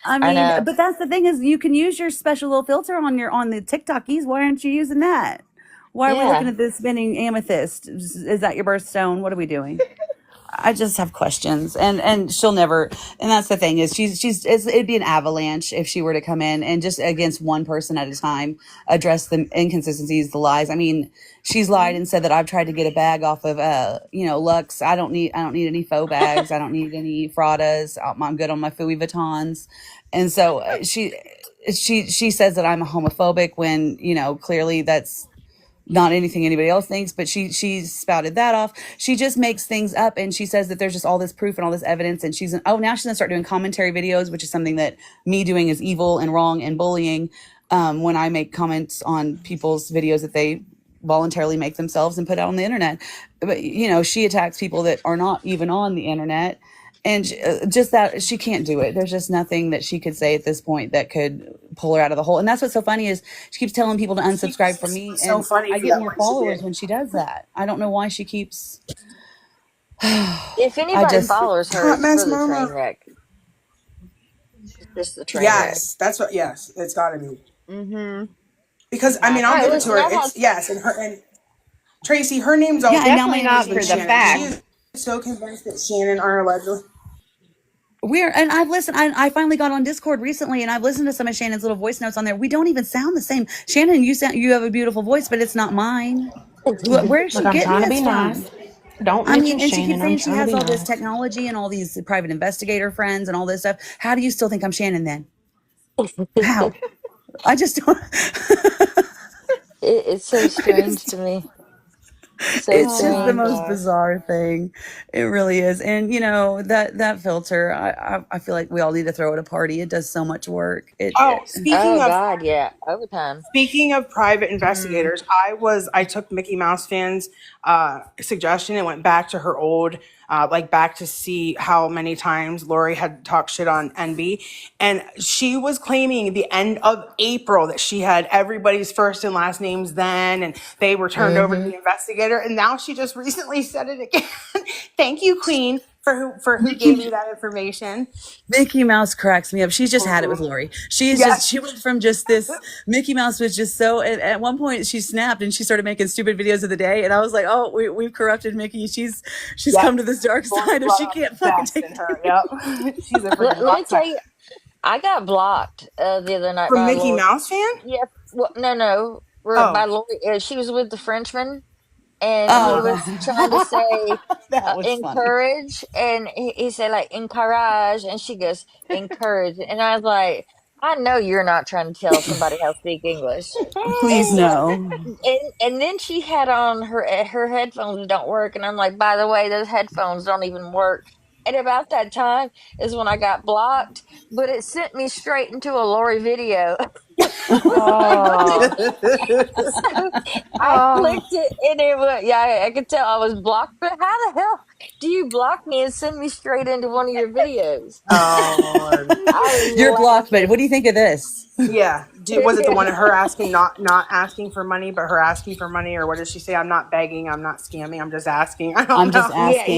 Speaker 2: I
Speaker 8: I
Speaker 2: mean,
Speaker 8: know.
Speaker 2: but that's the thing is you can use your special little filter on the TikTokies. Why aren't you using that? Why are we looking
Speaker 8: Yeah.
Speaker 2: at this spinning amethyst? Is that your birthstone? What are we doing? I just have questions, and she'll never. And that's the thing is it'd be an avalanche if she were to come in and just against one person at a time address the inconsistencies, the lies. I mean, she's lied and said that I've tried to get a bag off of Lux. I don't need any faux bags. I don't need any Fradas. I'm good on my Fui Vuittons, and so she says that I'm a homophobic when clearly that's not anything anybody else thinks, but she spouted that off. She just makes things up, and she says that there's just all this proof and all this evidence, and now she's gonna start doing commentary videos, which is something that me doing is evil and wrong and bullying. When I make comments on people's videos that they voluntarily make themselves and put out on the internet, but she attacks people that are not even on the internet, and just that she can't do it. There's just nothing that she could say at this point that could pull her out of the hole. And that's what's so funny is she keeps telling people to unsubscribe from me,
Speaker 3: So
Speaker 2: and
Speaker 3: funny
Speaker 2: I
Speaker 3: for
Speaker 2: get
Speaker 3: that
Speaker 2: more
Speaker 3: once
Speaker 2: followers
Speaker 3: again.
Speaker 2: when she does that. I don't know why she keeps.
Speaker 8: If
Speaker 2: I
Speaker 8: anybody
Speaker 2: just
Speaker 8: follows her,
Speaker 3: Hot
Speaker 8: it's
Speaker 3: mess
Speaker 8: for the train
Speaker 3: mama.
Speaker 8: wreck. It's just the train wreck.
Speaker 3: Yes, that's what. Yes, it's got to be
Speaker 1: Mm-hmm.
Speaker 3: because I mean
Speaker 1: Has
Speaker 3: I'll
Speaker 8: All
Speaker 1: to
Speaker 8: right,
Speaker 3: give it to
Speaker 1: be.
Speaker 8: listen,
Speaker 3: her.
Speaker 8: I
Speaker 3: It's
Speaker 8: have.
Speaker 3: yes, and Tracy, her name's
Speaker 2: yeah,
Speaker 3: always
Speaker 2: and now
Speaker 1: Definitely
Speaker 2: my name is
Speaker 1: not
Speaker 3: been
Speaker 1: for the
Speaker 2: Lucia.
Speaker 3: Shannon. She
Speaker 1: facts.
Speaker 3: is so convinced that Shannon are allegedly.
Speaker 2: And I've listened. I finally got on Discord recently, and I've listened to some of Shannon's little voice notes on there. We don't even sound the same. Shannon, you have a beautiful voice, but it's not mine. Where is
Speaker 4: Look,
Speaker 2: she
Speaker 4: I'm
Speaker 2: getting
Speaker 4: trying to
Speaker 2: this
Speaker 4: be nice.
Speaker 2: from?
Speaker 4: Don't
Speaker 2: I mean,
Speaker 4: mention
Speaker 2: and she keeps
Speaker 4: Shannon. I'm
Speaker 2: saying she
Speaker 4: trying to
Speaker 2: has
Speaker 4: be
Speaker 2: all this
Speaker 4: nice.
Speaker 2: technology and all these private investigator friends and all this stuff. How do you still think I'm Shannon then? How? I just don't.
Speaker 8: It's so
Speaker 2: I
Speaker 8: strange
Speaker 2: just
Speaker 8: to me. So
Speaker 2: it's
Speaker 1: Oh
Speaker 2: just the
Speaker 1: my
Speaker 8: strange.
Speaker 2: most
Speaker 1: gosh.
Speaker 2: bizarre thing. It really is. And that filter, I feel like we all need to throw at a party. It does so much work.
Speaker 3: Oh,
Speaker 8: Oh God, yeah, overtime.
Speaker 3: speaking of private
Speaker 1: Mm.
Speaker 3: investigators, I took Mickey Mouse fans' suggestion and went back to her old, back to see how many times Lori had talked shit on NB, and she was claiming the end of April that she had everybody's first and last names then, and they were turned over to
Speaker 8: Mm-hmm.
Speaker 3: the investigator, and now she just recently said it again. Thank you, Queen, for who gave
Speaker 2: Mickey
Speaker 3: me that information.
Speaker 2: Mickey Mouse cracks me up. She's just had it with Lori. She
Speaker 3: Yes.
Speaker 2: went from just this. Mickey Mouse was just so. At one point, she snapped and she started making stupid videos of the day, and I was like, "Oh, we've corrupted Mickey. She's
Speaker 3: Yep.
Speaker 2: come to this dark
Speaker 3: Lori
Speaker 2: side, and
Speaker 3: brought
Speaker 2: she
Speaker 3: out
Speaker 2: can't
Speaker 3: the
Speaker 2: fucking
Speaker 3: best
Speaker 2: take
Speaker 3: in her.
Speaker 2: it."
Speaker 3: Yep. She's a freaking
Speaker 8: Let me
Speaker 3: rockstar.
Speaker 8: tell you, I got blocked the other night
Speaker 3: From
Speaker 8: by
Speaker 3: Mickey
Speaker 8: Lori.
Speaker 3: Mouse fan?
Speaker 8: Yeah, well, no, by
Speaker 3: Oh.
Speaker 8: Lori. She was with the Frenchman, and he
Speaker 2: Oh,
Speaker 8: was trying to say
Speaker 2: that was funny.
Speaker 8: encourage, and he said like encourage, and she goes encourage, and I was like, I know you're not trying to tell somebody how to speak English. And
Speaker 2: Please
Speaker 8: so,
Speaker 2: no.
Speaker 8: and then she had on her headphones that don't work, and I'm like, by the way, those headphones don't even work. And about that time is when I got blocked, but it sent me straight into a Lori video.
Speaker 1: Oh.
Speaker 8: So I
Speaker 1: Oh.
Speaker 8: clicked it and it went, yeah, I could tell I was blocked, but how the hell do you block me and send me straight into one of your videos?
Speaker 3: Oh Lord.
Speaker 8: I was
Speaker 2: You're blocked, but
Speaker 8: laughing.
Speaker 2: what do you think of this?
Speaker 3: Yeah. Was it the one of her asking, not asking for money, but her asking for money? Or what did she say? I'm not begging. I'm not scamming. I'm just asking. I
Speaker 2: I'm
Speaker 3: don't
Speaker 2: just
Speaker 3: know.
Speaker 8: Yeah,
Speaker 2: asking.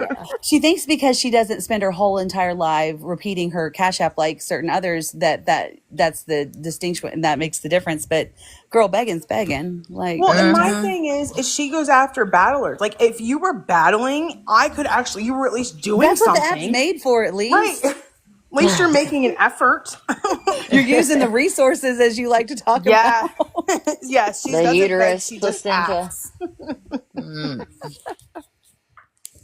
Speaker 8: yeah.
Speaker 2: She thinks because she doesn't spend her whole entire life repeating her Cash App like certain others that's the distinction and that makes the difference. But girl, begging's begging. Like,
Speaker 3: Well, and my
Speaker 8: Mm-hmm.
Speaker 3: thing is she goes after battlers. Like, if you were battling, I could actually, you were at least doing
Speaker 2: that's what the app's
Speaker 3: something.
Speaker 2: made for, at
Speaker 3: Right.
Speaker 2: least.
Speaker 3: At least you're making an effort.
Speaker 2: You're using the resources as you like to talk
Speaker 3: Yeah.
Speaker 2: about.
Speaker 3: Yeah, she
Speaker 8: The
Speaker 3: doesn't beg,
Speaker 8: uterus,
Speaker 3: she just
Speaker 8: placenta.
Speaker 3: asks.
Speaker 8: Mm.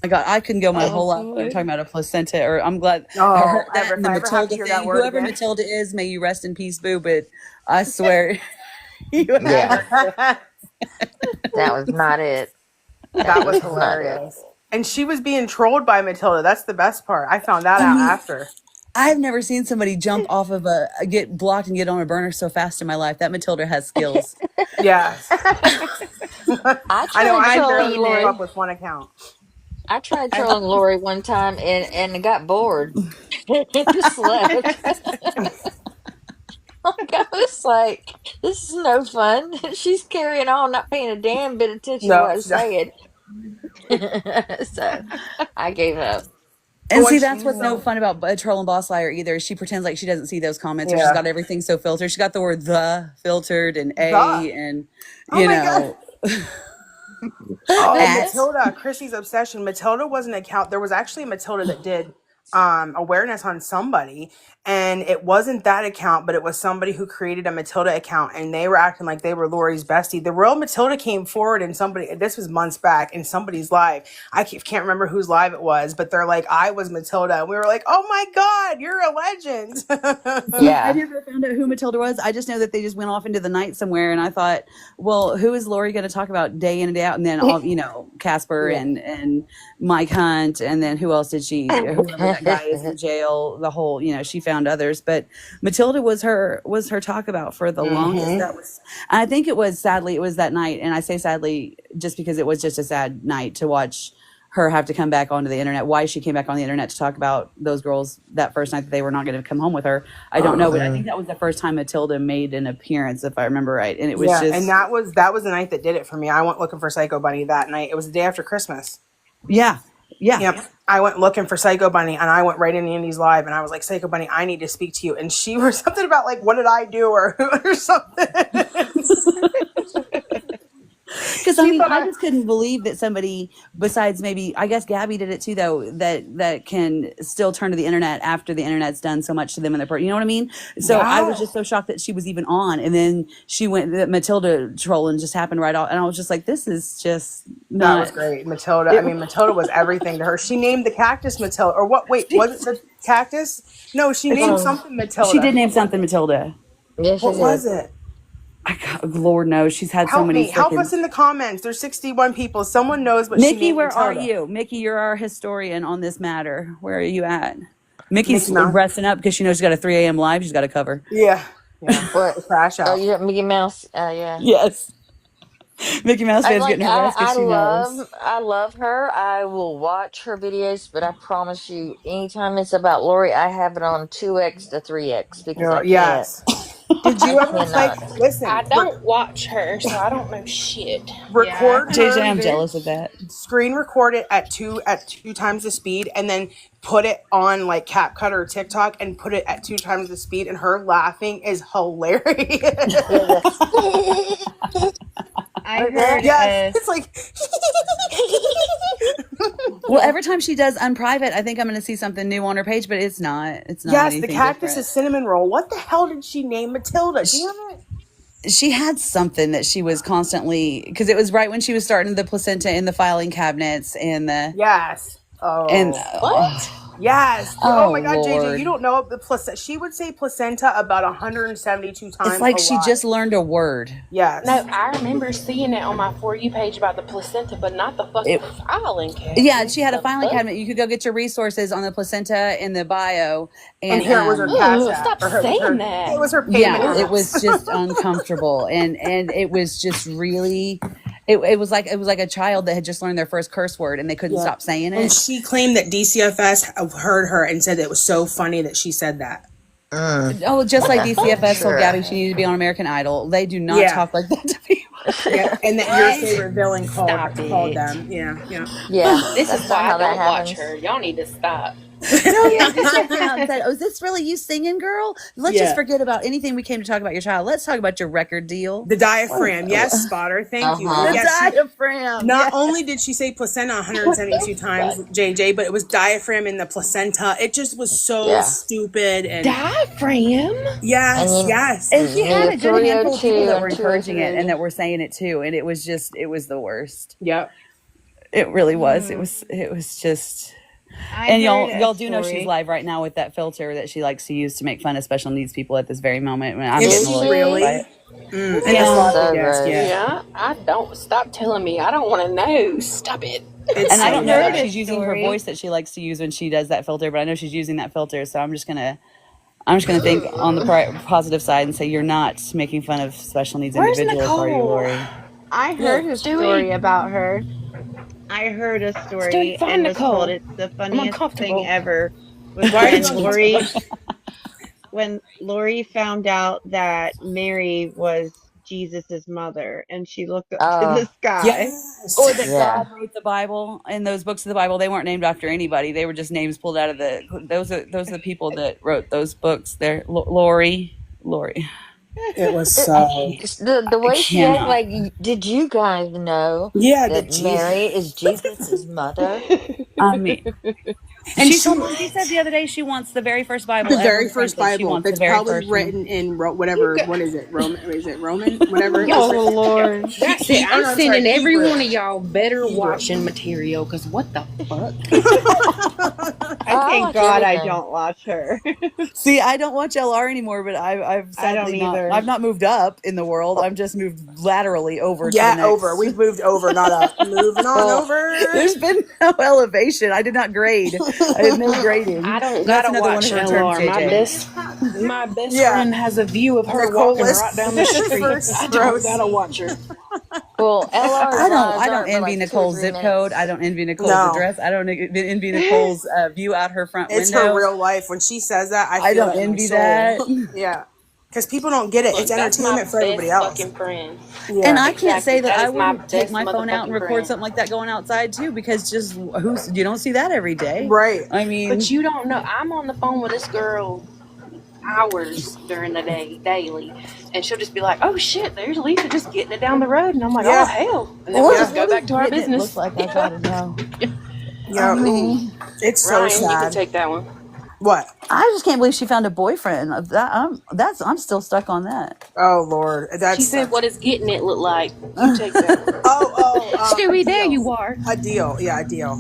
Speaker 2: My God, I couldn't go my
Speaker 1: Oh
Speaker 2: whole life without
Speaker 1: boy.
Speaker 2: talking about a placenta. Or I'm glad I
Speaker 3: Oh,
Speaker 2: heard that
Speaker 3: ever
Speaker 2: in
Speaker 3: if
Speaker 2: the
Speaker 3: I ever have to
Speaker 2: Matilda
Speaker 3: hear that
Speaker 2: thing.
Speaker 3: word
Speaker 2: Whoever
Speaker 3: again.
Speaker 2: Matilda is, may you rest in peace, boo. But I swear, you have
Speaker 8: Yeah,
Speaker 2: her.
Speaker 8: that was not it.
Speaker 3: That was
Speaker 8: was not it.
Speaker 3: hilarious. And she was being trolled by Matilda. That's the best part. I found that
Speaker 2: I
Speaker 3: out
Speaker 2: mean,
Speaker 3: after.
Speaker 2: I've never seen somebody jump off of get blocked and get on a burner so fast in my life. That Matilda has skills.
Speaker 3: Yes.
Speaker 8: I
Speaker 3: I know.
Speaker 8: tried
Speaker 3: I
Speaker 1: I've
Speaker 8: trolling
Speaker 3: barely
Speaker 1: seen
Speaker 3: keep
Speaker 1: it.
Speaker 8: Lori.
Speaker 3: up with one account.
Speaker 8: I tried trolling Lori one time and got bored and just left. I was like, this is no fun. She's carrying on, not paying a damn bit of attention to
Speaker 3: No,
Speaker 8: what I was
Speaker 3: she doesn't.
Speaker 8: saying. So I gave up.
Speaker 2: And
Speaker 3: Oh,
Speaker 2: see,
Speaker 3: and
Speaker 2: that's
Speaker 3: she's
Speaker 2: what's no fun about Troll and Boss Liar either. She pretends like she doesn't see those comments, or she's
Speaker 3: yeah.
Speaker 2: got everything so filtered. She got the word "the" filtered and
Speaker 3: The.
Speaker 2: "a" and
Speaker 3: Oh my God. Oh,
Speaker 2: at.
Speaker 3: Matilda, Chrissy's obsession. Matilda was an account. There was actually a Matilda that did awareness on somebody, and it wasn't that account, but it was somebody who created a Matilda account, and they were acting like they were Lori's bestie. The real Matilda came forward, and this was months back in somebody's live. I can't remember whose live it was, but they're like, I was Matilda, and we were like, oh my God, you're a legend.
Speaker 2: See, I
Speaker 8: Yeah.
Speaker 2: never found out who Matilda was. I just know that they just went off into the night somewhere, and I thought, well, who is Lori going to talk about day in and day out? And then all Casper
Speaker 3: Yeah.
Speaker 2: and Mike Hunt, and then who else did she? Whoever that guy is in jail. The whole, she found others, but Matilda was her talk about for the longest. That was, and I think it was sadly it was that night, and I say sadly just because it was just a sad night to watch her have to come back onto the internet. Why she came back on the internet to talk about those girls that first night that they were not going to come home with her, I don't know, but I think that was the first time Matilda made an appearance, if I remember right, and it was
Speaker 3: Yeah,
Speaker 2: just
Speaker 3: and that was the night that did it for me. I went looking for Psycho Bunny that night. It was the day after Christmas.
Speaker 2: yeah.
Speaker 3: Yep. I went looking for Psycho Bunny, and I went right in Andy's live, and I was like, Psycho Bunny, I need to speak to you. And she was something about like, what did I do or something.
Speaker 2: Because I mean, I just couldn't believe that somebody besides maybe, I guess Gabby did it too, though, that can still turn to the internet after the internet's done so much to them and their part. You know what I mean? So I was just so shocked that she was even on, and then she went that Matilda trolling just happened right off, and I was just like, this is just not.
Speaker 3: That was great, Matilda. I mean, Matilda was everything to her. She named the cactus Matilda, or what? Wait, was it the cactus? No, she named something Matilda.
Speaker 2: She did name something Matilda.
Speaker 8: Yes,
Speaker 3: What was it?
Speaker 2: Lord knows, she's had so many.
Speaker 3: Help us in the comments. There's 61 people. Someone knows what she
Speaker 2: Mickey,
Speaker 3: named
Speaker 2: where
Speaker 3: Matilda.
Speaker 2: are you? Mickey, you're our historian on this matter. Where are you at? Mickey's
Speaker 3: Mickey Mouse.
Speaker 2: resting up because she knows she's got a 3 a.m. live she's got to cover.
Speaker 3: Yeah.
Speaker 8: What?
Speaker 3: Crash
Speaker 8: Oh,
Speaker 3: out.
Speaker 8: you got Mickey Mouse? Yeah.
Speaker 2: Yes. Mickey Mouse fans getting her rest because she knows.
Speaker 8: I love her. I will watch her videos, but I promise you, anytime it's about Lori, I have it on 2x to 3x because I can't.
Speaker 3: Yes. Did you ever
Speaker 8: cannot.
Speaker 3: listen?
Speaker 4: I don't watch her, so I don't know shit.
Speaker 3: Record her.
Speaker 2: JJ, I'm jealous of that.
Speaker 3: Screen record it at two times the speed, and then put it on like CapCut or TikTok and put it at 2 times the speed, and her laughing is hilarious.
Speaker 1: I heard
Speaker 3: Yes, it's like.
Speaker 2: Well, every time she does unprivate, I think I'm going to see something new on her page, but it's not. It's not.
Speaker 3: Yes, the
Speaker 2: anything
Speaker 3: cactus
Speaker 2: different.
Speaker 3: is cinnamon roll. What the hell did she name Matilda? Damn it.
Speaker 2: She had something that she was constantly, because it was right when she was starting the placenta in the filing cabinets and the
Speaker 3: Yes. Oh.
Speaker 2: and
Speaker 4: What?
Speaker 3: Yes. Oh my God,
Speaker 2: Lord.
Speaker 3: JJ, you don't know the placenta. She would say placenta about 172 times.
Speaker 2: it's like
Speaker 3: a
Speaker 2: she
Speaker 3: lot.
Speaker 2: just learned a word.
Speaker 3: Yes.
Speaker 4: No, I remember seeing it on my For You page about the placenta, but not the fucking filing cabinet.
Speaker 2: Yeah, she had a
Speaker 4: The
Speaker 2: filing
Speaker 4: fuck?
Speaker 2: cabinet. You could go get your resources on the placenta in the bio,
Speaker 3: And here was her cash
Speaker 4: Ooh,
Speaker 3: app.
Speaker 4: stop
Speaker 3: Or her-
Speaker 4: saying
Speaker 3: her-
Speaker 4: that.
Speaker 3: It was her payment.
Speaker 2: yeah, it
Speaker 3: apps.
Speaker 2: was just uncomfortable, and it was just really, it was like a child that had just learned their first curse word and they couldn't stop saying
Speaker 3: And
Speaker 2: it.
Speaker 3: she claimed that DCFS heard her and said it was so funny that she said that.
Speaker 2: Oh, just like
Speaker 8: I'm
Speaker 2: DCFS told
Speaker 8: sure.
Speaker 2: Gabby she needed to be on American Idol. They do not
Speaker 3: Yeah.
Speaker 2: talk like that to people.
Speaker 3: Yeah, and that your favorite villain
Speaker 4: Stop
Speaker 3: called
Speaker 4: it.
Speaker 3: them. Yeah, yeah.
Speaker 8: Yeah,
Speaker 4: This
Speaker 8: that's
Speaker 4: is
Speaker 8: not
Speaker 4: why
Speaker 8: how
Speaker 4: I
Speaker 8: that
Speaker 4: don't watch
Speaker 8: happens.
Speaker 4: her. Y'all need to stop.
Speaker 2: No, yeah, just came out and said, "Oh, is this really you singing, girl? Let's
Speaker 3: Yeah.
Speaker 2: just forget about anything we came to talk about your child. Let's talk about your record deal."
Speaker 3: The diaphragm. Yes, Spotter. Thank you.
Speaker 8: Uh-huh.
Speaker 2: The
Speaker 3: Yes, she,
Speaker 2: diaphragm.
Speaker 3: not
Speaker 2: Yeah.
Speaker 3: only did she say placenta 172 times, JJ, but it was diaphragm in the placenta. It just was so
Speaker 8: Yeah.
Speaker 3: stupid. And
Speaker 4: Diaphragm?
Speaker 3: yes,
Speaker 8: And you-
Speaker 3: yes.
Speaker 2: And she had a good handful of people that
Speaker 8: 302
Speaker 2: were
Speaker 8: and
Speaker 2: encouraging it
Speaker 8: 203.
Speaker 2: and that were saying it too. And it was the worst.
Speaker 3: Yep.
Speaker 2: It really was. It was just. And y'all do know she's live right now with that filter that she likes to use to make fun of special needs people at this very moment. When I'm
Speaker 3: Is
Speaker 2: getting a
Speaker 3: she
Speaker 2: little
Speaker 3: really?
Speaker 2: by it.
Speaker 3: And the
Speaker 2: Yeah.
Speaker 3: sloppy
Speaker 8: So
Speaker 3: desk,
Speaker 8: gross.
Speaker 3: yeah.
Speaker 4: Yeah, I don't. Stop telling me. I don't want to know. Stop it.
Speaker 3: It's
Speaker 2: And I
Speaker 3: so
Speaker 2: don't know
Speaker 3: bad.
Speaker 2: if she's using her voice that she likes to use when she does that filter, but I know she's using that filter. So I'm just gonna think on the positive side and say you're not making fun of special needs
Speaker 4: Where's
Speaker 2: individuals, are you,
Speaker 4: Nicole?
Speaker 2: Lori?
Speaker 1: I heard a
Speaker 4: Stewie.
Speaker 1: story about her. I heard a story
Speaker 4: Stewie, find
Speaker 1: and was
Speaker 4: Nicole.
Speaker 1: told it's the funniest
Speaker 4: uncomfortable.
Speaker 1: thing ever. Was
Speaker 3: Why are you
Speaker 1: when Lori found out that Mary was Jesus's mother, and she looked up to the sky.
Speaker 3: Yes.
Speaker 2: Or that
Speaker 8: Yeah.
Speaker 2: God wrote the Bible, and those books of the Bible, they weren't named after anybody. They were just names pulled out of those are the people that wrote those books. There, Lori.
Speaker 3: It was so.
Speaker 8: The way she acted,
Speaker 2: cannot.
Speaker 8: like, did you guys know
Speaker 3: Yeah,
Speaker 8: that
Speaker 3: the
Speaker 8: Mary is Jesus' mother?
Speaker 2: I mean,
Speaker 3: And
Speaker 2: she
Speaker 3: she
Speaker 2: said the other day she wants the very first Bible.
Speaker 3: the
Speaker 2: ever
Speaker 3: very first
Speaker 2: printed. She
Speaker 3: Bible
Speaker 2: wants the
Speaker 3: that's
Speaker 2: very
Speaker 3: probably
Speaker 2: first one.
Speaker 3: written in whatever. What is it? Roman? Is it Roman? Whatever.
Speaker 1: Oh Lord!
Speaker 4: That's
Speaker 3: He-
Speaker 4: it.
Speaker 3: oh,
Speaker 4: I'm
Speaker 3: no, I'm
Speaker 4: sending
Speaker 3: sorry,
Speaker 4: every
Speaker 3: Hebrew.
Speaker 4: one of y'all better
Speaker 3: Hebrew.
Speaker 4: watching material. Cause what the fuck?
Speaker 1: I thank
Speaker 8: watch
Speaker 1: God I
Speaker 8: everything.
Speaker 1: don't watch her.
Speaker 2: See, I don't watch LR anymore, but I've sadly
Speaker 1: don't either.
Speaker 2: I've not moved up in the world. I've just moved laterally over. to
Speaker 3: Yeah,
Speaker 2: the next.
Speaker 3: over. We've moved over, not up. Moving on
Speaker 8: Well,
Speaker 3: over.
Speaker 2: There's been no elevation. I did not grade. I had no grading.
Speaker 4: I don't
Speaker 2: That's
Speaker 4: gotta
Speaker 2: another one
Speaker 4: watch
Speaker 2: of her terms,
Speaker 4: LR.
Speaker 2: JJ.
Speaker 4: My best
Speaker 3: Yeah.
Speaker 4: friend has a view of her
Speaker 3: Nicole
Speaker 4: walking
Speaker 3: is
Speaker 4: right down the street.
Speaker 3: first
Speaker 4: I don't
Speaker 3: roast.
Speaker 4: gotta watch her.
Speaker 8: well, LR's
Speaker 2: I
Speaker 8: lives
Speaker 2: don't
Speaker 8: aren't for
Speaker 2: envy
Speaker 8: like 2 or
Speaker 2: Nicole's
Speaker 8: 3
Speaker 2: zip
Speaker 8: minutes.
Speaker 2: code. I don't envy Nicole's
Speaker 3: No.
Speaker 2: address. I don't envy Nicole's view out her front
Speaker 3: It's
Speaker 2: window.
Speaker 3: her real life. When she says that, I
Speaker 2: I
Speaker 3: feel
Speaker 2: don't
Speaker 3: it in my
Speaker 2: envy
Speaker 3: soul.
Speaker 2: that.
Speaker 3: Yeah, because people don't get it.
Speaker 4: Look,
Speaker 3: It's
Speaker 4: that's my
Speaker 3: entertainment for everybody
Speaker 4: best
Speaker 3: else.
Speaker 4: fucking friend.
Speaker 3: Yeah.
Speaker 2: And I can't say that
Speaker 4: That
Speaker 2: I
Speaker 4: is my
Speaker 2: wouldn't take
Speaker 4: best
Speaker 2: my phone out and
Speaker 4: motherfucking
Speaker 2: record
Speaker 4: friend.
Speaker 2: something like that going outside too, because just you don't see that every day.
Speaker 3: Right.
Speaker 2: I mean,
Speaker 4: But you don't know. I'm on the phone with this girl hours during the day, daily, and she'll just be like, "Oh shit, there's Lisa just getting it down the road," and I'm like,
Speaker 3: Yeah.
Speaker 4: "Oh hell!" And then we
Speaker 2: what
Speaker 4: just go
Speaker 2: does
Speaker 4: back to our
Speaker 2: getting it
Speaker 4: business.
Speaker 2: look like? I gotta know.
Speaker 3: Yeah.
Speaker 2: I mean,
Speaker 3: It's so
Speaker 4: Ryan, you can
Speaker 3: sad.
Speaker 4: take that one.
Speaker 3: What?
Speaker 2: I just can't believe she found a boyfriend. I'm still stuck on that.
Speaker 3: Oh Lord, that's.
Speaker 4: She said, "What does getting it look like?" You take that one. Stewie,
Speaker 3: a
Speaker 4: there
Speaker 3: deal.
Speaker 4: you are.
Speaker 3: A deal. Yeah, a deal.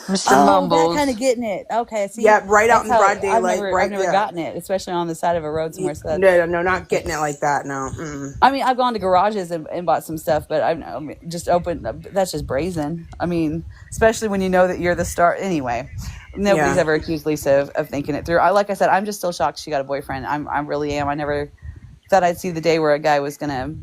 Speaker 8: Mr.
Speaker 2: Oh,
Speaker 8: Mumbles.
Speaker 2: that kind of getting it. Okay, see.
Speaker 3: Yeah, right out
Speaker 2: That's
Speaker 3: in
Speaker 2: how-
Speaker 3: broad daylight.
Speaker 2: I've never gotten it, especially on the side of a road somewhere. So
Speaker 3: No, not getting it like that. No. Mm-mm.
Speaker 2: I mean, I've gone to garages and bought some stuff, but I've just opened. That's just brazen. I mean, especially when you know that you're the star. Anyway, nobody's
Speaker 3: Yeah.
Speaker 2: ever accused Lisa of thinking it through. Like I said, I'm just still shocked she got a boyfriend. I really am. I never thought I'd see the day where a guy was gonna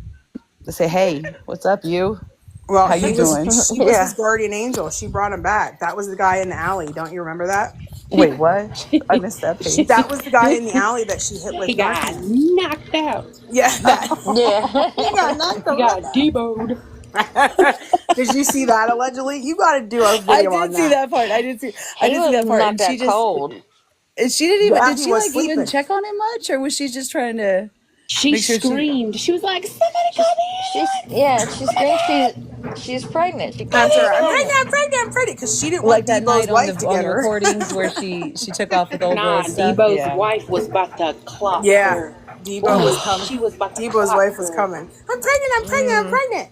Speaker 2: say, "Hey, what's up, you?"
Speaker 3: Well,
Speaker 2: How you doing?
Speaker 3: She was his guardian angel. She brought him back. That was the guy in the alley. Don't you remember that?
Speaker 2: Wait, what? I missed that piece.
Speaker 3: That was the guy in the alley that she hit with
Speaker 4: He got
Speaker 3: Narcan.
Speaker 4: knocked out.
Speaker 3: Yeah.
Speaker 8: Yeah.
Speaker 3: He got knocked
Speaker 4: He got deboed.
Speaker 3: Did you see that allegedly? You got to do a video
Speaker 2: I
Speaker 3: on
Speaker 2: did see that part. I did see
Speaker 8: He was
Speaker 2: that part.
Speaker 8: not
Speaker 2: And
Speaker 8: that
Speaker 2: she just
Speaker 8: cold.
Speaker 2: and she didn't even
Speaker 3: Yeah,
Speaker 2: did
Speaker 3: he
Speaker 2: she
Speaker 3: was
Speaker 2: like
Speaker 3: sleeping.
Speaker 2: even check on him much, or was she just trying to?
Speaker 4: She
Speaker 2: Make sure she-
Speaker 4: screamed. She was like, "Somebody come in!"
Speaker 8: She screamed she's pregnant. She
Speaker 3: That's her. I'm
Speaker 8: pregnant.
Speaker 3: pregnant. Because she didn't
Speaker 2: Like
Speaker 3: want
Speaker 2: that
Speaker 3: Debo's
Speaker 2: night on
Speaker 3: wife
Speaker 2: the,
Speaker 3: to
Speaker 2: on
Speaker 3: get
Speaker 2: the
Speaker 3: her.
Speaker 2: recordings where she took off with old
Speaker 4: Nah,
Speaker 2: girl stuff.
Speaker 4: Debo's
Speaker 2: Yeah.
Speaker 4: wife was about to clock
Speaker 3: Yeah.
Speaker 4: her.
Speaker 3: Debo was coming.
Speaker 4: She was about to
Speaker 3: Debo's
Speaker 4: clock
Speaker 3: wife was
Speaker 4: her.
Speaker 3: coming. I'm pregnant.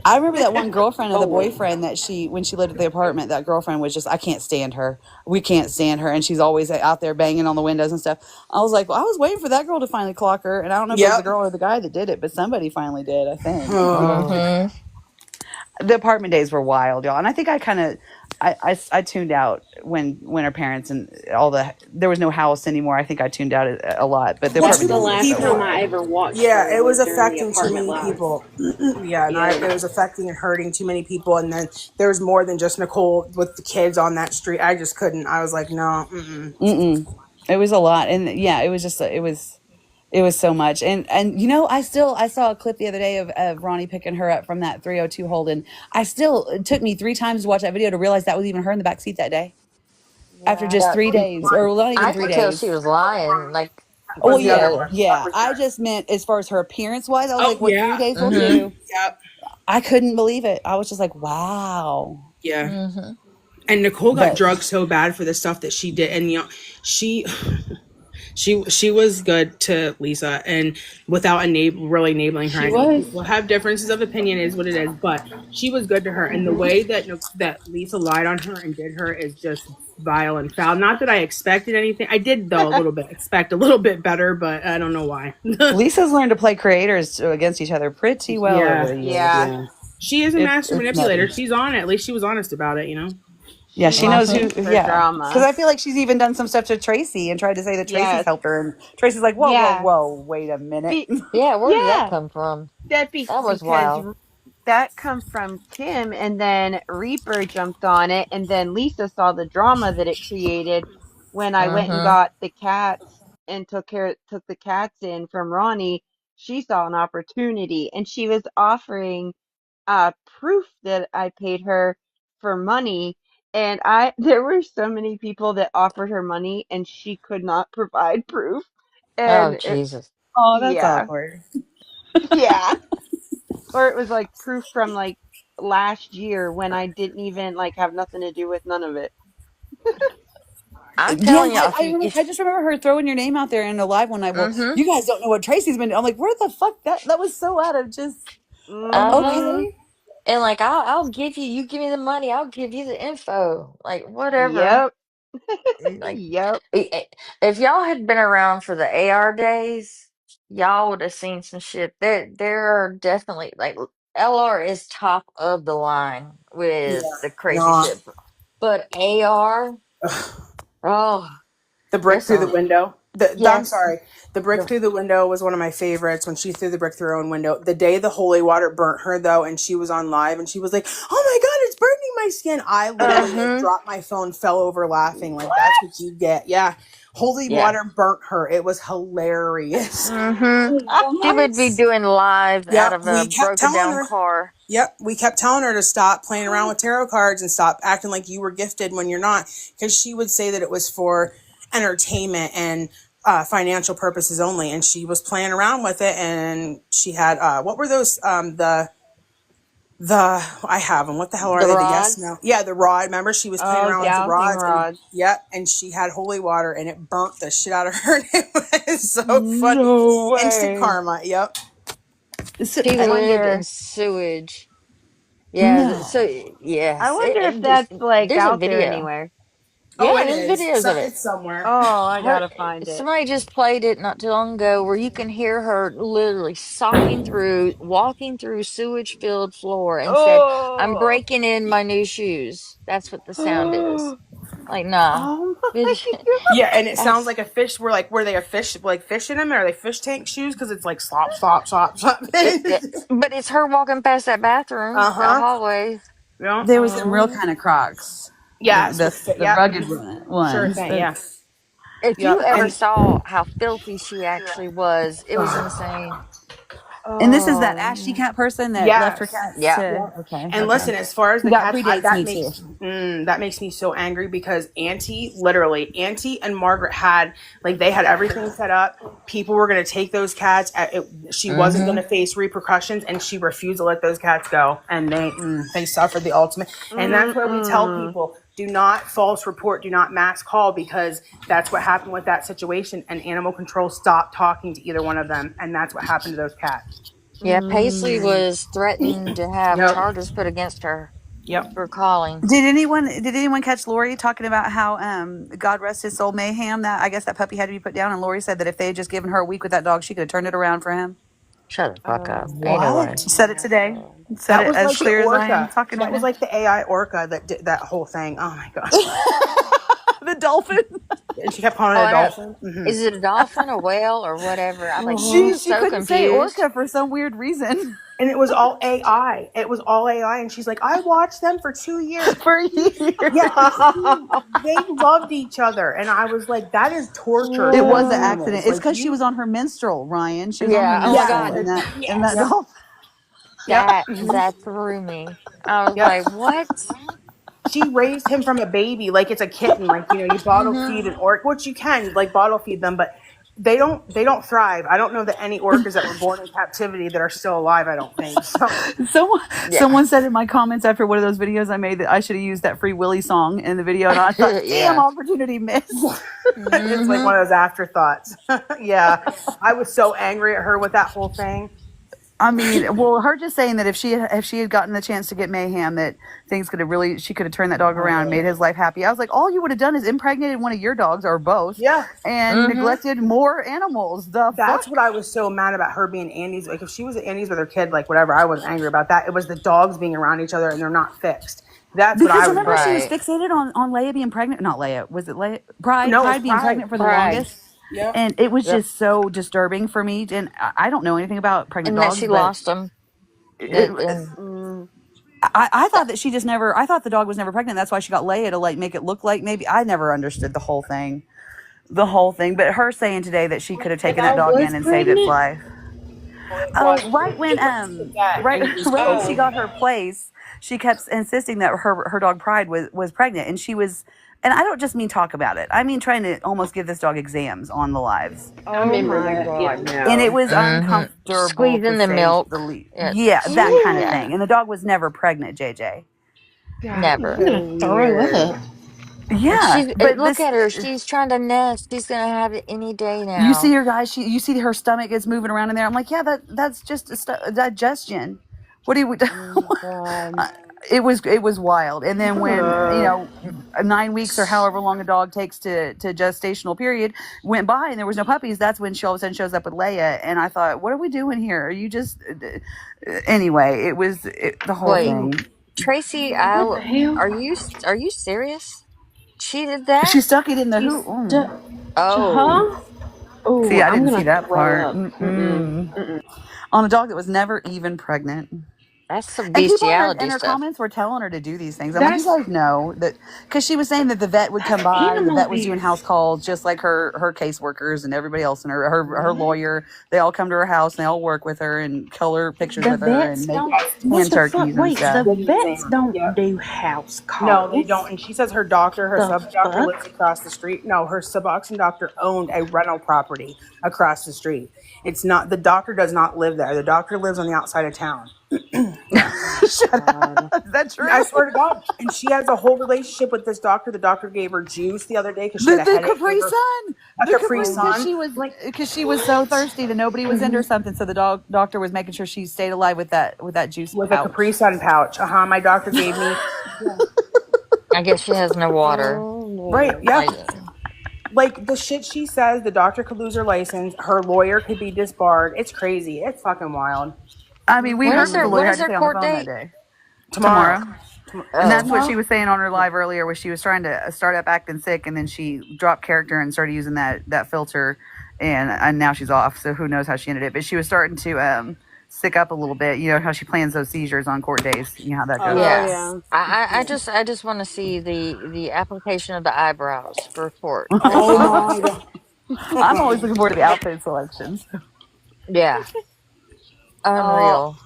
Speaker 2: I remember that one girlfriend of the
Speaker 4: Oh.
Speaker 2: boyfriend that when she lived at the apartment, that girlfriend was just, I can't stand her. We can't stand her. And she's always out there banging on the windows and stuff. I was like, well, I was waiting for that girl to finally clock her. And I don't know if it was
Speaker 3: Yep.
Speaker 2: the girl or the guy that did it, but somebody finally did, I think.
Speaker 8: Mhm.
Speaker 2: The apartment days were wild, y'all. And I think I kind of, I tuned out when her parents and there was no house anymore. I think I tuned out a lot. But the
Speaker 3: Well,
Speaker 4: That's
Speaker 2: apartment
Speaker 4: the
Speaker 2: days
Speaker 4: last
Speaker 2: were
Speaker 3: people-
Speaker 4: time I ever watched
Speaker 3: Yeah,
Speaker 4: her
Speaker 3: it was
Speaker 4: during the
Speaker 3: affecting too
Speaker 4: apartment
Speaker 3: many
Speaker 4: lives.
Speaker 3: people. Yeah, and
Speaker 4: Yeah.
Speaker 3: it was affecting and hurting too many people. And then there was more than just Nicole with the kids on that street. I just couldn't. I was like, no. Mm-mm.
Speaker 2: Mm-mm. It was a lot, and yeah, it was just it was so much. And you know, I saw a clip the other day of Ronnie picking her up from that 302 Holden. It took me 3 times to watch that video to realize that was even her in the back seat that day. After
Speaker 1: Yeah.
Speaker 2: just
Speaker 8: Yeah,
Speaker 2: 3 days, or not even
Speaker 8: I
Speaker 2: three
Speaker 8: could tell she
Speaker 2: days.
Speaker 8: was lying. Like,
Speaker 2: Oh
Speaker 3: Was the other
Speaker 2: yeah,
Speaker 8: yeah.
Speaker 3: one?
Speaker 2: yeah. I just meant as far as her appearance wise, I was
Speaker 3: Oh
Speaker 2: like, what
Speaker 3: yeah.
Speaker 2: 3 days will
Speaker 8: Mm-hmm.
Speaker 2: do.
Speaker 3: Yep.
Speaker 2: I couldn't believe it. I was just like, wow.
Speaker 3: Yeah.
Speaker 8: Mm-hmm.
Speaker 3: And Nicole got
Speaker 2: But
Speaker 3: drugged so bad for the stuff that she did, and she she was good to Lisa, and without really enabling her.
Speaker 4: She
Speaker 3: I know
Speaker 4: was.
Speaker 3: people have differences of opinion, is what it is, but she was good to her. And the way that Lisa lied on her and did her is just vile and foul. Not that I expected anything. I did though expect a little bit better, but I don't know why.
Speaker 2: Lisa's learned to play creators against each other pretty well over
Speaker 3: Yeah,
Speaker 2: the years.
Speaker 1: Yeah.
Speaker 3: yeah. She is a master
Speaker 2: It's
Speaker 3: manipulator.
Speaker 2: nutty.
Speaker 3: She's on it. At least she was honest about it,
Speaker 2: Yeah,
Speaker 1: She
Speaker 2: she
Speaker 1: loves
Speaker 2: knows
Speaker 8: Mm-hmm.
Speaker 2: who.
Speaker 1: me for
Speaker 2: Yeah, because
Speaker 1: drama.
Speaker 2: I feel like she's even done some stuff to Tracy and tried to say that Tracy's
Speaker 1: Yes.
Speaker 2: helped her, and Tracy's like, "Whoa, whoa,
Speaker 1: Yeah.
Speaker 2: whoa, wait a minute."
Speaker 1: Be-
Speaker 8: Yeah, where did that
Speaker 1: yeah.
Speaker 8: come from?
Speaker 1: That
Speaker 8: That was
Speaker 1: because
Speaker 8: wild.
Speaker 1: that come from Kim, and then Reaper jumped on it, and then Lisa saw the drama that it created when I went and
Speaker 8: Mm-hmm.
Speaker 1: got the cats and took the cats in from Ronnie. She saw an opportunity, and she was offering proof that I paid her for money. And there were so many people that offered her money, and she could not provide proof.
Speaker 8: Oh,
Speaker 1: And
Speaker 8: Jesus.
Speaker 2: Oh, that's
Speaker 1: yeah,
Speaker 2: awkward.
Speaker 1: yeah. Or it was like proof from like last year when I didn't even like have nothing to do with none of it.
Speaker 8: I'm
Speaker 2: Yeah,
Speaker 8: telling y'all, if you,
Speaker 2: I
Speaker 8: if,
Speaker 2: just remember her throwing your name out there in the live one night. Well,
Speaker 8: mm-hmm.
Speaker 2: you guys don't know what Tracy's been doing. I'm like, where the fuck that was so out of just
Speaker 1: Mm-hmm.
Speaker 8: Uh-huh.
Speaker 2: okay.
Speaker 8: And like, I'll give you give me the money, I'll give you the info. Like, whatever.
Speaker 1: Yep.
Speaker 8: Like,
Speaker 1: Yep.
Speaker 8: if y'all had been around for the AR days, y'all would have seen some shit. There are definitely, like, LR is top of the line
Speaker 3: Yeah.
Speaker 8: with the crazy
Speaker 3: No.
Speaker 8: shit. But AR, oh,
Speaker 3: The brick
Speaker 8: there's
Speaker 3: through the
Speaker 8: some,
Speaker 3: window. I'm
Speaker 8: yes.
Speaker 3: sorry. The brick through the window was one of my favorites when she threw the brick through her own window. The day the holy water burnt her, though, and she was on live and she was like, "Oh my God, it's burning my skin." I literally
Speaker 8: Mm-hmm.
Speaker 3: dropped my phone, fell over laughing. Like, that's what you get. Yeah. Holy
Speaker 8: Yeah.
Speaker 3: water burnt her. It was hilarious.
Speaker 8: Mm-hmm. She would be
Speaker 2: What?
Speaker 8: doing live out
Speaker 3: Yep.
Speaker 8: of a
Speaker 3: We kept
Speaker 8: broken
Speaker 3: telling
Speaker 8: down
Speaker 3: her.
Speaker 8: car.
Speaker 3: Yep, we kept telling her to stop playing around with tarot cards and stop acting like you were gifted when you're not, because she would say that it was for entertainment and financial purposes only, and she was playing around with it. And she had what were those? The I have them. What the hell are
Speaker 8: The
Speaker 3: they? The yes,
Speaker 8: rods.
Speaker 3: no, yeah, the rod. Remember, she was playing
Speaker 1: Oh,
Speaker 3: around with the
Speaker 1: dowsing
Speaker 3: rods, and
Speaker 1: rods.
Speaker 3: yep, and she had holy water, and it burnt the shit out of her. And it was so funny.
Speaker 1: No
Speaker 3: Instant
Speaker 1: way.
Speaker 3: karma. Yep.
Speaker 2: So,
Speaker 8: She
Speaker 1: I
Speaker 8: lived in
Speaker 1: wonder.
Speaker 8: sewage. Yeah, so
Speaker 2: no.
Speaker 1: I
Speaker 8: yes,
Speaker 1: wonder if that's like
Speaker 8: there's a
Speaker 1: out there
Speaker 8: video.
Speaker 1: anywhere.
Speaker 3: Oh,
Speaker 8: Yeah,
Speaker 3: it
Speaker 8: there's
Speaker 3: is.
Speaker 8: videos
Speaker 3: So
Speaker 8: of it.
Speaker 3: it's somewhere.
Speaker 1: Oh, I
Speaker 8: Her,
Speaker 1: gotta find it.
Speaker 8: somebody just played it not too long ago, where you can hear her literally socking through, walking through sewage-filled floor, and said, "I'm
Speaker 1: Oh.
Speaker 8: breaking in my new shoes." That's what the sound is.
Speaker 1: Oh
Speaker 8: Like, nah.
Speaker 1: my
Speaker 3: Yeah, and it sounds
Speaker 8: That's
Speaker 3: like a fish. Were they a fish, like fish in them? Or are they fish tank shoes? Because it's like slop, slop, slop, slop.
Speaker 8: but it's her walking past that bathroom,
Speaker 3: Uh
Speaker 8: that
Speaker 3: huh.
Speaker 8: hallway.
Speaker 3: Yeah.
Speaker 2: There was some real
Speaker 1: god.
Speaker 2: kind of Crocs.
Speaker 3: Yes. With
Speaker 2: The
Speaker 3: yeah.
Speaker 2: rugged
Speaker 3: Sure
Speaker 2: ones.
Speaker 3: thing. Yeah.
Speaker 8: If
Speaker 3: Yeah.
Speaker 8: you ever
Speaker 3: And
Speaker 8: saw how filthy she actually was, it was insane.
Speaker 2: And this is that
Speaker 1: Oh
Speaker 2: Ashley
Speaker 1: man.
Speaker 2: cat person that left her
Speaker 3: yes.
Speaker 2: cats
Speaker 8: Yeah.
Speaker 2: to.
Speaker 3: Yeah.
Speaker 2: Okay,
Speaker 3: And
Speaker 2: okay.
Speaker 3: listen, as far as the
Speaker 2: That
Speaker 3: cats,
Speaker 2: predates me too.
Speaker 3: that makes me so angry because Auntie and Margaret had they had everything set up. People were going to take those cats. She wasn't going
Speaker 8: Mm-hmm.
Speaker 3: to face repercussions, and she refused to let those cats go, and they suffered the ultimate. And that's why we tell
Speaker 1: Mm-mm.
Speaker 3: people: do not false report, do not mass call, because that's what happened with that situation. And animal control stopped talking to either one of them, and that's what happened to those cats.
Speaker 8: Yeah, Paisley
Speaker 1: Mm.
Speaker 8: was threatened to have
Speaker 3: Yep.
Speaker 8: charges put against her
Speaker 3: Yep.
Speaker 8: for calling.
Speaker 2: Did anyone catch Lori talking about how God rest his soul Mayhem, that I guess that puppy had to be put down, and Lori said that if they had just given her a week with that dog, she could have turned it around for him.
Speaker 8: Shut the fuck up. Ain't no way.
Speaker 3: What?
Speaker 2: Said it today.
Speaker 1: God.
Speaker 2: Said
Speaker 3: That
Speaker 2: it
Speaker 3: was
Speaker 2: as
Speaker 3: like the
Speaker 2: clear as I am
Speaker 3: orca.
Speaker 2: talking
Speaker 3: That
Speaker 2: right
Speaker 3: was
Speaker 2: now.
Speaker 3: like the AI orca that did that whole thing. Oh my god.
Speaker 2: the dolphin.
Speaker 3: And she kept calling
Speaker 8: Oh,
Speaker 3: it a
Speaker 8: I know.
Speaker 3: dolphin. Mm-hmm.
Speaker 8: Is it a dolphin, a whale, or whatever? I'm like
Speaker 2: She
Speaker 8: so
Speaker 2: couldn't say
Speaker 8: confused.
Speaker 2: orca for some weird reason.
Speaker 3: And it was all AI. It was all AI. And she's like, I watched them for 2 years.
Speaker 2: For years.
Speaker 3: Yeah, they loved each other. And I was like, that is torture.
Speaker 2: It
Speaker 3: To
Speaker 2: was
Speaker 3: those
Speaker 2: an
Speaker 3: animals.
Speaker 2: accident. It's
Speaker 3: Like,
Speaker 2: because she was on her menstrual, Ryan. She was on her
Speaker 8: Yeah. Oh my
Speaker 2: menstrual,
Speaker 8: God.
Speaker 2: and that
Speaker 3: Yes.
Speaker 2: and that
Speaker 3: Yep.
Speaker 2: dolphin.
Speaker 8: That
Speaker 3: Yep.
Speaker 8: threw me. I was
Speaker 3: Yep.
Speaker 8: like, what?
Speaker 3: She raised him from a baby like it's a kitten. Like, you know, you bottle feed an orc, which you can, you like bottle feed them, but they don't thrive. I don't know that any orcas that were born in captivity that are still alive. I don't think so.
Speaker 2: Someone said in my comments after one of those videos I made that I should have used that Free Willy song in the video, and I thought, damn,
Speaker 8: Yeah.
Speaker 2: opportunity missed.
Speaker 3: It's like one of those afterthoughts. Yeah, I was so angry at her with that whole thing.
Speaker 2: I mean, well, her just saying that if she had gotten the chance to get Mayhem, that things could have she could have turned that dog around and made his life happy. I was like, all you would have done is impregnated one of your dogs or both,
Speaker 3: Yeah.
Speaker 2: and neglected more animals.
Speaker 3: That's what I was so mad about her being Andy's. Like, if she was at Andy's with her kid, like whatever, I wasn't angry about that. It was the dogs being around each other and they're not fixed. That's what I
Speaker 2: Because
Speaker 3: was.
Speaker 2: remember, she was
Speaker 8: Right.
Speaker 2: fixated on Leia being pregnant. Not Leia. Was it Leia? Pride.
Speaker 3: No, it was
Speaker 2: Pride being
Speaker 3: Pride.
Speaker 2: pregnant for the
Speaker 8: Pride.
Speaker 2: longest.
Speaker 3: Yeah.
Speaker 2: And it was
Speaker 8: Yep.
Speaker 2: just so disturbing for me. And I don't know anything about pregnant
Speaker 8: And that
Speaker 2: dogs.
Speaker 8: she
Speaker 2: but
Speaker 8: lost them.
Speaker 2: I thought that she just never. I thought the dog was never pregnant. That's why she got Leia to like make it look like maybe. I never understood the whole thing. But her saying today that she could have taken that dog in and saved its life. Oh, right when when she got her place, she kept insisting that her dog Pride was pregnant, and she was. And I don't just mean talk about it. I mean trying to almost give this dog exams on the lives.
Speaker 1: Oh my God, no.
Speaker 2: And it was uncomfortable.
Speaker 8: Squeezing
Speaker 2: to
Speaker 8: the
Speaker 2: say
Speaker 8: milk.
Speaker 2: the least.
Speaker 8: Yeah.
Speaker 2: Yeah, that kind of
Speaker 8: Yeah.
Speaker 2: thing. And the dog was never pregnant, JJ.
Speaker 8: Never.
Speaker 4: I'm gonna throw up.
Speaker 2: Yeah, but
Speaker 8: Look at her. She's trying to nest. She's gonna have it any day now.
Speaker 2: You see her, guys. You see her stomach is moving around in there. I'm like, yeah, that's just a digestion. What do you? It was wild. And then when 9 weeks or however long a dog takes to gestational period went by and there was no puppies, that's when she all of a sudden shows up with Leia. And I thought, what are we doing here? Are you just anyway? It was the whole thing.
Speaker 8: Tracy,
Speaker 4: What the hell?
Speaker 8: are you serious? She did that?
Speaker 2: She stuck it in the hoop.
Speaker 8: Oh.
Speaker 4: Huh? Oh,
Speaker 2: See, I
Speaker 4: I'm
Speaker 2: didn't
Speaker 4: gonna
Speaker 2: see that
Speaker 4: throw
Speaker 2: part.
Speaker 4: up.
Speaker 2: On a dog that was never even pregnant.
Speaker 8: That's some
Speaker 2: And people
Speaker 8: bestiality
Speaker 2: in her
Speaker 8: stuff.
Speaker 2: comments were telling her to do these things. I'm like, you guys know that, because she was saying that the vet would come by. The vet was doing house calls, just like her caseworkers and everybody else, and her lawyer. They all come to her house and they all work with her and color pictures with her and make hand turkeys and stuff.
Speaker 4: The vets don't do house calls.
Speaker 3: No, they don't. And she says her doctor, her sub doctor lives across the street. No, her Suboxone doctor owned a rental property across the street. It's not, the doctor does not live there. The doctor lives on the outside of town.
Speaker 2: Shut up. Is that true?
Speaker 3: I swear to God. And she has a whole relationship with this doctor. The doctor gave her juice the other day because she had a
Speaker 2: The
Speaker 3: headache.
Speaker 2: Capri Sun.
Speaker 3: A Capri Sun.
Speaker 2: Because she was so thirsty that nobody was into her something. So the doctor was making sure she stayed alive with that juice
Speaker 3: With
Speaker 2: pouch.
Speaker 3: a Capri Sun pouch. My doctor gave me.
Speaker 8: I guess she has no water.
Speaker 3: Right, yeah. Like, the shit she says, the doctor could lose her license. Her lawyer could be disbarred. It's crazy. It's fucking wild.
Speaker 2: I mean, we
Speaker 8: When
Speaker 2: heard
Speaker 8: is
Speaker 2: what the
Speaker 8: her-
Speaker 2: lawyer
Speaker 8: when
Speaker 2: had
Speaker 8: is
Speaker 2: to
Speaker 8: her
Speaker 2: say on the
Speaker 8: court
Speaker 2: phone
Speaker 8: date?
Speaker 2: that day.
Speaker 3: Tomorrow.
Speaker 2: And that's what she was saying on her live earlier, was she was trying to start up acting sick, and then she dropped character and started using that filter, and now she's off. So who knows how she ended it? But she was starting to sick up a little bit. You know how she plans those seizures on court days. You know how that goes.
Speaker 8: Yeah. I just want to see the application of the eyebrows for court.
Speaker 3: Oh my God.
Speaker 2: I'm always looking forward to the outfit selections.
Speaker 8: Yeah. Unreal.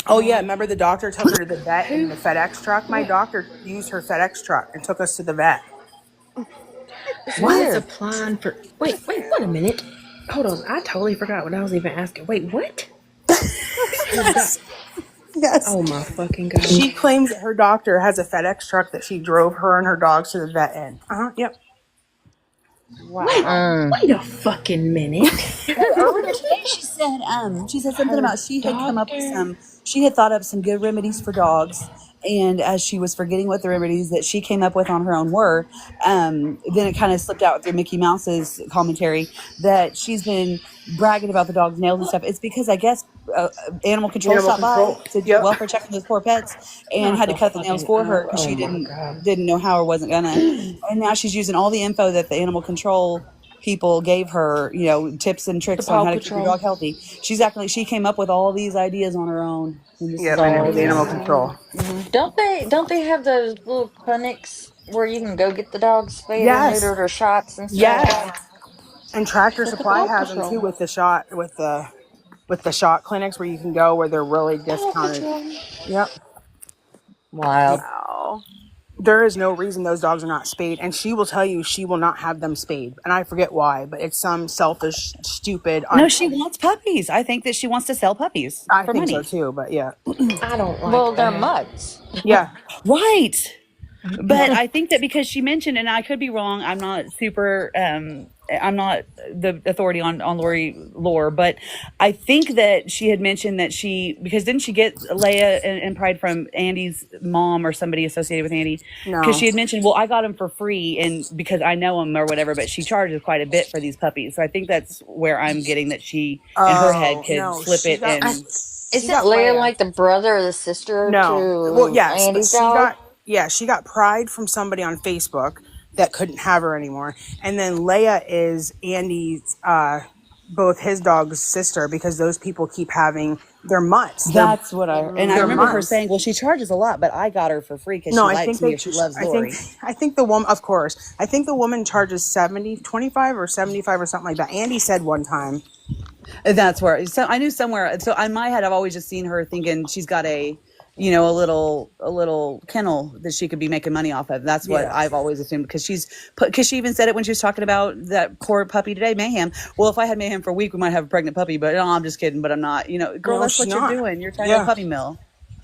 Speaker 3: Oh, yeah. Remember the doctor took her to the vet in the FedEx truck? My doctor used her FedEx truck and took us to the vet.
Speaker 4: What? Applying for? Wait a minute. Hold on, I totally forgot what I was even asking. Wait, what?
Speaker 3: Yes.
Speaker 4: Oh my fucking God.
Speaker 3: She claims that her doctor has a FedEx truck that she drove her and her dogs to the vet in. Yep.
Speaker 4: Wow. Wait a fucking minute.
Speaker 2: Earlier today, she said something about she had come up with she had thought up some good remedies for dogs, And as she was forgetting what the remedies that she came up with on her own were, then it kind of slipped out through Mickey Mouse's commentary that she's been bragging about the dog's nails and stuff. It's because I guess animal control
Speaker 3: Animal
Speaker 2: stopped by
Speaker 3: control.
Speaker 2: to do
Speaker 3: Yep.
Speaker 2: welfare check on those poor pets and
Speaker 4: Not
Speaker 2: had to
Speaker 4: the
Speaker 2: cut the nails
Speaker 4: fucking
Speaker 2: for her
Speaker 4: oh,
Speaker 2: because
Speaker 4: oh
Speaker 2: she
Speaker 4: my god.
Speaker 2: didn't know how or wasn't gonna. And now she's using all the info that the animal control people gave her, tips and
Speaker 4: The
Speaker 2: tricks on
Speaker 4: Paw
Speaker 2: how to keep your
Speaker 4: Patrol.
Speaker 2: dog healthy. She's acting like she came up with all these ideas on her own, and this is
Speaker 3: Yep.
Speaker 2: all
Speaker 3: And it
Speaker 2: it
Speaker 3: was
Speaker 2: is.
Speaker 3: animal control.
Speaker 8: Don't they have those little clinics where you can go get the dogs spayed or
Speaker 3: Yes.
Speaker 8: neutered or shots and stuff?
Speaker 3: Yes. And Tractor
Speaker 4: It's like the
Speaker 3: Supply
Speaker 4: Paw
Speaker 3: has them too
Speaker 4: Patrol.
Speaker 3: with the shot clinics where you can go where they're really
Speaker 4: Paw
Speaker 3: discounted.
Speaker 4: Patrol.
Speaker 3: Yep.
Speaker 8: Wild.
Speaker 1: Wow.
Speaker 3: There is no reason those dogs are not spayed, and she will tell you she will not have them spayed, and I forget why, but it's some selfish, stupid.
Speaker 2: No, she wants puppies. I think that she wants to sell puppies
Speaker 3: I
Speaker 2: for
Speaker 3: think so
Speaker 2: money.
Speaker 3: too, but yeah,
Speaker 4: I don't
Speaker 8: Well,
Speaker 4: like
Speaker 8: they're
Speaker 4: that.
Speaker 8: mutts.
Speaker 3: yeah.
Speaker 2: Right. But I think that because she mentioned, and I could be wrong, I'm not I'm not the authority on Lori lore, but I think that she had mentioned that because didn't she get Leia and Pride from Andy's mom or somebody associated with Andy? Because
Speaker 3: No.
Speaker 2: she had mentioned, well, I got him for free and because I know him or whatever, but she charges quite a bit for these puppies. So I think that's where I'm getting that she in her head
Speaker 3: Oh
Speaker 2: could
Speaker 3: no,
Speaker 2: slip
Speaker 3: she
Speaker 2: it
Speaker 3: got.
Speaker 2: and
Speaker 3: She
Speaker 8: Isn't
Speaker 3: got
Speaker 8: Leia
Speaker 3: Leia.
Speaker 8: like the brother or the sister
Speaker 3: No. Well,
Speaker 8: to
Speaker 3: yes, but
Speaker 8: Andy's dog?
Speaker 3: she got Pride from somebody on Facebook that couldn't have her anymore, and then Leia is Andy's, both his dog's sister because those people keep having their mutts.
Speaker 2: that's what and I
Speaker 3: Their
Speaker 2: remember her
Speaker 3: mutts.
Speaker 2: saying, well, she charges a lot, but I got her for free because
Speaker 3: No,
Speaker 2: she
Speaker 3: I
Speaker 2: likes
Speaker 3: think
Speaker 2: me
Speaker 3: they.
Speaker 2: or she loves
Speaker 3: I
Speaker 2: Lori.
Speaker 3: think the woman, of course. I think the woman charges 25 or 75 or something like that. Andy said one time.
Speaker 2: And that's where, so I knew somewhere. So in my head, I've always just seen her thinking she's got a little kennel that she could be making money off of. That's what
Speaker 3: Yeah.
Speaker 2: I've always assumed because she even said it when she was talking about that poor puppy today, Mayhem. Well, if I had Mayhem for a week, we might have a pregnant puppy, but no, I'm just kidding. But I'm not, girl,
Speaker 3: No,
Speaker 2: that's
Speaker 3: she's
Speaker 2: what you're
Speaker 3: not.
Speaker 2: doing. You're trying to
Speaker 3: Yeah.
Speaker 2: puppy mill.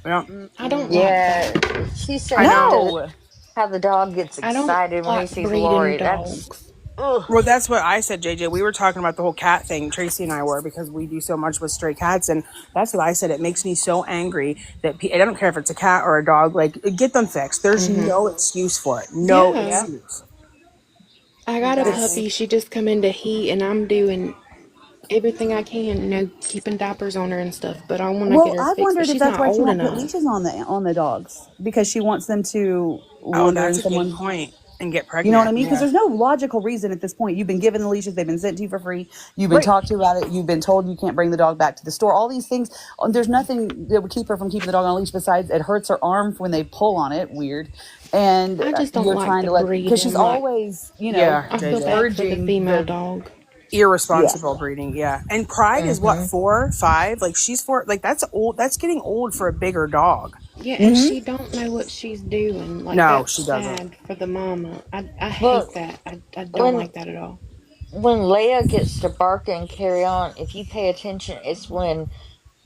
Speaker 3: Yeah.
Speaker 4: I don't like
Speaker 8: Yeah,
Speaker 4: that.
Speaker 8: she
Speaker 3: I
Speaker 8: said
Speaker 3: know.
Speaker 2: No.
Speaker 8: how the dog gets
Speaker 4: I don't
Speaker 8: excited when he
Speaker 4: like
Speaker 8: sees
Speaker 4: breeding
Speaker 8: Lori.
Speaker 4: dogs.
Speaker 8: Ugh.
Speaker 3: Well, that's what I said, JJ. We were talking about the whole cat thing, Tracy and I were, because we do so much with stray cats. And that's what I said. It makes me so angry that I don't care if it's a cat or a dog, like, get them fixed. There's no excuse for it. No
Speaker 4: Yeah.
Speaker 3: excuse.
Speaker 4: I got a
Speaker 3: It's,
Speaker 4: puppy. She just come into heat, and I'm doing everything I can, keeping diapers on her and stuff. But I want to
Speaker 2: Well,
Speaker 4: get her
Speaker 2: I
Speaker 4: fixed. But
Speaker 2: wondered if
Speaker 4: she's
Speaker 2: that's
Speaker 4: not
Speaker 2: why she
Speaker 4: old
Speaker 2: won't put
Speaker 4: enough.
Speaker 2: leashes on the dogs because she wants them to
Speaker 3: oh,
Speaker 2: wander in
Speaker 3: that's a good
Speaker 2: someone.
Speaker 3: point. And get
Speaker 2: You know what I
Speaker 3: pregnant.
Speaker 2: mean? Because
Speaker 3: Yeah.
Speaker 2: there's no logical reason at this point. You've been given the leashes; they've been sent to you for free. You've been
Speaker 3: Right.
Speaker 2: talked to about it. You've been told you can't bring the dog back to the store. All these things. There's nothing that would keep her from keeping the dog on a leash besides it hurts her arm when they pull on it. Weird. And
Speaker 4: I just don't
Speaker 2: you're
Speaker 4: like
Speaker 2: trying
Speaker 4: the
Speaker 2: to let because she's
Speaker 4: breeding. Like,
Speaker 2: always,
Speaker 3: Yeah,
Speaker 4: I feel
Speaker 3: JJ.
Speaker 4: bad for the
Speaker 2: urging
Speaker 4: female
Speaker 2: the
Speaker 4: dog.
Speaker 3: Irresponsible breeding. Yeah. And Pride is what, 4, 5? Like, she's 4. Like, that's old. That's getting old for a bigger dog.
Speaker 4: Yeah, and she don't know what she's doing. Like,
Speaker 3: No,
Speaker 4: that's
Speaker 3: she doesn't.
Speaker 4: sad for the mama. I hate
Speaker 8: Well,
Speaker 4: that. I don't
Speaker 8: when
Speaker 4: like that at all.
Speaker 8: when Leia gets to bark and carry on, if you pay attention, it's when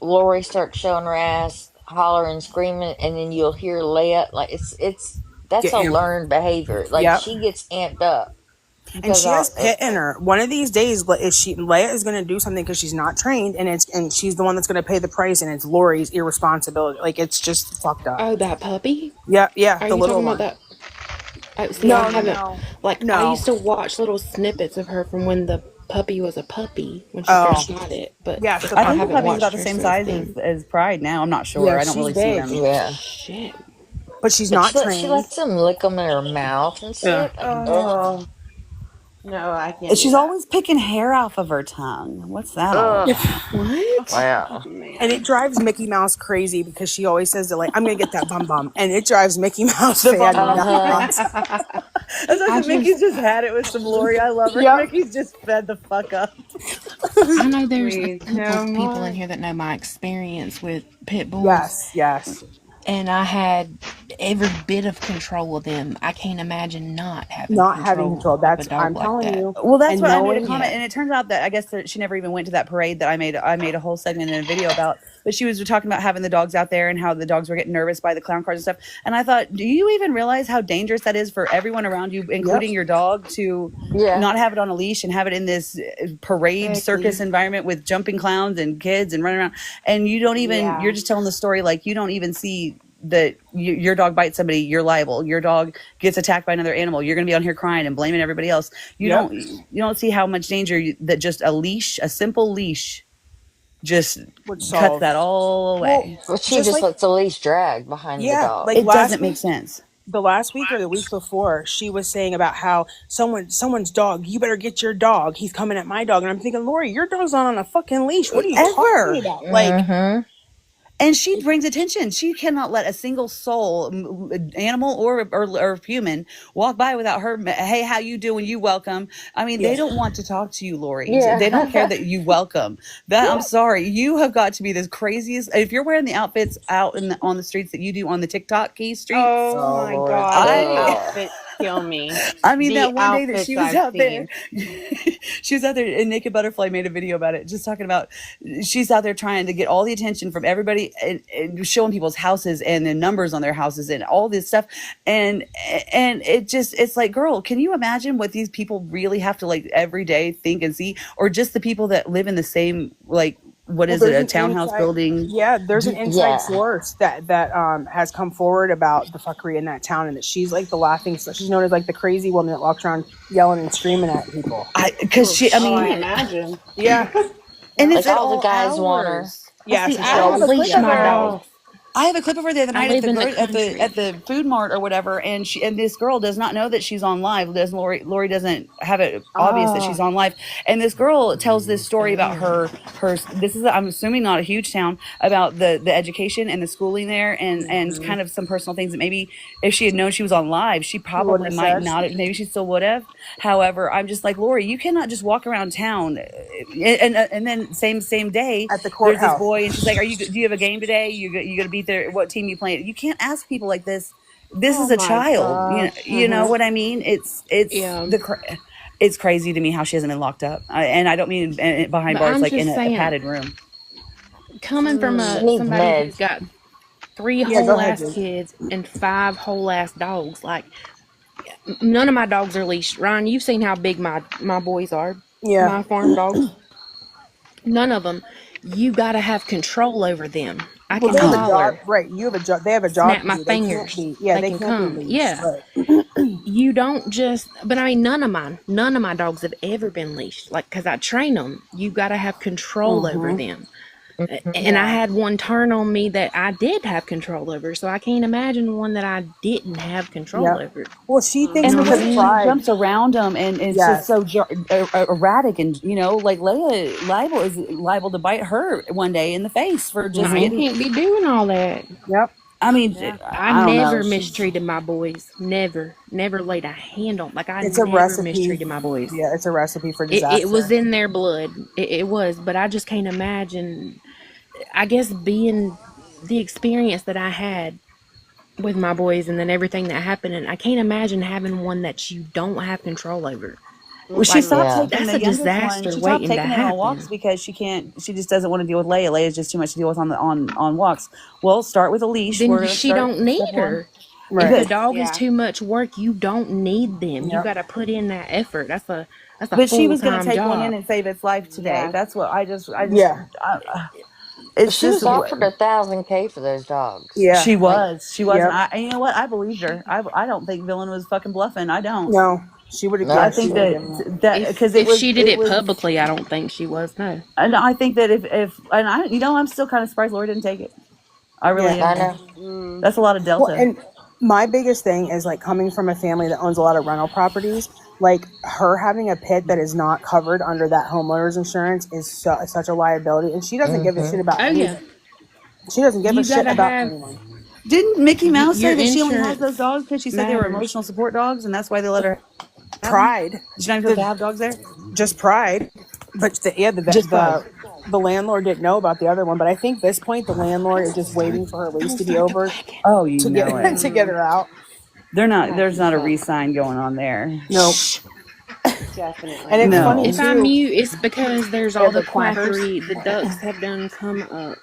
Speaker 8: Lori starts showing her ass, hollering, screaming, and then you'll hear Leia. Like that's
Speaker 3: Get
Speaker 8: a
Speaker 3: amped.
Speaker 8: learned behavior. Like
Speaker 3: Yep.
Speaker 8: she gets amped up
Speaker 3: And
Speaker 8: because
Speaker 3: she has pit in her. One of these days, Leia is going to do something because she's not trained, and she's the one that's going to pay the price, and it's Lori's irresponsibility. Like, it's just fucked up.
Speaker 4: Oh, that puppy?
Speaker 3: Yeah,
Speaker 4: Are
Speaker 3: the
Speaker 4: you
Speaker 3: little
Speaker 4: talking
Speaker 3: one.
Speaker 4: about that? Oh, see,
Speaker 3: No,
Speaker 4: I
Speaker 3: no,
Speaker 4: haven't.
Speaker 3: no.
Speaker 4: Like, I
Speaker 3: No.
Speaker 4: used to watch little snippets of her from when the puppy was a puppy when she
Speaker 3: Oh.
Speaker 4: first got it. But
Speaker 3: Yeah, so
Speaker 2: I
Speaker 4: I
Speaker 2: think the
Speaker 4: haven't
Speaker 2: puppy's
Speaker 4: watched
Speaker 2: about the
Speaker 4: her
Speaker 2: same
Speaker 4: since
Speaker 2: size
Speaker 4: then.
Speaker 2: as Pride now. I'm not sure.
Speaker 3: Yeah,
Speaker 2: I don't
Speaker 3: she's
Speaker 2: really see
Speaker 3: big.
Speaker 2: them.
Speaker 8: yeah.
Speaker 4: Shit.
Speaker 3: But she's
Speaker 8: But
Speaker 3: not
Speaker 8: she
Speaker 3: trained.
Speaker 8: lets them lick them in her mouth and
Speaker 3: Yeah.
Speaker 8: shit. Like, ugh,
Speaker 1: No, I can't.
Speaker 2: She's always picking hair off of her tongue. What's that all
Speaker 8: ugh.
Speaker 2: about?
Speaker 4: What?
Speaker 8: Wow.
Speaker 3: And it drives Mickey Mouse crazy because she always says that, like, I'm going to get that bum bum. And it drives Mickey Mouse
Speaker 2: The
Speaker 3: fan
Speaker 2: bum bum.
Speaker 3: nuts.
Speaker 2: That's like
Speaker 4: I
Speaker 2: Mickey's just had it with some Lori. I love her.
Speaker 3: Yeah.
Speaker 2: Mickey's just fed the fuck up.
Speaker 4: I know there's a
Speaker 1: Please,
Speaker 4: couple
Speaker 1: no
Speaker 4: of people
Speaker 1: more.
Speaker 4: in here that know my experience with pit bulls.
Speaker 3: Yes.
Speaker 4: And I had every bit of control of them. I can't imagine not having
Speaker 3: Not
Speaker 4: control
Speaker 3: having control.
Speaker 4: of
Speaker 3: That's,
Speaker 4: a dog
Speaker 3: I'm
Speaker 4: like
Speaker 3: telling
Speaker 4: that.
Speaker 3: you.
Speaker 2: Well, that's
Speaker 3: And
Speaker 2: what I made a
Speaker 3: knowing-
Speaker 2: comment,
Speaker 4: Yeah.
Speaker 2: and it turns out that I guess that she never even went to that parade that I made a whole segment in a video about. But she was talking about having the dogs out there and how the dogs were getting nervous by the clown cars and stuff. And I thought, do you even realize how dangerous that is for everyone around you, including your dog, to
Speaker 8: Yeah.
Speaker 2: not have it on a leash and have it in this parade
Speaker 1: Exactly.
Speaker 2: circus environment with jumping clowns and kids and running around? And you don't even,
Speaker 1: Yeah.
Speaker 2: you're just telling the story like you don't even see your dog bites somebody, you're liable. Your dog gets attacked by another animal, you're going to be on here crying and blaming everybody else. You don't see how much danger that just a simple leash just
Speaker 3: Would
Speaker 2: cuts
Speaker 3: solve.
Speaker 2: that all away.
Speaker 8: But she
Speaker 3: Just
Speaker 8: just
Speaker 3: like,
Speaker 8: lets the leash drag behind the
Speaker 3: yeah,
Speaker 8: dog.
Speaker 3: like
Speaker 2: It
Speaker 3: last
Speaker 2: doesn't make
Speaker 3: week,
Speaker 2: sense.
Speaker 3: the last week or the week before, she was saying about how someone's dog, you better get your dog. He's coming at my dog. And I'm thinking, Lori, your dog's not on a fucking leash. What are you talking about? Like,
Speaker 2: And she brings attention. She cannot let a single soul, animal or human, walk by without her. Hey, how you doing? You welcome. I mean, they don't want to talk to you, Lori.
Speaker 8: Yeah.
Speaker 2: They don't care that you welcome. I'm sorry. You have got to be the craziest. If you're wearing the outfits out on the streets that you do on the TikTok key streets.
Speaker 1: Oh my
Speaker 8: Lord.
Speaker 1: God, the
Speaker 2: I-
Speaker 1: outfits kill me.
Speaker 2: I mean,
Speaker 1: The
Speaker 2: that one day that she was
Speaker 1: outfits
Speaker 2: out
Speaker 1: I've
Speaker 2: there, she was out there, and Naked Butterfly made a video about it, just talking about she's out there trying to get all the attention from everybody and showing people's houses and the numbers on their houses and all this stuff. And it's like, girl, can you imagine what these people really have to like every day think and see? Or just the people that live in the same, like,
Speaker 3: there's
Speaker 2: a
Speaker 3: an
Speaker 2: townhouse
Speaker 3: inside-
Speaker 2: building?
Speaker 3: Yeah, there's an inside
Speaker 8: Yeah.
Speaker 3: source that has come forward about the fuckery in that town, and that she's like the laughing. She's known as like the crazy woman that walks around yelling and screaming at people.
Speaker 2: Because
Speaker 1: I imagine.
Speaker 3: Yeah,
Speaker 2: and
Speaker 8: Like
Speaker 2: it's at
Speaker 8: all the
Speaker 2: all
Speaker 8: guys want her.
Speaker 2: hours.
Speaker 3: yeah.
Speaker 4: See,
Speaker 3: So
Speaker 4: I
Speaker 3: she
Speaker 4: have
Speaker 3: always-
Speaker 4: a leash my
Speaker 1: her.
Speaker 4: dog.
Speaker 2: I have a clip of her the other
Speaker 4: I
Speaker 2: night
Speaker 4: live in the country.
Speaker 2: at the food mart or whatever, and this girl does not know that she's on live. Lori doesn't have it obvious that she's on live, and this girl tells this story about her. This is, I'm assuming, not a huge town, about the education and the schooling there, and kind of some personal things that maybe if she had known she was on live, she probably
Speaker 3: wouldn't have
Speaker 2: might
Speaker 3: said.
Speaker 2: not. Maybe she still would have. However, I'm just like, Lori, you cannot just walk around town, and then same day
Speaker 3: At the
Speaker 2: there's this
Speaker 3: courthouse.
Speaker 2: boy, and she's like, do you have a game today? You gonna be there? What team you playing? You can't ask people like this. This
Speaker 1: Oh
Speaker 2: is a
Speaker 1: my
Speaker 2: child.
Speaker 1: gosh.
Speaker 2: You know what I mean? It's
Speaker 4: Yeah.
Speaker 2: it's crazy to me how she hasn't been locked up. And I don't mean behind
Speaker 4: But
Speaker 2: bars,
Speaker 4: I'm
Speaker 2: like in
Speaker 4: just
Speaker 2: a
Speaker 4: saying,
Speaker 2: padded room.
Speaker 4: coming from
Speaker 8: She needs
Speaker 4: somebody who's
Speaker 8: meds.
Speaker 4: got 3
Speaker 3: Yeah, go
Speaker 4: whole
Speaker 3: ahead,
Speaker 4: ass
Speaker 3: Jake.
Speaker 4: kids and 5 whole ass dogs, like none of my dogs are leashed. Ryan, you've seen how big my boys are.
Speaker 3: Yeah.
Speaker 4: My farm dogs. None of them. You gotta have control over them. I
Speaker 3: Well,
Speaker 4: can
Speaker 3: they have a
Speaker 4: holler,
Speaker 3: job, right? You have a job. They have a job.
Speaker 4: snap
Speaker 3: to
Speaker 4: my
Speaker 3: do. They can't
Speaker 4: fingers.
Speaker 3: be. Yeah,
Speaker 4: They
Speaker 3: they
Speaker 4: can
Speaker 3: can't
Speaker 4: come.
Speaker 3: be leashed.
Speaker 4: Yeah.
Speaker 3: Right.
Speaker 4: You don't just, but I mean, none of my dogs have ever been leashed. Like, cause I train them. You got to have control over them. And I had one turn on me that I did have control over. So I can't imagine one that I didn't have control
Speaker 3: Yep.
Speaker 4: over.
Speaker 3: Well, she thinks
Speaker 2: And the
Speaker 3: because
Speaker 2: way she
Speaker 3: pride.
Speaker 2: jumps around them, and it's
Speaker 3: Yes.
Speaker 2: just so erratic, and like Leia is liable to bite her one day in the face for just
Speaker 4: I
Speaker 2: getting.
Speaker 4: can't be doing all that.
Speaker 3: Yep.
Speaker 2: I mean,
Speaker 4: I
Speaker 2: don't
Speaker 4: never
Speaker 2: know. She's-
Speaker 4: mistreated my boys. Never laid a hand on. Like I
Speaker 3: It's a
Speaker 4: never
Speaker 3: recipe.
Speaker 4: mistreated my boys.
Speaker 3: Yeah, it's a recipe for disaster.
Speaker 4: It was in their blood. It was, but I just can't imagine. I guess being the experience that I had with my boys, and then everything that happened, and I can't imagine having one that you don't have control over.
Speaker 2: Well, she
Speaker 4: Like,
Speaker 2: stopped
Speaker 8: Yeah.
Speaker 2: taking
Speaker 4: that's
Speaker 2: the
Speaker 4: a
Speaker 2: youngest
Speaker 4: disaster
Speaker 2: one. She stopped
Speaker 4: waiting to
Speaker 2: taking him on walks
Speaker 4: happen.
Speaker 2: because she can't. She just doesn't want to deal with Leia. Leia's just too much to deal with on walks. Well, start with a leash. We're
Speaker 4: Then
Speaker 2: gonna
Speaker 4: she
Speaker 2: start
Speaker 4: don't need
Speaker 2: step one.
Speaker 4: her.
Speaker 3: Right.
Speaker 4: If the dog is
Speaker 1: Yeah.
Speaker 4: too much work, you don't need them. You
Speaker 3: Yep.
Speaker 4: got to put in that effort. That's a
Speaker 2: But she was going to
Speaker 4: full-time
Speaker 2: take one in
Speaker 4: job.
Speaker 2: and save its life today.
Speaker 1: Yeah.
Speaker 2: That's what I just.
Speaker 3: Yeah.
Speaker 2: It's
Speaker 8: She
Speaker 2: just
Speaker 8: was offered $1,000K for those dogs.
Speaker 3: Yeah.
Speaker 2: She was.
Speaker 3: Yep.
Speaker 2: And and you know what? I believed her. I don't think Villain was fucking bluffing. I don't.
Speaker 3: No, she would have.
Speaker 8: No.
Speaker 2: I think that because
Speaker 4: If she did it publicly, I don't think she was. No.
Speaker 2: And I think that if and I I'm still kind of surprised Lori didn't take it. I really
Speaker 3: Yeah.
Speaker 8: I
Speaker 2: am.
Speaker 8: know.
Speaker 2: That's a lot of delta.
Speaker 3: Well, and my biggest thing is like coming from a family that owns a lot of rental properties. Like her having a pit that is not covered under that homeowner's insurance is such a liability, and she doesn't give a shit about
Speaker 4: Oh
Speaker 3: anything.
Speaker 4: yeah.
Speaker 3: She doesn't give
Speaker 4: You
Speaker 3: a shit
Speaker 4: gotta
Speaker 3: about
Speaker 4: have-
Speaker 3: anyone.
Speaker 2: Didn't Mickey Mouse say
Speaker 4: Your
Speaker 2: that she only has
Speaker 4: insurance
Speaker 2: those dogs because she said they were
Speaker 4: matters.
Speaker 2: emotional support dogs, and that's why they let her?
Speaker 3: Pride,
Speaker 2: Did she not even supposed to have dogs there?
Speaker 3: just pride. But
Speaker 2: Just pride.
Speaker 3: the landlord didn't know about the other one. But I think at this point the landlord is just waiting for her lease to be over
Speaker 2: Oh, you
Speaker 3: to
Speaker 2: know it.
Speaker 3: to get her out.
Speaker 2: They're not. There's not a re-sign going on there.
Speaker 3: Nope.
Speaker 1: Definitely.
Speaker 3: And it's
Speaker 2: No.
Speaker 3: funny
Speaker 4: If
Speaker 3: too.
Speaker 4: I mute, it's because there's all
Speaker 3: the
Speaker 4: the
Speaker 3: quackers.
Speaker 4: quackery the ducks have done come up.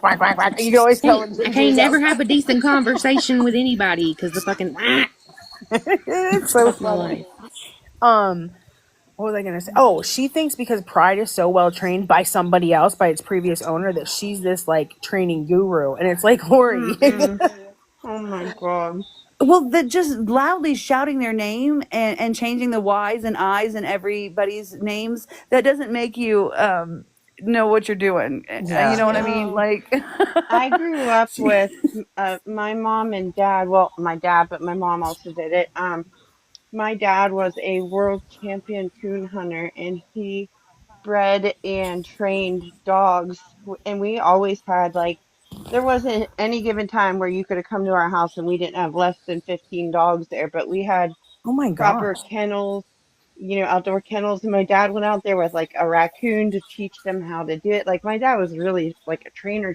Speaker 3: Quack, quack, quack. You can always tell when
Speaker 4: I can't never have a decent conversation with anybody because the fucking
Speaker 3: it's so
Speaker 4: my
Speaker 3: funny.
Speaker 4: life.
Speaker 3: What was I going to say? Oh, she thinks because Pride is so well trained by somebody else, by its previous owner, that she's this like training guru. And it's like, Lori.
Speaker 1: Oh my god.
Speaker 2: Well, just loudly shouting their name and changing the Y's and I's in everybody's names, that doesn't make you know what you're doing.
Speaker 3: Yeah.
Speaker 2: You know what I mean?
Speaker 1: No.
Speaker 2: Like,
Speaker 1: I grew up with my mom and dad. Well, my dad, but my mom also did it. My dad was a world champion coon hunter, and he bred and trained dogs. And we always had there wasn't any given time where you could have come to our house and we didn't have less than 15 dogs there. But we had
Speaker 3: Oh my
Speaker 1: proper
Speaker 3: gosh.
Speaker 1: kennels, outdoor kennels. And my dad went out there with like a raccoon to teach them how to do it. Like my dad was really like a trainer.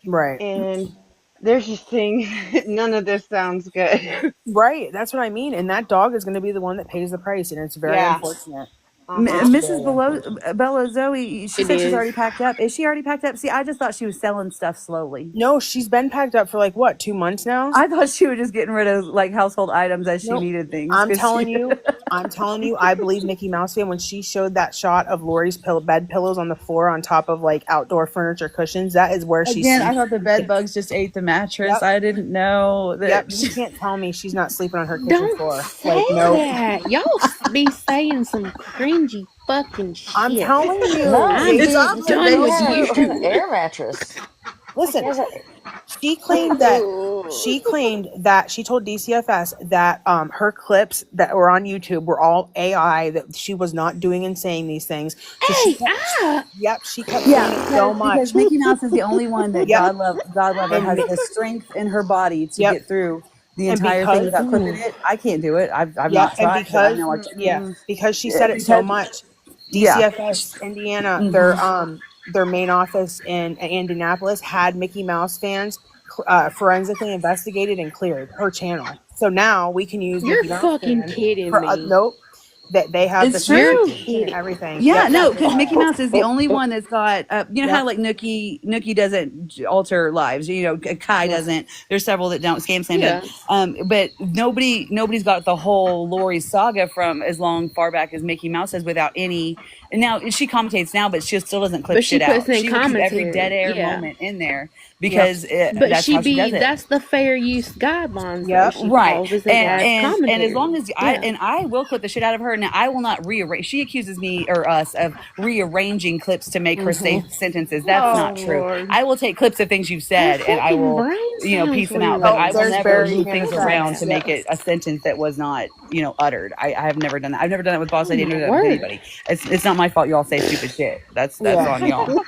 Speaker 3: Right.
Speaker 1: And there's just things, none of this sounds good.
Speaker 3: Right. That's what I mean. And that dog is going to be the one that pays the price. And it's very
Speaker 1: Yeah.
Speaker 3: unfortunate.
Speaker 2: Mrs. Bella Zoe, she
Speaker 4: It
Speaker 2: said she's
Speaker 4: is.
Speaker 2: already packed up. Is she already packed up? See, I just thought she was selling stuff slowly.
Speaker 3: No, she's been packed up for like what, 2 months now?
Speaker 2: I thought she was just getting rid of like household items as she
Speaker 3: Nope.
Speaker 2: needed things.
Speaker 3: I'm
Speaker 2: 'cause
Speaker 3: telling
Speaker 2: she-
Speaker 3: you, I believe Mickey Mouse fan when she showed that shot of Lori's bed pillows on the floor on top of like outdoor furniture cushions. That is where she.
Speaker 2: Again, I thought the bed bugs just ate the mattress.
Speaker 3: Yep.
Speaker 2: I didn't know that.
Speaker 3: Yep, you can't tell me she's not sleeping on her kitchen
Speaker 4: Don't
Speaker 3: floor.
Speaker 4: say
Speaker 3: Like no,
Speaker 4: that. Y'all be saying some cringy fucking shit.
Speaker 3: I'm telling you,
Speaker 8: No,
Speaker 3: it's
Speaker 8: he
Speaker 3: obvious.
Speaker 4: done with
Speaker 8: had
Speaker 4: you.
Speaker 8: an air mattress.
Speaker 3: Listen,
Speaker 8: He has a-
Speaker 3: she claimed that she told DCFS that her clips that were on YouTube were all AI, that she was not doing and saying these things. So she kept saying it so much.
Speaker 2: Because Mickey Mouse is the only one that
Speaker 3: Yep.
Speaker 2: God lover has the strength in her body to get through the entire thing without clipping it. I can't do it. I've not tried.
Speaker 3: And
Speaker 2: but I know I can.
Speaker 3: because she said it so much. DCFS Indiana, their main office in Indianapolis had Mickey Mouse fans forensically investigated and cleared her channel. So now we can use
Speaker 4: You're
Speaker 3: Mickey Mouse
Speaker 4: fucking
Speaker 3: fans
Speaker 4: kidding
Speaker 3: for,
Speaker 4: me.
Speaker 3: nope. That they have
Speaker 2: It's
Speaker 3: the
Speaker 2: true.
Speaker 3: certification and everything.
Speaker 2: Yeah,
Speaker 3: Yep.
Speaker 2: no, because Mickey Mouse is the only one that's got, how like Nookie doesn't alter lives. Kai doesn't. There's several that don't. Scam Slam doesn't. But nobody's got the whole Lori saga from as far back as Mickey Mouse has without any. And now she commentates now, but she still doesn't clip
Speaker 4: But she
Speaker 2: shit out.
Speaker 4: puts in
Speaker 2: She will keep every
Speaker 4: commentary,
Speaker 2: dead air
Speaker 4: yeah.
Speaker 2: moment in there because
Speaker 4: But
Speaker 2: that's how she does it.
Speaker 4: that's the fair use guidelines.
Speaker 3: Yep.
Speaker 4: That she
Speaker 2: Right,
Speaker 4: follows, is
Speaker 2: and as long as
Speaker 4: Yeah.
Speaker 2: I will clip the shit out of her. Now I will not rearrange. She accuses me or us of rearranging clips to make her say sentences. That's not true.
Speaker 1: Lord.
Speaker 2: I will take clips of things you've said and I will piece them out. But I will
Speaker 3: there's
Speaker 2: never
Speaker 3: very
Speaker 2: move things
Speaker 3: few
Speaker 2: around
Speaker 3: times,
Speaker 2: to make it a sentence that was not uttered. I have never done that. I've never done that with Boss Lady. I've never done that with anybody. It's not my fault. You all say stupid shit. That's on y'all.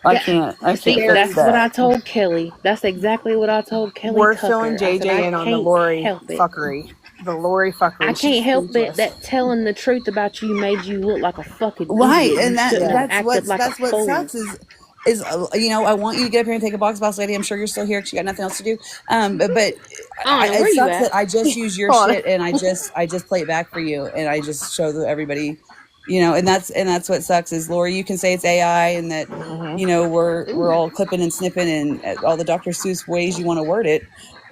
Speaker 2: I can't.
Speaker 4: See,
Speaker 2: fix
Speaker 4: that's
Speaker 2: that.
Speaker 4: what I told Kelly. That's exactly what I told Kelly.
Speaker 3: We're
Speaker 4: Tucker.
Speaker 3: filling
Speaker 4: I said,
Speaker 3: JJ in on the Lori fuckery. The Lori fuckery.
Speaker 4: I
Speaker 3: She's
Speaker 4: can't help it
Speaker 3: speechless.
Speaker 4: that telling the truth about you made you look like a fucking
Speaker 2: Right,
Speaker 4: idiot.
Speaker 2: and
Speaker 4: You shouldn't have
Speaker 2: that's what
Speaker 4: acted like a fool.
Speaker 2: sucks is I want you to get up here and take a box, Boss Lady. I'm sure you're still here because you got nothing else to do. But
Speaker 4: Anna, where
Speaker 2: it
Speaker 4: you
Speaker 2: sucks
Speaker 4: at?
Speaker 2: that I just use your shit and I just play it back for you and I just show everybody. And that's what sucks is Lori. You can say it's AI and that we're all clipping and snipping and all the Dr. Seuss ways you want to word it,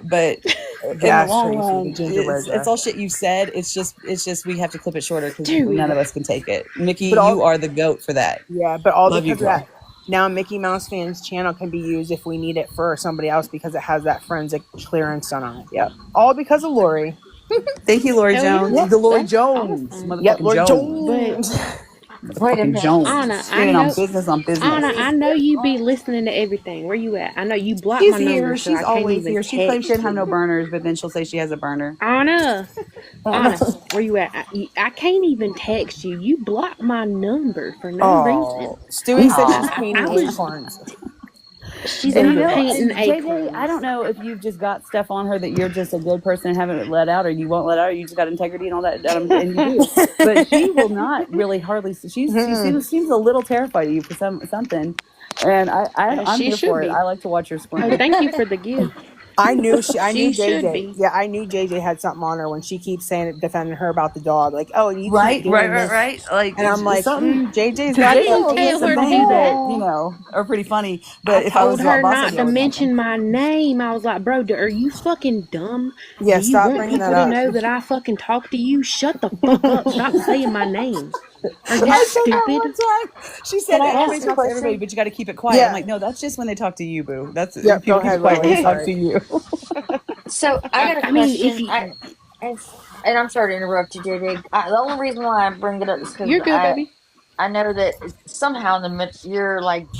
Speaker 2: but in the long run, it's all shit you've said. It's just we have to clip it shorter because none of us can take it. Mickey, you are the GOAT for that.
Speaker 3: Yeah, but all
Speaker 2: Love
Speaker 3: because
Speaker 2: you,
Speaker 3: of that. Now Mickey Mouse fans channel can be used if we need it for somebody else because it has that forensic clearance done on it. Yep. All because of Lori.
Speaker 2: Thank you, Lori
Speaker 4: Hell
Speaker 2: Jones.
Speaker 4: yeah.
Speaker 2: The Lori
Speaker 4: That's
Speaker 2: Jones.
Speaker 4: awesome.
Speaker 2: Motherfucking
Speaker 3: Yep, Lori
Speaker 2: Jones.
Speaker 3: Jones.
Speaker 8: Wait a minute.
Speaker 2: Jones.
Speaker 4: Anna,
Speaker 2: Standing on business on business.
Speaker 4: Anna, I know you be listening to everything. Where you at? I know you blocked
Speaker 2: She's
Speaker 4: my
Speaker 2: here.
Speaker 4: number, so
Speaker 2: She's
Speaker 4: I can't
Speaker 2: always
Speaker 4: even
Speaker 2: here. She claims she
Speaker 4: text
Speaker 2: doesn't have no
Speaker 4: you.
Speaker 2: burners, but then she'll say she has a burner.
Speaker 4: Anna, where you at? I can't even text you. You blocked my number for no reason.
Speaker 3: Stewie said she's
Speaker 4: I
Speaker 3: painting
Speaker 4: was-
Speaker 3: acorns.
Speaker 4: She's
Speaker 2: And
Speaker 4: over painting
Speaker 2: JJ,
Speaker 4: acorns.
Speaker 2: I don't know if you've just got stuff on her that you're just a good person and haven't let out, or you won't let out, or you just got integrity and all that, and you do. But she will not really hardly. She seems a little terrified of you for something, and I'm
Speaker 4: She
Speaker 2: here
Speaker 4: should
Speaker 2: for it.
Speaker 4: be.
Speaker 2: I like to watch her
Speaker 4: Oh,
Speaker 2: squirm.
Speaker 4: thank you for the gift.
Speaker 3: I knew
Speaker 4: She should
Speaker 3: JJ.
Speaker 4: be.
Speaker 3: Yeah, I knew JJ had something on her when she keeps saying it, defending her about the dog. Like, oh, you keep
Speaker 2: Right, right,
Speaker 3: doing
Speaker 2: right,
Speaker 3: this,
Speaker 2: right. Like
Speaker 3: and I'm like,
Speaker 2: something,
Speaker 3: JJ's
Speaker 2: because
Speaker 3: got
Speaker 4: I
Speaker 2: JJ
Speaker 4: didn't
Speaker 2: will
Speaker 3: those.
Speaker 2: say
Speaker 4: tell
Speaker 2: some
Speaker 4: her to do
Speaker 2: things that
Speaker 4: that.
Speaker 2: are pretty funny.
Speaker 4: I
Speaker 2: But if I was
Speaker 4: told her
Speaker 2: boss
Speaker 4: not
Speaker 2: lady, I
Speaker 4: to
Speaker 2: wouldn't like them.
Speaker 4: mention my name. I was like, bro, are you fucking dumb?
Speaker 3: Yeah,
Speaker 4: Do you
Speaker 3: stop
Speaker 4: want
Speaker 3: bringing that
Speaker 4: people to
Speaker 3: up.
Speaker 4: know that I fucking talk to you? Shut the fuck up. Stop saying my name. Are you
Speaker 2: I said that
Speaker 4: stupid?
Speaker 2: one time. She
Speaker 8: Can
Speaker 2: said
Speaker 8: I
Speaker 2: everybody
Speaker 8: ask a
Speaker 2: talks to everybody,
Speaker 8: question?
Speaker 2: but you got to keep it quiet. I'm
Speaker 3: Yeah.
Speaker 2: like, no, that's just when they talk to you, boo. That's
Speaker 3: Yep. Go
Speaker 2: people keep it
Speaker 3: ahead,
Speaker 2: quiet when
Speaker 3: Lily.
Speaker 2: they talk
Speaker 3: Sorry.
Speaker 2: to you.
Speaker 8: So I got a
Speaker 4: I mean, if
Speaker 8: question.
Speaker 4: you,
Speaker 8: And I'm sorry to interrupt you, JJ. The only reason why I bring it up is because
Speaker 4: you're good, baby.
Speaker 8: I know that somehow in the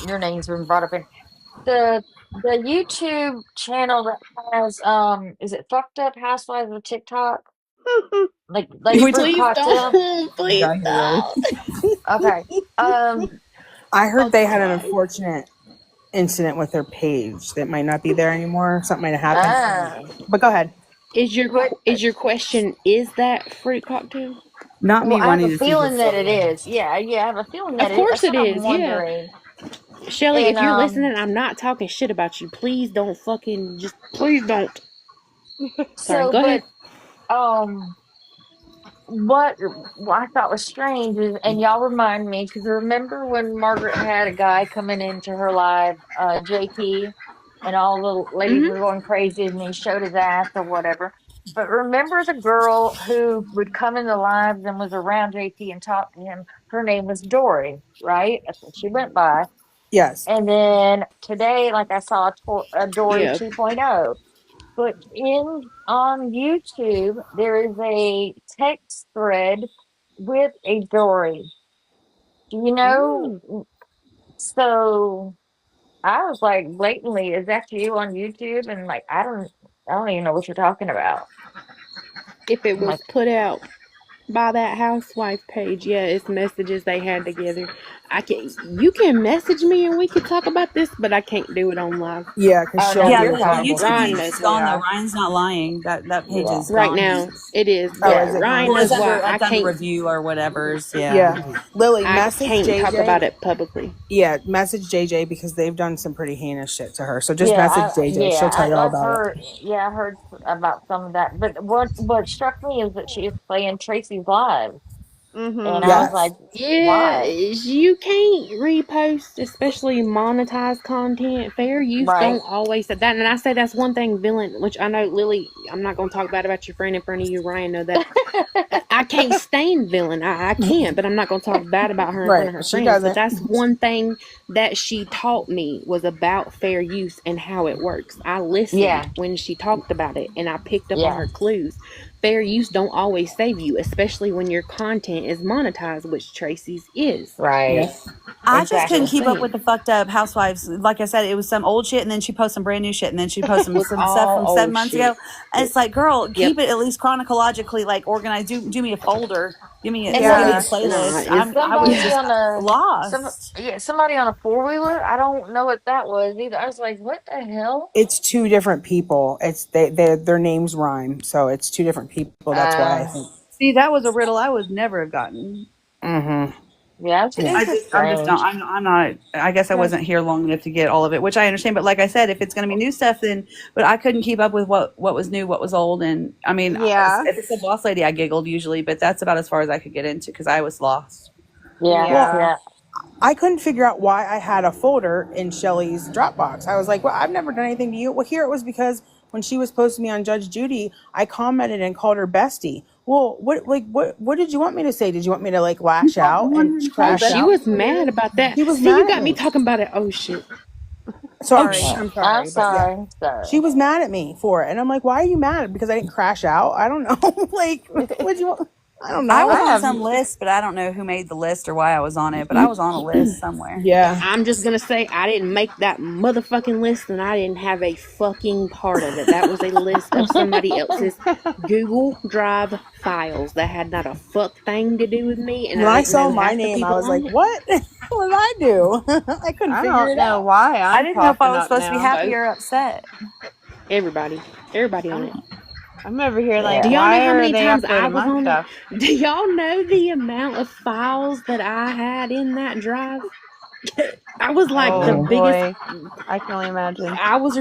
Speaker 8: your name's been brought up in the YouTube channel that has is it Fucked Up Housewives of TikTok, like
Speaker 2: We
Speaker 8: fruit
Speaker 2: talk,
Speaker 4: Please
Speaker 8: cocktail.
Speaker 4: don't.
Speaker 2: oh my
Speaker 4: Please
Speaker 2: God, here, Lily.
Speaker 4: don't.
Speaker 8: Okay. Um.
Speaker 3: I heard
Speaker 4: Oh,
Speaker 3: they had an
Speaker 4: God.
Speaker 3: unfortunate incident with their page that might not be there anymore. Something might have happened.
Speaker 8: Ah.
Speaker 3: But go ahead.
Speaker 8: But
Speaker 4: Is your question, is that fruit cocktail?
Speaker 2: Not
Speaker 8: well,
Speaker 2: me
Speaker 8: I have
Speaker 2: wanting
Speaker 8: a
Speaker 2: to see her
Speaker 8: feeling that it
Speaker 2: story.
Speaker 8: is. Yeah. I have a feeling that
Speaker 4: Of
Speaker 8: it.
Speaker 4: course
Speaker 8: That's
Speaker 4: it
Speaker 8: what I'm
Speaker 4: is, yeah.
Speaker 8: wondering.
Speaker 4: Shelly,
Speaker 8: And
Speaker 4: if you're listening, I'm not talking shit about you. Please don't fucking, just, please don't. Sorry,
Speaker 8: so,
Speaker 4: go ahead.
Speaker 8: but what I thought was strange is, and y'all remind me, because remember when Margaret had a guy coming into her live, JP, and all the ladies
Speaker 4: Mm-hmm.
Speaker 8: were going crazy and he showed his ass or whatever. But remember the girl who would come in the lives and was around JP and talk to him? Her name was Dory, right? That's what she went by.
Speaker 3: Yes.
Speaker 8: And then today, like I saw a Dory
Speaker 4: Yeah.
Speaker 8: 2.0. But in on YouTube, there is a text thread with a Dory. Do you know?
Speaker 1: Mm.
Speaker 8: So I was like, blatantly, is that you on YouTube? And like, I don't even know what you're talking about.
Speaker 4: If it
Speaker 8: I'm
Speaker 4: was
Speaker 8: like,
Speaker 4: put out by that housewife page, yeah, it's messages they had together. You can message me and we can talk about this, but I can't do it on live.
Speaker 3: Yeah, because
Speaker 8: oh
Speaker 3: she'll
Speaker 8: no,
Speaker 2: Yeah,
Speaker 3: be
Speaker 8: you're
Speaker 2: the
Speaker 8: fine.
Speaker 3: horrible.
Speaker 2: YouTube
Speaker 4: Ryan
Speaker 2: page
Speaker 4: knows
Speaker 2: is
Speaker 4: we
Speaker 2: gone though.
Speaker 4: are.
Speaker 2: Ryan's not lying. That page
Speaker 8: Yeah,
Speaker 2: is
Speaker 4: Right
Speaker 2: gone.
Speaker 4: now, it is,
Speaker 3: Oh,
Speaker 4: but
Speaker 8: yeah.
Speaker 3: is it
Speaker 4: Ryan
Speaker 3: gone?
Speaker 2: Well,
Speaker 4: knows why
Speaker 2: it's under review or whatever's. Yeah.
Speaker 3: Yeah. Lily,
Speaker 4: I
Speaker 3: message
Speaker 4: can't talk about
Speaker 3: JJ.
Speaker 4: it publicly.
Speaker 3: Yeah, message JJ because they've done some pretty heinous shit to her. So just message JJ. She'll tell you all
Speaker 8: I've
Speaker 3: about it.
Speaker 8: heard. Yeah, I heard about some of that. But what struck me is that she is playing Tracy's live, and
Speaker 1: Mhm.
Speaker 8: I was like,
Speaker 3: Yes.
Speaker 4: Yeah,
Speaker 8: why?
Speaker 4: you can't repost, especially monetized content. Fair use
Speaker 8: Right?
Speaker 4: don't always say that. And I say that's one thing, villain, which I know, Lily, I'm not going to talk bad about your friend in front of you. Ryan know that. I can't stand villain. I can't, but I'm not going to talk bad about her in front
Speaker 3: Right.
Speaker 4: of her
Speaker 3: She
Speaker 4: friends. But
Speaker 3: doesn't.
Speaker 4: that's one thing that she taught me was about fair use and how it works. I listened
Speaker 8: Yeah,
Speaker 4: when she talked about it and I picked up on
Speaker 8: yeah.
Speaker 4: her clues. Fair use don't always save you, especially when your content is monetized, which Tracy's is.
Speaker 8: Right.
Speaker 3: Yes.
Speaker 2: I just couldn't
Speaker 8: Exactly.
Speaker 2: keep up with
Speaker 4: Saying
Speaker 2: the fucked up housewives. Like I said, it was some old shit, and then she posts some brand new shit, and then she posts some,
Speaker 4: was
Speaker 2: some stuff
Speaker 4: all
Speaker 2: from
Speaker 4: old
Speaker 2: 7 months ago.
Speaker 4: shit.
Speaker 2: And it's like, girl,
Speaker 4: Yep.
Speaker 2: keep it at least chronologically, like organized. Do me a folder. Give me a
Speaker 8: And
Speaker 2: give me
Speaker 8: then
Speaker 2: a
Speaker 3: Yeah.
Speaker 2: playlist.
Speaker 4: It's
Speaker 2: I was
Speaker 8: somebody
Speaker 2: just
Speaker 8: on a some
Speaker 2: lost.
Speaker 8: yeah, somebody on a four-wheeler. I don't know what that was either. I was like, what the hell?
Speaker 3: It's two different people. It's their names rhyme, so it's two different people. That's why I
Speaker 8: Uh,
Speaker 3: think.
Speaker 2: See, that was a riddle I would never have gotten.
Speaker 3: Mm-hmm.
Speaker 8: yeah,
Speaker 3: Yeah.
Speaker 8: it's just
Speaker 2: I'm just not.
Speaker 8: strange.
Speaker 2: I'm not. I guess I
Speaker 3: Yeah.
Speaker 2: wasn't here long enough to get all of it, which I understand. But like I said, if it's going to be new stuff, then. But I couldn't keep up with what was new, what was old, and I mean,
Speaker 1: Yeah.
Speaker 2: if it's a boss lady, I giggled usually, but that's about as far as I could get into because I was lost.
Speaker 8: Yeah,
Speaker 3: Well,
Speaker 1: Yeah.
Speaker 8: yeah.
Speaker 3: I couldn't figure out why I had a folder in Shelly's Dropbox. I was like, well, I've never done anything to you. Well, here it was because when she was posting me on Judge Judy, I commented and called her bestie. Well, what did you want me to say? Did you want me to like lash
Speaker 2: I'm the
Speaker 3: out
Speaker 2: one
Speaker 3: and
Speaker 2: who
Speaker 4: Oh,
Speaker 2: called
Speaker 3: crash
Speaker 4: she
Speaker 3: out?
Speaker 4: was
Speaker 2: Bessie
Speaker 4: mad
Speaker 2: weird.
Speaker 4: about that.
Speaker 3: She was
Speaker 4: See, you
Speaker 3: mad at
Speaker 4: got me
Speaker 3: me.
Speaker 4: talking about it. Oh shit. Oh
Speaker 3: Sorry,
Speaker 4: shit.
Speaker 3: I'm
Speaker 8: I'm
Speaker 3: sorry, but yeah.
Speaker 8: sorry.
Speaker 3: She
Speaker 8: Sorry.
Speaker 3: was mad at me for it. And I'm like, why are you mad? Because I didn't crash out? I don't know. Like, what do you want? I don't
Speaker 2: I was
Speaker 3: know.
Speaker 8: I
Speaker 2: on
Speaker 8: have.
Speaker 2: some list, but I don't know who made the list or why I was on it. But I was on a list somewhere.
Speaker 3: Yeah.
Speaker 4: I'm just gonna say I didn't make that motherfucking list and I didn't have a fucking part of it. That was a list of somebody else's Google Drive files that had not a fuck thing to do with me and
Speaker 3: When
Speaker 4: I
Speaker 3: I
Speaker 4: didn't
Speaker 3: saw
Speaker 4: know
Speaker 3: my
Speaker 4: half the
Speaker 3: name, I
Speaker 4: people
Speaker 3: was like,
Speaker 4: on it.
Speaker 3: what? What did I do? I couldn't
Speaker 1: I
Speaker 3: figure
Speaker 1: don't
Speaker 3: it
Speaker 1: know
Speaker 3: out.
Speaker 1: why
Speaker 2: I
Speaker 1: I'm
Speaker 2: didn't know if I
Speaker 1: popping
Speaker 2: was
Speaker 1: up
Speaker 2: supposed to be
Speaker 1: now.
Speaker 2: happy or upset.
Speaker 4: Everybody on it.
Speaker 1: I'm over here like,
Speaker 4: Do
Speaker 8: Yeah.
Speaker 4: y'all know
Speaker 1: why
Speaker 4: how
Speaker 1: are
Speaker 4: many
Speaker 1: they
Speaker 4: times I
Speaker 1: uploading
Speaker 4: was
Speaker 1: my
Speaker 4: on it?
Speaker 1: stuff?
Speaker 4: Do y'all know the amount of files that I had in that drive? I was like the
Speaker 1: Oh
Speaker 3: Mm.
Speaker 4: biggest.
Speaker 1: boy, I can only imagine.
Speaker 4: I was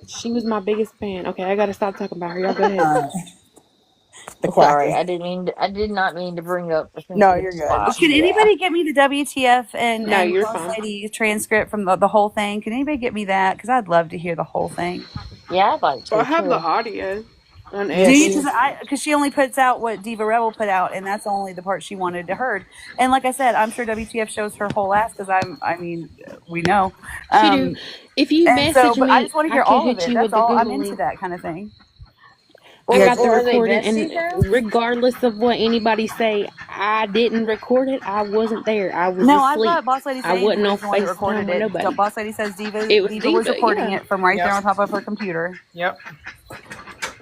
Speaker 4: She was my biggest fan. Okay, I gotta stop talking about her. Y'all go ahead.
Speaker 3: The
Speaker 8: Sorry,
Speaker 3: quacking.
Speaker 8: I did not mean to bring up a
Speaker 3: No,
Speaker 8: sensitive
Speaker 3: you're good.
Speaker 8: spot.
Speaker 2: Can
Speaker 8: Yeah.
Speaker 2: anybody get me the WTF
Speaker 4: No,
Speaker 2: and
Speaker 4: you're
Speaker 2: Boss
Speaker 4: fine.
Speaker 2: Lady transcript from the whole thing? Can anybody get me that? Because I'd love to hear the whole thing.
Speaker 8: Yeah, I'd like
Speaker 4: Well, I
Speaker 8: to
Speaker 4: have the
Speaker 8: too.
Speaker 4: audio
Speaker 2: Do
Speaker 3: Yeah,
Speaker 2: you?
Speaker 4: unedited.
Speaker 2: Because she only puts out what Diva Rebel put out, and that's only the part she wanted to heard. And like I said, I'm sure WTF shows her whole ass because I mean, we know.
Speaker 4: She do.
Speaker 2: Um,
Speaker 4: If you
Speaker 2: and so,
Speaker 4: message
Speaker 2: but I
Speaker 4: me,
Speaker 2: just want to
Speaker 4: I
Speaker 2: hear
Speaker 4: can
Speaker 2: all of
Speaker 4: hit
Speaker 2: it.
Speaker 4: you
Speaker 2: That's
Speaker 4: with the
Speaker 2: all. I'm
Speaker 4: Google
Speaker 2: into
Speaker 4: link.
Speaker 2: that kind of thing.
Speaker 4: I
Speaker 3: yeah.
Speaker 4: got the
Speaker 8: Well, are they
Speaker 4: recording,
Speaker 8: besties
Speaker 4: and
Speaker 8: now?
Speaker 4: regardless of what anybody say, I didn't record it. I wasn't there. I was
Speaker 2: No, I've
Speaker 4: asleep.
Speaker 2: got Boss Lady
Speaker 4: I
Speaker 2: saying
Speaker 4: wasn't
Speaker 2: who
Speaker 4: on
Speaker 2: was the one that
Speaker 4: FaceTime
Speaker 2: recorded
Speaker 4: with
Speaker 2: it.
Speaker 4: nobody.
Speaker 2: Boss Lady says
Speaker 4: It was
Speaker 2: Diva was
Speaker 4: Diva.
Speaker 2: recording
Speaker 4: Yeah,
Speaker 2: it from right
Speaker 3: Yep.
Speaker 2: there on top of her computer.
Speaker 3: Yep.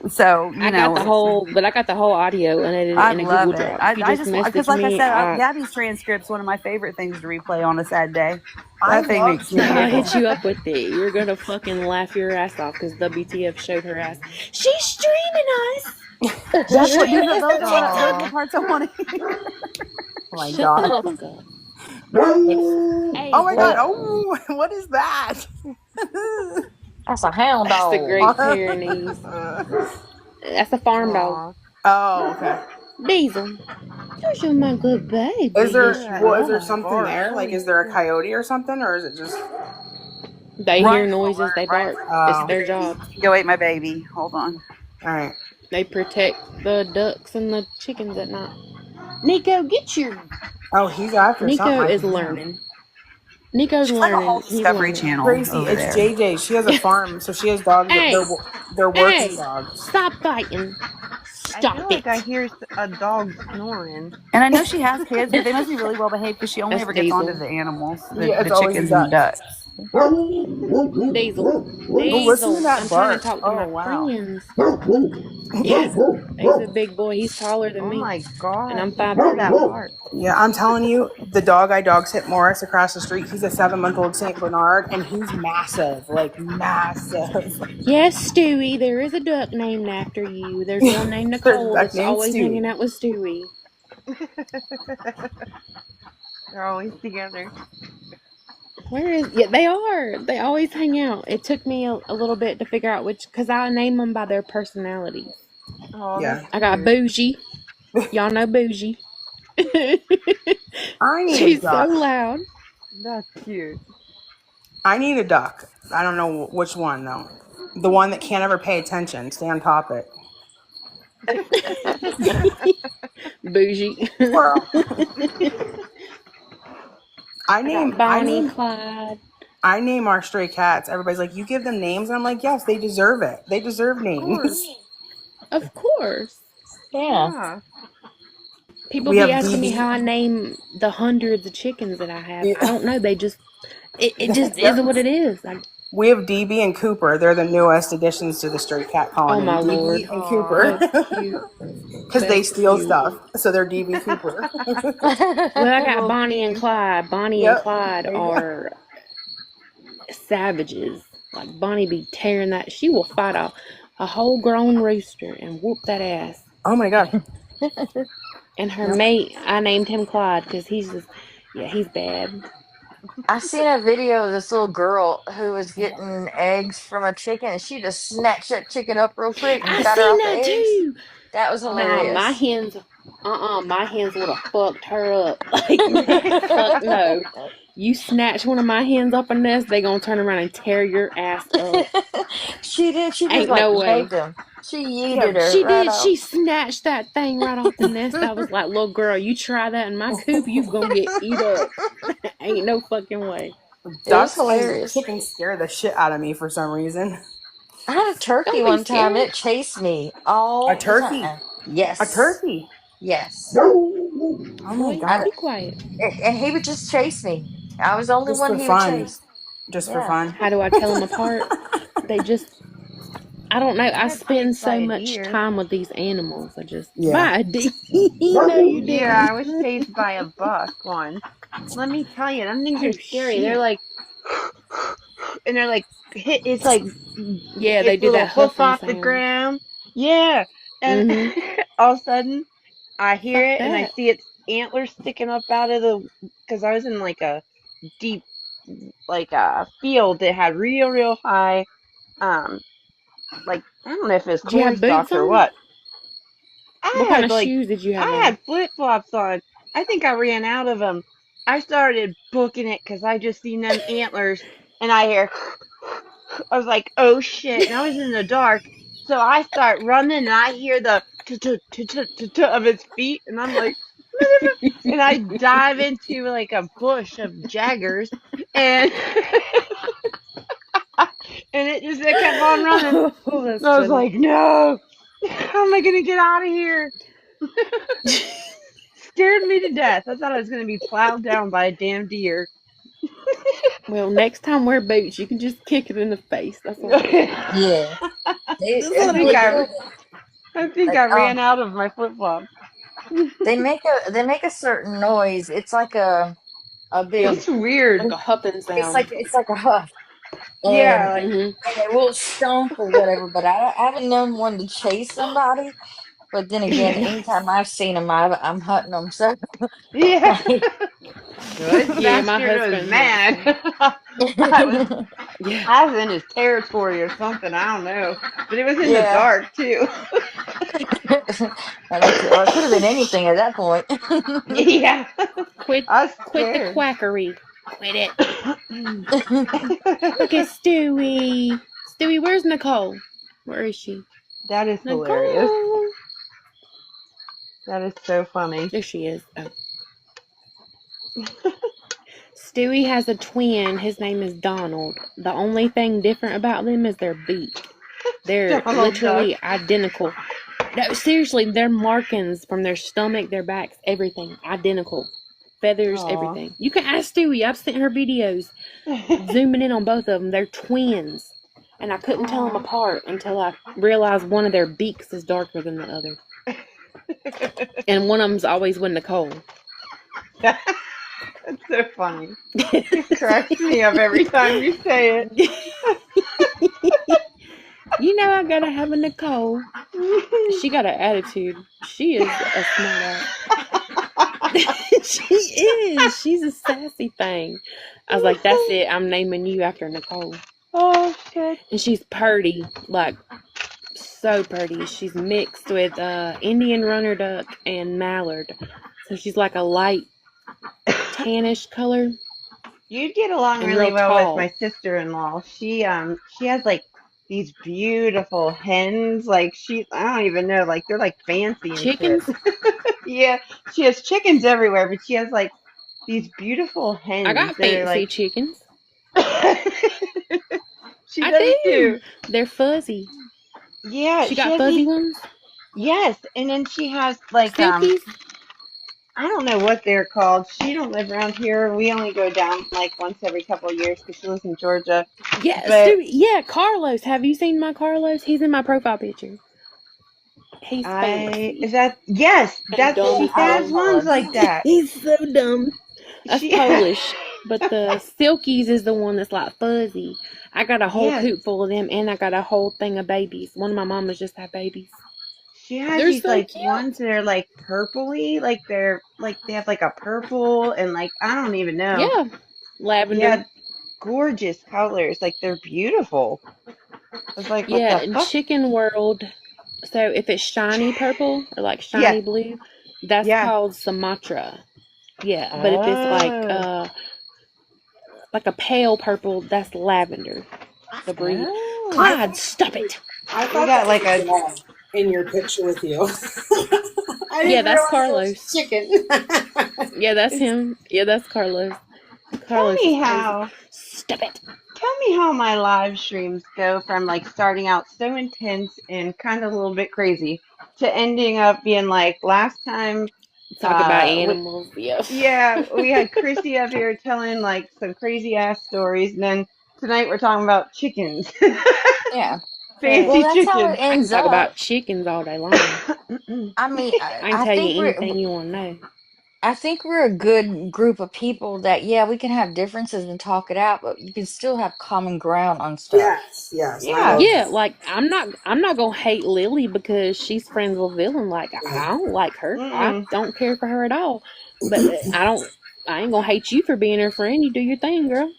Speaker 2: So you
Speaker 4: I got
Speaker 2: know,
Speaker 4: the whole, but I got the whole audio unedited
Speaker 2: I
Speaker 4: in a
Speaker 2: love
Speaker 4: Google
Speaker 2: it.
Speaker 4: Drive. If you
Speaker 2: I
Speaker 4: just
Speaker 2: just want because,
Speaker 4: message
Speaker 2: like I
Speaker 4: me,
Speaker 2: said, Gabby's transcript's one of my favorite things to replay on a sad day.
Speaker 3: I
Speaker 2: That thing
Speaker 3: love
Speaker 2: makes me
Speaker 4: I'll
Speaker 2: giggle.
Speaker 4: hit you up with it. You're gonna fucking laugh your ass off because WTF showed her ass. She's streaming us.
Speaker 2: That's what those are the
Speaker 6: Oh,
Speaker 2: parts I want to hear.
Speaker 3: Oh my
Speaker 4: Shut the
Speaker 3: god.
Speaker 4: fuck up.
Speaker 8: It's
Speaker 4: Hey,
Speaker 3: Oh my god.
Speaker 8: well,
Speaker 3: Oh, what is that?
Speaker 8: that's a hound
Speaker 4: that's the
Speaker 8: dog.
Speaker 4: Great Pyrenees. That's a farm dog.
Speaker 6: aw.
Speaker 3: Oh, okay.
Speaker 4: Diesel. You're my good baby.
Speaker 3: Is there
Speaker 4: Yes,
Speaker 6: Look at
Speaker 4: you
Speaker 6: that
Speaker 3: is there
Speaker 4: are.
Speaker 3: something
Speaker 6: bark.
Speaker 3: there? Like,
Speaker 6: Holy
Speaker 3: is there a
Speaker 6: shit.
Speaker 3: coyote or something, or is it just?
Speaker 4: They hear noises, they
Speaker 2: Ryan
Speaker 4: bark. It's
Speaker 3: Oh,
Speaker 4: their job.
Speaker 2: Go ate my baby. Hold on.
Speaker 3: all right.
Speaker 4: They protect the ducks and the chickens at night. Nico, get your.
Speaker 3: Oh, he's after something.
Speaker 4: Nico
Speaker 3: I
Speaker 4: is
Speaker 3: can hear.
Speaker 4: learning. Nico's
Speaker 2: She's like a
Speaker 4: learning.
Speaker 2: whole
Speaker 4: He's
Speaker 2: Discovery
Speaker 4: learning.
Speaker 2: Channel
Speaker 3: Gracie,
Speaker 2: over
Speaker 3: it's
Speaker 2: there.
Speaker 3: JJ. She has a farm, so she has dogs.
Speaker 4: Hey,
Speaker 3: They're working
Speaker 4: hey,
Speaker 3: dogs.
Speaker 4: stop fighting.
Speaker 6: I
Speaker 4: Stop
Speaker 6: feel
Speaker 4: it.
Speaker 6: like I hear a dog snoring.
Speaker 2: And I know she has kids, but they must be really well behaved because she only
Speaker 4: That's
Speaker 2: ever gets onto
Speaker 4: Diesel.
Speaker 2: the animals,
Speaker 3: Yeah,
Speaker 2: the
Speaker 3: it's always a
Speaker 2: chickens and the
Speaker 3: duck.
Speaker 2: ducks.
Speaker 4: Diesel.
Speaker 3: Oh, listen to
Speaker 4: Diesel.
Speaker 3: that
Speaker 4: I'm trying to
Speaker 3: bark.
Speaker 4: talk to
Speaker 3: Oh
Speaker 4: my
Speaker 3: wow.
Speaker 4: friends. Yeah, he's a big boy. He's taller than
Speaker 6: Oh
Speaker 4: me,
Speaker 6: my
Speaker 4: and
Speaker 6: gosh,
Speaker 4: I'm
Speaker 6: listen to that
Speaker 4: 5'3".
Speaker 6: bark.
Speaker 3: Yeah, I'm telling you, the dog I dog sit Morris across the street. He's a 7-month-old Saint Bernard, and he's massive, like massive.
Speaker 4: Yes, Stewie. There is a duck named after you. There's one named
Speaker 3: There's a
Speaker 4: Nicole
Speaker 3: duck
Speaker 4: that's
Speaker 3: named
Speaker 4: always hanging
Speaker 3: Stewie.
Speaker 4: out with Stewie.
Speaker 6: They're always together.
Speaker 4: Where is? Yeah, they are. They always hang out. It took me a little bit to figure out which, because I name them by their personalities.
Speaker 6: Oh,
Speaker 3: Yeah.
Speaker 6: that's
Speaker 4: I got
Speaker 6: cute.
Speaker 4: Bougie. Y'all know Bougie.
Speaker 3: I need a
Speaker 4: She's so
Speaker 3: duck.
Speaker 4: loud.
Speaker 6: That's cute.
Speaker 3: I need a duck. I don't know which one though. The one that can't ever pay attention. Stay on topic.
Speaker 4: Bougie.
Speaker 3: Squirrel.
Speaker 4: I got Bonnie, Clyde.
Speaker 3: I name our stray cats. Everybody's like, you give them names, and I'm like, yes, they deserve it. They deserve names.
Speaker 4: Of course.
Speaker 8: Yeah.
Speaker 6: Yeah.
Speaker 4: People
Speaker 3: We
Speaker 4: be
Speaker 3: have
Speaker 4: asking me
Speaker 3: DB.
Speaker 4: how I name the hundreds of chickens that I have.
Speaker 3: Yeah.
Speaker 4: I don't know. They just, it just is what it is. Like,
Speaker 3: We have DB and Cooper. They're the newest additions to the stray cat colony.
Speaker 4: oh my
Speaker 3: DB
Speaker 4: Lord.
Speaker 3: and Cooper.
Speaker 4: That's cute.
Speaker 3: Because they
Speaker 4: That's
Speaker 3: steal
Speaker 4: cute.
Speaker 3: stuff. So they're DB Cooper.
Speaker 4: Well, I got
Speaker 6: Little
Speaker 4: Bonnie and
Speaker 6: team.
Speaker 4: Clyde. Bonnie
Speaker 3: Yep.
Speaker 4: and Clyde
Speaker 3: There you go.
Speaker 4: are savages. Like, Bonnie be tearing that. She will fight a whole grown rooster and whoop that ass.
Speaker 3: Oh my god.
Speaker 4: And her
Speaker 3: Yep.
Speaker 4: mate, I named him Clyde because he's just, yeah, he's bad.
Speaker 8: I seen a video of this little girl who was getting eggs from a chicken, and she just snatched that chicken up real quick and
Speaker 4: I
Speaker 8: got her
Speaker 4: seen
Speaker 8: out the
Speaker 4: that
Speaker 8: eggs.
Speaker 4: too.
Speaker 8: That was
Speaker 4: Nah, my
Speaker 8: hilarious.
Speaker 4: hens, my hens would have fucked her up. Like, fuck no. You snatch one of my hens off a nest, they gonna turn around and tear your ass up.
Speaker 8: She did. She just
Speaker 4: Ain't
Speaker 8: like
Speaker 4: no way.
Speaker 8: begged him. She
Speaker 3: Yeah,
Speaker 8: yeeted her
Speaker 4: She
Speaker 8: right
Speaker 4: did.
Speaker 8: off.
Speaker 4: She snatched that thing right off the nest. I was like, little girl, you try that in my coop, you gonna get eat up. Ain't no fucking way.
Speaker 8: It was
Speaker 3: ducks and
Speaker 8: hilarious.
Speaker 3: chickens scare the shit out of me for some reason.
Speaker 8: I had a turkey
Speaker 4: Don't be
Speaker 8: one time.
Speaker 4: scared.
Speaker 8: It chased me all
Speaker 3: A
Speaker 8: the
Speaker 3: turkey.
Speaker 8: time.
Speaker 3: A
Speaker 8: Yes.
Speaker 3: turkey.
Speaker 8: Yes.
Speaker 3: Oh my
Speaker 4: Boy,
Speaker 3: god.
Speaker 4: be quiet.
Speaker 8: And he would just chase me. I was the only
Speaker 3: Just
Speaker 8: one
Speaker 3: for
Speaker 8: he would
Speaker 3: fun.
Speaker 8: chase.
Speaker 3: Just for
Speaker 8: Yeah.
Speaker 3: fun.
Speaker 4: How do I tell them apart? They just, I don't know. I
Speaker 6: Got
Speaker 4: spend
Speaker 6: chased by
Speaker 4: so
Speaker 6: a
Speaker 4: much
Speaker 6: deer.
Speaker 4: time with these animals. I just,
Speaker 3: Yeah.
Speaker 4: by a deer. No, you didn't.
Speaker 6: Yeah, I was chased by a buck once. Let me tell you, them things
Speaker 4: Oh,
Speaker 6: are scary.
Speaker 4: shit.
Speaker 6: They're like, and they're like, it's like,
Speaker 4: Yeah, they
Speaker 6: its
Speaker 4: do
Speaker 6: little
Speaker 4: that
Speaker 6: hoof
Speaker 4: huffing
Speaker 6: off the
Speaker 4: sound.
Speaker 6: ground. Yeah, and
Speaker 4: Mm-hmm.
Speaker 6: all of a sudden, I hear
Speaker 4: Fuck
Speaker 6: it and I
Speaker 4: that.
Speaker 6: see its antlers sticking up out of the, because I was in like a deep, like a field that had real high
Speaker 1: like, I don't know if it's
Speaker 4: Did you
Speaker 1: corn
Speaker 4: have boots
Speaker 1: stalks or
Speaker 4: on?
Speaker 1: what.
Speaker 4: What
Speaker 1: I
Speaker 4: kind
Speaker 1: had
Speaker 4: of
Speaker 1: like,
Speaker 4: shoes did you have
Speaker 1: I
Speaker 4: on?
Speaker 1: had flip flops on. I think I ran out of them. I started booking it because I just seen them antlers, and I hear. I was like, oh shit, and I was in the dark, so I start running, and I hear the of its feet, and I'm like, and I dive into like a bush of jaggers, and and it kept on running.
Speaker 4: Oh, that's
Speaker 1: I was
Speaker 4: funny.
Speaker 1: like, no, how am I gonna get out of here? Scared me to death. I thought I was gonna be plowed down by a damn deer.
Speaker 4: Well, next time wear boots. You can just kick it in the face. That's all.
Speaker 8: Yeah,
Speaker 1: I
Speaker 4: Just a
Speaker 8: it's
Speaker 4: little
Speaker 1: think
Speaker 8: really
Speaker 4: bit.
Speaker 8: good.
Speaker 1: I think
Speaker 8: Like
Speaker 1: I ran out of my flip flops.
Speaker 8: they make a certain noise. It's like a big.
Speaker 1: It's weird.
Speaker 4: Like a huffing sound.
Speaker 8: It's like a huff,
Speaker 1: Yeah,
Speaker 8: and
Speaker 1: like
Speaker 4: Hmm.
Speaker 8: they will stomp or whatever. But I haven't known one to chase somebody. But then again,
Speaker 1: yeah,
Speaker 8: anytime I've seen them, I'm hunting them. So
Speaker 1: yeah.
Speaker 8: like,
Speaker 1: This
Speaker 4: Yeah, my
Speaker 1: bastard was
Speaker 4: husband hunts
Speaker 1: mad.
Speaker 4: them.
Speaker 1: I was
Speaker 4: Yeah.
Speaker 1: I was in his territory or something. I don't know, but it was in the
Speaker 8: yeah.
Speaker 1: dark too.
Speaker 8: And it could have been anything at that point.
Speaker 1: Yeah,
Speaker 4: Quit
Speaker 1: I was
Speaker 4: quit the
Speaker 1: scared.
Speaker 4: quackery. Quit it. Look at Stewie. Stewie, where's Nicole? Where is she?
Speaker 1: That is hilarious.
Speaker 4: Nicole.
Speaker 1: That is so funny.
Speaker 4: There she is. Oh. Stewie has a twin. His name is Donald. The only thing different about them is their beak. They're
Speaker 1: Donald Duck.
Speaker 4: literally identical. No, seriously, their markings from their stomach, their backs, everything identical. Feathers,
Speaker 1: Aw.
Speaker 4: everything. You can ask Stewie. I've sent her videos zooming in on both of them. They're twins. And I couldn't tell them apart until I realized one of their beaks is darker than the other. And one of them's always with Nicole.
Speaker 1: That's so funny. It cracks me up every time you say it.
Speaker 4: You know I gotta have a Nicole. She got an attitude. She is a smart ass. She is. She's a sassy thing. I was like, that's it. I'm naming you after Nicole.
Speaker 1: Oh shit.
Speaker 4: And she's purty, like so pretty. She's mixed with Indian runner duck and mallard, so she's like a light tannish color.
Speaker 1: You'd get along
Speaker 4: And
Speaker 1: really
Speaker 4: real
Speaker 1: well
Speaker 4: tall.
Speaker 1: with my sister-in-law. She has like these beautiful hens. Like I don't even know, like they're like fancy and
Speaker 4: Chickens?
Speaker 1: shit. Yeah, she has chickens everywhere, but she has like these beautiful hens
Speaker 4: I got
Speaker 1: that are
Speaker 4: fancy
Speaker 1: like
Speaker 4: chickens.
Speaker 1: she
Speaker 4: I
Speaker 1: does
Speaker 4: do.
Speaker 1: too.
Speaker 4: They're fuzzy.
Speaker 1: Yeah,
Speaker 4: She
Speaker 1: she
Speaker 4: got
Speaker 1: has
Speaker 4: fuzzy
Speaker 1: these.
Speaker 4: ones.
Speaker 1: Yes, and then she has like
Speaker 4: Silkies.
Speaker 1: I don't know what they're called. She don't live around here. We only go down like once every couple of years because she lives in Georgia.
Speaker 4: Yeah,
Speaker 1: But
Speaker 4: Stewie. Yeah, Carlos. Have you seen my Carlos? He's in my profile picture. He's fancy.
Speaker 1: yes,
Speaker 4: And dumb
Speaker 1: she
Speaker 4: as
Speaker 1: has
Speaker 4: hell.
Speaker 1: ones like that.
Speaker 4: He's so dumb. That's
Speaker 1: She
Speaker 4: Polish. But the Silkies is the one that's like fuzzy. I got a whole
Speaker 1: Yes.
Speaker 4: coop full of them, and I got a whole thing of babies. One of my mamas just had babies.
Speaker 1: She has
Speaker 4: They're
Speaker 1: these
Speaker 4: so
Speaker 1: like
Speaker 4: cute.
Speaker 1: ones that are like purpley, like they're like they have like a purple and like I don't even know.
Speaker 4: Yeah. Lavender.
Speaker 1: Yeah, gorgeous colors. Like they're beautiful. I was like, what
Speaker 4: Yeah,
Speaker 1: the
Speaker 4: in
Speaker 1: fuck?
Speaker 4: Chicken World, so if it's shiny purple or like shiny blue, that's
Speaker 1: Yeah.
Speaker 4: called Sumatra. Yeah, but if it's
Speaker 1: Oh.
Speaker 4: like a pale purple, that's lavender. The breed.
Speaker 1: Oh.
Speaker 4: Clyde, stop it.
Speaker 3: I
Speaker 1: We
Speaker 3: thought
Speaker 1: got
Speaker 3: that
Speaker 1: like
Speaker 3: was
Speaker 1: a
Speaker 3: dog in your picture with you. I
Speaker 4: Yeah,
Speaker 3: didn't
Speaker 4: that's
Speaker 3: realize it was
Speaker 4: Carlos.
Speaker 3: chicken.
Speaker 4: Yeah, that's him. Yeah, that's Carlos. Carlos
Speaker 1: Tell me
Speaker 4: is crazy.
Speaker 1: how.
Speaker 4: Stop it.
Speaker 1: Tell me how my live streams go from like starting out so intense and kind of a little bit crazy to ending up being like last time.
Speaker 4: Talk about
Speaker 1: we,
Speaker 4: animals. Yeah.
Speaker 1: yeah, we had Chrissy up here telling like some crazy ass stories, and then tonight we're talking about chickens.
Speaker 8: Yeah.
Speaker 1: Fancy
Speaker 8: Well, that's how it
Speaker 1: chickens.
Speaker 4: I can
Speaker 8: ends
Speaker 4: talk
Speaker 8: up.
Speaker 4: about chickens all day long.
Speaker 8: I mean,
Speaker 4: I can
Speaker 8: I
Speaker 4: tell
Speaker 8: think
Speaker 4: you anything you want to know.
Speaker 8: I think we're a good group of people that, yeah, we can have differences and talk it out, but you can still have common ground on stuff.
Speaker 3: Yes. I
Speaker 1: Yeah.
Speaker 3: love
Speaker 4: Yeah,
Speaker 3: that.
Speaker 4: like I'm not gonna hate Lily because she's friends with Villain. Like I don't like her. I
Speaker 1: Mm-mm.
Speaker 4: don't care for her at all. But I ain't gonna hate you for being her friend. You do your thing, girl.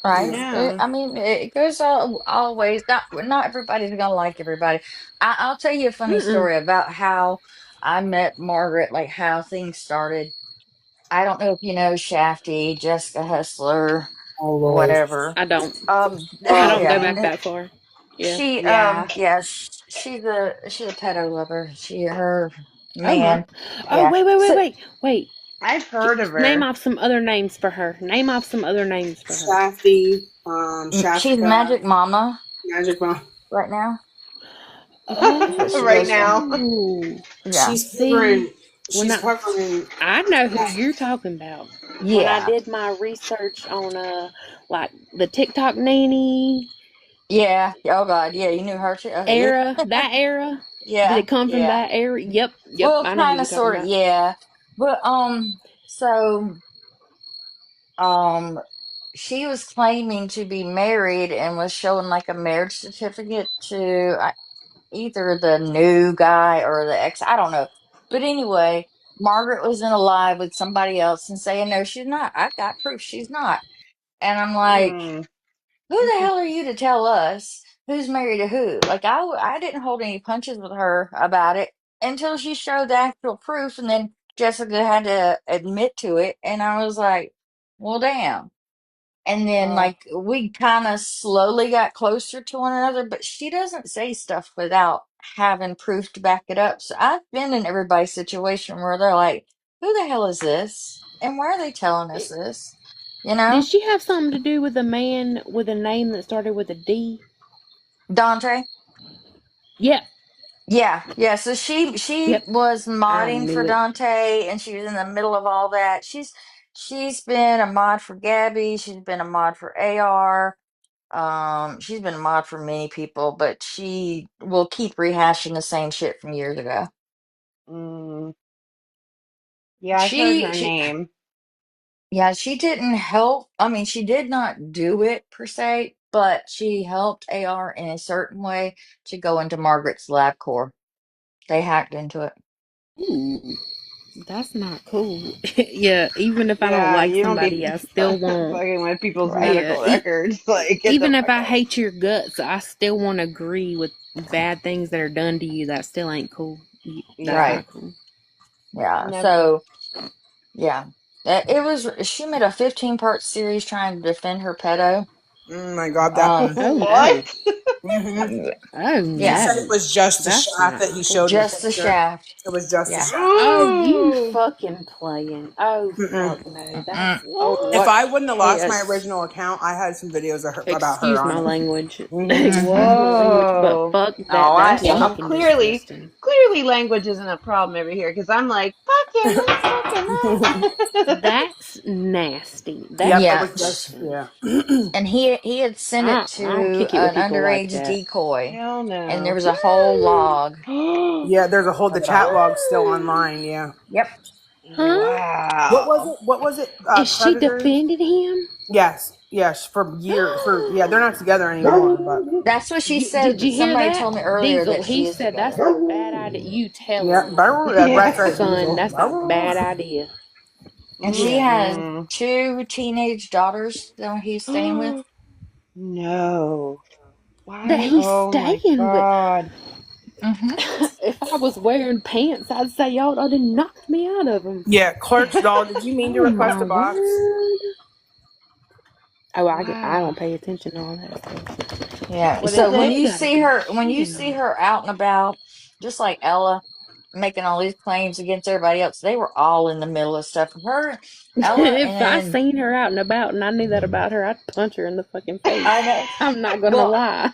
Speaker 8: Right.
Speaker 3: Yeah.
Speaker 1: Yeah.
Speaker 8: I mean, it goes all ways. Not everybody's gonna like everybody. I'll tell you a funny
Speaker 4: Mm-mm.
Speaker 8: story about how I met Margaret, like how things started. I don't know if you know Shafty, Jessica Hustler,
Speaker 3: All those.
Speaker 8: whatever.
Speaker 4: I don't. I
Speaker 3: Oh,
Speaker 4: don't go
Speaker 8: Yeah,
Speaker 4: back that far. Yeah.
Speaker 3: yeah.
Speaker 8: yeah, she's a pedo lover. Her
Speaker 4: Oh my.
Speaker 8: man,
Speaker 4: Oh,
Speaker 8: yeah. So
Speaker 4: wait.
Speaker 1: I've heard of
Speaker 4: Name
Speaker 1: her.
Speaker 4: off some other names for her. Name off some other names for her.
Speaker 3: Shafty,
Speaker 8: she's
Speaker 3: Shasta,
Speaker 8: Magic Mama
Speaker 3: Magic Mom.
Speaker 8: right now. That's what she
Speaker 1: Right
Speaker 8: goes by.
Speaker 1: now.
Speaker 4: Oh,
Speaker 8: Yeah,
Speaker 3: She's
Speaker 4: see,
Speaker 3: covering.
Speaker 4: when
Speaker 3: She's covering.
Speaker 4: I know who you're talking about. When I
Speaker 8: yeah,
Speaker 4: did my research on like the TikTok nanny
Speaker 8: yeah. Oh God, yeah. You knew her too. Yeah,
Speaker 4: era, did
Speaker 8: yeah,
Speaker 4: it come from
Speaker 8: yeah.
Speaker 4: that era? Yep,
Speaker 8: Well,
Speaker 4: I know who
Speaker 8: kind
Speaker 4: you're
Speaker 8: of,
Speaker 4: talking
Speaker 8: sort of,
Speaker 4: about.
Speaker 8: yeah. But so um, she was claiming to be married and was showing like a marriage certificate to either the new guy or the ex. I don't know. But anyway, Margaret was in a live with somebody else and saying no, she's not. I got proof she's not. And I'm like,
Speaker 1: Mm.
Speaker 8: who the hell are you to tell us who's married to who? Like I didn't hold any punches with her about it until she showed the actual proof, and then Jessica had to admit to it, and I was like, well, damn. And then
Speaker 1: Uh,
Speaker 8: like we kind of slowly got closer to one another, but she doesn't say stuff without having proof to back it up. So I've been in everybody's situation where they're like, who the hell is this? And why are they telling us this? You
Speaker 4: Did
Speaker 8: know?
Speaker 4: she have something to do with a man with a name that started with a D?
Speaker 8: Dante?
Speaker 4: Yep,
Speaker 8: Yeah, yeah. So she
Speaker 4: yep.
Speaker 8: was
Speaker 4: I
Speaker 8: modding for
Speaker 4: knew it.
Speaker 8: Dante, and she was in the middle of all that. She's been a mod for Gabby. She's been a mod for AR. She's been a mod for many people, but she will keep rehashing the same shit from years ago.
Speaker 1: mm. Yeah, I've heard
Speaker 8: She
Speaker 1: her
Speaker 8: she
Speaker 1: name.
Speaker 8: yeah, she didn't help. I mean, she did not do it per se, but she helped AR in a certain way to go into Margaret's lab core. They hacked into it.
Speaker 4: Ooh, that's not cool. Yeah, even if I don't
Speaker 1: Yeah,
Speaker 4: like
Speaker 1: you don't
Speaker 4: somebody,
Speaker 1: be
Speaker 4: I still want.
Speaker 1: fucking with people's
Speaker 8: Right.
Speaker 4: Yeah,
Speaker 1: medical records. Like, get the
Speaker 4: even if
Speaker 1: fuck
Speaker 4: I
Speaker 1: out.
Speaker 4: hate your guts, I still want to agree with bad things that are done to you. That still ain't cool. That's
Speaker 1: Yeah,
Speaker 8: Right.
Speaker 4: not cool.
Speaker 8: Yeah.
Speaker 1: never.
Speaker 8: So, yeah. It was she made a 15-part series trying to defend her pedo.
Speaker 3: Oh my God, that.
Speaker 8: Um
Speaker 4: Oh no.
Speaker 1: What?
Speaker 3: Hmm.
Speaker 4: Oh
Speaker 3: He
Speaker 8: yeah,
Speaker 3: said it
Speaker 4: no.
Speaker 3: was just the
Speaker 4: That's
Speaker 3: shaft
Speaker 4: not
Speaker 3: that he
Speaker 4: cool.
Speaker 3: showed in the
Speaker 8: just the
Speaker 3: picture.
Speaker 8: shaft.
Speaker 3: It was just the
Speaker 8: Yeah.
Speaker 3: shaft.
Speaker 4: Oh, you
Speaker 1: Ooh.
Speaker 4: fucking playing. Oh
Speaker 3: Mm-mm.
Speaker 4: fuck no. That's
Speaker 8: Mm-mm.
Speaker 4: oh
Speaker 3: If
Speaker 1: What?
Speaker 3: I wouldn't have lost my
Speaker 4: yes.
Speaker 3: original account, I had some videos of her, about her
Speaker 4: Excuse
Speaker 3: on
Speaker 4: my
Speaker 3: it.
Speaker 4: language.
Speaker 3: Hmm.
Speaker 4: Excuse
Speaker 8: Mm-hmm.
Speaker 4: my language, but
Speaker 1: Whoa.
Speaker 4: fuck that.
Speaker 1: Oh,
Speaker 4: That's
Speaker 8: Yeah.
Speaker 1: I'm
Speaker 4: fucking
Speaker 1: clearly,
Speaker 4: disgusting.
Speaker 1: clearly language isn't a problem over here because I'm like, fuck him, let's fucking
Speaker 4: That's nasty.
Speaker 3: Yep,
Speaker 4: That's
Speaker 3: it
Speaker 8: Yeah.
Speaker 3: was just
Speaker 4: disgusting.
Speaker 3: yeah.
Speaker 8: And he had sent it
Speaker 4: I'll
Speaker 8: to
Speaker 4: kick it with
Speaker 8: an
Speaker 4: people like
Speaker 8: underage
Speaker 4: that.
Speaker 8: decoy,
Speaker 1: Hell
Speaker 8: and there
Speaker 1: no.
Speaker 8: was a whole log
Speaker 3: Yeah, there's a whole the
Speaker 8: of it all.
Speaker 3: chat log still online. Yeah.
Speaker 8: Yep.
Speaker 4: Huh?
Speaker 3: What was
Speaker 1: Wow.
Speaker 3: it? What was it?
Speaker 4: And she
Speaker 3: Predators.
Speaker 4: defended him?
Speaker 3: Yes, yes. For years, for yeah, they're not together anymore. But
Speaker 8: That's what she
Speaker 4: Did
Speaker 8: said.
Speaker 4: you hear
Speaker 8: Somebody
Speaker 4: that?
Speaker 8: told me earlier
Speaker 4: Diesel,
Speaker 8: that
Speaker 4: he
Speaker 8: she is
Speaker 4: said that's
Speaker 8: together.
Speaker 4: a bad idea. You tell
Speaker 3: yeah,
Speaker 4: him.
Speaker 3: Brad's
Speaker 1: Yeah.
Speaker 3: right,
Speaker 4: Son,
Speaker 3: Diesel.
Speaker 4: that's a bad idea.
Speaker 8: And she
Speaker 3: Yeah.
Speaker 8: has
Speaker 1: Mm-mm.
Speaker 8: 2 teenage daughters that he's staying with.
Speaker 1: No.
Speaker 4: That
Speaker 1: Why?
Speaker 4: he's
Speaker 1: Oh my
Speaker 4: staying with.
Speaker 1: God.
Speaker 8: Mm-hmm.
Speaker 4: If I was wearing pants, I'd say y'all done knocked me out of them.
Speaker 3: Yeah, Clark's doll. Did you mean to
Speaker 4: Oh
Speaker 3: request
Speaker 4: my
Speaker 3: a box?
Speaker 4: word. Oh, I
Speaker 1: Wow.
Speaker 4: don't pay attention to all that stuff.
Speaker 8: Yeah.
Speaker 1: What is
Speaker 8: So
Speaker 4: But
Speaker 8: when
Speaker 1: it?
Speaker 4: you
Speaker 8: you
Speaker 4: gotta
Speaker 8: see
Speaker 4: be
Speaker 8: her, when you
Speaker 4: shitting
Speaker 8: see
Speaker 4: me.
Speaker 8: her out and about, just like Ella making all these claims against everybody else, they were all in the middle of stuff. Her, Ella,
Speaker 4: If I
Speaker 8: and
Speaker 4: seen her out and about and I knew that about her, I'd punch her in the fucking
Speaker 8: I
Speaker 4: face.
Speaker 8: know.
Speaker 4: I'm not gonna
Speaker 8: Well,
Speaker 4: lie.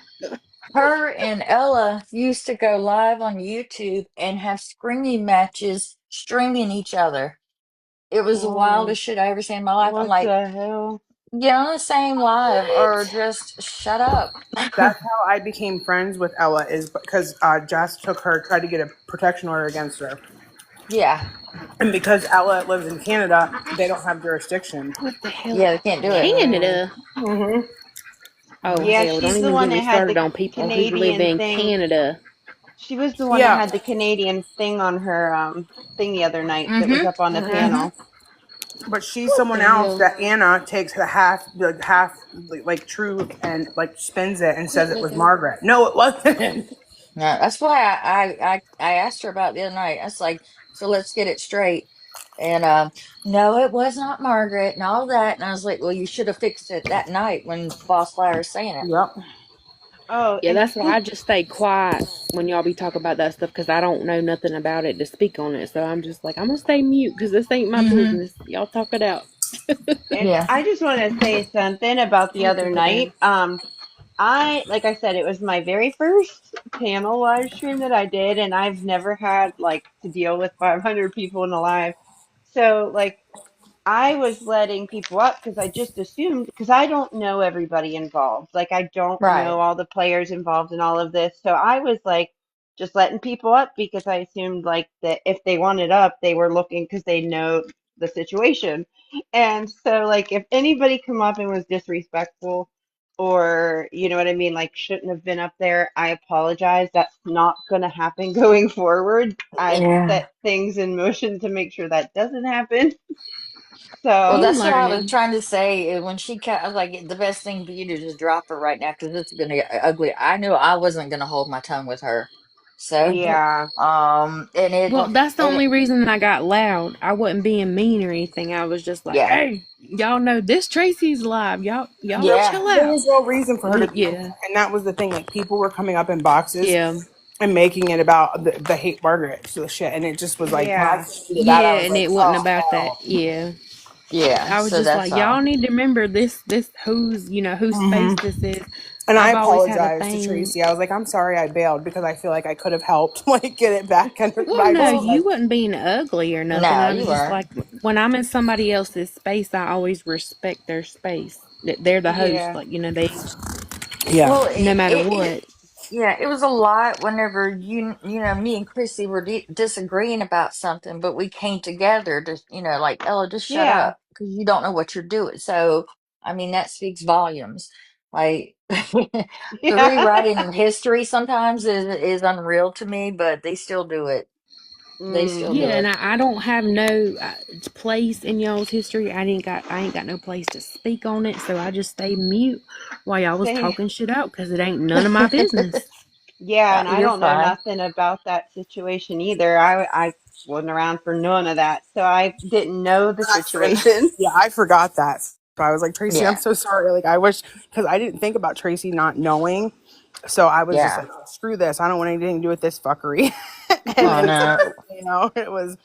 Speaker 8: her and Ella used to go live on YouTube and have screaming matches, streaming each other. It was the
Speaker 1: Oh,
Speaker 8: wildest shit I ever seen in my life. I'm
Speaker 1: what
Speaker 8: like,
Speaker 1: the hell?
Speaker 8: get on the same live or
Speaker 4: What?
Speaker 8: just shut up.
Speaker 3: That's how I became friends with Ella. Is because Jess tried to get a protection order against her,
Speaker 8: Yeah.
Speaker 3: and because Ella lives in Canada, they don't have jurisdiction.
Speaker 4: What the hell?
Speaker 8: Yeah, they can't do it.
Speaker 1: Mm.
Speaker 4: Canada?
Speaker 3: Hmm.
Speaker 4: Oh
Speaker 1: Yeah,
Speaker 4: hell! Don't
Speaker 1: she's the
Speaker 4: even get
Speaker 1: one
Speaker 4: me
Speaker 1: that had
Speaker 4: started
Speaker 1: the
Speaker 4: on people who live
Speaker 1: Canadian
Speaker 4: in
Speaker 1: thing.
Speaker 4: Canada.
Speaker 1: She was the one that
Speaker 3: Yeah,
Speaker 1: had the Canadian thing on her thing the other night that was
Speaker 8: Mm-hmm.
Speaker 1: up on the
Speaker 4: Uh-huh.
Speaker 8: Mm-hmm.
Speaker 1: panel.
Speaker 3: But she's
Speaker 4: What
Speaker 3: someone
Speaker 4: the
Speaker 3: else
Speaker 4: hell?
Speaker 3: that Anna takes the half like truth and like spins it and says it was Margaret. No, it wasn't.
Speaker 8: Yeah, that's why I asked her about the other night. I was like, so let's get it straight. And no, it was not Margaret and all that. And I was like, well, you should have fixed it that night when Boss Liar was saying it.
Speaker 3: Yep.
Speaker 1: Oh,
Speaker 4: Yeah,
Speaker 1: and
Speaker 4: that's why I just stay quiet when y'all be talking about that stuff because I don't know nothing about it to speak on it. So I'm just like, I'm gonna stay mute because this ain't my
Speaker 8: Hmm.
Speaker 4: business. Y'all talk it out.
Speaker 1: and
Speaker 8: Yeah.
Speaker 1: I just want to say something about the
Speaker 4: Let me
Speaker 1: other
Speaker 4: put that
Speaker 1: night.
Speaker 4: down.
Speaker 1: Like I said, it was my very first panel live stream that I did, and I've never had like to deal with 500 people in a live. So like I was letting people up because I just assumed, because I don't know everybody involved. Like, I don't know
Speaker 8: Right.
Speaker 1: all the players involved in all of this. So I was like, just letting people up because I assumed like that if they wanted up, they were looking because they know the situation. And so, like, if anybody come up and was disrespectful or, you know what I mean, like, shouldn't have been up there, I apologize. That's not going to happen going forward. I've
Speaker 8: Yeah.
Speaker 1: set things in motion to make sure that doesn't happen.
Speaker 8: Well,
Speaker 1: So,
Speaker 4: You
Speaker 8: that's what I was
Speaker 4: learning.
Speaker 8: trying to say. When I was like, the best thing for you to just drop her right now because it's gonna get ugly. I knew I wasn't gonna hold my tongue with her. So,
Speaker 1: yeah.
Speaker 8: and
Speaker 4: Well, that's the
Speaker 8: it,
Speaker 4: only reason I got loud. I wasn't being mean or anything. I was just like,
Speaker 8: yeah,
Speaker 4: hey, y'all know this Tracy's live. Y'all
Speaker 3: Well,
Speaker 8: yeah.
Speaker 4: chill
Speaker 3: there
Speaker 4: out.
Speaker 3: was no reason for her to do
Speaker 4: Yeah,
Speaker 3: that, and that was the thing. Like people were coming up in boxes
Speaker 4: yeah,
Speaker 3: and making it about the hate Margaret so shit, and it just was like when I
Speaker 1: Yeah.
Speaker 3: did that, I
Speaker 4: yeah,
Speaker 3: was
Speaker 4: and
Speaker 3: like,
Speaker 4: it wasn't
Speaker 3: oh
Speaker 4: about that.
Speaker 3: hell.
Speaker 4: Yeah,
Speaker 8: Yeah,
Speaker 4: I was
Speaker 8: so
Speaker 4: just
Speaker 8: that's
Speaker 4: like, y'all
Speaker 8: all.
Speaker 4: need to remember this whose space this is.
Speaker 3: And I
Speaker 4: I've always had a
Speaker 3: apologized to
Speaker 4: thing.
Speaker 3: Tracy. I was like, I'm sorry I bailed because I feel like I could have helped like get it back. And
Speaker 4: Well,
Speaker 3: I
Speaker 4: no,
Speaker 3: just
Speaker 8: Well,
Speaker 3: like,
Speaker 4: you wasn't being ugly or nothing.
Speaker 8: no,
Speaker 4: I was
Speaker 8: you
Speaker 4: just
Speaker 8: weren't.
Speaker 4: like, when I'm in somebody else's space, I always respect their space. That they're the host,
Speaker 1: Yeah.
Speaker 4: like they,
Speaker 3: yeah,
Speaker 8: Well,
Speaker 4: no matter what.
Speaker 8: yeah, it was a lot whenever me and Chrissy were disagreeing about something, but we came together to, like, Ella, just shut
Speaker 1: Yeah.
Speaker 8: up because you don't know what you're doing. So, I mean, that speaks volumes. Like, the
Speaker 1: Yeah.
Speaker 8: rewriting of history sometimes is unreal to me, but they still do it. They still do
Speaker 4: Yeah,
Speaker 1: Mhm.
Speaker 4: and
Speaker 8: it.
Speaker 4: I don't have no place in y'all's history. I ain't got no place to speak on it, so I just stayed mute while y'all was
Speaker 1: Say,
Speaker 4: talking shit out because it ain't none of my business.
Speaker 1: yeah, and I
Speaker 8: You're
Speaker 1: don't know
Speaker 8: fine.
Speaker 1: nothing about that situation either. I wasn't around for none of that. So I didn't know the
Speaker 3: and
Speaker 1: situation.
Speaker 3: yeah, I forgot that. So I was like, Tracy, I'm
Speaker 8: Yeah,
Speaker 3: so sorry. Like I wish because I didn't think about Tracy not knowing. So I was just
Speaker 8: yeah.
Speaker 3: like, oh, screw this. I don't want anything to do with this fuckery. And
Speaker 8: Oh
Speaker 3: then
Speaker 8: no.
Speaker 3: it was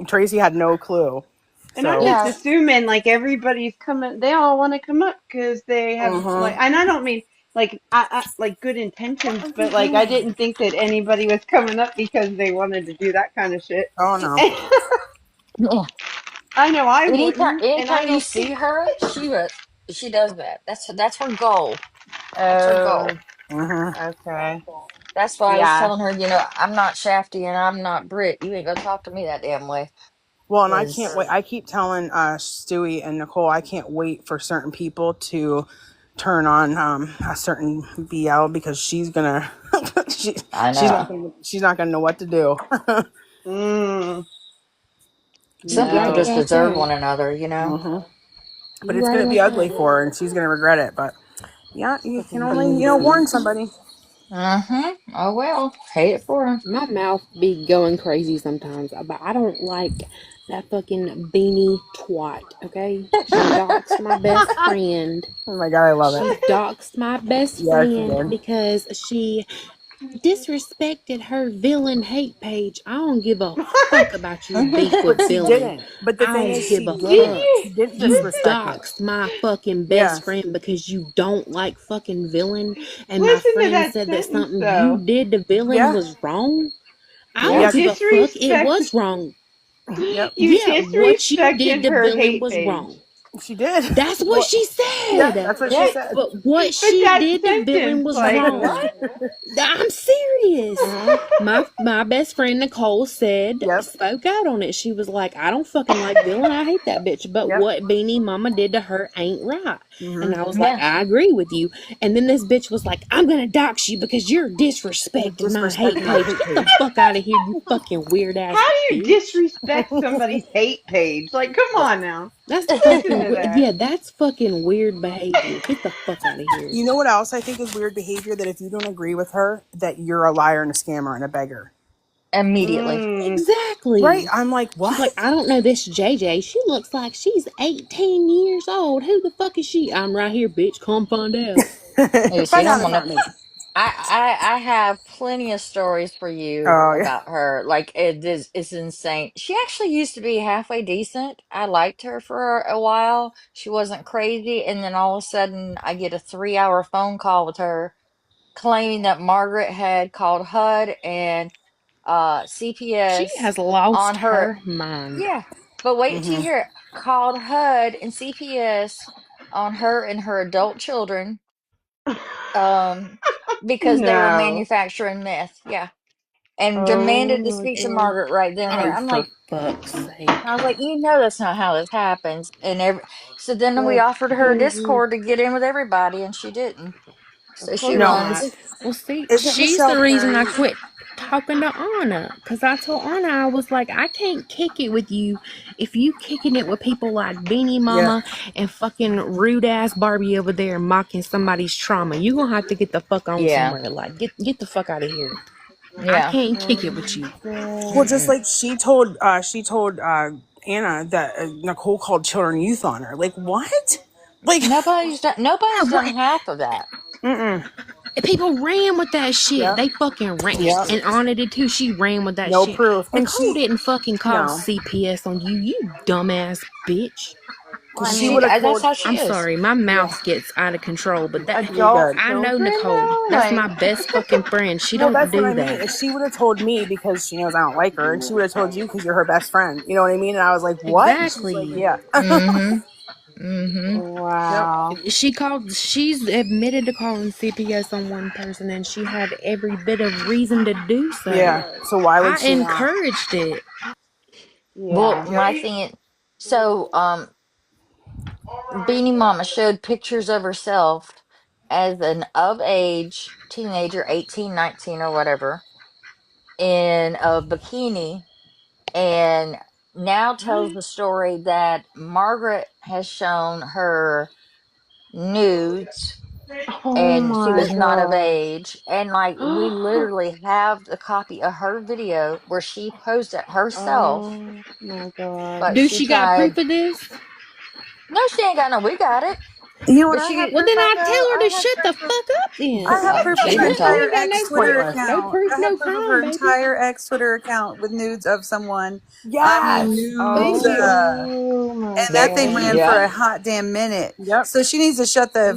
Speaker 3: Tracy had no clue.
Speaker 1: And I'm
Speaker 3: So
Speaker 1: just
Speaker 8: Yeah.
Speaker 1: assuming like everybody's coming, they all want to come up because they have like,
Speaker 3: mhm.
Speaker 1: and I don't mean like I like good intentions, but like I didn't think that anybody was coming up because they wanted to do that kind of shit.
Speaker 3: Oh no.
Speaker 1: I know I
Speaker 8: Anytime,
Speaker 1: wouldn't, and I
Speaker 8: anytime you
Speaker 1: don't.
Speaker 8: see her, she does that. That's her goal. That's her
Speaker 1: Oh,
Speaker 8: goal.
Speaker 3: Mhm.
Speaker 1: okay.
Speaker 8: That's why I was
Speaker 1: Yeah.
Speaker 8: telling her, I'm not Shafty and I'm not Brit. You ain't gonna talk to me that damn way.
Speaker 3: Well, and I can't wait.
Speaker 8: Cause
Speaker 3: I keep telling Stewie and Nicole, I can't wait for certain people to turn on a certain BL because she's gonna she,
Speaker 8: I know
Speaker 3: she's not gonna know what to do.
Speaker 1: Mm,
Speaker 8: some
Speaker 4: You
Speaker 8: people
Speaker 4: right
Speaker 1: no.
Speaker 8: just
Speaker 4: about
Speaker 8: deserve
Speaker 4: that.
Speaker 8: one another.
Speaker 3: hmm But
Speaker 4: You
Speaker 3: it's
Speaker 4: right
Speaker 3: gonna be
Speaker 4: about
Speaker 3: ugly
Speaker 4: that.
Speaker 3: for her, and she's gonna regret it. But yeah, you can
Speaker 4: Fucking
Speaker 3: only
Speaker 4: beanie
Speaker 3: warn
Speaker 4: dweeb.
Speaker 3: somebody.
Speaker 8: Mm-hmm. Oh well, hate it for her.
Speaker 4: My mouth be going crazy sometimes, but I don't like that fucking beanie twat. Okay, she doxed my best friend.
Speaker 3: Oh my god, I love it.
Speaker 4: She doxed my best
Speaker 3: Yes, she
Speaker 4: friend
Speaker 3: did.
Speaker 4: because she disrespected her villain hate page. I don't give a fuck about your beef
Speaker 3: But
Speaker 4: with
Speaker 3: she
Speaker 4: villain.
Speaker 3: didn't. But the
Speaker 4: I
Speaker 3: thing
Speaker 4: don't
Speaker 3: is, she
Speaker 4: give a
Speaker 1: Did
Speaker 3: didn't.
Speaker 4: fuck.
Speaker 1: you
Speaker 3: She didn't
Speaker 4: You
Speaker 1: listen?
Speaker 3: disrespect it.
Speaker 4: doxed my fucking best
Speaker 3: Yes.
Speaker 4: friend because you don't like fucking villain, and my
Speaker 1: Listen to
Speaker 4: friend
Speaker 1: that
Speaker 4: said that
Speaker 1: sentence
Speaker 4: something you
Speaker 1: though.
Speaker 4: did to villain
Speaker 3: Yeah.
Speaker 4: was wrong. I
Speaker 1: You
Speaker 4: don't
Speaker 3: Yes.
Speaker 4: give a fuck. It
Speaker 1: disrespect.
Speaker 4: was wrong.
Speaker 3: Yep.
Speaker 1: You
Speaker 4: Yeah, what you did
Speaker 1: disrespected
Speaker 4: to
Speaker 1: her
Speaker 4: villain
Speaker 1: hate
Speaker 4: was
Speaker 1: page.
Speaker 4: wrong.
Speaker 3: She did.
Speaker 4: That's what
Speaker 3: Well,
Speaker 4: she
Speaker 3: yeah,
Speaker 4: said.
Speaker 3: that's what she
Speaker 8: Yeah.
Speaker 3: said.
Speaker 4: But what
Speaker 1: But
Speaker 4: she
Speaker 1: that
Speaker 4: did to villain
Speaker 1: sentence,
Speaker 4: was
Speaker 1: like,
Speaker 4: wrong.
Speaker 1: what?
Speaker 4: I'm serious.
Speaker 3: hmm
Speaker 4: My best friend Nicole
Speaker 3: Yep.
Speaker 4: spoke out on it. She was like, I don't fucking like villain. I hate that bitch. But
Speaker 3: Yep.
Speaker 4: what Beanie Mama did to her ain't right. And I was like,
Speaker 8: Yeah.
Speaker 4: I agree with you. And then this bitch was like, I'm gonna dox you because you're disrespecting my hate
Speaker 3: Disrespecting my
Speaker 4: page.
Speaker 3: hate
Speaker 4: Get the
Speaker 3: page.
Speaker 4: fuck out of here, you fucking weird ass
Speaker 1: How do you
Speaker 4: bitch.
Speaker 1: disrespect somebody's hate page? Like, come on now.
Speaker 4: That's
Speaker 1: Listen
Speaker 4: fucking
Speaker 1: to that.
Speaker 4: yeah, that's fucking weird behavior. Get the fuck out of here.
Speaker 3: You know what else I think is weird behavior? That if you don't agree with her, that you're a liar and a scammer and a beggar.
Speaker 8: Immediately.
Speaker 4: Exactly.
Speaker 3: Right? I'm like, what?
Speaker 4: She's like, I don't know this JJ. She looks like she's 18 years old. Who the fuck is she? I'm right here, bitch. Come find out.
Speaker 8: You see,
Speaker 3: Find out
Speaker 8: don't
Speaker 3: in
Speaker 8: want
Speaker 3: front
Speaker 8: to.
Speaker 3: of me.
Speaker 8: I have plenty of stories for you
Speaker 3: Oh, yeah.
Speaker 8: about her. Like it's insane. She actually used to be halfway decent. I liked her for a while. She wasn't crazy, and then all of a sudden I get a 3-hour phone call with her claiming that Margaret had called HUD and
Speaker 4: She
Speaker 8: CPS
Speaker 4: has lost
Speaker 8: on her.
Speaker 4: her mind.
Speaker 8: Yeah, but wait till you
Speaker 3: Mm-hmm.
Speaker 8: hear it. Called HUD and CPS on her and her adult children because they were
Speaker 1: No.
Speaker 8: manufacturing meth. Yeah. And
Speaker 1: Oh
Speaker 8: demanded to
Speaker 1: my
Speaker 8: speak to
Speaker 1: god.
Speaker 8: Margaret right then and there.
Speaker 4: Oh,
Speaker 8: I'm
Speaker 4: for
Speaker 8: like,
Speaker 4: fuck's sake.
Speaker 8: I was like, you know, that's not how this happens. So then we
Speaker 1: That's
Speaker 8: offered her a
Speaker 1: crazy.
Speaker 8: Discord to get in with everybody, and she didn't.
Speaker 1: Of
Speaker 8: So she
Speaker 1: course
Speaker 3: No.
Speaker 8: runs.
Speaker 1: not.
Speaker 4: Well, see,
Speaker 3: Isn't
Speaker 4: she's
Speaker 3: Michelle
Speaker 4: the reason I
Speaker 3: Perry?
Speaker 4: quit talking to Anna. Because I told Anna, I was like, I can't kick it with you if you kicking it with people like Beanie
Speaker 3: Yeah.
Speaker 4: Mama and fucking rude ass Barbie over there mocking somebody's trauma. You're going to have to get the fuck on
Speaker 8: Yeah.
Speaker 4: somewhere. Like, get the fuck out of here. I
Speaker 8: Yeah.
Speaker 4: can't kick it with you.
Speaker 3: Well, just like she told Anna that Nicole called children youth on her. Like, what? Like,
Speaker 8: Nobody's done half of that.
Speaker 4: People ran with that shit.
Speaker 3: Yep.
Speaker 4: They fucking ran.
Speaker 3: Yep.
Speaker 4: And Anna did too. She ran with that
Speaker 3: No
Speaker 4: shit.
Speaker 3: proof. And
Speaker 4: Nicole
Speaker 3: she
Speaker 4: didn't fucking call
Speaker 3: no.
Speaker 4: CPS on you, you dumbass bitch.
Speaker 3: Because
Speaker 8: And
Speaker 3: she would have
Speaker 8: that's
Speaker 3: told.
Speaker 8: how she
Speaker 4: I'm
Speaker 8: is.
Speaker 4: sorry, my mouth gets out of control, but that
Speaker 3: You're
Speaker 1: Adult
Speaker 3: good.
Speaker 4: I know
Speaker 1: children
Speaker 4: Nicole.
Speaker 1: though?
Speaker 4: That's my
Speaker 1: Like,
Speaker 4: best fucking friend. She
Speaker 3: Well,
Speaker 4: don't
Speaker 3: that's what
Speaker 4: do
Speaker 3: I mean.
Speaker 4: that.
Speaker 3: If she would have told me because she knows I don't like her, and she would have told you because you're her best friend. You know what I mean? And I was like, what? And she's like,
Speaker 4: Exactly.
Speaker 3: yeah.
Speaker 8: Mm-hmm. Mm-hmm.
Speaker 1: wow.
Speaker 4: She's admitted to calling CPS on one person, and she had every bit of reason to do so.
Speaker 3: Yeah. So why would
Speaker 4: I
Speaker 3: she not?
Speaker 4: encouraged it.
Speaker 8: Well,
Speaker 1: Yeah.
Speaker 8: my thing is, so Beanie Mama showed pictures of herself as an of age teenager, 18, 19, or whatever, in a bikini, and now tells the story that Margaret has shown her nudes
Speaker 1: Oh
Speaker 8: and she
Speaker 1: my
Speaker 8: was not of
Speaker 1: god.
Speaker 8: age. And like, we literally have the copy of her video where she posed it herself,
Speaker 1: Oh my god.
Speaker 8: but
Speaker 4: Do
Speaker 8: she
Speaker 4: she got proof
Speaker 8: tried.
Speaker 4: of this?
Speaker 8: No, she ain't got no. We got it.
Speaker 2: You know what
Speaker 8: But
Speaker 2: I have
Speaker 8: she,
Speaker 4: Well,
Speaker 2: proof
Speaker 4: then
Speaker 2: of
Speaker 4: I
Speaker 2: though?
Speaker 4: tell her
Speaker 2: I
Speaker 4: to
Speaker 2: have
Speaker 4: shut the
Speaker 2: proof of
Speaker 4: fuck up then.
Speaker 2: I have proof of
Speaker 8: she's
Speaker 2: her
Speaker 8: been told.
Speaker 2: entire
Speaker 4: You ain't got
Speaker 2: ex
Speaker 4: no
Speaker 2: Twitter
Speaker 4: proof.
Speaker 3: Pointless.
Speaker 4: No
Speaker 2: account.
Speaker 4: proof,
Speaker 2: I
Speaker 4: no
Speaker 2: have proof of her
Speaker 4: crime, baby.
Speaker 2: entire ex Twitter account with nudes of someone. I mean
Speaker 3: Yes.
Speaker 2: nudes.
Speaker 3: Thank you.
Speaker 1: Oh my
Speaker 2: And that thing ran
Speaker 1: god.
Speaker 2: for
Speaker 8: Yeah.
Speaker 2: a hot damn minute.
Speaker 3: Yep.
Speaker 2: So she needs to shut the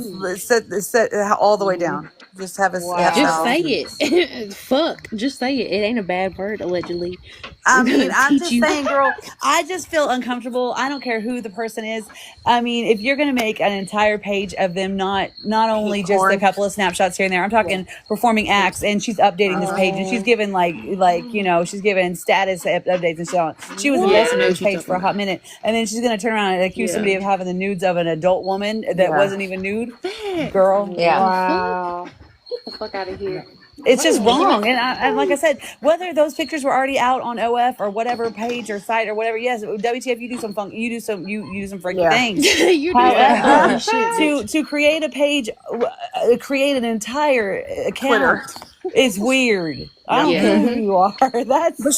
Speaker 2: set all the way down. Just have
Speaker 8: Yeah.
Speaker 4: Just
Speaker 2: several.
Speaker 4: say it. Fuck. Just say it. It ain't a bad word, allegedly.
Speaker 2: I mean, I'm
Speaker 4: Teach
Speaker 2: just
Speaker 4: you.
Speaker 2: saying, girl, I just feel uncomfortable. I don't care who the person is. I mean, if you're going to make an entire page of them not only
Speaker 3: Hate
Speaker 2: just a
Speaker 3: porn.
Speaker 2: couple of snapshots here and there, I'm talking performing acts, and she's updating this page, and she's given like she's given status updates and so on. She was
Speaker 4: Yeah, I
Speaker 2: invested
Speaker 4: know
Speaker 2: in
Speaker 4: what
Speaker 2: this
Speaker 4: you're
Speaker 2: page for
Speaker 4: talking
Speaker 2: a hot
Speaker 4: about.
Speaker 2: minute, and then she's going to turn around and accuse
Speaker 4: Yeah.
Speaker 2: somebody of having the nudes of an adult woman that
Speaker 3: Yeah.
Speaker 2: wasn't even nude.
Speaker 4: Facts.
Speaker 2: Girl,
Speaker 8: Yeah.
Speaker 1: Wow.
Speaker 4: Get the fuck out of here.
Speaker 2: it's just
Speaker 8: Well,
Speaker 2: wrong. And like I said, whether those pictures were already out on OF or whatever page or site or whatever, yes, WTF, you do some funk, you do some freaky
Speaker 3: Yeah.
Speaker 2: things.
Speaker 4: You do some
Speaker 2: However,
Speaker 4: funny shit, bitch.
Speaker 2: to create a page, create an entire account is weird. I don't
Speaker 4: Yeah.
Speaker 2: care who you are. That's
Speaker 3: But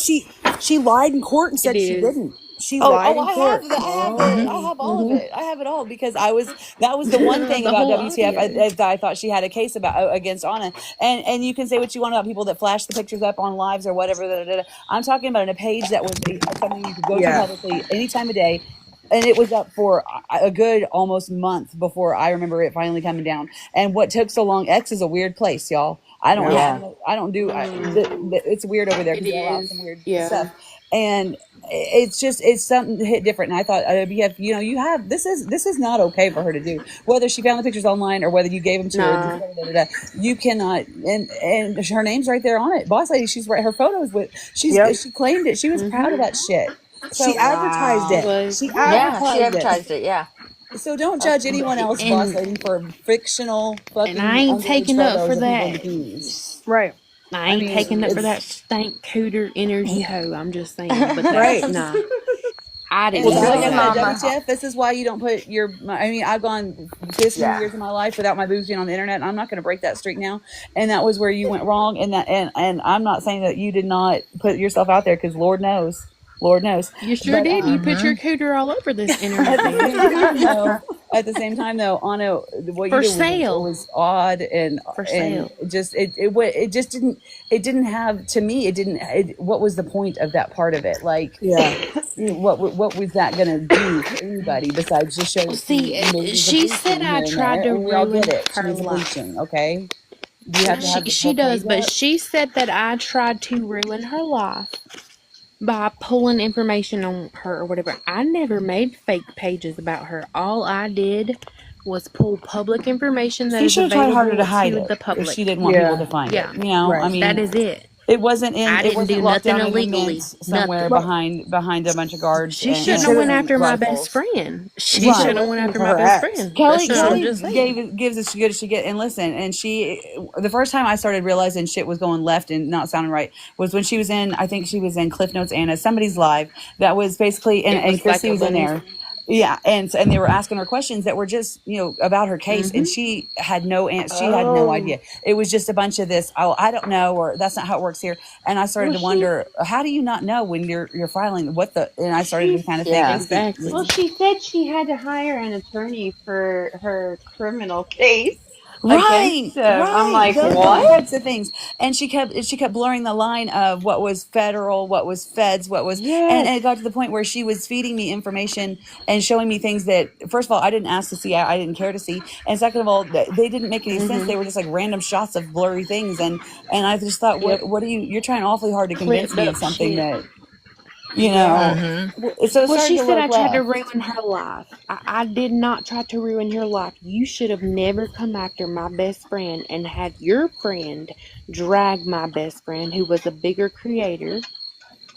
Speaker 3: she lied in court and said
Speaker 4: It
Speaker 3: she
Speaker 4: is.
Speaker 3: didn't. She lied in
Speaker 2: I
Speaker 3: court.
Speaker 2: have I have all of it. I have it all because that was the one thing
Speaker 4: The
Speaker 2: about
Speaker 4: whole
Speaker 2: WTF
Speaker 4: audio.
Speaker 2: that I thought she had a case about against Anna. And you can say what you want about people that flash the pictures up on lives or whatever. I'm talking about a page that was something you could go to
Speaker 3: Yeah.
Speaker 2: publicly any time of day. And it was up for a good almost month before I remember it finally coming down. And what took so long? X is a weird place, y'all. I don't
Speaker 8: Yeah.
Speaker 2: it's weird over there
Speaker 4: It
Speaker 2: because they allow
Speaker 4: is.
Speaker 2: some weird
Speaker 4: Yeah.
Speaker 2: stuff. And it's something hit different. And I thought, you have this is not okay for her to do. Whether she found the pictures online or whether you gave them to
Speaker 4: Nah.
Speaker 2: her, you cannot. And her name's right there on it. Boss lady, she's right. Her photos with she claimed it. She was proud of that shit. So
Speaker 3: She advertised
Speaker 4: She
Speaker 3: it.
Speaker 4: was.
Speaker 3: She
Speaker 8: Yeah. She
Speaker 3: advertised it.
Speaker 8: advertised it. Yeah.
Speaker 2: So don't judge anyone else, boss
Speaker 4: And
Speaker 2: lady, for fictional
Speaker 4: and
Speaker 2: fucking
Speaker 4: I ain't
Speaker 2: underage
Speaker 4: taking up for
Speaker 2: photos of people in
Speaker 4: that.
Speaker 2: bikinis.
Speaker 3: Right.
Speaker 4: I
Speaker 2: I
Speaker 4: ain't
Speaker 2: mean,
Speaker 4: taking up for that
Speaker 2: it's
Speaker 4: stank cooter energy hoe. I'm just saying, but
Speaker 3: Right.
Speaker 4: that's nah. I
Speaker 2: and
Speaker 4: didn't
Speaker 3: Well,
Speaker 4: do
Speaker 2: like
Speaker 3: Kelly
Speaker 2: I
Speaker 4: all
Speaker 3: and
Speaker 2: said,
Speaker 4: that.
Speaker 3: Mama.
Speaker 2: WTF. This is why you don't put your. I mean, I've gone 15
Speaker 3: Yeah.
Speaker 2: years of my life without my boobs being on the internet. And I'm not going to break that streak now. And that was where you went wrong. And that, and I'm not saying that you did not put yourself out there because Lord knows.
Speaker 4: You sure
Speaker 2: But
Speaker 4: did. You put your cooter all over this internet, man.
Speaker 2: at the same time though, Anna, what you
Speaker 4: For
Speaker 2: did
Speaker 4: sale.
Speaker 2: was odd
Speaker 4: For
Speaker 2: and
Speaker 4: sale.
Speaker 2: just it just didn't have, to me, what was the point of that part of it? Like,
Speaker 3: Yeah.
Speaker 2: what was that gonna do for anybody besides just show
Speaker 4: Well,
Speaker 2: that she
Speaker 4: see,
Speaker 2: maybe the
Speaker 4: she said
Speaker 2: bleaching
Speaker 4: I
Speaker 2: here and
Speaker 4: tried
Speaker 2: there,
Speaker 4: to
Speaker 2: and we all
Speaker 4: ruin
Speaker 2: get it. She
Speaker 4: her
Speaker 2: needs a
Speaker 4: life.
Speaker 2: bleaching, okay? Do you have to have the
Speaker 4: She
Speaker 2: whole
Speaker 4: does,
Speaker 2: page
Speaker 4: but
Speaker 2: up?
Speaker 4: she said that I tried to ruin her life by pulling information on her or whatever. I never made fake pages about her. All I did was pull public information that
Speaker 2: She
Speaker 4: is
Speaker 2: should have tried harder to
Speaker 4: available
Speaker 2: hide
Speaker 4: to
Speaker 2: it
Speaker 4: the
Speaker 2: if she
Speaker 4: public.
Speaker 2: didn't want people
Speaker 3: Yeah.
Speaker 2: to find it.
Speaker 4: Yeah,
Speaker 2: I
Speaker 3: Right.
Speaker 2: mean,
Speaker 4: that is it.
Speaker 2: it
Speaker 4: I didn't
Speaker 2: wasn't
Speaker 4: do
Speaker 2: locked
Speaker 4: nothing
Speaker 2: down in the
Speaker 4: illegally.
Speaker 2: mint somewhere
Speaker 4: Nothing.
Speaker 3: Well,
Speaker 2: behind a bunch of guards
Speaker 4: She
Speaker 3: she
Speaker 4: shouldn't
Speaker 3: should
Speaker 4: have
Speaker 3: have.
Speaker 4: went
Speaker 2: and
Speaker 4: after my best
Speaker 2: rifles.
Speaker 4: friend. She
Speaker 3: She should
Speaker 2: Right.
Speaker 4: should
Speaker 3: have
Speaker 4: have went
Speaker 3: listened
Speaker 4: after
Speaker 3: to
Speaker 4: my
Speaker 3: her
Speaker 4: best
Speaker 3: ex.
Speaker 4: friend.
Speaker 2: Kelly
Speaker 4: That's what I'm
Speaker 2: Kelly
Speaker 4: just saying.
Speaker 2: gives as good as she get. And listen, and the first time I started realizing shit was going left and not sounding right was when she was in, I think she was in Cliff Notes Anna, somebody's live that was basically,
Speaker 4: It
Speaker 2: and
Speaker 4: was
Speaker 2: Christy
Speaker 4: Psycho
Speaker 2: was in
Speaker 4: Bunnies.
Speaker 2: there. Yeah, and they were asking her questions that were just, about her case, and she had no answer. She had no
Speaker 1: Oh,
Speaker 2: idea. It was just a bunch of this. Oh, I don't know, or that's not how it works here. And I started
Speaker 1: well,
Speaker 2: to wonder, how do you not know when you're filing what the? And I started to
Speaker 1: she's
Speaker 2: kind of think,
Speaker 8: Yeah.
Speaker 4: Exactly.
Speaker 1: well, she said she had to hire an attorney for her criminal case
Speaker 2: right,
Speaker 1: against him. I'm
Speaker 2: right,
Speaker 1: like,
Speaker 2: those
Speaker 1: what?
Speaker 2: types of things. And she kept blurring the line of what was federal, what was feds, what was, and
Speaker 1: Yes.
Speaker 2: it got to the point where she was feeding me information and showing me things that, first of all, I didn't ask to see, I didn't care to see, and second of all, they didn't make any sense. They were just like random shots of blurry things, and I just thought,
Speaker 4: Yep.
Speaker 2: what are you're trying awfully hard to convince
Speaker 4: Clipped
Speaker 2: me
Speaker 4: up
Speaker 2: of something
Speaker 4: shit.
Speaker 2: that
Speaker 4: Yeah.
Speaker 2: so it
Speaker 4: Well,
Speaker 2: started
Speaker 4: she
Speaker 2: to
Speaker 4: said
Speaker 2: look
Speaker 4: I tried to
Speaker 2: left.
Speaker 4: ruin her life. I did not try to ruin her life. You should have never come after my best friend and had your friend drag my best friend, who was a bigger creator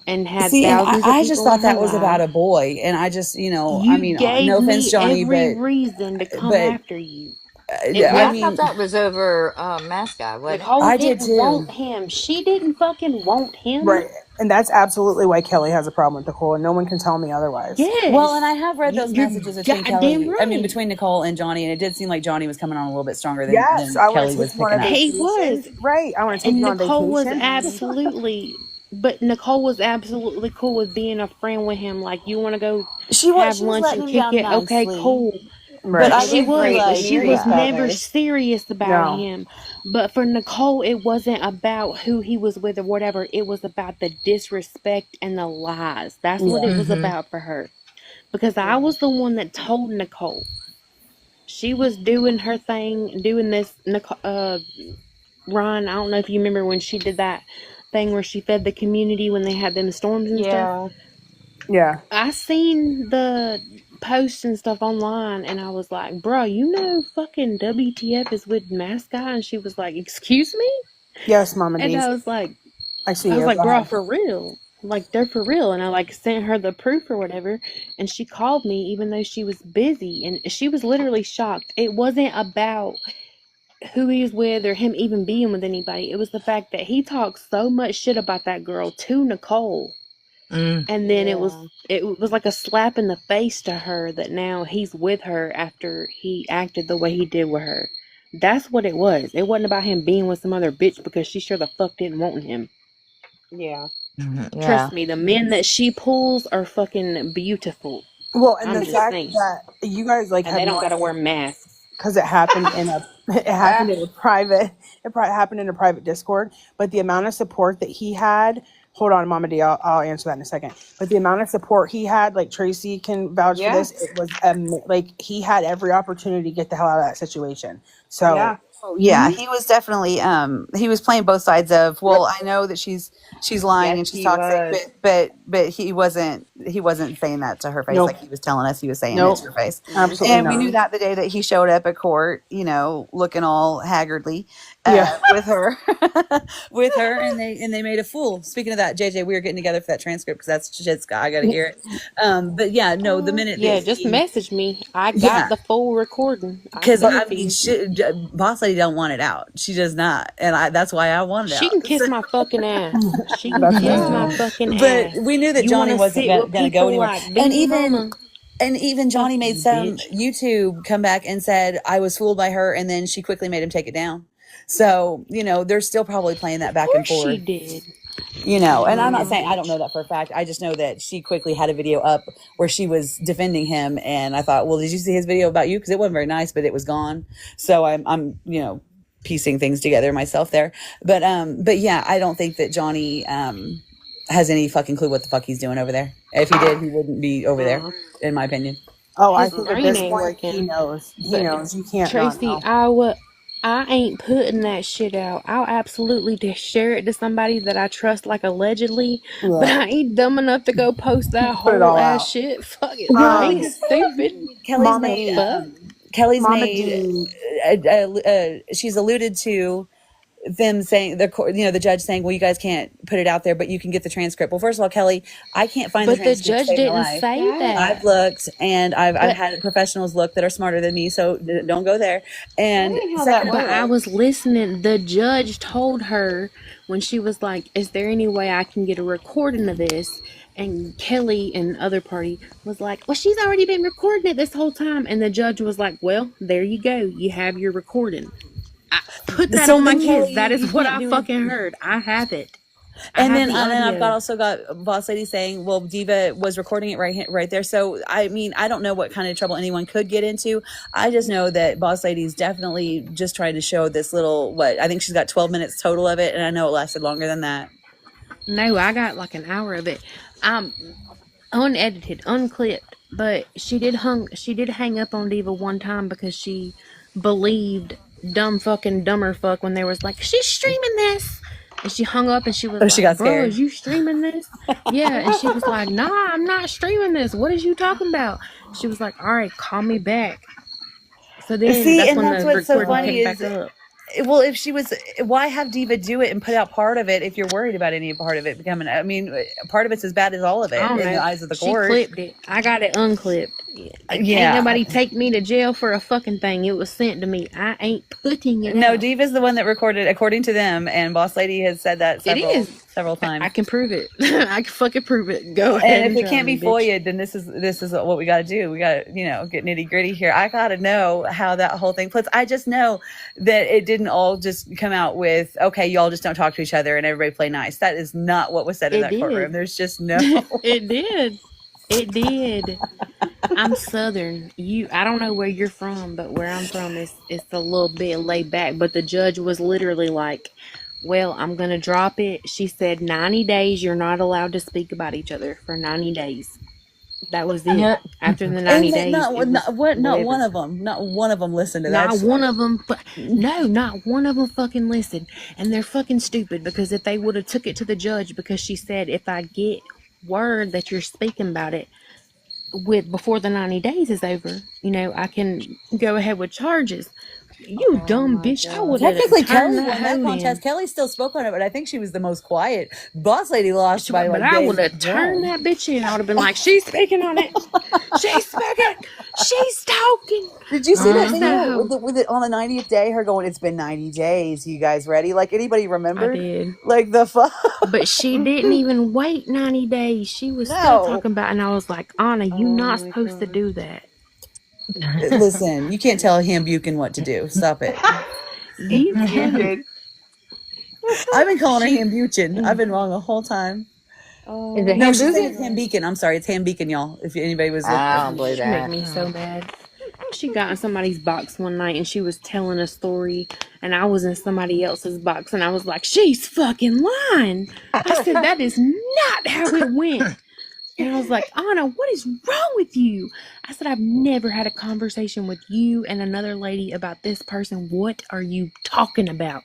Speaker 4: and had
Speaker 2: See, and
Speaker 4: thousands of
Speaker 2: I just
Speaker 4: people in
Speaker 2: thought
Speaker 4: her
Speaker 2: that was about
Speaker 4: life.
Speaker 2: a boy, and I just, I
Speaker 4: You
Speaker 2: mean,
Speaker 4: gave
Speaker 2: no offense,
Speaker 4: me
Speaker 2: Johnny,
Speaker 4: every reason to come
Speaker 2: but
Speaker 4: after you.
Speaker 2: I
Speaker 8: I
Speaker 4: Every
Speaker 8: thought
Speaker 2: mean,
Speaker 8: that was over Mask Guy, wasn't it?
Speaker 4: Nicole
Speaker 2: I did
Speaker 4: didn't
Speaker 2: too.
Speaker 4: want him. She didn't fucking want him.
Speaker 3: Right. And that's absolutely why Kelly has a problem with Nicole, and no one can tell me otherwise.
Speaker 2: Well, and I
Speaker 4: Yes.
Speaker 2: have read those
Speaker 4: You're
Speaker 2: messages between
Speaker 4: goddamn
Speaker 2: Kelly, I mean,
Speaker 4: right.
Speaker 2: between Nicole and Johnny, and it did seem like Johnny was coming on a little bit stronger
Speaker 3: Yes,
Speaker 2: than
Speaker 3: I want to
Speaker 2: Kelly
Speaker 3: take
Speaker 2: was
Speaker 3: you on
Speaker 2: picking
Speaker 3: a
Speaker 2: up.
Speaker 4: He was.
Speaker 3: vacation. Right. I want to take
Speaker 4: And
Speaker 3: you on
Speaker 4: Nicole was
Speaker 3: vacation.
Speaker 4: Nicole was absolutely cool with being a friend with him. Like, you want to go
Speaker 2: She
Speaker 4: have
Speaker 2: was
Speaker 4: lunch
Speaker 2: letting
Speaker 4: and
Speaker 2: him
Speaker 4: kick
Speaker 2: down
Speaker 4: it? Okay,
Speaker 2: nicely,
Speaker 4: cool.
Speaker 2: but
Speaker 3: Right.
Speaker 2: I
Speaker 1: They
Speaker 2: would
Speaker 1: look
Speaker 2: be
Speaker 1: great
Speaker 2: like,
Speaker 4: She
Speaker 1: near
Speaker 4: was
Speaker 1: each
Speaker 2: yeah.
Speaker 4: never
Speaker 1: other.
Speaker 4: serious about
Speaker 3: No.
Speaker 4: him. But for Nicole, it wasn't about who he was with or whatever. It was about the disrespect and the lies. That's what
Speaker 3: Yeah.
Speaker 4: it was about for her. Because I was the one that told Nicole. She was doing her thing, doing this. Ron, I don't know if you remember when she did that thing where she fed the community when they had them storms and stuff.
Speaker 1: Yeah.
Speaker 3: Yeah.
Speaker 4: I seen the posts and stuff online, and I was like, bro, fucking WTF is with Mask Guy? And she was like, excuse me?
Speaker 3: Yes, Mama
Speaker 4: And
Speaker 3: D.
Speaker 4: I was like,
Speaker 3: I see you. Go
Speaker 4: bro,
Speaker 3: ahead.
Speaker 4: for real. Like, they're for real. And I sent her the proof or whatever, and she called me even though she was busy, and she was literally shocked. It wasn't about who he was with or him even being with anybody. It was the fact that he talked so much shit about that girl to Nicole, and then it was like a slap in the face to her that now he's with her after he acted the way he did with her. That's what it was. It wasn't about him being with some other bitch, because she sure the fuck didn't want him.
Speaker 1: Yeah.
Speaker 8: Yeah.
Speaker 4: Trust me, the men that she pulls are fucking beautiful.
Speaker 3: Well, and
Speaker 4: I'm
Speaker 3: the
Speaker 4: just
Speaker 3: fact
Speaker 4: saying.
Speaker 3: that you guys
Speaker 4: And
Speaker 3: have
Speaker 4: they
Speaker 3: no
Speaker 4: don't gotta
Speaker 3: idea
Speaker 4: wear masks.
Speaker 3: because it happened in a happened in a private Discord. But the amount of support that he had. Hold on, Mama D. I'll answer that in a second. But the amount of support he had, like Tracy can vouch for
Speaker 1: Yeah.
Speaker 3: this. It was like he had every opportunity to get the hell out of that situation. So
Speaker 1: Yeah.
Speaker 2: Oh yeah, he was definitely he was playing both sides of, well, I know that she's lying
Speaker 1: Yes,
Speaker 2: and she's
Speaker 1: he
Speaker 2: toxic,
Speaker 1: was.
Speaker 2: but he wasn't saying that to her face like
Speaker 3: Nope.
Speaker 2: he was telling us he was saying it
Speaker 3: Nope.
Speaker 2: to her face.
Speaker 3: Absolutely
Speaker 2: And we knew
Speaker 3: not.
Speaker 2: that the day that he showed up at court, you know, looking all haggardly
Speaker 3: Yeah.
Speaker 2: with her with her, and they made a fool. Speaking of that, JJ, we were getting together for that transcript because that's just I got to hear it. But yeah, no, the minute that
Speaker 4: Yeah, just
Speaker 2: he
Speaker 4: message me. I got
Speaker 2: yeah,
Speaker 4: the full recording. I
Speaker 2: because
Speaker 4: sent
Speaker 2: I
Speaker 4: it to
Speaker 2: mean,
Speaker 4: you.
Speaker 2: Boss Lady don't want it out. She does not, and that's why I want it
Speaker 4: She
Speaker 2: out.
Speaker 4: can kiss my fucking ass. She can
Speaker 3: That's
Speaker 4: kiss
Speaker 3: right.
Speaker 4: my fucking
Speaker 2: But
Speaker 4: ass.
Speaker 2: we knew that
Speaker 4: You want
Speaker 2: Johnny
Speaker 4: to
Speaker 2: wasn't
Speaker 4: sit with
Speaker 2: going to go
Speaker 4: people
Speaker 2: anywhere,
Speaker 4: like
Speaker 2: and
Speaker 4: Beanie Mama?
Speaker 2: even
Speaker 4: Fuck
Speaker 2: Johnny made
Speaker 4: you,
Speaker 2: some
Speaker 4: bitch.
Speaker 2: YouTube come back and said I was fooled by her, and then she quickly made him take it down. So you know they're still probably playing that
Speaker 4: Of
Speaker 2: back and
Speaker 4: course she
Speaker 2: forth.
Speaker 4: did.
Speaker 2: You know, and I'm not
Speaker 4: Lying
Speaker 2: saying I don't know
Speaker 4: bitch.
Speaker 2: that for a fact. I just know that she quickly had a video up where she was defending him, and I thought, well, did you see his video about you? Because it wasn't very nice, but it was gone. So I'm you know piecing things together myself there. But yeah, I don't think that Johnny has any fucking clue what the fuck he's doing over there. If he did, he wouldn't be over there, in my opinion.
Speaker 3: Oh, I
Speaker 4: His
Speaker 3: think at
Speaker 4: brain
Speaker 3: this
Speaker 4: ain't
Speaker 3: point he
Speaker 4: working.
Speaker 3: knows. He
Speaker 4: But
Speaker 3: knows. You can't not
Speaker 4: Tracy,
Speaker 3: know.
Speaker 4: I ain't putting that shit out. I'll absolutely just share it to somebody that I trust, like allegedly. But
Speaker 3: Yeah.
Speaker 4: I ain't dumb enough to go post that
Speaker 3: Put it
Speaker 4: whole
Speaker 3: all
Speaker 4: ass
Speaker 3: out.
Speaker 4: shit. Fuck it. I
Speaker 2: Well,
Speaker 4: ain't
Speaker 2: because
Speaker 4: stupid.
Speaker 3: Mama
Speaker 4: Fuck.
Speaker 3: Mama D.
Speaker 2: she's alluded to them saying the judge saying, well, you guys can't put it out there, but you can get the transcript. Well, first of all, Kelly, I can't find the
Speaker 4: But the
Speaker 2: transcript to
Speaker 4: judge
Speaker 2: save my
Speaker 4: didn't
Speaker 2: life.
Speaker 4: say
Speaker 2: I've
Speaker 4: that.
Speaker 2: looked, and I've
Speaker 4: But
Speaker 2: had professionals look that are smarter than me, so don't go there. And
Speaker 1: That ain't how
Speaker 2: second
Speaker 1: that
Speaker 2: of
Speaker 4: But I
Speaker 2: all,
Speaker 4: was listening. The judge told her when she was like, "Is there any way I can get a recording of this?" And Kelly and the other party was like, "Well, she's already been recording it this whole time." And the judge was like, "Well, there you go. You have your recording. I put that
Speaker 2: so
Speaker 4: on my
Speaker 2: then
Speaker 4: kids.
Speaker 2: Kelly,
Speaker 4: That
Speaker 2: you
Speaker 4: is what
Speaker 2: can't
Speaker 4: I
Speaker 2: do it.
Speaker 4: fucking heard. I have it. I
Speaker 2: And
Speaker 4: have
Speaker 2: then
Speaker 4: the
Speaker 2: I've
Speaker 4: audio."
Speaker 2: also got Boss Lady saying, well, Diva was recording it right there. So I mean, I don't know what kind of trouble anyone could get into. I just know that Boss Lady's definitely just trying to show this little I think she's got 12 minutes total of it, and I know it lasted longer than that.
Speaker 4: No, I got like an hour of it. Unedited, unclipped. But she did hang up on Diva one time because she believed dumber fuck when there was like, she's streaming this. And she hung up and she was
Speaker 2: Oh, she
Speaker 4: like,
Speaker 2: got
Speaker 4: bro,
Speaker 2: scared.
Speaker 4: is you streaming this? Yeah. And she was like, nah, I'm not streaming this. What is you talking about? She was like, all right, call me back. So then
Speaker 2: See,
Speaker 4: that's
Speaker 2: and
Speaker 4: when
Speaker 2: that's
Speaker 4: the
Speaker 2: what's so
Speaker 4: recording
Speaker 2: funny
Speaker 4: picked
Speaker 2: is,
Speaker 4: back up.
Speaker 2: well, if she was, why have Diva do it and put out part of it if you're worried about any part of it becoming? I mean, part of it's as bad as all of
Speaker 4: I
Speaker 2: it
Speaker 4: don't
Speaker 2: in the
Speaker 4: know.
Speaker 2: eyes of the
Speaker 4: She
Speaker 2: court.
Speaker 4: clipped it. I got it unclipped. And can't
Speaker 2: Yeah.
Speaker 4: nobody take me to jail for a fucking thing. It was sent to me. I ain't putting it
Speaker 2: No,
Speaker 4: out.
Speaker 2: Diva's the one that recorded, according to them, and Boss Lady has said that
Speaker 4: It is.
Speaker 2: several times.
Speaker 4: I can prove it. I can fucking prove it. Go ahead
Speaker 2: And
Speaker 4: and
Speaker 2: if it
Speaker 4: try
Speaker 2: can't
Speaker 4: me,
Speaker 2: be
Speaker 4: bitch.
Speaker 2: FOIA'd, then this is what we got to do. We got to, get nitty gritty here. I got to know how that whole thing plays. I just know that it didn't all just come out with, okay, y'all just don't talk to each other and everybody play nice. That is not what was said in
Speaker 4: It
Speaker 2: that
Speaker 4: did.
Speaker 2: courtroom. There's just no.
Speaker 4: It did. It did. I'm Southern. I don't know where you're from, but where I'm from it's a little bit laid back. But the judge was literally like, well, I'm gonna drop it. She said 90 days you're not allowed to speak about each other for 90 days. That was it.
Speaker 8: Yeah.
Speaker 4: After the 90
Speaker 2: And
Speaker 4: days,
Speaker 2: not
Speaker 4: it was
Speaker 2: not
Speaker 4: whatever.
Speaker 2: one of them, not one of them listened to that.
Speaker 4: Not one of them, no, not one of them fucking listened. And they're fucking stupid because if they would have took it to the judge, because she said, if I get word that you're speaking about it before the 90 days is over, I can go ahead with charges. You dumb
Speaker 1: my
Speaker 4: bitch. I
Speaker 1: God.
Speaker 4: would have
Speaker 2: Technically,
Speaker 4: turned
Speaker 2: Kelly
Speaker 4: that
Speaker 2: won that
Speaker 4: hoe
Speaker 2: contest.
Speaker 4: in.
Speaker 2: Kelly still spoke on it, but I think she was the most quiet. Boss Lady lost by
Speaker 4: But
Speaker 2: like
Speaker 4: I would
Speaker 2: days.
Speaker 4: have turned that bitch in. I would have been like, she's speaking on it. She's speaking. She's talking.
Speaker 2: Did you see that
Speaker 4: That's that
Speaker 2: video
Speaker 4: hoe.
Speaker 2: with it on the 90th day? Her going, "It's been 90 days. You guys ready?" Like anybody
Speaker 4: I
Speaker 2: remembered?
Speaker 4: did.
Speaker 2: Like the fuck?
Speaker 4: But she didn't even wait 90 days. She was still
Speaker 2: No.
Speaker 4: talking about, and I was like, Anna, you're not
Speaker 1: my
Speaker 4: supposed to
Speaker 1: God.
Speaker 4: do that.
Speaker 2: Listen, you can't tell him Buchan what to do. Stop it.
Speaker 4: You
Speaker 1: You
Speaker 4: can.
Speaker 1: did.
Speaker 2: I've been calling her
Speaker 4: She,
Speaker 2: Ham Buchan. I've been wrong the whole time.
Speaker 8: Is it
Speaker 2: No,
Speaker 8: Ham
Speaker 2: she's saying it's
Speaker 8: Boogan?
Speaker 2: Ham Beacon. I'm sorry, it's Ham Beacon, y'all. If anybody was
Speaker 8: I
Speaker 2: looking.
Speaker 8: don't believe
Speaker 4: she make
Speaker 8: that.
Speaker 4: me so mad. She got in somebody's box one night and she was telling a story, and I was in somebody else's box, and I was like, she's fucking lying. I said, that is not how it went. And I was like, Anna, what is wrong with you? I said, I've never had a conversation with you and another lady about this person. What are you talking about?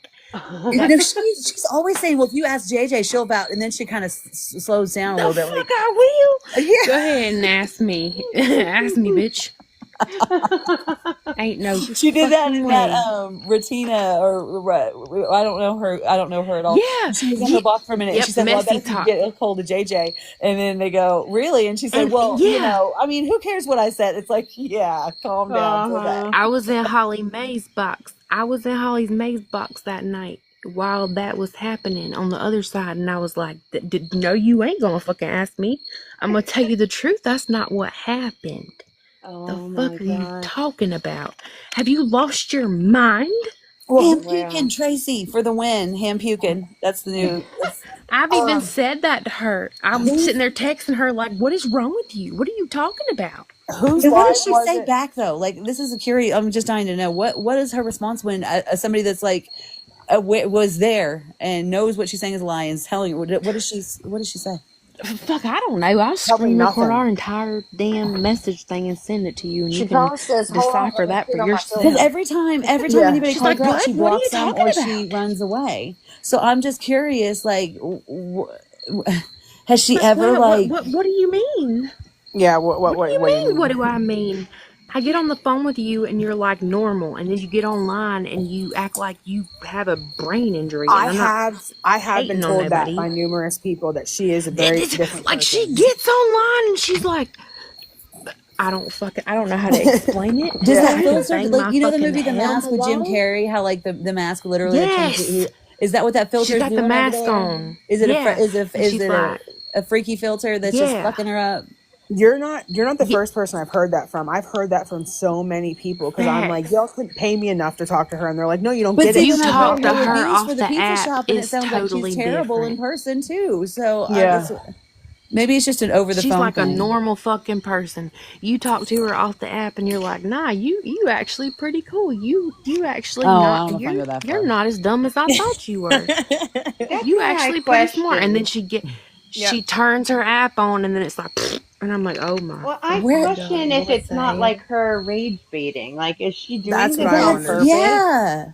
Speaker 2: You know, she's always saying, "Well, if you ask JJ, she'll vouch," and then she kind of slows down a
Speaker 4: The
Speaker 2: little bit.
Speaker 4: fuck
Speaker 2: Like,
Speaker 4: I will.
Speaker 2: yeah,
Speaker 4: Go ahead and ask me. Ask me, bitch. Ain't no
Speaker 2: she did that
Speaker 4: fucking
Speaker 2: in that
Speaker 4: way.
Speaker 2: Ratina, or I don't know her. I don't know her at all.
Speaker 4: Yeah.
Speaker 2: She was in her box for a minute, and
Speaker 4: Yep.
Speaker 2: she said, "Well, I bet
Speaker 4: Messy
Speaker 2: if you
Speaker 4: talk.
Speaker 2: get a hold of JJ," and then they go, "Really?" And she said,
Speaker 4: And
Speaker 2: "Well, you
Speaker 4: yeah.
Speaker 2: know, I mean, who cares what I said?" It's like, yeah, calm down, pull back.
Speaker 4: I was in Holly Mae's box. I was in Holly Mae's box that night while that was happening on the other side, and I was like, "No, you ain't gonna fucking ask me. I'm gonna tell you the truth. That's not what happened. The fuck are you talking about? Have you lost your mind?"
Speaker 2: Ham puking, Tracy, for the win. Ham puking. That's the new.
Speaker 4: I've even said that to her. I'm sitting there texting her like, "What is wrong with you? What are you talking about?"
Speaker 2: Whose what does she say back though? Like, this is a curious. I'm just dying to know what is her response when somebody that's like was there and knows what she's saying is a lie and is telling her. What does she say?
Speaker 4: Fuck, I don't know. I'll screen record our entire damn message thing and send it to you, and
Speaker 8: She
Speaker 4: you can
Speaker 8: probably says, "Hold on,
Speaker 4: decipher
Speaker 8: let me
Speaker 4: that
Speaker 8: put
Speaker 4: for
Speaker 8: on my
Speaker 2: Because
Speaker 4: yourself.
Speaker 2: every time anybody
Speaker 4: She's
Speaker 2: calls
Speaker 4: like,
Speaker 2: her out,
Speaker 4: "What?
Speaker 2: she
Speaker 4: What are you
Speaker 2: blocks them
Speaker 4: talking
Speaker 2: or
Speaker 4: about?"
Speaker 2: she runs away. So I'm just curious, like, has she ever
Speaker 4: What do you mean?
Speaker 3: Yeah,
Speaker 4: What do you mean? What do I mean? I get on the phone with you and you're like normal, and then you get online and you act like you have a brain injury. And
Speaker 3: I
Speaker 4: I'm not
Speaker 3: have been
Speaker 4: hating on
Speaker 3: told that
Speaker 4: nobody.
Speaker 3: by numerous people that she is a very different
Speaker 4: Like,
Speaker 3: person.
Speaker 4: she gets online and she's like, I don't know how to explain it.
Speaker 2: Does that
Speaker 4: I can
Speaker 2: filter,
Speaker 4: bang
Speaker 2: like,
Speaker 4: my
Speaker 2: you know the
Speaker 4: fucking
Speaker 2: movie The
Speaker 4: head on
Speaker 2: Mask
Speaker 4: the
Speaker 2: with Jim
Speaker 4: wall.
Speaker 2: Carrey? How like the mask literally like changes.
Speaker 4: Yes,
Speaker 2: Is that what that filter
Speaker 4: she's
Speaker 2: is
Speaker 4: got the
Speaker 2: doing over
Speaker 4: mask
Speaker 2: there?
Speaker 4: on.
Speaker 2: Is it
Speaker 4: Yeah,
Speaker 2: is
Speaker 4: and she's
Speaker 2: it
Speaker 4: like,
Speaker 2: a freaky filter that's just
Speaker 4: yeah,
Speaker 2: fucking her up?
Speaker 3: You're not the
Speaker 4: yeah,
Speaker 3: first person I've heard that from. I've heard that from so many people because I'm like,
Speaker 4: facts.
Speaker 3: y'all couldn't pay me enough to talk to her, and they're like, no, you don't
Speaker 2: But
Speaker 3: get
Speaker 2: see,
Speaker 3: it.
Speaker 4: You
Speaker 2: then I've read
Speaker 4: talk
Speaker 2: her
Speaker 4: to her
Speaker 2: reviews for
Speaker 4: off
Speaker 2: the
Speaker 4: the
Speaker 2: pizza
Speaker 4: app
Speaker 2: shop, and it
Speaker 4: is
Speaker 2: sounds like she's
Speaker 4: totally
Speaker 2: terrible in
Speaker 4: different.
Speaker 2: person too. So I
Speaker 3: Yeah,
Speaker 2: just maybe it's just an over the
Speaker 4: She's
Speaker 2: phone
Speaker 4: like a
Speaker 2: thing.
Speaker 4: normal fucking person. You talk to her off the app and you're like, nah, you actually pretty cool. You actually
Speaker 2: Oh, I
Speaker 4: not,
Speaker 2: don't know if I can go that
Speaker 4: you're
Speaker 2: far.
Speaker 4: not as dumb as I thought you were. You actually pretty smart. And then
Speaker 3: yep.
Speaker 4: she turns her app on and then it's like, and I'm like, oh my
Speaker 2: Where?
Speaker 4: fucking God, what was that?
Speaker 1: her rage baiting. Like, is she doing
Speaker 3: That's what
Speaker 1: this
Speaker 3: I
Speaker 1: on
Speaker 2: That's
Speaker 3: wondered.
Speaker 1: purpose?
Speaker 2: yeah.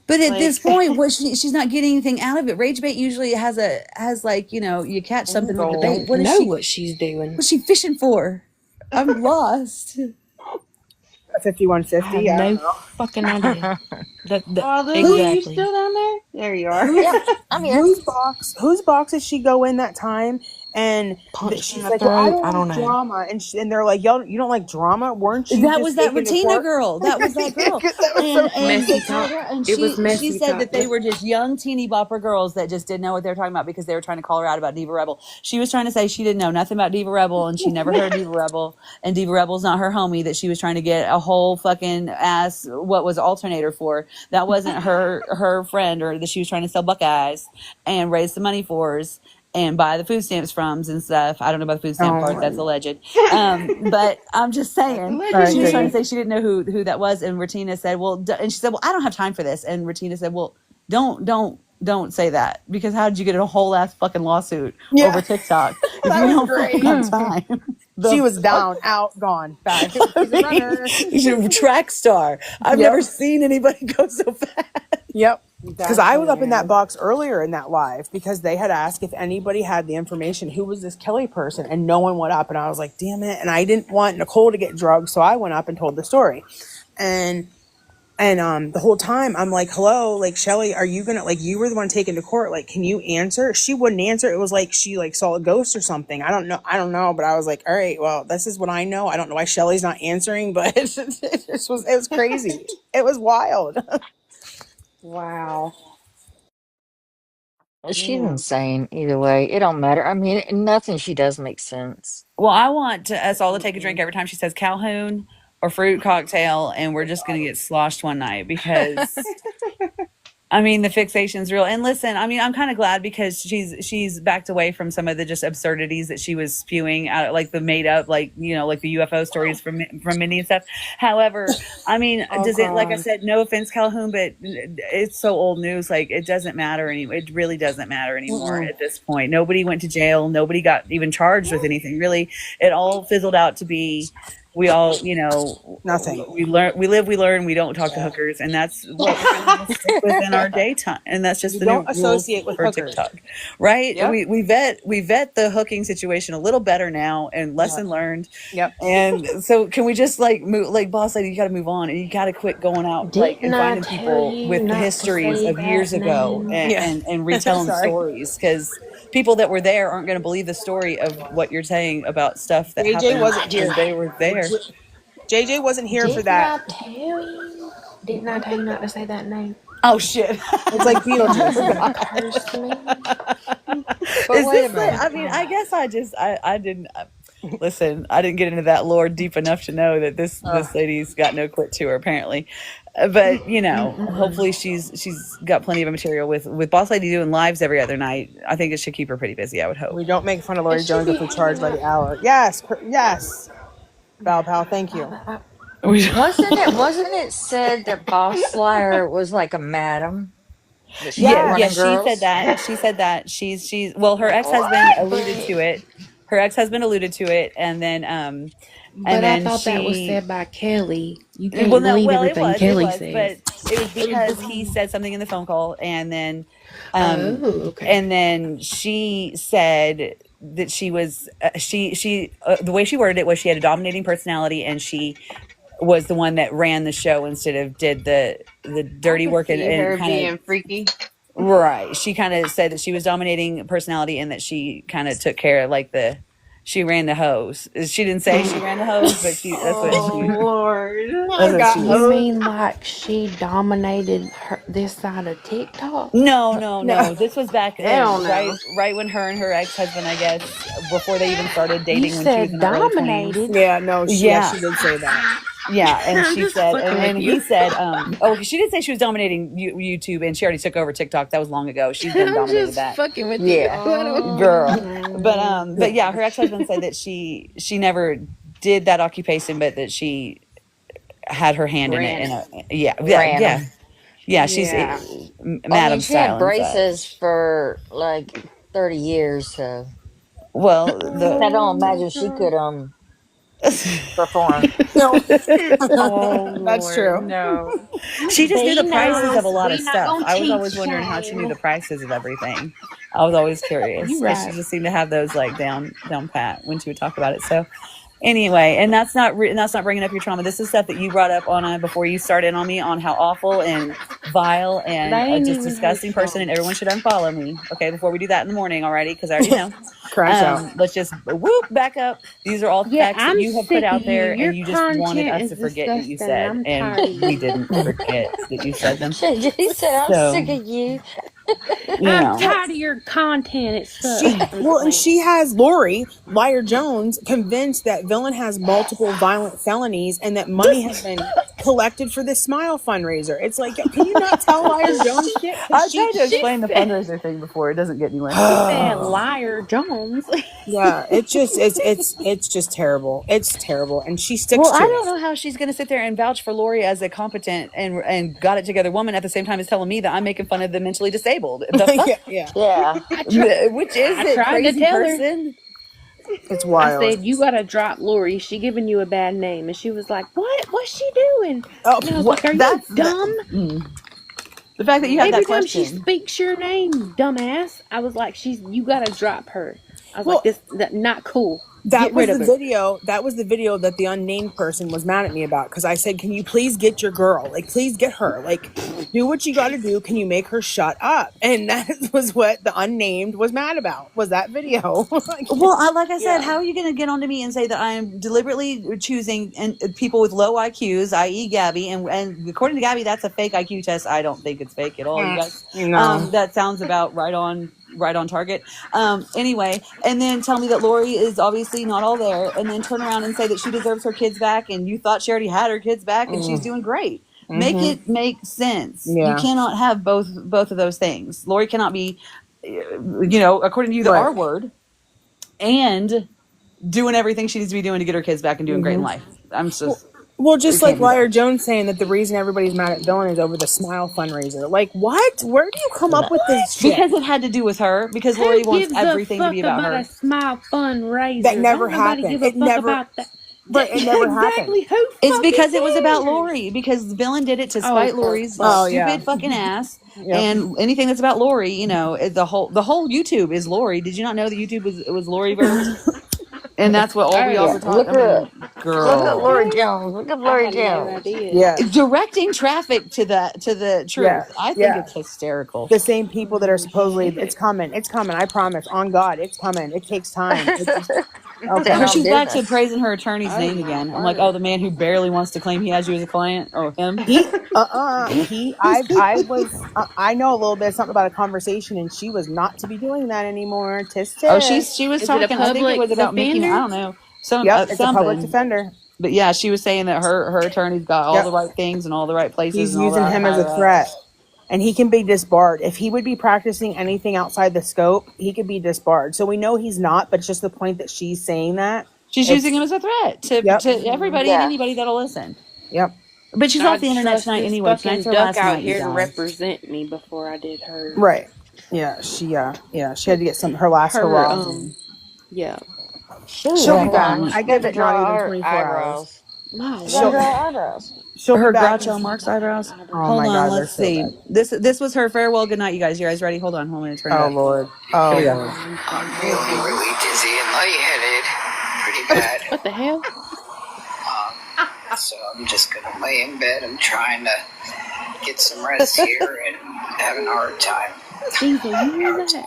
Speaker 2: But at
Speaker 1: Like,
Speaker 2: this point, what she's not getting anything out of it. Rage bait usually has like, you know, you catch something with the bait.
Speaker 4: Don't know what she's doing.
Speaker 2: What's she fishing for? I'm lost.
Speaker 3: A 5150.
Speaker 4: I
Speaker 3: I
Speaker 4: have
Speaker 3: don't
Speaker 4: no
Speaker 3: know.
Speaker 4: fucking idea.
Speaker 1: Lily, are you
Speaker 4: Exactly.
Speaker 1: still down there? There you are.
Speaker 3: Who
Speaker 8: Yeah, I'm here.
Speaker 3: whose box did she go in that time? And
Speaker 4: Punched in
Speaker 3: she's
Speaker 4: the
Speaker 3: like, well, I
Speaker 4: throat.
Speaker 3: don't
Speaker 4: I don't
Speaker 3: like
Speaker 4: know.
Speaker 3: drama, and they're like, y'all, you don't like drama? Weren't you
Speaker 2: That
Speaker 3: just
Speaker 2: was that
Speaker 3: taken to
Speaker 2: Ratina
Speaker 3: court?
Speaker 2: girl. That was that girl.
Speaker 3: That was so
Speaker 2: And
Speaker 3: funny.
Speaker 2: they
Speaker 4: Messy
Speaker 2: told
Speaker 4: talk.
Speaker 2: her, and
Speaker 4: It was
Speaker 2: she
Speaker 4: messy
Speaker 2: said
Speaker 4: talk.
Speaker 2: that they were just young teeny bopper girls that just didn't know what they were talking about because they were trying to call her out about Diva Rebel. She was trying to say she didn't know nothing about Diva Rebel and she never heard of Diva Rebel, and Diva Rebel's not her homie that she was trying to get a whole fucking ass what was alternator for. That wasn't her friend, or that she was trying to sell Buckeyes and raise some money for us and buy the food stamps from and stuff. I don't know about the food stamp
Speaker 3: Oh
Speaker 2: part.
Speaker 3: my
Speaker 2: That's alleged. But I'm just saying,
Speaker 3: my
Speaker 2: she was trying to
Speaker 3: goodness.
Speaker 2: say she didn't know who that was. And Ratina said, well, and she said, well, I don't have time for this. And Ratina said, well, don't say that, because how did you get a whole ass fucking lawsuit over
Speaker 3: Yeah,
Speaker 2: TikTok if
Speaker 3: that
Speaker 2: you
Speaker 3: was
Speaker 2: don't fucking
Speaker 3: great.
Speaker 2: have time?
Speaker 3: She
Speaker 2: The
Speaker 3: was
Speaker 2: fuck?
Speaker 3: down, out, gone, back.
Speaker 2: I
Speaker 3: She's a
Speaker 2: mean,
Speaker 3: runner.
Speaker 2: she's a track star. I've
Speaker 3: Yep.
Speaker 2: never seen anybody go so fast.
Speaker 3: Yep. Because I was up in that box earlier in that live because they had asked if anybody had the information, who was this Kelly person, and no one went up. And I was like, damn it. And I didn't want Nicole to get drugged, so I went up and told the story. And the whole time I'm like, hello, like, Shelly, are you gonna, like, you were the one taken to court, like, can you answer? She wouldn't answer. It was like she like saw a ghost or something. I don't know, but I was like, all right, well, this is what I know. I don't know why Shelly's not answering, but it was crazy. It was wild.
Speaker 1: wow.
Speaker 8: She's insane either way. It don't matter. I mean, nothing she does makes sense.
Speaker 2: Well, I want us all to take a drink every time she says Calhoun or fruit cocktail, and we're just gonna get sloshed one night because I mean, the fixation's real. And listen, I mean, I'm kind of glad because she's backed away from some of the just absurdities that she was spewing out, like the made up, like, you know, like the UFO stories from Mindy and stuff. However, I mean,
Speaker 4: Oh
Speaker 2: does it, like I
Speaker 4: God.
Speaker 2: said, no offense, Calhoun, but it's so old news. Like, it doesn't matter anymore. It really doesn't matter anymore
Speaker 3: Mm-mm.
Speaker 2: at this point. Nobody went to jail. Nobody got even charged with anything. Really, it all fizzled out to be, we all, you know,
Speaker 3: Nothing.
Speaker 2: we learn, we live, we learn, we don't talk to hookers, and that's what we're going to stick with in our daytime, and that's just
Speaker 3: You
Speaker 2: the new
Speaker 3: don't
Speaker 2: rules
Speaker 3: associate with
Speaker 2: for
Speaker 3: hookers.
Speaker 2: TikTok, right?
Speaker 3: Yep.
Speaker 2: We vet the hooking situation a little better now, and lesson learned.
Speaker 3: Yep.
Speaker 2: And so, can we just like move, like boss lady, you got to move on, and you got to quit going out like and
Speaker 4: Didn't I
Speaker 2: finding
Speaker 4: tell
Speaker 2: people
Speaker 4: you
Speaker 2: with
Speaker 4: not to
Speaker 2: histories
Speaker 4: say
Speaker 2: of years
Speaker 4: that
Speaker 2: ago
Speaker 4: name?
Speaker 2: and
Speaker 3: Yeah.
Speaker 2: and retelling
Speaker 3: Sorry.
Speaker 2: stories, because people that were there aren't going to believe the story of what you're saying about stuff that
Speaker 3: JJ
Speaker 2: happened
Speaker 3: wasn't here.
Speaker 2: when they were there.
Speaker 3: JJ wasn't here for
Speaker 4: Didn't
Speaker 3: that.
Speaker 4: I tell you? Didn't I tell you not to say that name?
Speaker 2: Oh shit.
Speaker 3: It's like Beetlejuice.
Speaker 4: Don't curse me.
Speaker 8: But
Speaker 2: Is
Speaker 8: wait a
Speaker 2: this the,
Speaker 8: minute.
Speaker 2: I mean, I guess I didn't listen, I didn't get into that lore deep enough to know that this lady's got no quit to her apparently. But you know, hopefully she's got plenty of material with Boss Lady doing lives every other night. I think it should keep her pretty busy, I would hope.
Speaker 3: We don't make fun of Lori
Speaker 4: It should
Speaker 3: Jones
Speaker 4: be
Speaker 3: if we charge by
Speaker 4: hanging
Speaker 3: the hour. Yes. Yes. Val Pal, thank you.
Speaker 8: Wasn't it said that Boss Slayer was like a madam? That she was
Speaker 2: Yeah,
Speaker 8: running
Speaker 2: she
Speaker 8: girls?
Speaker 2: said that. She said that. She's well, her ex-husband alluded to it. Her ex-husband alluded to it, and then
Speaker 4: But I thought
Speaker 2: she
Speaker 4: that was said by Kelly. You can't
Speaker 2: well, no,
Speaker 4: believe
Speaker 2: well,
Speaker 4: everything
Speaker 2: it
Speaker 4: Kelly
Speaker 2: was,
Speaker 4: says.
Speaker 2: but it was because he said something in the phone call, and then,
Speaker 4: Okay.
Speaker 2: and then she said that she was she the way she worded it was she had a dominating personality, and she was the one that ran the show instead of did the dirty work
Speaker 1: See her
Speaker 2: and kind
Speaker 1: being
Speaker 2: of
Speaker 1: freaky.
Speaker 2: right. She kind of said that she was dominating personality and that she kind of took care of like she ran the hose. She didn't say she ran the hose, but that's what
Speaker 1: Oh
Speaker 2: she.
Speaker 1: Lord.
Speaker 2: That's what she
Speaker 4: You
Speaker 2: was.
Speaker 4: mean like she dominated this side of TikTok?
Speaker 2: No. This was back
Speaker 1: Hell
Speaker 2: then,
Speaker 1: no.
Speaker 2: right when her and her ex-husband, I guess, before they even started dating
Speaker 4: You
Speaker 2: when she was
Speaker 4: said
Speaker 2: in her early 20s.
Speaker 4: dominated.
Speaker 3: Yeah, no, she
Speaker 2: Yeah.
Speaker 3: did say that.
Speaker 2: Yeah, and
Speaker 4: I'm
Speaker 2: she
Speaker 4: just
Speaker 2: said,
Speaker 4: fucking
Speaker 2: and
Speaker 4: with
Speaker 2: he
Speaker 4: you.
Speaker 2: said, she didn't say she was dominating YouTube, and she already took over TikTok. That was long ago. She's been
Speaker 4: I'm
Speaker 2: dominated
Speaker 4: just
Speaker 2: that.
Speaker 4: fucking with
Speaker 8: Yeah.
Speaker 4: you. I don't-
Speaker 2: Girl. But yeah, her ex-husband said that she never did that occupation, but that she had her hand in
Speaker 1: Ran
Speaker 2: it.
Speaker 1: it.
Speaker 2: Yeah,
Speaker 8: Ran 'em.
Speaker 2: yeah. She's
Speaker 1: Yeah.
Speaker 2: Madam
Speaker 8: She had
Speaker 2: style and
Speaker 8: braces
Speaker 2: such.
Speaker 8: for like 30 years, so
Speaker 2: Well,
Speaker 8: I don't imagine she could perform.
Speaker 3: No.
Speaker 1: Oh
Speaker 3: That's
Speaker 1: Lord,
Speaker 3: true.
Speaker 1: no.
Speaker 2: she just knew the prices of a lot
Speaker 1: We
Speaker 2: of
Speaker 1: not
Speaker 2: stuff.
Speaker 1: gonna
Speaker 2: I was always
Speaker 1: teach
Speaker 2: wondering how she knew
Speaker 1: y'all.
Speaker 2: the prices of everything. I was always curious.
Speaker 4: You
Speaker 2: 'Cause she
Speaker 4: right.
Speaker 2: just seemed to have those like down pat when she would talk about it. So anyway, and that's not bringing up your trauma. This is stuff that you brought up on before you started on me on how awful and vile and
Speaker 4: That ain't
Speaker 2: just
Speaker 4: even her
Speaker 2: disgusting person, and
Speaker 4: fault.
Speaker 2: everyone should unfollow me. Okay, before we do that in the morning already, because I already know.
Speaker 3: Crash out.
Speaker 2: Let's just whoop back up. These are all
Speaker 4: Yeah,
Speaker 2: facts that
Speaker 4: I'm
Speaker 2: you have
Speaker 4: sick
Speaker 2: put out
Speaker 4: of you.
Speaker 2: there,
Speaker 4: Your
Speaker 2: and you just wanted
Speaker 4: content
Speaker 2: us
Speaker 4: is
Speaker 2: to forget that you
Speaker 4: disgusting, and
Speaker 2: said,
Speaker 4: I'm
Speaker 2: and
Speaker 4: tired of
Speaker 2: we
Speaker 4: you.
Speaker 2: didn't forget that you said them.
Speaker 8: She said, I'm
Speaker 2: So
Speaker 8: sick of you.
Speaker 2: you
Speaker 4: I'm
Speaker 2: know,
Speaker 4: tired of your content. It
Speaker 3: She
Speaker 4: sucks.
Speaker 3: well, and she has Lori Liar Jones convinced that Villain has multiple violent felonies and that money has been collected for this Smile fundraiser. It's like, can you not tell Liar Jones shit?
Speaker 2: I
Speaker 3: 'Cause
Speaker 2: tried to
Speaker 4: She
Speaker 2: explain the
Speaker 4: said,
Speaker 2: fundraiser thing before. It doesn't get anywhere.
Speaker 4: she said, Liar Jones.
Speaker 3: yeah, it's just terrible. It's terrible, and she sticks
Speaker 2: Well,
Speaker 3: to
Speaker 2: I
Speaker 3: it.
Speaker 2: don't know how she's going to sit there and vouch for Lori as a competent and got it together woman at the same time as telling me that I'm making fun of the mentally disabled. The fuck?
Speaker 3: yeah,
Speaker 8: Yeah.
Speaker 2: Which is
Speaker 4: I
Speaker 2: it,
Speaker 4: tried to
Speaker 2: crazy
Speaker 4: tell her.
Speaker 2: person?
Speaker 3: it's
Speaker 4: I
Speaker 3: wild.
Speaker 4: said, you gotta drop Lori. She giving you a bad name. And she was like, what? What's she doing?
Speaker 3: Oh,
Speaker 4: And I was
Speaker 2: What?
Speaker 4: like, are you dumb?
Speaker 2: The fact that you have
Speaker 4: Every
Speaker 2: that
Speaker 4: time she
Speaker 2: question.
Speaker 4: speaks your name, dumbass, I was like, you gotta drop her. I was
Speaker 3: Well,
Speaker 4: like, that not cool.
Speaker 3: that
Speaker 4: Get
Speaker 3: was
Speaker 4: rid
Speaker 3: the
Speaker 4: of her.
Speaker 3: video. That was the video that the unnamed person was mad at me about because I said, "Can you please get your girl? Like, please get her. Like, do what you got to do. Can you make her shut up?" And that was what the unnamed was mad about. Was that video?
Speaker 2: Well, like I said, how are you going to get onto me and say that I am deliberately choosing people with low IQs, i.e., Gabby, and according to Gabby, that's a fake IQ test. I don't think it's fake at all, you guys.
Speaker 3: No.
Speaker 2: That sounds about right on target. Anyway, and then tell me that Lori is obviously not all there, and then turn around and say that she deserves her kids back, and you thought she already had her kids back, and she's doing great. Make it make sense. You
Speaker 3: Yeah.
Speaker 2: cannot have both of those things. Lori cannot be, according to you, the
Speaker 3: Right.
Speaker 2: R word, and doing everything she needs to be doing to get her kids back and doing great in life. I'm just
Speaker 3: Well, just
Speaker 2: we
Speaker 3: like
Speaker 2: can't do
Speaker 3: Liar
Speaker 2: that.
Speaker 3: Jones saying that the reason everybody's mad at Dylan is over the Smile fundraiser. Like, what? Where do you come up with this shit?
Speaker 2: Because it had to do with her. Because Lori
Speaker 4: Who
Speaker 2: wants
Speaker 4: gives
Speaker 2: everything
Speaker 4: a
Speaker 2: to be
Speaker 4: fuck
Speaker 2: about
Speaker 4: about
Speaker 2: her.
Speaker 4: a Smile fundraiser?
Speaker 3: That never
Speaker 4: Don't nobody
Speaker 3: happened.
Speaker 4: give a
Speaker 3: It
Speaker 4: fuck
Speaker 3: never-
Speaker 4: about that.
Speaker 3: Right, it never
Speaker 4: exactly.
Speaker 3: happened.
Speaker 4: Who?
Speaker 2: It's because
Speaker 4: fucking
Speaker 2: it was about
Speaker 4: cares?
Speaker 2: Lori. Because Villain did it to
Speaker 4: Oh,
Speaker 2: spite
Speaker 4: for
Speaker 2: Lori's
Speaker 4: fuck's
Speaker 2: stupid fucking ass.
Speaker 3: Yep.
Speaker 2: And anything that's about Lori, the whole YouTube is Lori. Did you not know that YouTube was Lori verse? And that's what all we all
Speaker 8: Yeah,
Speaker 2: were taught. I mean, girl.
Speaker 8: look at Lori Jones. Look at
Speaker 4: I
Speaker 8: Lori
Speaker 4: had no
Speaker 8: Jones.
Speaker 4: idea.
Speaker 3: Yeah.
Speaker 2: Directing traffic to the truth.
Speaker 3: Yeah,
Speaker 2: I think
Speaker 3: yeah.
Speaker 2: it's hysterical.
Speaker 3: The same people that are supposedly,
Speaker 4: shit.
Speaker 3: it's coming, I promise, on God, it's coming. It takes time. It's just, okay.
Speaker 8: And on
Speaker 2: She's back to
Speaker 8: business.
Speaker 2: praising her attorney's
Speaker 1: Oh
Speaker 2: name
Speaker 1: my
Speaker 2: again. I'm
Speaker 1: word.
Speaker 2: like, oh, the man who barely wants to claim he has you as a client. Oh, him.
Speaker 3: I know a little bit something about a conversation, and she was not to be doing that anymore. Tisk,
Speaker 2: Oh,
Speaker 3: tisk.
Speaker 2: she was
Speaker 4: Is it a
Speaker 2: talking. I think it
Speaker 4: public
Speaker 2: was about Mickey. I
Speaker 4: defender?
Speaker 2: don't know. Some
Speaker 3: Yep, it's a public
Speaker 2: something.
Speaker 3: defender.
Speaker 2: But yeah, she was saying that her attorney's got all
Speaker 3: Yep.
Speaker 2: the right things and all the right places.
Speaker 3: He's
Speaker 2: and all
Speaker 3: using
Speaker 2: the
Speaker 3: him as a
Speaker 2: higher
Speaker 3: threat.
Speaker 2: ups.
Speaker 3: And he can be disbarred. If he would be practicing anything outside the scope, he could be disbarred. So we know he's not, but it's just the point that she's saying that.
Speaker 2: She's using him as a threat to everybody and
Speaker 8: Yeah.
Speaker 2: anybody that'll listen.
Speaker 3: Yep.
Speaker 2: But she's
Speaker 4: I'd
Speaker 2: off the internet
Speaker 4: trust
Speaker 2: tonight
Speaker 4: this
Speaker 2: anyway.
Speaker 4: fucking
Speaker 2: Tonight's her
Speaker 4: duck
Speaker 2: last
Speaker 4: out
Speaker 2: night, you
Speaker 4: here to
Speaker 2: guys.
Speaker 4: represent me before I did her.
Speaker 3: Right. Yeah, she had to get her last
Speaker 4: Her
Speaker 3: hurrah.
Speaker 4: yeah.
Speaker 3: She'll
Speaker 8: Yeah,
Speaker 3: be back.
Speaker 8: guys.
Speaker 3: I give it not even 24 hours.
Speaker 8: eyebrows.
Speaker 4: My
Speaker 3: She'll-
Speaker 4: lord.
Speaker 8: eyebrows.
Speaker 3: She'll be
Speaker 2: Her
Speaker 3: back.
Speaker 2: Groucho Marx eyebrows.
Speaker 3: Oh
Speaker 2: Hold
Speaker 3: my
Speaker 2: on,
Speaker 3: God,
Speaker 2: let's
Speaker 3: they're so
Speaker 2: see.
Speaker 3: bad.
Speaker 2: This was her farewell good night, you guys. You guys ready? Hold on, I'm gonna turn it
Speaker 3: Oh
Speaker 2: up.
Speaker 3: Lord. Oh
Speaker 2: Here we go.
Speaker 3: Lord.
Speaker 9: I'm feeling really dizzy and lightheaded, pretty bad.
Speaker 4: What the hell?
Speaker 9: So I'm just gonna lay in bed. I'm trying to get some rest here and having a hard time.
Speaker 4: Diesel, you hear that?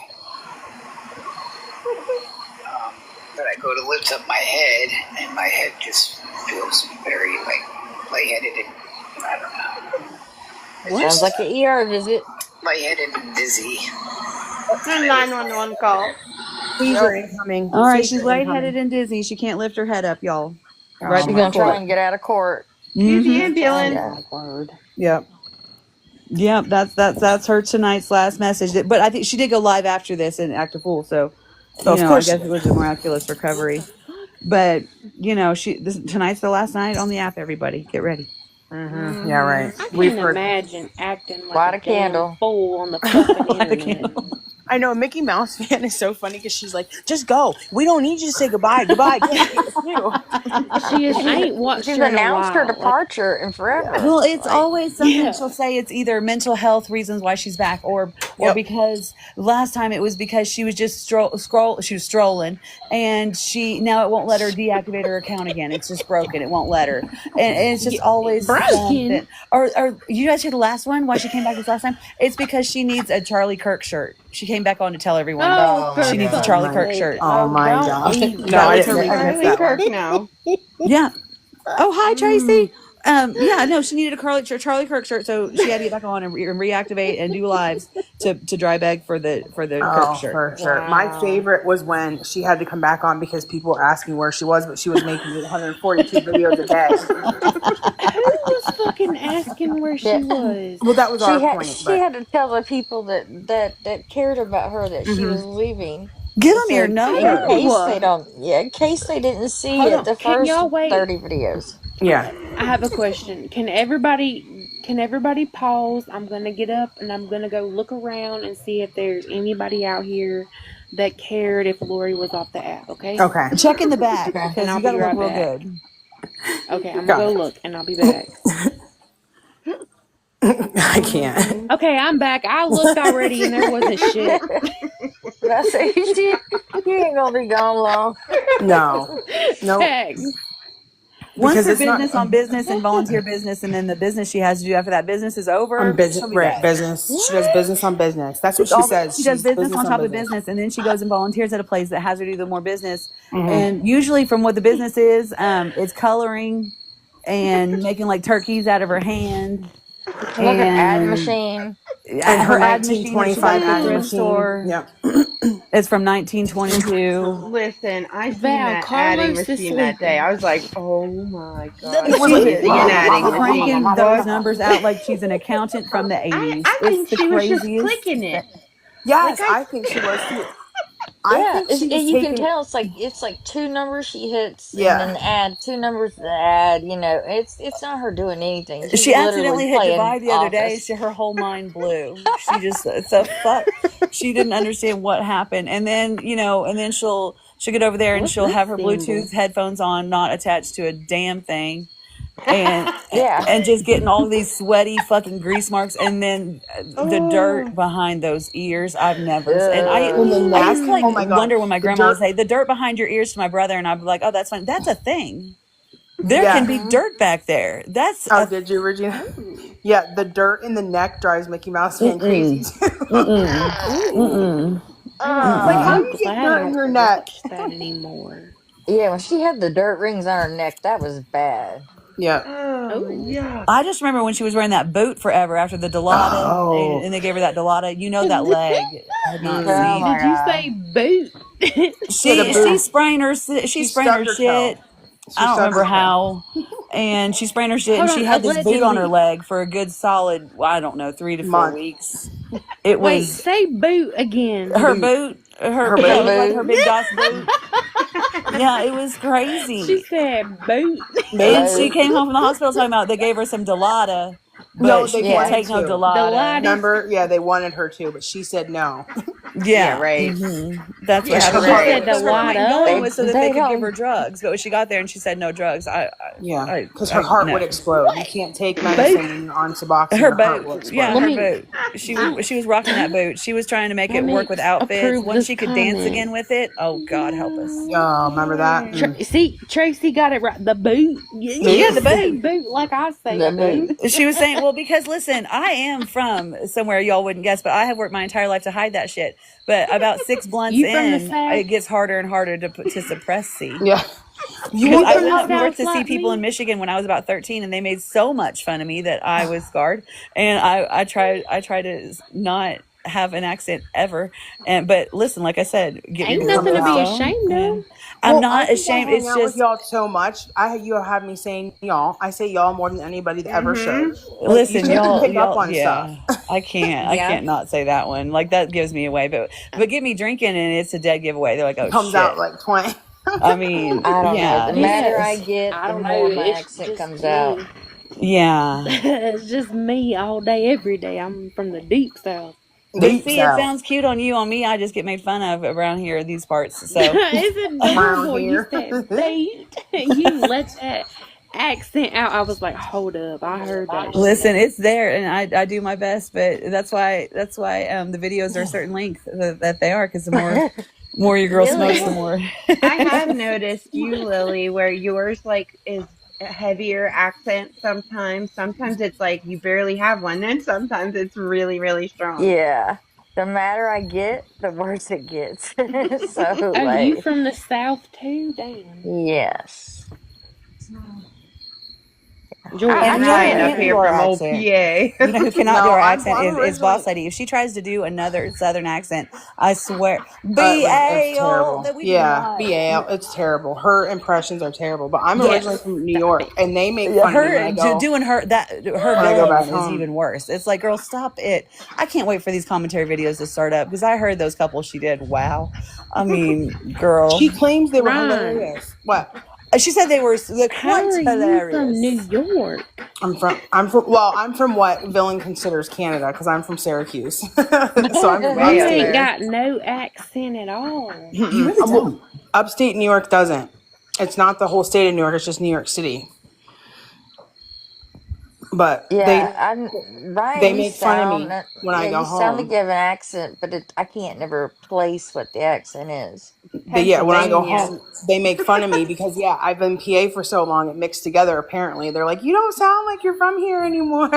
Speaker 9: But I go to lift up my head, and my head just feels very lightheaded and I don't know.
Speaker 8: Sounds like an ER visit.
Speaker 9: Lightheaded and dizzy.
Speaker 1: 911 call.
Speaker 3: Seizure incoming.
Speaker 2: All right,
Speaker 3: Seizure
Speaker 2: she's lightheaded and dizzy. She can't lift her head up, y'all. Right
Speaker 8: She's
Speaker 2: before
Speaker 8: gonna try
Speaker 2: court.
Speaker 8: and get out of court.
Speaker 1: Use the
Speaker 2: Mhm.
Speaker 1: ambulance.
Speaker 8: Yeah.
Speaker 4: Word.
Speaker 3: Yep.
Speaker 2: Yep, that's her tonight's last message. But I think she did go live after this and act a fool. So,
Speaker 3: Of
Speaker 2: I
Speaker 3: course
Speaker 2: guess
Speaker 3: she
Speaker 2: it was a miraculous recovery. But tonight's the last night on the app. Everybody, get ready.
Speaker 3: Mm-hmm. Yeah, right.
Speaker 4: I
Speaker 3: We've
Speaker 4: can't
Speaker 3: heard.
Speaker 4: imagine acting like
Speaker 8: Light
Speaker 4: a
Speaker 8: a candle.
Speaker 4: damn fool on the fucking
Speaker 2: Light a
Speaker 4: internet.
Speaker 2: candle.
Speaker 3: I know, Mickey Mouse fan is so funny because she's like, just go. We don't need you to say goodbye. Goodbye. It's you.
Speaker 4: She is. I ain't watched
Speaker 8: She's
Speaker 4: her in a
Speaker 8: announced her
Speaker 4: while. Like,
Speaker 8: departure in forever.
Speaker 2: Well, it's
Speaker 8: Like,
Speaker 2: always something
Speaker 4: Yeah.
Speaker 2: she'll say. It's either mental health reasons why she's back, or
Speaker 3: Yep.
Speaker 2: because last time it was because she was just she was strolling, and now it won't let her deactivate her account again. It's just broken. It won't let her, and it's just always
Speaker 4: broken.
Speaker 2: something. Or you guys hear the last one? Why she came back this last time? It's because she needs a Charlie Kirk shirt. She came back on to tell everyone
Speaker 4: Oh,
Speaker 2: she needs a
Speaker 4: for
Speaker 2: Charlie
Speaker 4: fuck's
Speaker 2: Kirk
Speaker 4: sake.
Speaker 2: shirt.
Speaker 3: Oh my
Speaker 4: don't
Speaker 3: God.
Speaker 4: even-
Speaker 3: No, I
Speaker 2: was
Speaker 3: didn't.
Speaker 2: her
Speaker 3: I missed
Speaker 1: Charlie
Speaker 3: that
Speaker 1: Kirk
Speaker 3: one.
Speaker 1: now.
Speaker 2: Yeah. Oh, hi, Tracy. Yeah, no, she needed a Charlie Kirk shirt, so she had to get back on and reactivate and do lives to dry bag for the Kirk shirt.
Speaker 3: For sure. My
Speaker 4: Wow.
Speaker 3: favorite was when she had to come back on because people were asking where she was, but she was making 142 videos a day.
Speaker 4: Who was fucking asking where she was?
Speaker 3: Well, that was our
Speaker 8: she had
Speaker 3: point.
Speaker 8: she
Speaker 3: But
Speaker 8: had to tell the people that cared about her that she was leaving.
Speaker 2: Give them your
Speaker 8: So,
Speaker 2: number.
Speaker 8: in case they didn't see
Speaker 4: Hold
Speaker 8: it,
Speaker 4: on,
Speaker 8: the
Speaker 4: can
Speaker 8: first
Speaker 4: y'all wait?
Speaker 8: 30 videos.
Speaker 3: yeah.
Speaker 4: I have a question. Can everybody pause? I'm gonna get up and I'm gonna go look around and see if there's anybody out here that cared if Lori was off the app. Okay.
Speaker 3: Okay.
Speaker 2: Check in the back
Speaker 8: Okay.
Speaker 2: because
Speaker 4: And I'll
Speaker 2: you gotta
Speaker 4: be
Speaker 2: look
Speaker 4: right
Speaker 2: real
Speaker 4: back.
Speaker 2: good.
Speaker 4: Okay. I'm
Speaker 3: Got
Speaker 4: gonna
Speaker 3: it.
Speaker 4: go look and I'll be back.
Speaker 3: I can't.
Speaker 4: Okay, I'm back. I looked already and there wasn't shit.
Speaker 8: I say you ain't gonna be gone long.
Speaker 3: No. No.
Speaker 4: Thanks.
Speaker 2: Once
Speaker 3: Because
Speaker 2: her
Speaker 3: it's not
Speaker 2: business on business and volunteer business, and then the business she has to do after that business is over,
Speaker 3: on business.
Speaker 2: she'll be
Speaker 3: Right.
Speaker 2: back.
Speaker 3: Business. She does business on business. That's what she says.
Speaker 2: She does
Speaker 3: She's
Speaker 2: business on top
Speaker 3: on
Speaker 2: of business, and then she goes and volunteers at a place that has her do the more business.
Speaker 3: Mhm.
Speaker 2: And usually, from what the business is, it's coloring and making like turkeys out of her hand.
Speaker 8: Look at ad machine.
Speaker 3: And
Speaker 2: Her
Speaker 3: her
Speaker 2: ad machine that she
Speaker 3: 1925
Speaker 2: got at the
Speaker 3: ad
Speaker 2: thrift
Speaker 3: machine.
Speaker 2: store.
Speaker 3: Yep.
Speaker 2: It's from 1922.
Speaker 1: Listen, I seen
Speaker 4: Val,
Speaker 1: that adding
Speaker 4: Carlos is
Speaker 1: machine that day. I
Speaker 4: sleeping.
Speaker 1: was like, oh my
Speaker 2: She
Speaker 1: god,
Speaker 3: It was
Speaker 1: she's
Speaker 3: like,
Speaker 1: busy an adding
Speaker 2: cranking
Speaker 1: machine.
Speaker 2: those
Speaker 1: What?
Speaker 2: numbers out like she's an accountant from the 80s.
Speaker 1: I
Speaker 2: It's
Speaker 1: think
Speaker 2: the
Speaker 1: she was just
Speaker 2: craziest
Speaker 1: clicking it.
Speaker 3: yes,
Speaker 1: Like
Speaker 3: I think she was too. I
Speaker 8: Yeah,
Speaker 3: think she was
Speaker 8: you can
Speaker 3: taking.
Speaker 8: tell it's like two numbers she hits and
Speaker 3: Yeah,
Speaker 8: then add two numbers to add. You know, it's not her doing anything. She's
Speaker 2: She
Speaker 8: literally
Speaker 2: accidentally hit
Speaker 8: playing
Speaker 2: divide the other day.
Speaker 8: Office.
Speaker 2: Her whole mind blew. She just, it's a fuck. She didn't understand what happened. And then, and then she'll get over there and
Speaker 4: What's
Speaker 2: she'll
Speaker 4: this
Speaker 2: have her
Speaker 4: symbol?
Speaker 2: Bluetooth headphones on, not attached to a damn thing. And
Speaker 8: Yeah.
Speaker 2: just getting all these sweaty fucking grease marks, and then the dirt behind those ears. I've never, and
Speaker 3: in the
Speaker 2: I
Speaker 3: neck.
Speaker 2: used to like
Speaker 3: Oh my god,
Speaker 2: wonder when my
Speaker 3: the
Speaker 2: grandma would
Speaker 3: dirt.
Speaker 2: say the dirt behind your ears to my brother, and I'd be like, oh, that's fine. That's a thing. There
Speaker 3: Yeah.
Speaker 2: can be dirt back there. That's
Speaker 3: Oh, did you, Regina? Yeah, the dirt in the neck drives Mickey Mouse fan crazy too.
Speaker 2: Mm-mm.
Speaker 3: Like, how do
Speaker 4: I'm
Speaker 3: you get
Speaker 4: glad I
Speaker 3: dirt in
Speaker 4: don't
Speaker 3: your neck?
Speaker 4: watch that anymore.
Speaker 8: Yeah, when she had the dirt rings on her neck, that was bad.
Speaker 3: Yeah.
Speaker 1: Oh, yeah.
Speaker 2: I just remember when she was wearing that boot forever after the Dilaudid,
Speaker 3: Oh.
Speaker 2: and they gave her that Dilaudid. You know that leg had not
Speaker 8: Oh
Speaker 2: seen.
Speaker 8: my
Speaker 4: Did you
Speaker 8: god.
Speaker 4: say boot?
Speaker 3: Yeah, the
Speaker 2: She
Speaker 3: boot.
Speaker 2: sprained her
Speaker 3: She
Speaker 2: sprained her
Speaker 3: stubbed her
Speaker 2: shit.
Speaker 3: toe.
Speaker 2: I don't
Speaker 3: stubbed
Speaker 2: remember
Speaker 3: her toe.
Speaker 2: how. And she sprained her shit, and
Speaker 4: Hold
Speaker 2: she
Speaker 4: on,
Speaker 2: had this boot on her
Speaker 4: allegedly.
Speaker 2: leg for a good solid, I don't know, 3 to 4
Speaker 3: Month.
Speaker 2: weeks. It
Speaker 4: Wait,
Speaker 2: was
Speaker 4: say boot again.
Speaker 2: her
Speaker 3: Boot.
Speaker 2: boot, her
Speaker 3: Her
Speaker 2: it
Speaker 3: boot.
Speaker 2: looked like her
Speaker 8: Boot.
Speaker 2: big DOS boot. Yeah, it was
Speaker 4: She
Speaker 2: crazy.
Speaker 4: said boot.
Speaker 2: And she
Speaker 8: Boot.
Speaker 2: came home from the hospital talking about they gave her some Dilaudid,
Speaker 3: No,
Speaker 2: but she
Speaker 3: they
Speaker 2: can't
Speaker 3: wanted
Speaker 2: take no
Speaker 3: to.
Speaker 2: Dilaudid.
Speaker 3: Remember? Yeah, they wanted her to, but she said no.
Speaker 2: Yeah,
Speaker 1: right.
Speaker 2: That's what
Speaker 3: Yeah,
Speaker 2: happened.
Speaker 3: she
Speaker 2: Her
Speaker 3: said
Speaker 2: because her point in
Speaker 4: Dilaudid.
Speaker 2: going was so that they
Speaker 8: They
Speaker 2: could give her
Speaker 8: don't.
Speaker 2: drugs. But when she got there and she said no drugs,
Speaker 3: Yeah, because her heart would
Speaker 2: no.
Speaker 3: explode. You can't take medicine when you're on Suboxone.
Speaker 2: Her
Speaker 3: Your heart will
Speaker 2: boot,
Speaker 3: explode.
Speaker 2: yeah,
Speaker 4: Let
Speaker 2: her
Speaker 4: me
Speaker 2: boot. She was rocking that boot. She was trying to make it work with outfits.
Speaker 4: approve
Speaker 2: Once
Speaker 4: this
Speaker 2: she could dance
Speaker 4: comment.
Speaker 2: again with it, oh God help us.
Speaker 3: Oh, remember that?
Speaker 4: See, Tracy got it right. The boot.
Speaker 2: Yeah, the
Speaker 4: Say
Speaker 2: boot.
Speaker 4: boot like I say
Speaker 8: The
Speaker 4: boot.
Speaker 8: boot.
Speaker 2: She was saying, well, because listen, I am from somewhere y'all wouldn't guess, but I have worked my entire life to hide that shit. But about 6 blunts
Speaker 4: You from the
Speaker 2: in,
Speaker 4: South?
Speaker 2: it gets harder and harder to suppress C.
Speaker 3: Yeah. You
Speaker 2: Because
Speaker 3: want
Speaker 2: I
Speaker 3: to
Speaker 2: went
Speaker 3: know?
Speaker 2: up north to
Speaker 4: South
Speaker 2: see
Speaker 4: like
Speaker 2: people
Speaker 4: me?
Speaker 2: in Michigan when I was about 13, and they made so much fun of me that I was scarred. And I tried to not have an accent ever. But listen, like I said, get me
Speaker 4: Ain't
Speaker 2: from
Speaker 4: nothing to be
Speaker 2: South.
Speaker 4: ashamed of.
Speaker 2: I'm
Speaker 3: Well,
Speaker 2: not
Speaker 3: I think
Speaker 2: ashamed.
Speaker 3: I hang
Speaker 2: It's
Speaker 3: out with
Speaker 2: just
Speaker 3: y'all so much. You have me saying y'all. I say y'all more than anybody that ever should. Like, you
Speaker 2: listen,
Speaker 3: start to pick up
Speaker 2: y'all.
Speaker 3: on stuff.
Speaker 2: Yeah, I can't
Speaker 8: Yeah.
Speaker 2: not say that one. Like that gives me away. But get me drinking and it's a dead giveaway. They're like, oh
Speaker 3: Comes
Speaker 2: shit.
Speaker 3: out like 20.
Speaker 2: I mean,
Speaker 8: I don't know. The madder I
Speaker 2: yes,
Speaker 8: get,
Speaker 4: I
Speaker 8: the
Speaker 4: don't know.
Speaker 8: more my
Speaker 4: It's
Speaker 8: accent
Speaker 4: just
Speaker 8: comes out.
Speaker 4: me.
Speaker 2: yeah.
Speaker 4: It's just me all day, every day. I'm from the deep South.
Speaker 2: But
Speaker 3: Deep
Speaker 2: see, it
Speaker 3: South.
Speaker 2: sounds cute on you. On me, I just get made fun of around here, these parts. So
Speaker 4: It's
Speaker 3: Around
Speaker 4: adorable. You
Speaker 3: here.
Speaker 4: said bait. You let that accent out. I was like, hold up. I heard that shit.
Speaker 2: listen, it's there, and I do my best. But that's why the videos are a certain length that they are, because the more your girl
Speaker 1: Really?
Speaker 2: smokes, the more.
Speaker 1: I have noticed you, Lily, where yours like is a heavier accent sometimes. Sometimes it's like you barely have one, then sometimes it's really, really strong.
Speaker 8: Yeah. The madder I get, the worse it gets. So,
Speaker 4: Oh, you
Speaker 8: like,
Speaker 4: from the South too? Damn.
Speaker 8: yes.
Speaker 4: Georgia.
Speaker 8: I
Speaker 2: And you know
Speaker 1: Right
Speaker 2: who
Speaker 1: up
Speaker 2: can't
Speaker 1: here
Speaker 8: your
Speaker 1: from old PA.
Speaker 8: accent.
Speaker 2: You know who cannot do
Speaker 3: No,
Speaker 2: our
Speaker 3: I'm
Speaker 2: accent is
Speaker 3: originally.
Speaker 2: Boss Lady. If she tries to do another Southern accent, I swear,
Speaker 3: It's
Speaker 2: B.A.L.
Speaker 3: terrible.
Speaker 2: that we do
Speaker 3: Yeah,
Speaker 2: not.
Speaker 3: BAL. It's terrible. Her impressions are terrible. But I'm
Speaker 2: Yes.
Speaker 3: originally from New York, and they make fun of me when I
Speaker 2: Her
Speaker 3: go.
Speaker 2: doing her
Speaker 3: I go
Speaker 2: villain
Speaker 3: back
Speaker 2: is
Speaker 3: home.
Speaker 2: even worse. It's like, girl, stop it. I can't wait for these commentary videos to start up, because I heard those couples she did. Wow. I mean, girl.
Speaker 3: She claims they were
Speaker 4: Ron.
Speaker 3: hilarious. What?
Speaker 2: She said they were
Speaker 4: How
Speaker 2: quite
Speaker 4: are you from
Speaker 2: hilarious.
Speaker 4: New York?
Speaker 3: I'm from what Villain considers Canada, because I'm from Syracuse. So I'm from
Speaker 1: Way
Speaker 4: You
Speaker 1: up
Speaker 3: upstate.
Speaker 4: ain't
Speaker 1: there.
Speaker 4: got no accent at all.
Speaker 2: You really don't.
Speaker 3: Upstate New York doesn't. It's not the whole state of New York. It's just New York City. But
Speaker 8: Yeah, Ryan,
Speaker 3: they
Speaker 8: you
Speaker 3: make fun of me
Speaker 8: sound,
Speaker 3: when I go
Speaker 8: you sound like
Speaker 3: home.
Speaker 8: you have an accent, but I can't never place what the accent is.
Speaker 3: When I go
Speaker 1: Pennsylvania.
Speaker 3: home, they make fun of me because I've been PA for so long, it mixed together. Apparently, they're like, "You don't sound like you're from here anymore."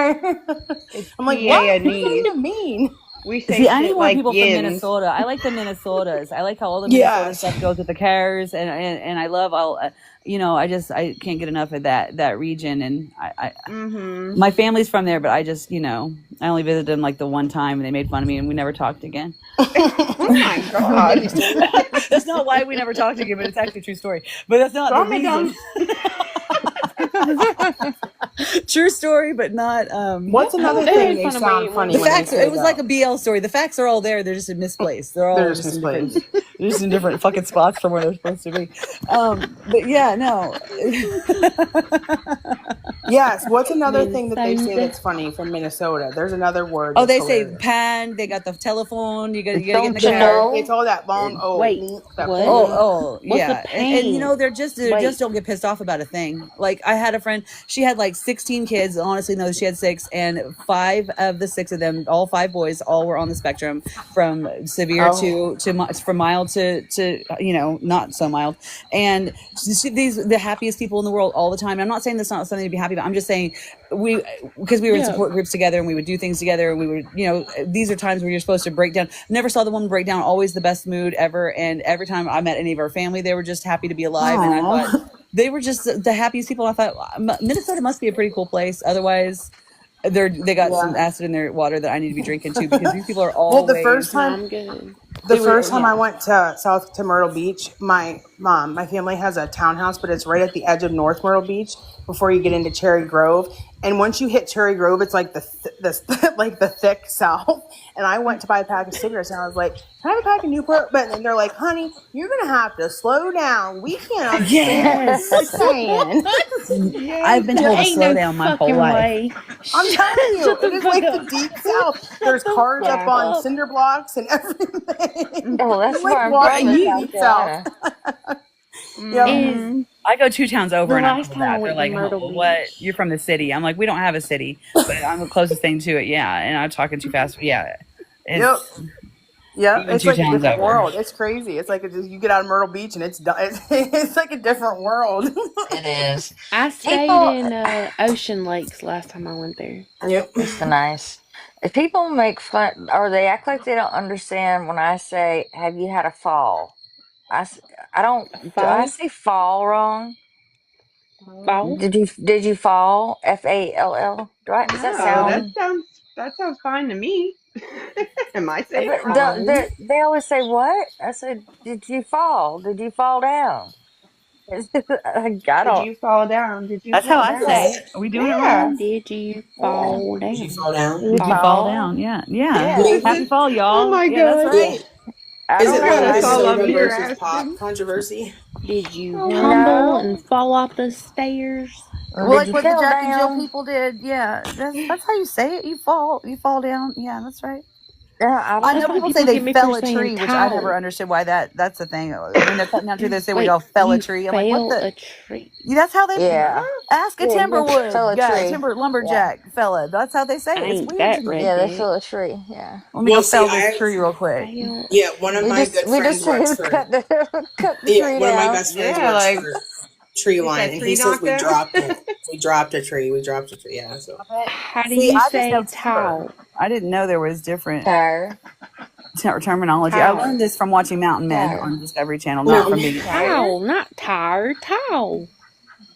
Speaker 1: It's
Speaker 3: I'm like,
Speaker 1: PA
Speaker 3: "What? What does that
Speaker 1: anise.
Speaker 3: even mean?"
Speaker 1: We say
Speaker 2: See, I need
Speaker 1: shit
Speaker 2: more
Speaker 1: like
Speaker 2: people from
Speaker 1: yins.
Speaker 2: Minnesota. I like the Minnesotas. I like how all the Minnesota
Speaker 3: Yes.
Speaker 2: stuff goes with the Cares, and I love all. I can't get enough of that region, and
Speaker 1: Mm-hmm.
Speaker 2: my family's from there, but I just I only visited them like the one time, and they made fun of me, and we never talked again.
Speaker 1: Oh my god.
Speaker 2: That's not why we never talked again, but it's actually a true story. But that's not the reason. True story, but not.
Speaker 3: What's another
Speaker 4: They
Speaker 3: thing
Speaker 4: made
Speaker 3: they
Speaker 4: fun of
Speaker 3: sound
Speaker 4: me
Speaker 3: funny
Speaker 2: The
Speaker 3: when they
Speaker 2: facts.
Speaker 3: say
Speaker 2: It was like a BL story. The facts are all there. They're just misplaced. They're all
Speaker 3: They're
Speaker 2: just
Speaker 3: just
Speaker 2: in different,
Speaker 3: misplaced.
Speaker 2: they're just in different fucking spots from where they're supposed to be. But yeah, no.
Speaker 3: Yes. What's another thing that they say
Speaker 4: Minnesota.
Speaker 3: that's funny from Minnesota? There's another word.
Speaker 2: Oh,
Speaker 3: that's
Speaker 2: they say
Speaker 3: hilarious.
Speaker 2: pan. They got the telephone. You got to get in the
Speaker 8: Don't you
Speaker 2: car.
Speaker 8: know?
Speaker 3: It's all that long O.
Speaker 4: Wait,
Speaker 3: that
Speaker 4: what?
Speaker 2: Oh,
Speaker 4: What's
Speaker 2: yeah.
Speaker 4: the
Speaker 2: And you know,
Speaker 4: pain?
Speaker 2: they just don't get pissed off about a thing. Like I had a friend, she had like 16 kids. Honestly, no, she had 6, and 5 of the 6 of them, all 5 boys, all were on the spectrum from severe from mild to not so mild. And the happiest people in the world all the time. I'm not saying that's not something to be happy about. I'm just saying because we were in support groups together and we would do things together, and we would, these are times where you're supposed to break down. Never saw the woman break down. Always the best mood ever. And every time I met any of our family, they were just happy to be alive. And I thought they were just the happiest people. I thought Minnesota must be a pretty cool place. Otherwise, they got some acid in their water that I need to be drinking too, because these people are always.
Speaker 3: Well, the first time
Speaker 4: I'm good.
Speaker 3: I went to Myrtle Beach, my family has a townhouse, but it's right at the edge of North Myrtle Beach before you get into Cherry Grove. And once you hit Cherry Grove, it's like the thick South. And I went to buy a pack of cigarettes, and I was like, "Can I have a pack of Newport?" But then they're like, "Honey, you're gonna have to slow down. We can't understand what you're saying."
Speaker 2: I've been told to
Speaker 4: Ain't
Speaker 2: slow
Speaker 4: no
Speaker 2: down my whole
Speaker 4: fucking
Speaker 2: life.
Speaker 4: way.
Speaker 3: I'm telling you,
Speaker 4: Shut the
Speaker 3: it is
Speaker 4: fuck
Speaker 3: like
Speaker 4: up.
Speaker 3: the deep South. There's cars
Speaker 4: fuck
Speaker 3: up on
Speaker 4: up.
Speaker 3: cinder blocks and everything.
Speaker 8: Oh, that's
Speaker 3: Like
Speaker 8: why I'm
Speaker 3: walking
Speaker 8: from
Speaker 3: in
Speaker 8: South
Speaker 3: the deep South.
Speaker 8: Carolina.
Speaker 3: Yep.
Speaker 4: Is
Speaker 2: I go 2 towns over,
Speaker 4: the
Speaker 2: and I'm
Speaker 4: last
Speaker 2: told
Speaker 4: time I
Speaker 2: that. They're
Speaker 4: went to
Speaker 2: like,
Speaker 4: Myrtle
Speaker 2: "Oh, what?
Speaker 4: Beach.
Speaker 2: You're from the city." I'm like, "We don't have a city, but I'm the closest thing to it." Yeah, and I'm talking too fast. Yeah,
Speaker 3: Yep. Yeah,
Speaker 2: even
Speaker 3: it's
Speaker 2: 2
Speaker 3: like a
Speaker 2: towns
Speaker 3: different
Speaker 2: over.
Speaker 3: world. It's crazy. It's like you get out of Myrtle Beach and it's like a different world.
Speaker 8: It is.
Speaker 4: I stayed
Speaker 8: People,
Speaker 4: in Ocean Lakes last time I went there.
Speaker 3: Yep.
Speaker 8: it's nice. If people make fun, or they act like they don't understand when I say, "Have you had a fall?" I don't. Do I
Speaker 4: Fall?
Speaker 8: say fall wrong?
Speaker 4: Fall?
Speaker 8: Did you fall? FALL? Does that
Speaker 1: No,
Speaker 8: sound?
Speaker 1: that sounds fine to me. Am I saying it
Speaker 8: But
Speaker 1: wrong?
Speaker 8: they always say what? I said, "Did you fall? Did you fall down?" I
Speaker 1: Did
Speaker 8: don't.
Speaker 1: you fall down? Did you
Speaker 2: That's how
Speaker 1: fall
Speaker 2: I
Speaker 1: down?
Speaker 2: say it. Are we doing it
Speaker 1: Yeah.
Speaker 2: wrong?
Speaker 4: Did you
Speaker 8: Yeah.
Speaker 4: fall
Speaker 3: Did you
Speaker 4: down?
Speaker 3: fall down?
Speaker 2: Did you fall down? Yeah.
Speaker 8: Yeah.
Speaker 2: Happy fall, y'all.
Speaker 1: Oh my
Speaker 2: Yeah, that's
Speaker 1: god.
Speaker 2: right.
Speaker 8: I
Speaker 3: Is
Speaker 8: don't
Speaker 3: it
Speaker 8: know.
Speaker 3: like
Speaker 1: That's
Speaker 3: the
Speaker 1: all I'm
Speaker 3: soda
Speaker 1: here
Speaker 3: versus pop
Speaker 1: asking.
Speaker 3: controversy?
Speaker 4: Did you
Speaker 1: Oh my
Speaker 4: tumble
Speaker 8: No.
Speaker 4: and fall off the stairs?
Speaker 2: Well,
Speaker 8: Did
Speaker 2: like
Speaker 8: you
Speaker 2: what the
Speaker 8: fell
Speaker 2: Jack and Jill
Speaker 8: down?
Speaker 2: people did. Yeah, that's how you say it. You fall down. Yeah, that's right.
Speaker 8: Yeah, I
Speaker 2: I
Speaker 8: don't
Speaker 4: That's
Speaker 2: know
Speaker 4: why
Speaker 2: people
Speaker 8: know.
Speaker 2: say
Speaker 4: people
Speaker 2: they
Speaker 4: get me for
Speaker 2: fell a
Speaker 4: saying
Speaker 2: tree, which I never
Speaker 4: towel.
Speaker 2: understood why that's the thing. When they're cutting down trees, they say we
Speaker 4: Wait,
Speaker 2: all fell a
Speaker 4: you
Speaker 2: tree. I'm like, what
Speaker 4: fell
Speaker 2: the?
Speaker 4: a tree.
Speaker 2: That's how they
Speaker 8: Yeah.
Speaker 2: ask a
Speaker 8: Yeah, you fell
Speaker 2: timberwood
Speaker 8: a
Speaker 2: guy,
Speaker 8: tree. Yeah.
Speaker 2: lumberjack fella. That's how they say
Speaker 4: I
Speaker 2: it. It's
Speaker 4: ain't
Speaker 2: weird to
Speaker 4: that
Speaker 2: me.
Speaker 8: Yeah, they
Speaker 4: redneck.
Speaker 8: fell a tree. Yeah.
Speaker 2: Let me go
Speaker 3: Well, see,
Speaker 2: fell this tree real quick.
Speaker 4: Fell.
Speaker 3: one of
Speaker 8: We
Speaker 3: my
Speaker 8: just
Speaker 3: good
Speaker 8: we
Speaker 3: friends
Speaker 8: just
Speaker 3: works for
Speaker 8: cut the tree
Speaker 3: one of my
Speaker 8: down.
Speaker 3: best friends
Speaker 1: Yeah,
Speaker 3: works
Speaker 1: like
Speaker 3: for Tree
Speaker 1: you
Speaker 3: Line,
Speaker 1: said
Speaker 3: and
Speaker 1: tree
Speaker 3: he says we
Speaker 1: knockdown.
Speaker 3: dropped it. We dropped a tree. Yeah. So
Speaker 4: How do
Speaker 2: See,
Speaker 4: you
Speaker 2: I just know
Speaker 4: say
Speaker 2: timber.
Speaker 4: towel?
Speaker 2: I didn't know there was different
Speaker 8: Tire.
Speaker 2: terminology. I learned
Speaker 4: Towel.
Speaker 2: this from watching Mountain Men
Speaker 8: Tire.
Speaker 2: on Discovery Channel, not from being
Speaker 1: Tire?
Speaker 4: Towel, not tire. Towel.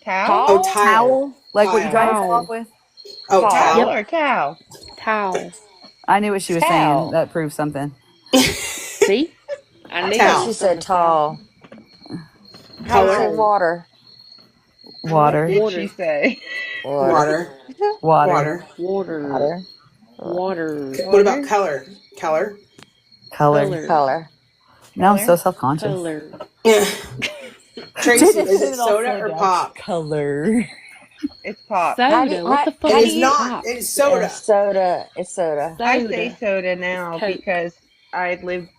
Speaker 1: Towel?
Speaker 3: oh,
Speaker 8: Tall?
Speaker 3: tile,
Speaker 2: towel, like what you dry yourself
Speaker 4: Towel.
Speaker 2: off with.
Speaker 3: oh
Speaker 8: Tall.
Speaker 1: Towel
Speaker 3: towel.
Speaker 4: Yep.
Speaker 1: or cow?
Speaker 4: Towel.
Speaker 2: I knew what she was saying.
Speaker 8: Towel.
Speaker 2: That proved something.
Speaker 4: See? I knew
Speaker 8: I
Speaker 4: it
Speaker 8: thought
Speaker 3: Towel.
Speaker 8: she
Speaker 4: was
Speaker 8: said
Speaker 4: something towel.
Speaker 8: tall. How to say
Speaker 1: Towel.
Speaker 8: water?
Speaker 1: And what
Speaker 2: Water,
Speaker 1: did
Speaker 4: Water.
Speaker 1: she say?
Speaker 8: Water.
Speaker 3: Water.
Speaker 2: water,
Speaker 4: Water.
Speaker 8: Water.
Speaker 4: Water.
Speaker 3: What about
Speaker 1: Water?
Speaker 3: color?
Speaker 2: color.
Speaker 4: Color.
Speaker 8: Color.
Speaker 2: Now I'm so
Speaker 1: Color?
Speaker 2: self-conscious.
Speaker 4: Color.
Speaker 3: Yeah. Tracy,
Speaker 2: JJ
Speaker 3: is
Speaker 2: said
Speaker 3: it
Speaker 2: it all
Speaker 3: soda
Speaker 2: slowed
Speaker 3: or
Speaker 2: down.
Speaker 3: pop?
Speaker 2: Color.
Speaker 1: It's pop.
Speaker 4: Soda. What the fuck
Speaker 3: It
Speaker 4: do
Speaker 3: is
Speaker 4: you
Speaker 3: not.
Speaker 4: pop?
Speaker 3: It is soda.
Speaker 8: It's soda. It's soda.
Speaker 1: I say
Speaker 4: Soda.
Speaker 1: soda
Speaker 4: It's
Speaker 1: now
Speaker 4: Coke.
Speaker 1: because I've lived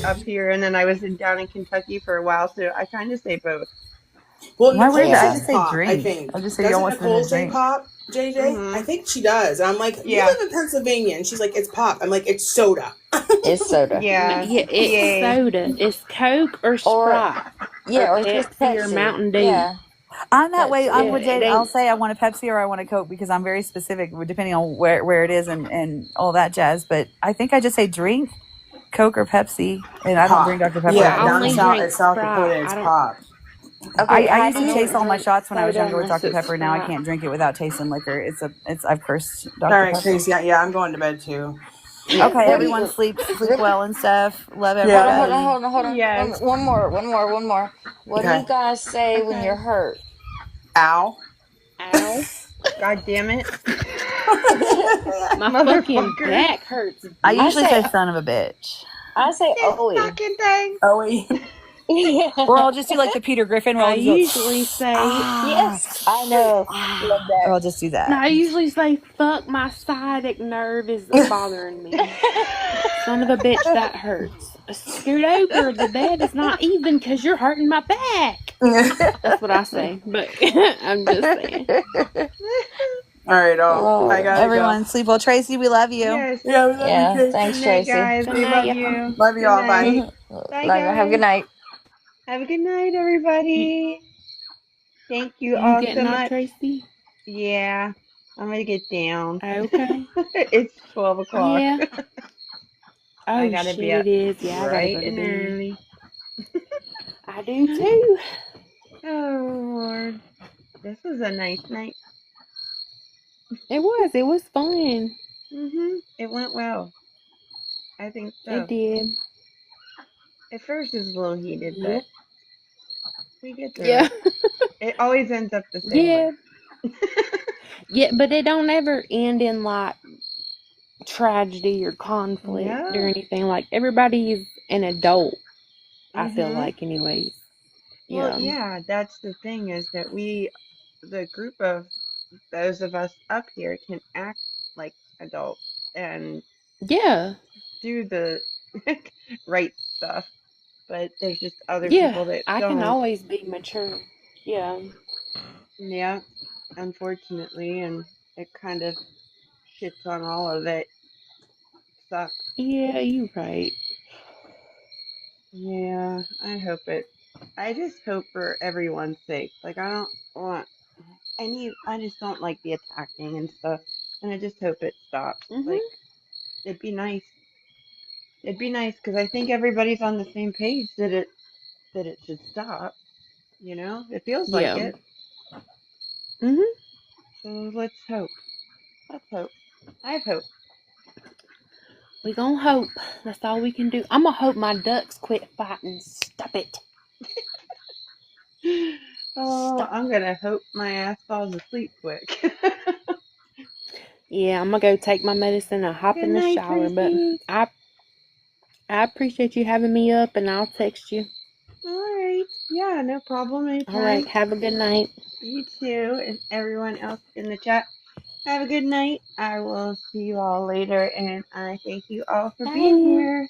Speaker 1: up here and then I was down in Kentucky for a while, so I kind of say both.
Speaker 3: Well,
Speaker 2: Why would
Speaker 3: Nicole
Speaker 2: I
Speaker 8: Yeah.
Speaker 3: says
Speaker 2: just say
Speaker 3: pop, I
Speaker 2: drink?
Speaker 3: think.
Speaker 2: I'll just say y'all
Speaker 3: Doesn't
Speaker 2: want something
Speaker 3: Nicole
Speaker 2: to
Speaker 3: say
Speaker 2: drink.
Speaker 3: pop, JJ? I think she does. And I'm like, you
Speaker 1: Yeah.
Speaker 3: live in Pennsylvania. And she's like, it's pop. I'm like, it's soda.
Speaker 8: It's soda.
Speaker 1: Yeah.
Speaker 4: Yeah, it's
Speaker 1: Yay.
Speaker 4: soda. It's Coke or
Speaker 8: Or
Speaker 4: Sprite.
Speaker 8: yeah,
Speaker 4: Or
Speaker 8: or just
Speaker 4: Pepsi or
Speaker 8: Pepsi.
Speaker 4: Mountain Dew.
Speaker 8: Yeah.
Speaker 2: I'm that way. I'm
Speaker 4: Yeah,
Speaker 2: with
Speaker 4: it
Speaker 2: Jade. I'll
Speaker 4: ain't.
Speaker 2: say I want a Pepsi or I want a Coke because I'm very specific depending on where it is and all that jazz. But I think I just say drink Coke or Pepsi, and I don't
Speaker 3: Pop.
Speaker 2: drink Dr Pepper at
Speaker 3: Yeah,
Speaker 4: I
Speaker 2: this
Speaker 3: down in
Speaker 4: only
Speaker 2: point.
Speaker 3: South,
Speaker 4: drink
Speaker 3: South
Speaker 4: Sprite.
Speaker 3: Dakota, it's
Speaker 4: I don't.
Speaker 3: pop.
Speaker 8: Okay,
Speaker 2: I
Speaker 8: how
Speaker 2: used
Speaker 8: do
Speaker 2: to
Speaker 4: I
Speaker 8: you
Speaker 2: chase
Speaker 4: don't
Speaker 2: all my
Speaker 4: drink
Speaker 2: shots when I was
Speaker 4: soda
Speaker 2: younger with
Speaker 4: unless
Speaker 2: Dr
Speaker 4: it's
Speaker 2: Pepper. Now I
Speaker 4: Sprite.
Speaker 2: can't drink it without tasting liquor. It's I've cursed
Speaker 3: All
Speaker 2: Dr
Speaker 3: right,
Speaker 2: Pepper.
Speaker 3: Tracy. Yeah, I'm going to bed too.
Speaker 8: yeah,
Speaker 2: Okay,
Speaker 8: what do
Speaker 2: everyone
Speaker 8: you
Speaker 2: sleep well and stuff. Love
Speaker 8: hold on,
Speaker 3: Yeah.
Speaker 8: hold on,
Speaker 2: everybody.
Speaker 8: hold on, hold on.
Speaker 1: Yes.
Speaker 8: One more. What do
Speaker 3: Okay.
Speaker 8: you guys say when
Speaker 1: Okay.
Speaker 8: you're hurt?
Speaker 3: Ow.
Speaker 1: Ow. God damn it.
Speaker 4: My fucking
Speaker 1: Motherfucker.
Speaker 4: back hurts,
Speaker 2: I
Speaker 8: I
Speaker 2: usually
Speaker 4: bitch.
Speaker 8: say
Speaker 2: say son of a bitch.
Speaker 8: I say
Speaker 1: This
Speaker 8: Owie.
Speaker 1: fucking thing.
Speaker 3: Oh wait.
Speaker 2: Or I'll just do like the Peter Griffin where
Speaker 4: I
Speaker 2: I'll just go
Speaker 4: usually say.
Speaker 2: ah
Speaker 8: Yes, I know. Love
Speaker 2: or I'll
Speaker 8: that.
Speaker 2: just do that.
Speaker 4: I usually say, fuck, my sciatic nerve is bothering me. Son of a bitch, that hurts. Scoot over, the bed is not even because you're hurting my back. That's what I say, but I'm just saying.
Speaker 3: All right. Oh, I
Speaker 8: Oh,
Speaker 3: gotta go.
Speaker 2: Everyone sleep well. Tracy, we love you.
Speaker 1: Yes.
Speaker 3: Yeah, we love you
Speaker 8: yeah.
Speaker 3: too.
Speaker 1: Good
Speaker 8: Thanks,
Speaker 1: night,
Speaker 8: Tracy.
Speaker 1: guys.
Speaker 4: Good
Speaker 1: We
Speaker 4: night,
Speaker 1: love
Speaker 4: y'all.
Speaker 1: you.
Speaker 3: Love you
Speaker 1: Good
Speaker 3: all. Bye.
Speaker 1: night.
Speaker 8: Love
Speaker 1: Bye,
Speaker 8: you. Have a good
Speaker 1: guys.
Speaker 8: night.
Speaker 1: Have a good night, everybody. Thank you
Speaker 4: You
Speaker 1: all so
Speaker 4: getting up,
Speaker 1: much.
Speaker 4: Tracy?
Speaker 1: Yeah, I'm gonna get down.
Speaker 4: Okay.
Speaker 1: It's 12 o'clock.
Speaker 4: Yeah.
Speaker 1: I
Speaker 4: Oh,
Speaker 1: gotta be
Speaker 4: shit,
Speaker 1: up
Speaker 4: it is. Yeah, I gotta
Speaker 1: bright
Speaker 4: go to
Speaker 1: and
Speaker 4: bed.
Speaker 1: early.
Speaker 4: I do too.
Speaker 1: Oh, Lord. This was a nice night.
Speaker 4: It was. It was fun.
Speaker 1: It went well. I think
Speaker 4: It
Speaker 1: so.
Speaker 4: did.
Speaker 1: At first it was a little heated, but
Speaker 4: Yep.
Speaker 1: we get through
Speaker 4: Yeah.
Speaker 1: it. It always ends up the same way.
Speaker 4: Yeah. Yeah, but it don't ever end in like tragedy or conflict or
Speaker 1: No.
Speaker 4: anything. Like everybody's an adult, I feel
Speaker 1: Mm-hmm.
Speaker 4: like anyways.
Speaker 1: Well,
Speaker 4: Yeah.
Speaker 1: yeah, that's the thing is that the group of those of us up here can act like adults and
Speaker 4: Yeah.
Speaker 1: do the right stuff, but there's just other
Speaker 4: Yeah.
Speaker 1: people that
Speaker 4: I can
Speaker 1: don't.
Speaker 4: always be mature. Yeah.
Speaker 1: Yeah, unfortunately, and it kind of shits on all of it. Sucks.
Speaker 4: Yeah, you right.
Speaker 1: Yeah, I just hope for everyone's sake. Like, I don't want I just don't like the attacking and stuff, and I just hope it stops. Like,
Speaker 4: Mhm.
Speaker 1: it'd be nice. It'd be nice because I think everybody's on the same page that it should stop. It feels like
Speaker 4: Yeah.
Speaker 1: it.
Speaker 4: Mhm.
Speaker 1: So let's hope. Let's hope. I have hope.
Speaker 4: We gonna hope. That's all we can do. I'm gonna hope my ducks quit fighting. Stop it.
Speaker 1: Oh,
Speaker 4: Stop.
Speaker 1: I'm gonna hope my ass falls asleep quick.
Speaker 4: Yeah, I'm gonna go take my medicine and hop
Speaker 1: Good
Speaker 4: in the
Speaker 1: night,
Speaker 4: shower. But
Speaker 1: Tracy.
Speaker 4: I I appreciate you having me up, and I'll text you.
Speaker 1: All right. Yeah, no problem.
Speaker 4: All right.
Speaker 1: Anytime.
Speaker 4: Have a good night.
Speaker 1: You too, and everyone else in the chat. Have a good night. I will see you all later, and I thank you all for being
Speaker 4: Bye.
Speaker 1: here.